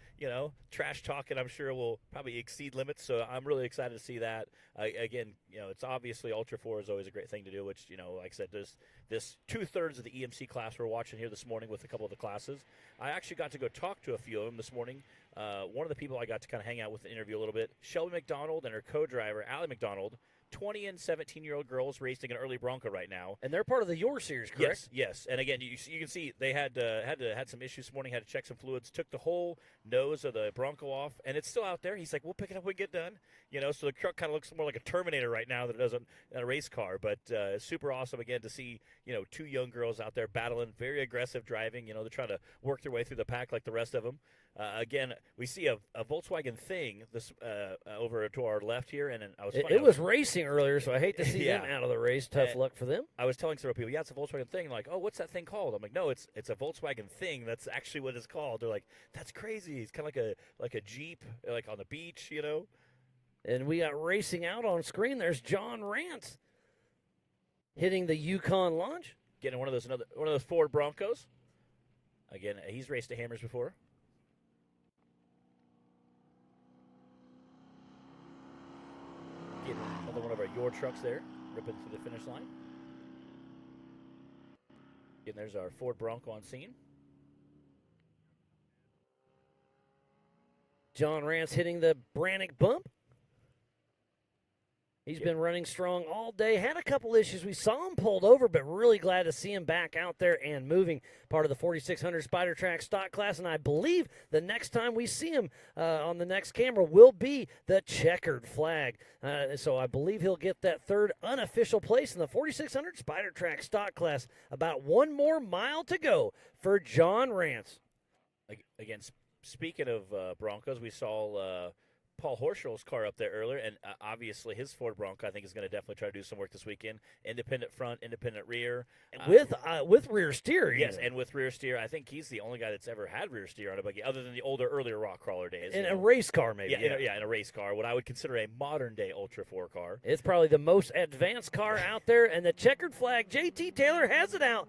Speaker 18: trash talking I'm sure will probably exceed limits. So I'm really excited to see that. Again, it's obviously Ultra 4 is always a great thing to do, which, like I said, this 2/3 of the EMC class we're watching here this morning with a couple of the classes. I actually got to go talk to a few of them this morning. One of the people I got to kind of hang out with and interview a little bit, Shelby McDonald and her co-driver, Allie McDonald, 20 and 17-year-old girls racing an early Bronco right now.
Speaker 1: And they're part of the Your Series, correct?
Speaker 18: Yes. And again, you can see they had some issues this morning, had to check some fluids, took the whole nose of the Bronco off, and it's still out there. He's like, we'll pick it up when we get done. So the truck kind of looks more like a Terminator right now than it does a race car. But it's super awesome, again, to see, 2 young girls out there battling, very aggressive driving. They're trying to work their way through the pack like the rest of them. Again, we see a Volkswagen Thing this over to our left here, and
Speaker 1: it was racing earlier, so I hate to see them out of the race. Tough luck for them.
Speaker 18: I was telling several people, it's a Volkswagen Thing. Like, oh, what's that thing called? I'm like, no, it's a Volkswagen Thing. That's actually what it's called. They're like, that's crazy. It's kind of like a Jeep, like on the beach,
Speaker 1: And we got racing out on screen. There's John Rance hitting the Yukon launch,
Speaker 18: getting one of those Ford Broncos. Again, he's raced at Hammers before. your trucks there, ripping through the finish line. And there's our Ford Bronco on scene.
Speaker 1: John Rance hitting the Brannick bump. He's been running strong all day. Had a couple issues. We saw him pulled over, but really glad to see him back out there and moving. Part of the 4600 Spider Track stock class, and I believe the next time we see him on the next camera will be the checkered flag. So I believe he'll get that third unofficial place in the 4600 Spider Track stock class. About one more mile to go for John Rance.
Speaker 18: Again, speaking of Broncos, we saw Paul Horschel's car up there earlier, and obviously his Ford Bronco, I think, is going to definitely try to do some work this weekend. Independent front, independent rear.
Speaker 1: With rear steer.
Speaker 18: Yes, and with rear steer. I think he's the only guy that's ever had rear steer on a buggy, other than the earlier rock crawler days.
Speaker 1: In a race car, maybe.
Speaker 18: Yeah, in a race car, what I would consider a modern-day Ultra 4 car.
Speaker 1: It's probably the most advanced car out there, and the checkered flag, JT Taylor has it out.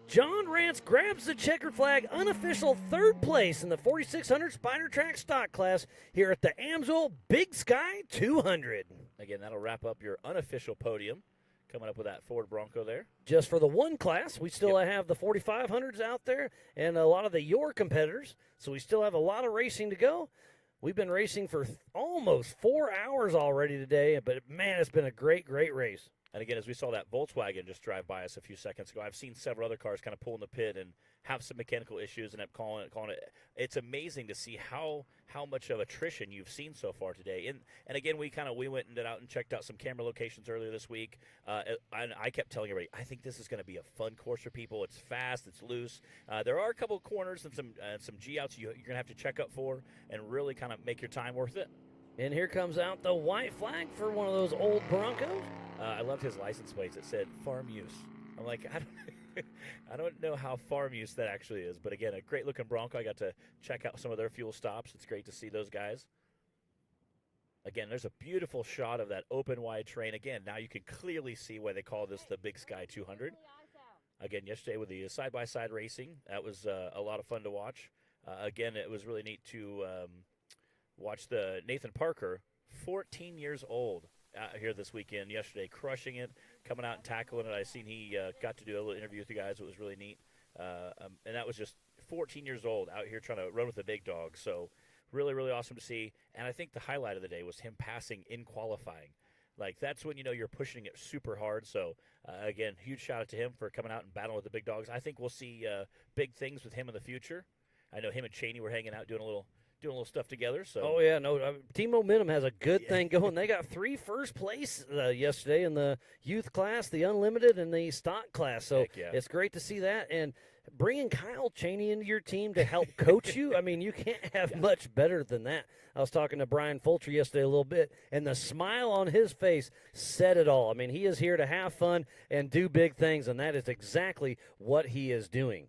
Speaker 1: John Rance grabs the checkered flag, unofficial third place in the 4600 Spider Track stock class here at the Amsoil Big Sky 200.
Speaker 18: Again, that'll wrap up your unofficial podium, coming up with that Ford Bronco there.
Speaker 1: Just for the one class, we still have the 4500s out there and a lot of your competitors, so we still have a lot of racing to go. We've been racing for almost 4 hours already today, but, man, it's been a great, great race.
Speaker 18: And again, as we saw that Volkswagen just drive by us a few seconds ago, I've seen several other cars kind of pull in the pit and have some mechanical issues and end up calling it. It's amazing to see how much of attrition you've seen so far today. And again, we went and out and checked out some camera locations earlier this week. And I kept telling everybody, I think this is going to be a fun course for people. It's fast, it's loose. There are a couple of corners and some G outs you're going to have to check up for and really kind of make your time worth it.
Speaker 1: And here comes out the white flag for one of those old Broncos.
Speaker 18: I loved his license plates. It said farm use. I'm like, I don't know how farm use that actually is. But again, a great looking Bronco. I got to check out some of their fuel stops. It's great to see those guys. Again, there's a beautiful shot of that open wide terrain. Again, now you can clearly see why they call this the Big Sky 200. Again, yesterday with the side-by-side racing, that was a lot of fun to watch. Again, it was really neat to watch the Nathan Parker, 14 years old, out here this weekend, yesterday, crushing it, coming out and tackling it. I seen he got to do a little interview with you guys. It was really neat. And that was just 14 years old out here trying to run with the big dogs. So really, really awesome to see. And I think the highlight of the day was him passing in qualifying. Like, that's when you know you're pushing it super hard. So, again, huge shout out to him for coming out and battling with the big dogs. I think we'll see big things with him in the future. I know him and Cheney were hanging out doing a little stuff together. So.
Speaker 1: Oh, yeah, no, Team Momentum has a good thing going. They got 3 first place yesterday in the youth class, the unlimited, and the stock class. So it's great to see that. And bringing Kyle Cheney into your team to help coach you, I mean, you can't have much better than that. I was talking to Brian Fulcher yesterday a little bit, and the smile on his face said it all. I mean, he is here to have fun and do big things, and that is exactly what he is doing.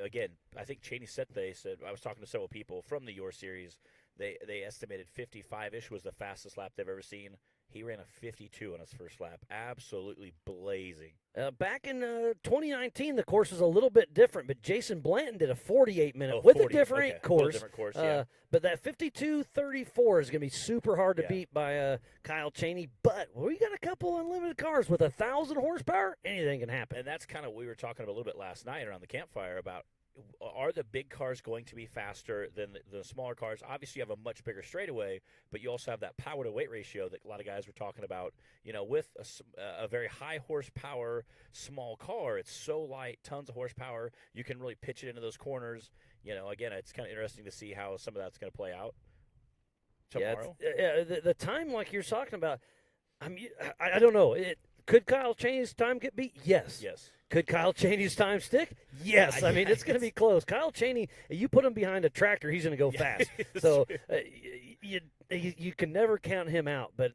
Speaker 18: Again, I think Cheney said I was talking to several people from the Your Series. They estimated 55-ish was the fastest lap they've ever seen. He ran a 52 on his first lap. Absolutely blazing.
Speaker 1: Back in 2019, the course was a little bit different, but Jason Blanton did a 48-minute with 40, a different course.
Speaker 18: Different course, yeah.
Speaker 1: But that 52.34 is going to be super hard to beat by Kyle Cheney. But we got a couple unlimited cars with 1,000 horsepower. Anything can happen.
Speaker 18: And that's kind of what we were talking about a little bit last night around the campfire about, are the big cars going to be faster than the smaller cars? Obviously, you have a much bigger straightaway, but you also have that power to weight ratio that a lot of guys were talking about. You know, with a very high horsepower small car, it's so light, tons of horsepower. You can really pitch it into those corners. You know, again, it's kind of interesting to see how some of that's going to play out tomorrow.
Speaker 1: Yeah, the time like you're talking about, I don't know. Could Kyle Cheney's time get beat? Yes.
Speaker 18: Yes.
Speaker 1: Could Kyle Cheney's time stick? Yes. I mean, it's going to be close. Kyle Cheney, you put him behind a tractor, he's going to go fast. So you can never count him out. But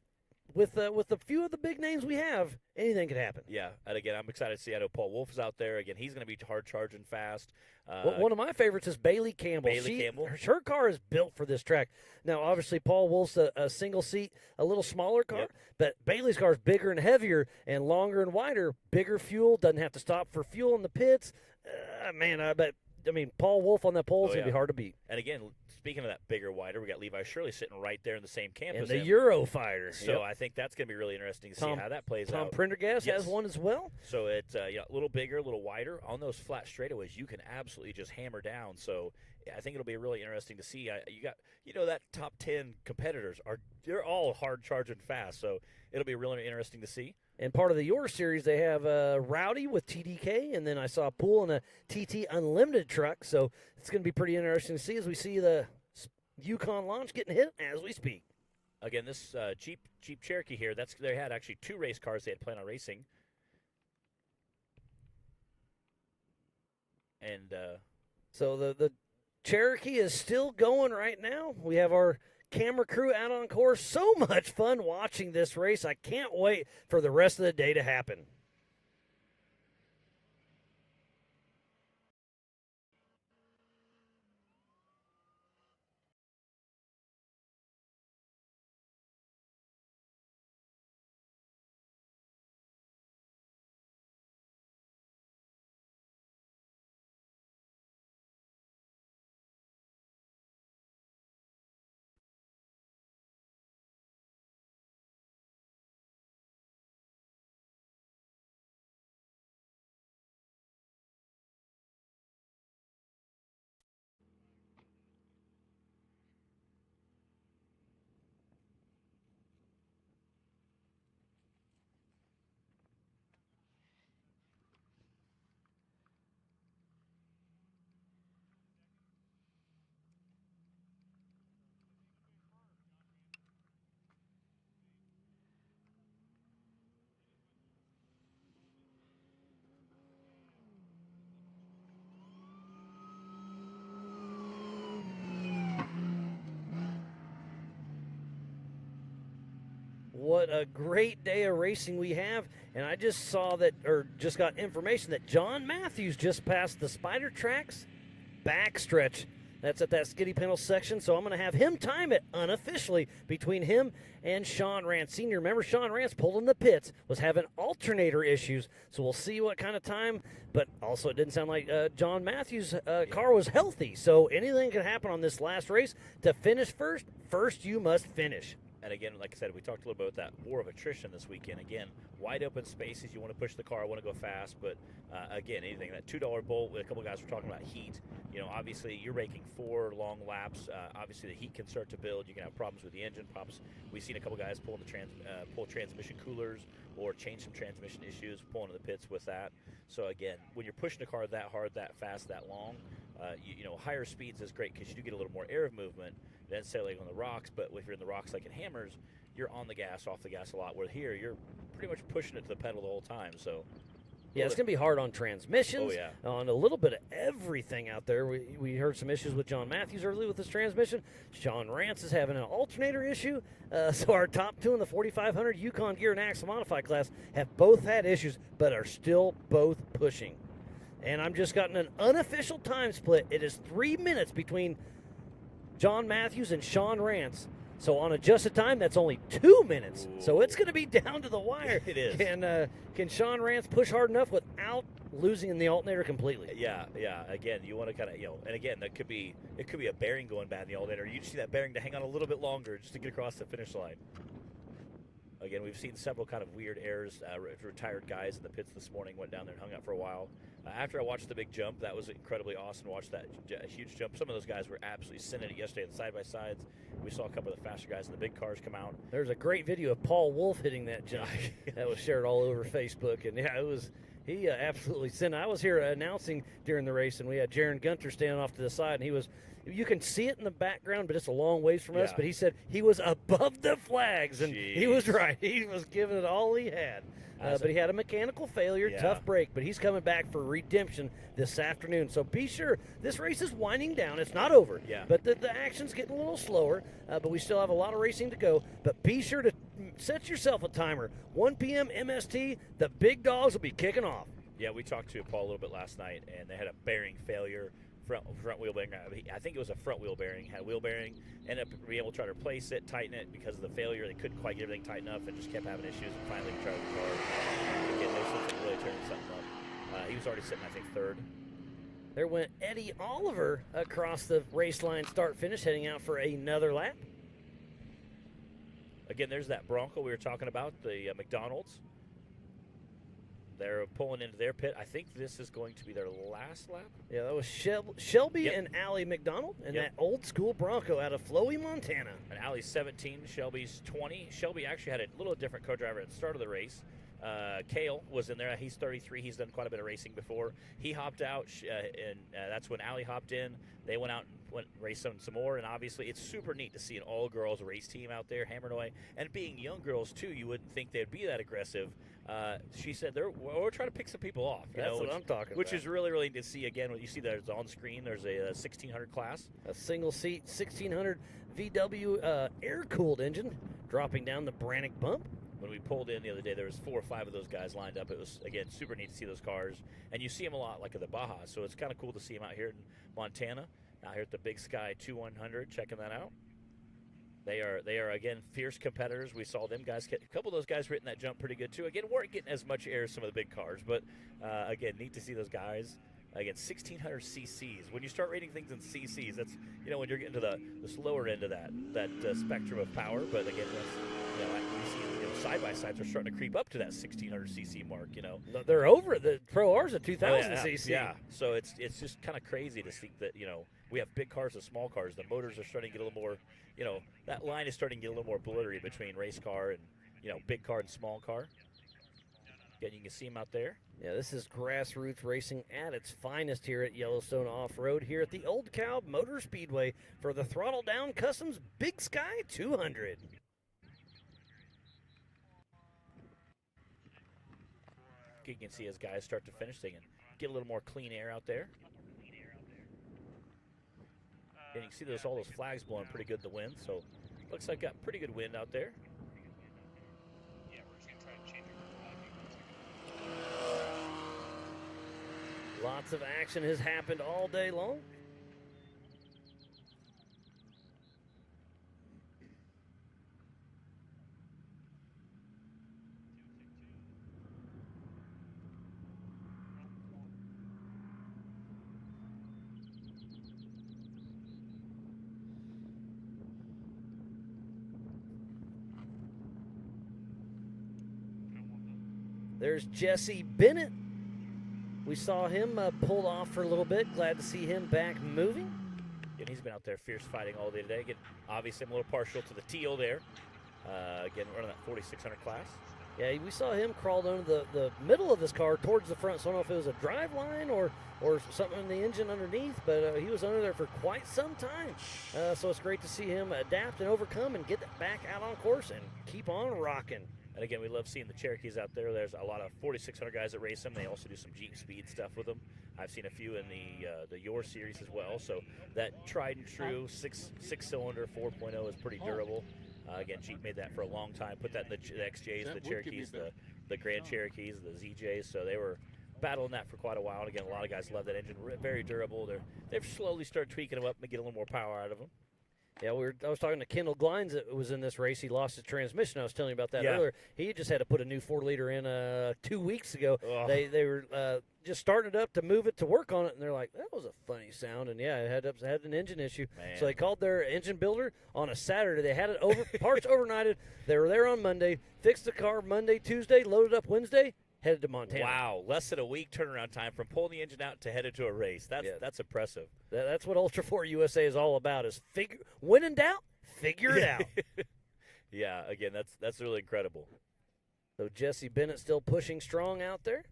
Speaker 1: with a few of the big names we have, anything could happen.
Speaker 18: Yeah. And again, I'm excited to see. I know Paul Wolf is out there. Again, he's going to be hard charging fast.
Speaker 1: One of my favorites is Bailey Campbell. Her car is built for this track. Now, obviously, Paul Wolf's a single seat, a little smaller car, but Bailey's car is bigger and heavier and longer and wider, bigger fuel, doesn't have to stop for fuel in the pits. Paul Wolf on that pole is going to be hard to beat.
Speaker 18: And again, speaking of that bigger, wider, we got Levi Shirley sitting right there in the same camp
Speaker 1: And
Speaker 18: as
Speaker 1: the
Speaker 18: him.
Speaker 1: Eurofighter.
Speaker 18: So I think that's going to be really interesting to see how that plays
Speaker 1: Tom
Speaker 18: out.
Speaker 1: Prendergast
Speaker 18: Yes.
Speaker 1: has one as well.
Speaker 18: So it's a little bigger, a little wider. On those flat straightaways, you can absolutely just hammer down. So I think it'll be really interesting to see. You got, that top 10 competitors they're all hard charging fast. So it'll be really interesting to see.
Speaker 1: And part of the Your Series, they have Rowdy with TDK, and then I saw Pool in a TT Unlimited truck. So it's going to be pretty interesting to see as we see the Yukon launch getting hit as we speak.
Speaker 18: Again, this Jeep Cherokee here, they had actually 2 race cars they had planned on racing. And
Speaker 1: so the Cherokee is still going right now. We have our camera crew out on course. So much fun watching this race. I can't wait for the rest of the day to happen. What a great day of racing we have. And I just just got information that John Matthews just passed the Spider Tracks backstretch. That's at that skiddy panel section. So I'm going to have him time it unofficially between him and Sean Rance Sr. Remember, Sean Rance pulled in the pits, was having alternator issues. So we'll see what kind of time. But also, it didn't sound like John Matthews' car was healthy. So anything can happen on this last race. To finish first you must finish.
Speaker 18: And again, like I said, we talked a little bit about that war of attrition this weekend. Again, wide open spaces. You want to push the car, want to go fast. But again, anything, that $2 bolt, a couple guys were talking about heat. Obviously, you're making 4 long laps. Obviously, the heat can start to build. You can have problems with the engine problems. We've seen a couple guys pull transmission coolers or change some transmission issues, pulling to the pits with that. So again, when you're pushing a car that hard, that fast, that long, higher speeds is great because you do get a little more air movement than say like on the rocks. But if you're in the rocks like in Hammers, you're on the gas, off the gas a lot. Where here, you're pretty much pushing it to the pedal the whole time. So
Speaker 1: yeah, it's going to be hard on transmissions,
Speaker 18: Oh, yeah.
Speaker 1: on a little bit of everything out there. We heard some issues with John Matthews early with his transmission. Sean Rance is having an alternator issue. So our top 2 in the 4500 Yukon Gear and Axle Modified class have both had issues, but are still both pushing. And I'm just gotten an unofficial time split. It is 3 minutes between John Matthews and Sean Rance. So on adjusted time, that's only 2 minutes.
Speaker 18: Ooh.
Speaker 1: So it's going to be down to the wire.
Speaker 18: It is.
Speaker 1: Can Sean Rance push hard enough without losing in the alternator completely?
Speaker 18: Yeah. Again, you want to kind of, and again, it could be a bearing going bad in the alternator. You just see that bearing to hang on a little bit longer just to get across the finish line. Again, we've seen several kind of weird errors. Retired guys in the pits this morning went down there and hung out for a while. After I watched the big jump, that was incredibly awesome to watch that huge jump. Some of those guys were absolutely sending it yesterday in the side-by-sides. We saw a couple of the faster guys in the big cars come out.
Speaker 1: There's a great video of Paul Wolf hitting that jump that was shared all over Facebook. And yeah, he absolutely sent it. I was here announcing during the race, and we had Jaron Gunter standing off to the side, and you can see it in the background, but it's a long ways from us. But he said he was above the flags, and he was right. He was giving it all he had. But he had a mechanical failure, tough break, but he's coming back for redemption this afternoon. So be sure, this race is winding down. It's not over, but the action's getting a little slower, but we still have a lot of racing to go. But be sure to set yourself a timer. 1 p.m. MST, the big dogs will be kicking off.
Speaker 18: Yeah, we talked to Paul a little bit last night, and they had a bearing failure. Front wheel bearing. I think it was a front wheel bearing. Had a wheel bearing. Ended up being able to try to replace it, tighten it because of the failure. They couldn't quite get everything tight enough and just kept having issues. And finally, we tried the car. Again, there's something really turning something up. He was already sitting, I think, third.
Speaker 1: There went Eddie Oliver across the race line, start finish, heading out for another lap.
Speaker 18: Again, there's that Bronco we were talking about, the McDonald's. They're pulling into their pit. I think this is going to be their last lap.
Speaker 1: Yeah, that was Shelby and Allie McDonald and that old school Bronco out of Flowy, Montana.
Speaker 18: And Allie's 17, Shelby's 20. Shelby actually had a little different co-driver at the start of the race. Kale was in there. He's 33. He's done quite a bit of racing before. He hopped out, and that's when Allie hopped in. They went out and raced some more, and obviously it's super neat to see an all-girls race team out there, Hammernoy, and being young girls, too, you wouldn't think they'd be that aggressive. She said we're trying to pick some people off.
Speaker 1: That's what I'm talking about.
Speaker 18: Which is really, really neat to see. Again, what you see there's on screen, there's a 1600 class.
Speaker 1: A single-seat 1600 VW air-cooled engine dropping down the Brannock bump.
Speaker 18: When we pulled in the other day, there was 4 or 5 of those guys lined up. It was, again, super neat to see those cars. And you see them a lot like at the Baja, so it's kind of cool to see them out here in Montana, out here at the Big Sky 2100, checking that out. They are again, fierce competitors. We saw them guys, a couple of those guys hitting that jump pretty good, too. Again, weren't getting as much air as some of the big cars, but, again, neat to see those guys. Again, 1,600 cc's. When you start rating things in cc's, that's, when you're getting to the slower end of that spectrum of power. But again, that's, you see, side-by-sides are starting to creep up to that 1,600 cc mark,
Speaker 1: They're over it. The Pro R's a 2,000 cc.
Speaker 18: Yeah, so it's just kind of crazy to see that, we have big cars and small cars. The motors are starting to get a little more, that line is starting to get a little more blurry between race car and, big car and small car. Again, you can see them out there.
Speaker 1: Yeah, this is grassroots racing at its finest here at Yellowstone Off-Road here at the Old Cow Motor Speedway for the Throttle Down Customs Big Sky 200.
Speaker 18: You can see as guys start to finish, they can get a little more clean air out there. And you can see all those flags blowing pretty good in the wind, so looks like got pretty good wind out there.
Speaker 1: Lots of action has happened all day long. There's Jesse Bennett. We saw him pulled off for a little bit. Glad to see him back moving.
Speaker 18: And he's been out there fierce fighting all day today. Again, obviously I'm a little partial to the teal there. Again, running that 4,600 class.
Speaker 1: Yeah, we saw him crawled under the middle of his car towards the front. So I don't know if it was a drive line or something in the engine underneath, but he was under there for quite some time. So it's great to see him adapt and overcome and get back out on course and keep on rocking.
Speaker 18: And again, we love seeing the Cherokees out there. There's a lot of 4,600 guys that race them. They also do some Jeep speed stuff with them. I've seen a few in the Your series as well. So that tried and true six-cylinder 4.0 is pretty durable. Again, Jeep made that for a long time. Put that in the XJs, the Cherokees, the Grand Cherokees, the ZJs. So they were battling that for quite a while. And again, a lot of guys love that engine. Very durable. They've slowly started tweaking them up and get a little more power out of them.
Speaker 1: Yeah, I was talking to Kendall Glines that was in this race. He lost his transmission. I was telling you about that earlier. He just had to put a new 4-liter in 2 weeks ago.
Speaker 18: Ugh.
Speaker 1: They were just starting it up to move it to work on it, and they're like, that was a funny sound. And, yeah, it had an engine issue.
Speaker 18: Man.
Speaker 1: So they called their engine builder on a Saturday. They had it parts overnighted. They were there on Monday, fixed the car Monday, Tuesday, loaded up Wednesday, headed to Montana.
Speaker 18: Wow, less than a week turnaround time from pulling the engine out to headed to a race. That's impressive.
Speaker 1: That's what Ultra4USA is all about, is when in doubt, figure it out.
Speaker 18: Yeah, again, that's really incredible.
Speaker 1: So Jesse Bennett still pushing strong out there.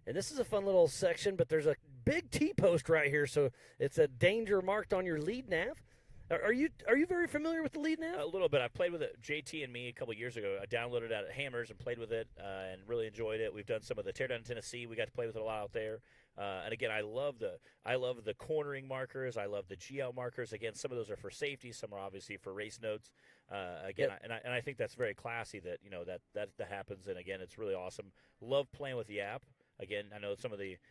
Speaker 1: And this is a fun little section, but there's a big T-post right here, so it's a danger marked on your lead nav. Are you very familiar with the lead nav?
Speaker 18: A little bit. I played with it, JT and me, a couple years ago. I downloaded it at Hammers and played with it and really enjoyed it. We've done some of the teardown in Tennessee. We got to play with it a lot out there. And again, I love the cornering markers. I love the GL markers. Again, some of those are for safety. Some are obviously for race notes. Again, and I think that's very classy that that happens. And again, it's really awesome. Love playing with the app. Again, I know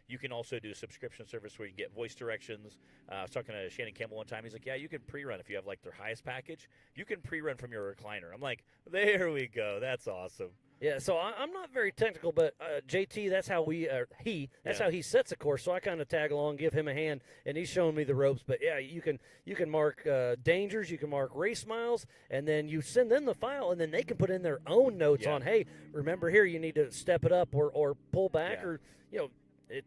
Speaker 18: you can also do subscription service where you can get voice directions. I was talking to Shannon Campbell one time. He's like, yeah, you can pre-run if you have like their highest package. You can pre-run from your recliner. I'm like, there we go. That's awesome.
Speaker 1: Yeah, so I'm not very technical, but JT, that's how how he sets a course. So I kind of tag along, give him a hand, and he's showing me the ropes. But yeah, you can mark dangers, you can mark race miles, and then you send them the file, and then they can put in their own notes on, hey, remember here, you need to step it up or pull back, or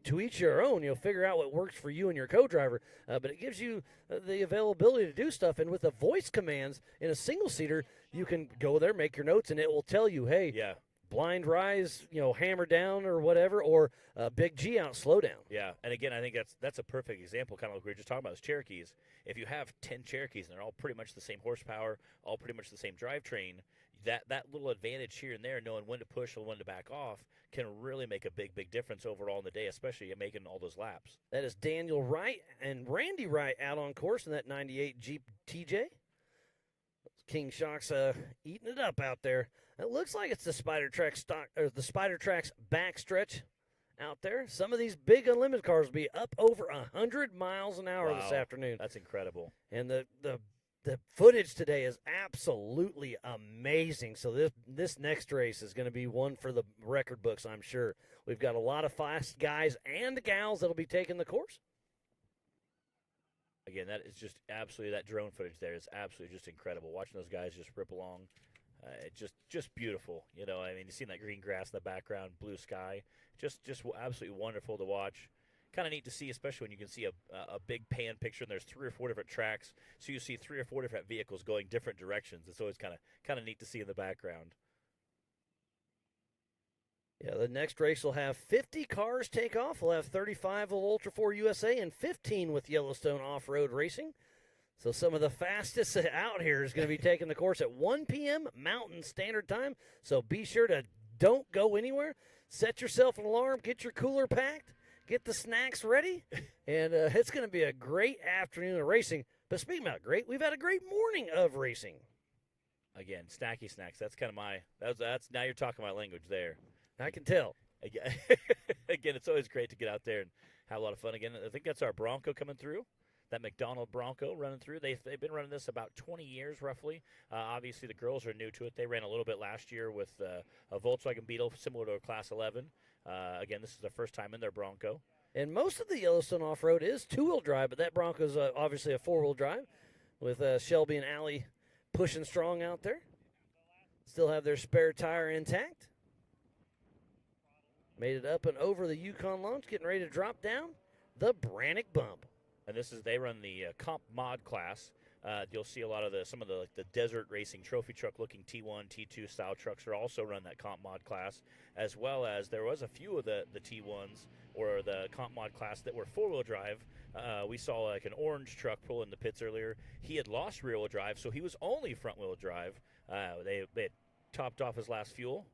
Speaker 1: to each your own. You'll figure out what works for you and your co-driver. But it gives you the availability to do stuff, and with the voice commands in a single seater, you can go there, make your notes, and it will tell you, hey, blind rise, hammer down or whatever, or big G out, slow down.
Speaker 18: Yeah, and again, I think that's a perfect example, kind of like we were just talking about, those Cherokees. If you have 10 Cherokees and they're all pretty much the same horsepower, all pretty much the same drivetrain, that little advantage here and there, knowing when to push and when to back off, can really make a big difference overall in the day, especially in making all those laps.
Speaker 1: That is Daniel Wright and Randy Wright out on course in that 98 Jeep TJ. King Shock's eating it up out there. It looks like it's the Spider Trax backstretch out there. Some of these big unlimited cars will be up over 100 miles an hour this afternoon.
Speaker 18: That's incredible.
Speaker 1: And the footage today is absolutely amazing. So this next race is going to be one for the record books, I'm sure. We've got a lot of fast guys and gals that'll be taking the course.
Speaker 18: Again, that is just absolutely, that drone footage there is absolutely just incredible. Watching those guys just rip along, just beautiful. You seen that green grass in the background, blue sky, just absolutely wonderful to watch. Kind of neat to see, especially when you can see a big pan picture and there's 3 or 4 different tracks, so you see 3 or 4 different vehicles going different directions. It's always kind of neat to see in the background.
Speaker 1: Yeah, the next race will have 50 cars take off. We'll have 35 with Ultra4USA and 15 with Yellowstone Off-Road Racing. So some of the fastest out here is going to be taking the course at 1 p.m. Mountain Standard Time. So be sure to don't go anywhere. Set yourself an alarm. Get your cooler packed. Get the snacks ready. And it's going to be a great afternoon of racing. But speaking about great, we've had a great morning of racing.
Speaker 18: Again, snacky snacks. That's kind of that's now you're talking my language there.
Speaker 1: I can tell.
Speaker 18: Again, it's always great to get out there and have a lot of fun. Again, I think that's our Bronco coming through, that McDonald Bronco running through. They've been running this about 20 years, roughly. Obviously, the girls are new to it. They ran a little bit last year with a Volkswagen Beetle, similar to a Class 11. Again, this is their first time in their Bronco.
Speaker 1: And most of the Yellowstone off-road is two-wheel drive, but that Bronco's obviously a four-wheel drive with Shelby and Allie pushing strong out there. Still have their spare tire intact. Made it up and over the Yukon launch, getting ready to drop down the Brannick bump.
Speaker 18: And they run the comp mod class. You'll see a lot of some of the desert racing trophy truck looking T1, T2 style trucks are also run that comp mod class, as well as there was a few of the T1s or the comp mod class that were four-wheel drive. We saw like an orange truck pull in the pits earlier. He had lost rear-wheel drive, so he was only front-wheel drive. They had topped off his last fuel.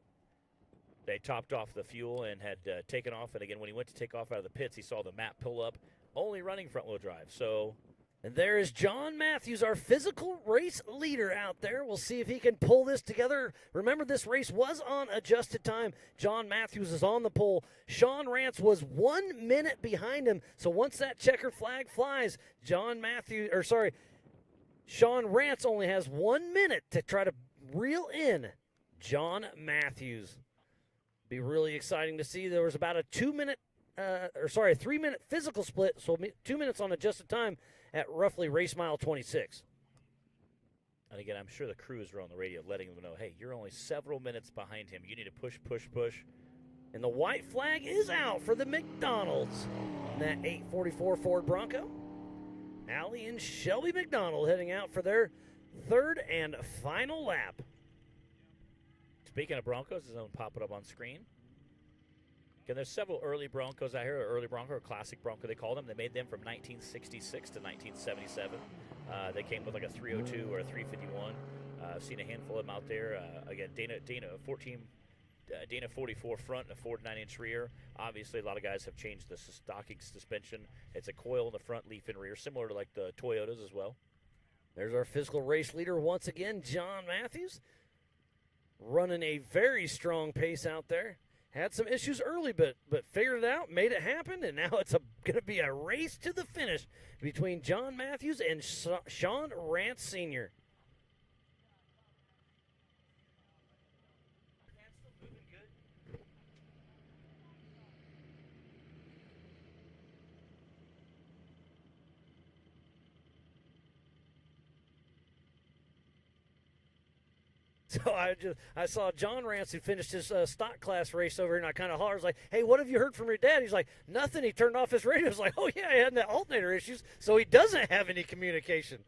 Speaker 18: They topped off the fuel and had taken off. And again, when he went to take off out of the pits, he saw the map pull up, only running front-wheel drive. So,
Speaker 1: and there is John Matthews, our physical race leader out there. We'll see if he can pull this together. Remember, this race was on adjusted time. John Matthews is on the pole. Sean Rance was 1 minute behind him. So once that checker flag flies, Sean Rance only has 1 minute to try to reel in John Matthews. Be really exciting to see. There was about a 3-minute physical split, so 2 minutes on adjusted time at roughly race mile 26.
Speaker 18: And again, I'm sure the crews were on the radio letting them know, hey, you're only several minutes behind him. You need to push.
Speaker 1: And the white flag is out for the McDonald's. And that 844 Ford Bronco. Allie and Shelby McDonald heading out for their third and final lap.
Speaker 18: Speaking of Broncos, there's one popping up on screen. Again, there's several early Broncos out here, early Bronco or classic Bronco they call them. They made them from 1966 to 1977. They came with like a 302 or a 351. I've seen a handful of them out there. Again, Dana 44 front and a Ford 9-inch rear. Obviously, a lot of guys have changed the stocking suspension. It's a coil in the front, leaf in rear, similar to like the Toyotas as well.
Speaker 1: There's our physical race leader once again, John Matthews. Running a very strong pace out there. Had some issues early, but figured it out, made it happen, and now it's going to be a race to the finish between John Matthews and Sean Rance Sr. So I saw John Rance, who finished his stock class race over here, and I kind of hollered, I was like, hey, what have you heard from your dad? He's like, nothing. He turned off his radio. I was like, oh, yeah, he had the alternator issues, so he doesn't have any communication.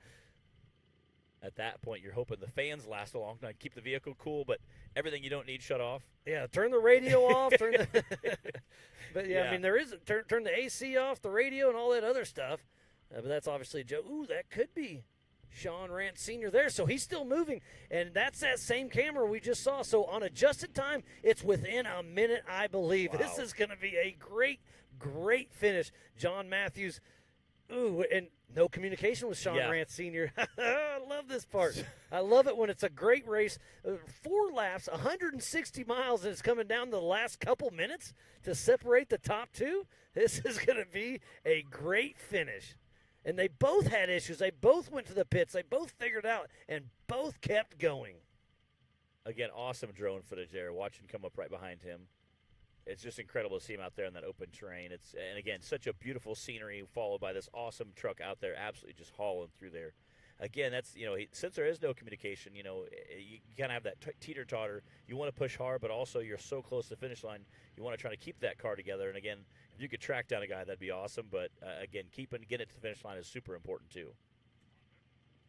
Speaker 18: At that point, you're hoping the fans last a long time, keep the vehicle cool, but everything you don't need shut off.
Speaker 1: Yeah, turn the radio off. But, yeah, I mean, there is turn the AC off, the radio, and all that other stuff. But that's obviously a joke. Ooh, that could be Sean Rance Sr. there. So he's still moving, and that's that same camera we just saw. So on adjusted time, it's within a minute, I believe.
Speaker 18: Wow.
Speaker 1: This is going to be a great, great finish. John Matthews, ooh, and no communication with Sean Rance Sr. I love this part. I love it when it's a great race. 4 laps, 160 miles, and it's coming down to the last couple minutes to separate the top 2. This is going to be a great finish. And they both had issues. They both went to the pits. They both figured it out, and both kept going.
Speaker 18: Again, awesome drone footage there. Watching come up right behind him. It's just incredible to see him out there in that open terrain. And again, such a beautiful scenery followed by this awesome truck out there absolutely just hauling through there. Again, that's, since there is no communication, you kind of have that teeter-totter. You want to push hard, but also you're so close to the finish line, you want to try to keep that car together. And again, if you could track down a guy, that'd be awesome. But again, getting it to the finish line is super important too.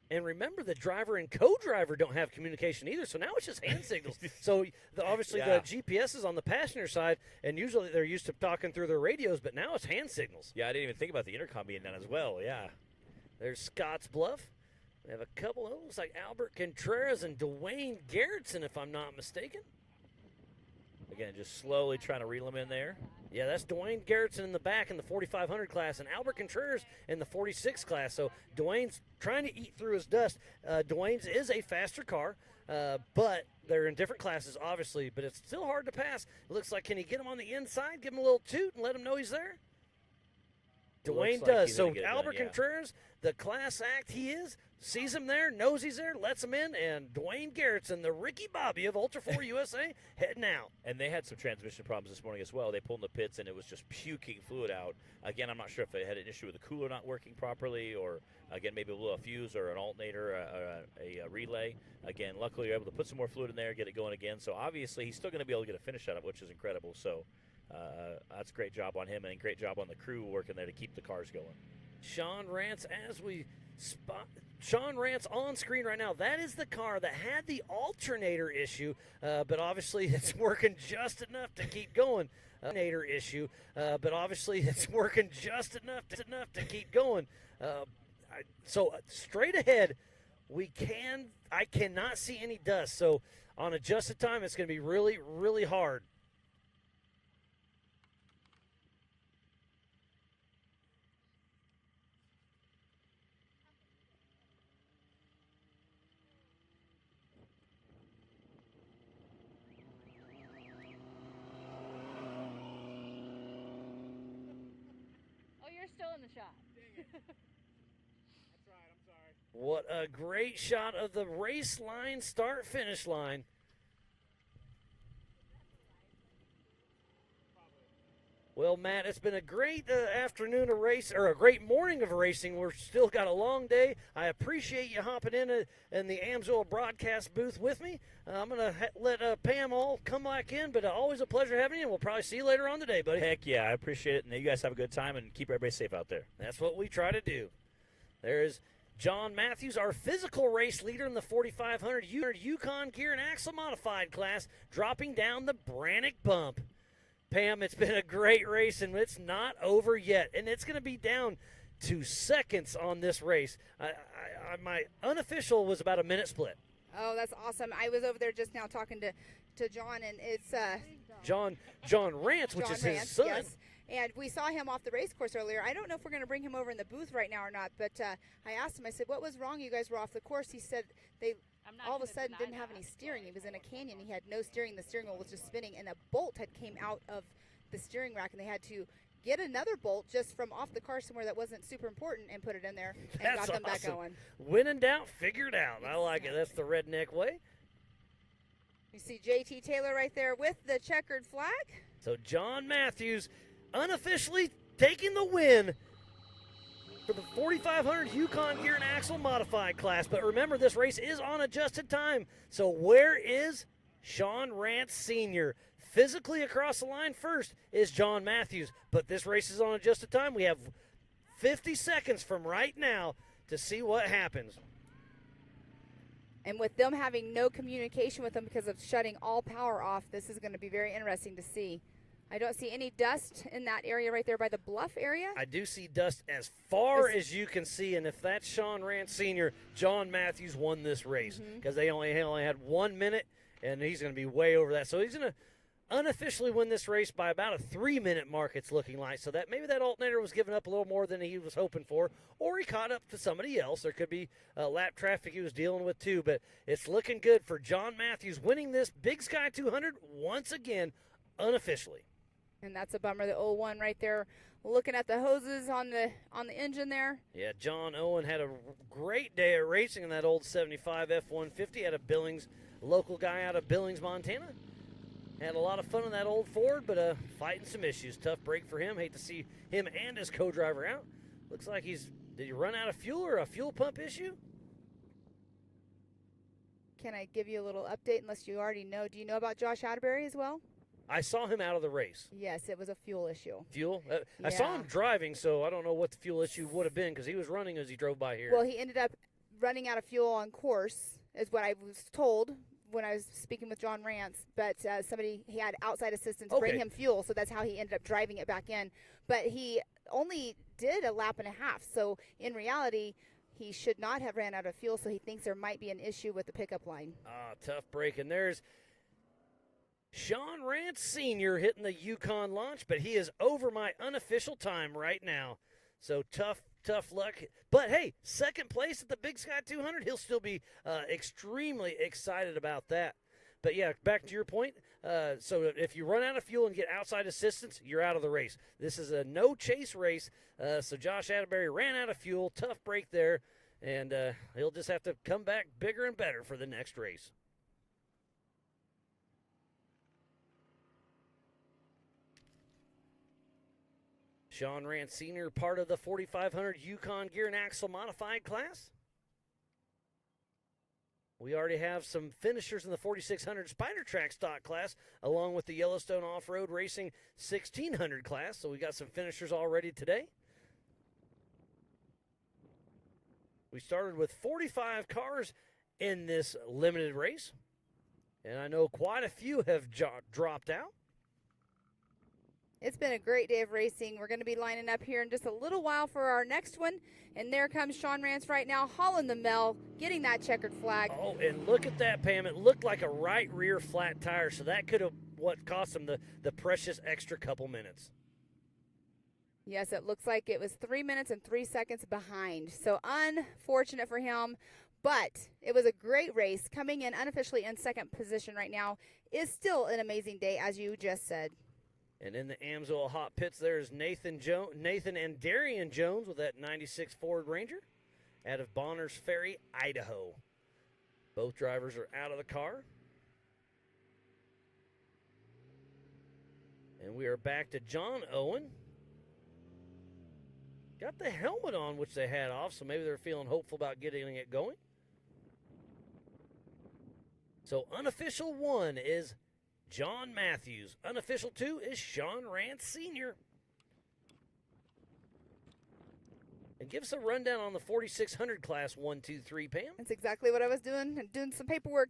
Speaker 1: And remember, the driver and co-driver don't have communication either, so now it's just hand signals. So obviously the GPS is on the passenger side, and usually they're used to talking through their radios, but now it's hand signals.
Speaker 18: Yeah, I didn't even think about the intercom being done as well, yeah.
Speaker 1: There's Scotts Bluff. We have a couple, it looks like Albert Contreras and Dwayne Garrettson, if I'm not mistaken.
Speaker 18: Again, just slowly trying to reel him in there.
Speaker 1: Yeah, that's Dwayne Garrettson in the back in the 4,500 class and Albert Contreras in the 46 class. So Dwayne's trying to eat through his dust. Dwayne's is a faster car, but they're in different classes, obviously, but it's still hard to pass. It looks like, can he get him on the inside, give him a little toot, and let him know he's there? Dwayne does. So Albert Contreras, the class act he is, sees him there, knows he's there, lets him in, and Dwayne Garrettson, the Ricky Bobby of Ultra4USA, heading out.
Speaker 18: And they had some transmission problems this morning as well. They pulled in the pits, and it was just puking fluid out. Again, I'm not sure if they had an issue with the cooler not working properly, or, again, maybe a little fuse or an alternator, a relay. Again, luckily, you're able to put some more fluid in there, get it going again. So, obviously, he's still going to be able to get a finish out of it, which is incredible. So, that's a great job on him, and a great job on the crew working there to keep the cars going.
Speaker 1: Sean Rance, as we spot Sean Rance on screen right now, that is the car that had the alternator issue, but obviously it's working just enough to keep going. Alternator issue, but obviously it's working just enough to keep going. So straight ahead, I cannot see any dust. So on adjusted time, it's going to be really, really hard.
Speaker 2: Still in the shot.
Speaker 7: That's right, I'm sorry.
Speaker 1: What a great shot of the race line, start-finish line. Well, Matt, it's been a great afternoon of race, or a great morning of racing. We're still got a long day. I appreciate you hopping in the Amsoil broadcast booth with me. I'm going to let Pam all come back in, but always a pleasure having you, and we'll probably see you later on today, buddy.
Speaker 18: Heck yeah, I appreciate it, and you guys have a good time, and keep everybody safe out there.
Speaker 1: That's what we try to do. There's John Matthews, our physical race leader in the 4,500 Yukon Gear and Axle Modified class, dropping down the Brannick bump. Pam, it's been a great race, and it's not over yet. And it's going to be down to seconds on this race. My unofficial was about a minute split.
Speaker 2: Oh, that's awesome. I was over there just now talking to John, and it's
Speaker 1: John Rance, which is his son.
Speaker 2: Yes. And we saw him off the race course earlier. I don't know if we're going to bring him over in the booth right now or not, but I asked him, I said, what was wrong? You guys were off the course. He said they all of a sudden didn't have any steering. He was in a canyon. He had no steering. The steering wheel was just spinning, and a bolt had came out of the steering rack, and they had to get another bolt just from off the car somewhere that wasn't super important and put it in there and got them back going.
Speaker 1: When in doubt, figure it out. I like it. That's the redneck way.
Speaker 2: You see JT Taylor right there with the checkered flag.
Speaker 1: So John Matthews unofficially taking the win for the 4500 Yukon Gear and Axle Modified class. But remember, this race is on adjusted time. So where is Sean Rance Sr.? Physically across the line first is John Matthews, but this race is on adjusted time. We have 50 seconds from right now to see what happens.
Speaker 2: And with them having no communication with them because of shutting all power off, this is going to be very interesting to see. I don't see any dust in that area right there by the bluff area.
Speaker 1: I do see dust as far as you can see, and if that's Sean Rance Sr., John Matthews won this race because they only had 1 minute, and he's going to be way over that. So he's going to unofficially win this race by about a 3-minute mark, it's looking like. So that maybe that alternator was giving up a little more than he was hoping for, or he caught up to somebody else. There could be lap traffic he was dealing with too, but it's looking good for John Matthews winning this Big Sky 200 once again, unofficially.
Speaker 2: And that's a bummer. The 01 right there, looking at the hoses on the engine there.
Speaker 1: Yeah, John Owen had a great day of racing in that old 75 F-150. Had a Billings, local guy out of Billings, Montana. Had a lot of fun in that old Ford, but fighting some issues. Tough break for him. Hate to see him and his co-driver out. Looks like did he run out of fuel or a fuel pump issue?
Speaker 2: Can I give you a little update unless you already know? Do you know about Josh Atterbury as well?
Speaker 1: I saw him out of the race.
Speaker 2: Yes, it was a fuel issue.
Speaker 1: Fuel? I saw him driving, so I don't know what the fuel issue would have been because he was running as he drove by here.
Speaker 2: Well, he ended up running out of fuel on course, is what I was told when I was speaking with John Rance. But he had outside assistance bring him fuel, so that's how he ended up driving it back in. But he only did a lap and a half, so in reality, he should not have ran out of fuel, so he thinks there might be an issue with the pickup line.
Speaker 1: Tough break. And there's Sean Rance Sr. hitting the Yukon launch, but he is over my unofficial time right now. So tough luck. But hey, second place at the Big Sky 200. He'll still be extremely excited about that. But yeah, back to your point. So if you run out of fuel and get outside assistance, you're out of the race. This is a no chase race. So Josh Atterbury ran out of fuel. Tough break there. And he'll just have to come back bigger and better for the next race. Sean Rance Sr., part of the 4500 Yukon Gear and Axle Modified class. We already have some finishers in the 4600 Spider Track stock class, along with the Yellowstone Off-Road Racing 1600 class. So we got some finishers already today. We started with 45 cars in this limited race, and I know quite a few have dropped out.
Speaker 2: It's been a great day of racing. We're going to be lining up here in just a little while for our next one. And there comes Sean Rance right now, hauling the Mel, getting that checkered flag.
Speaker 1: Oh, and look at that, Pam. It looked like a right rear flat tire, so that could have what cost him the precious extra couple minutes.
Speaker 2: Yes, it looks like it was 3 minutes and 3 seconds behind. So unfortunate for him, but it was a great race. Coming in unofficially in second position right now is still an amazing day, as you just said.
Speaker 1: And in the Amsoil hot pits, there's Nathan and Darian Jones with that 96 Ford Ranger out of Bonners Ferry, Idaho. Both drivers are out of the car. And we are back to John Owen. Got the helmet on, which they had off, so maybe they're feeling hopeful about getting it going. So unofficial 1 is John Matthews. Unofficial 2 is Sean Rance Sr. And give us a rundown on the 4600 class 1, 2, 3, Pam.
Speaker 2: That's exactly what I was doing some paperwork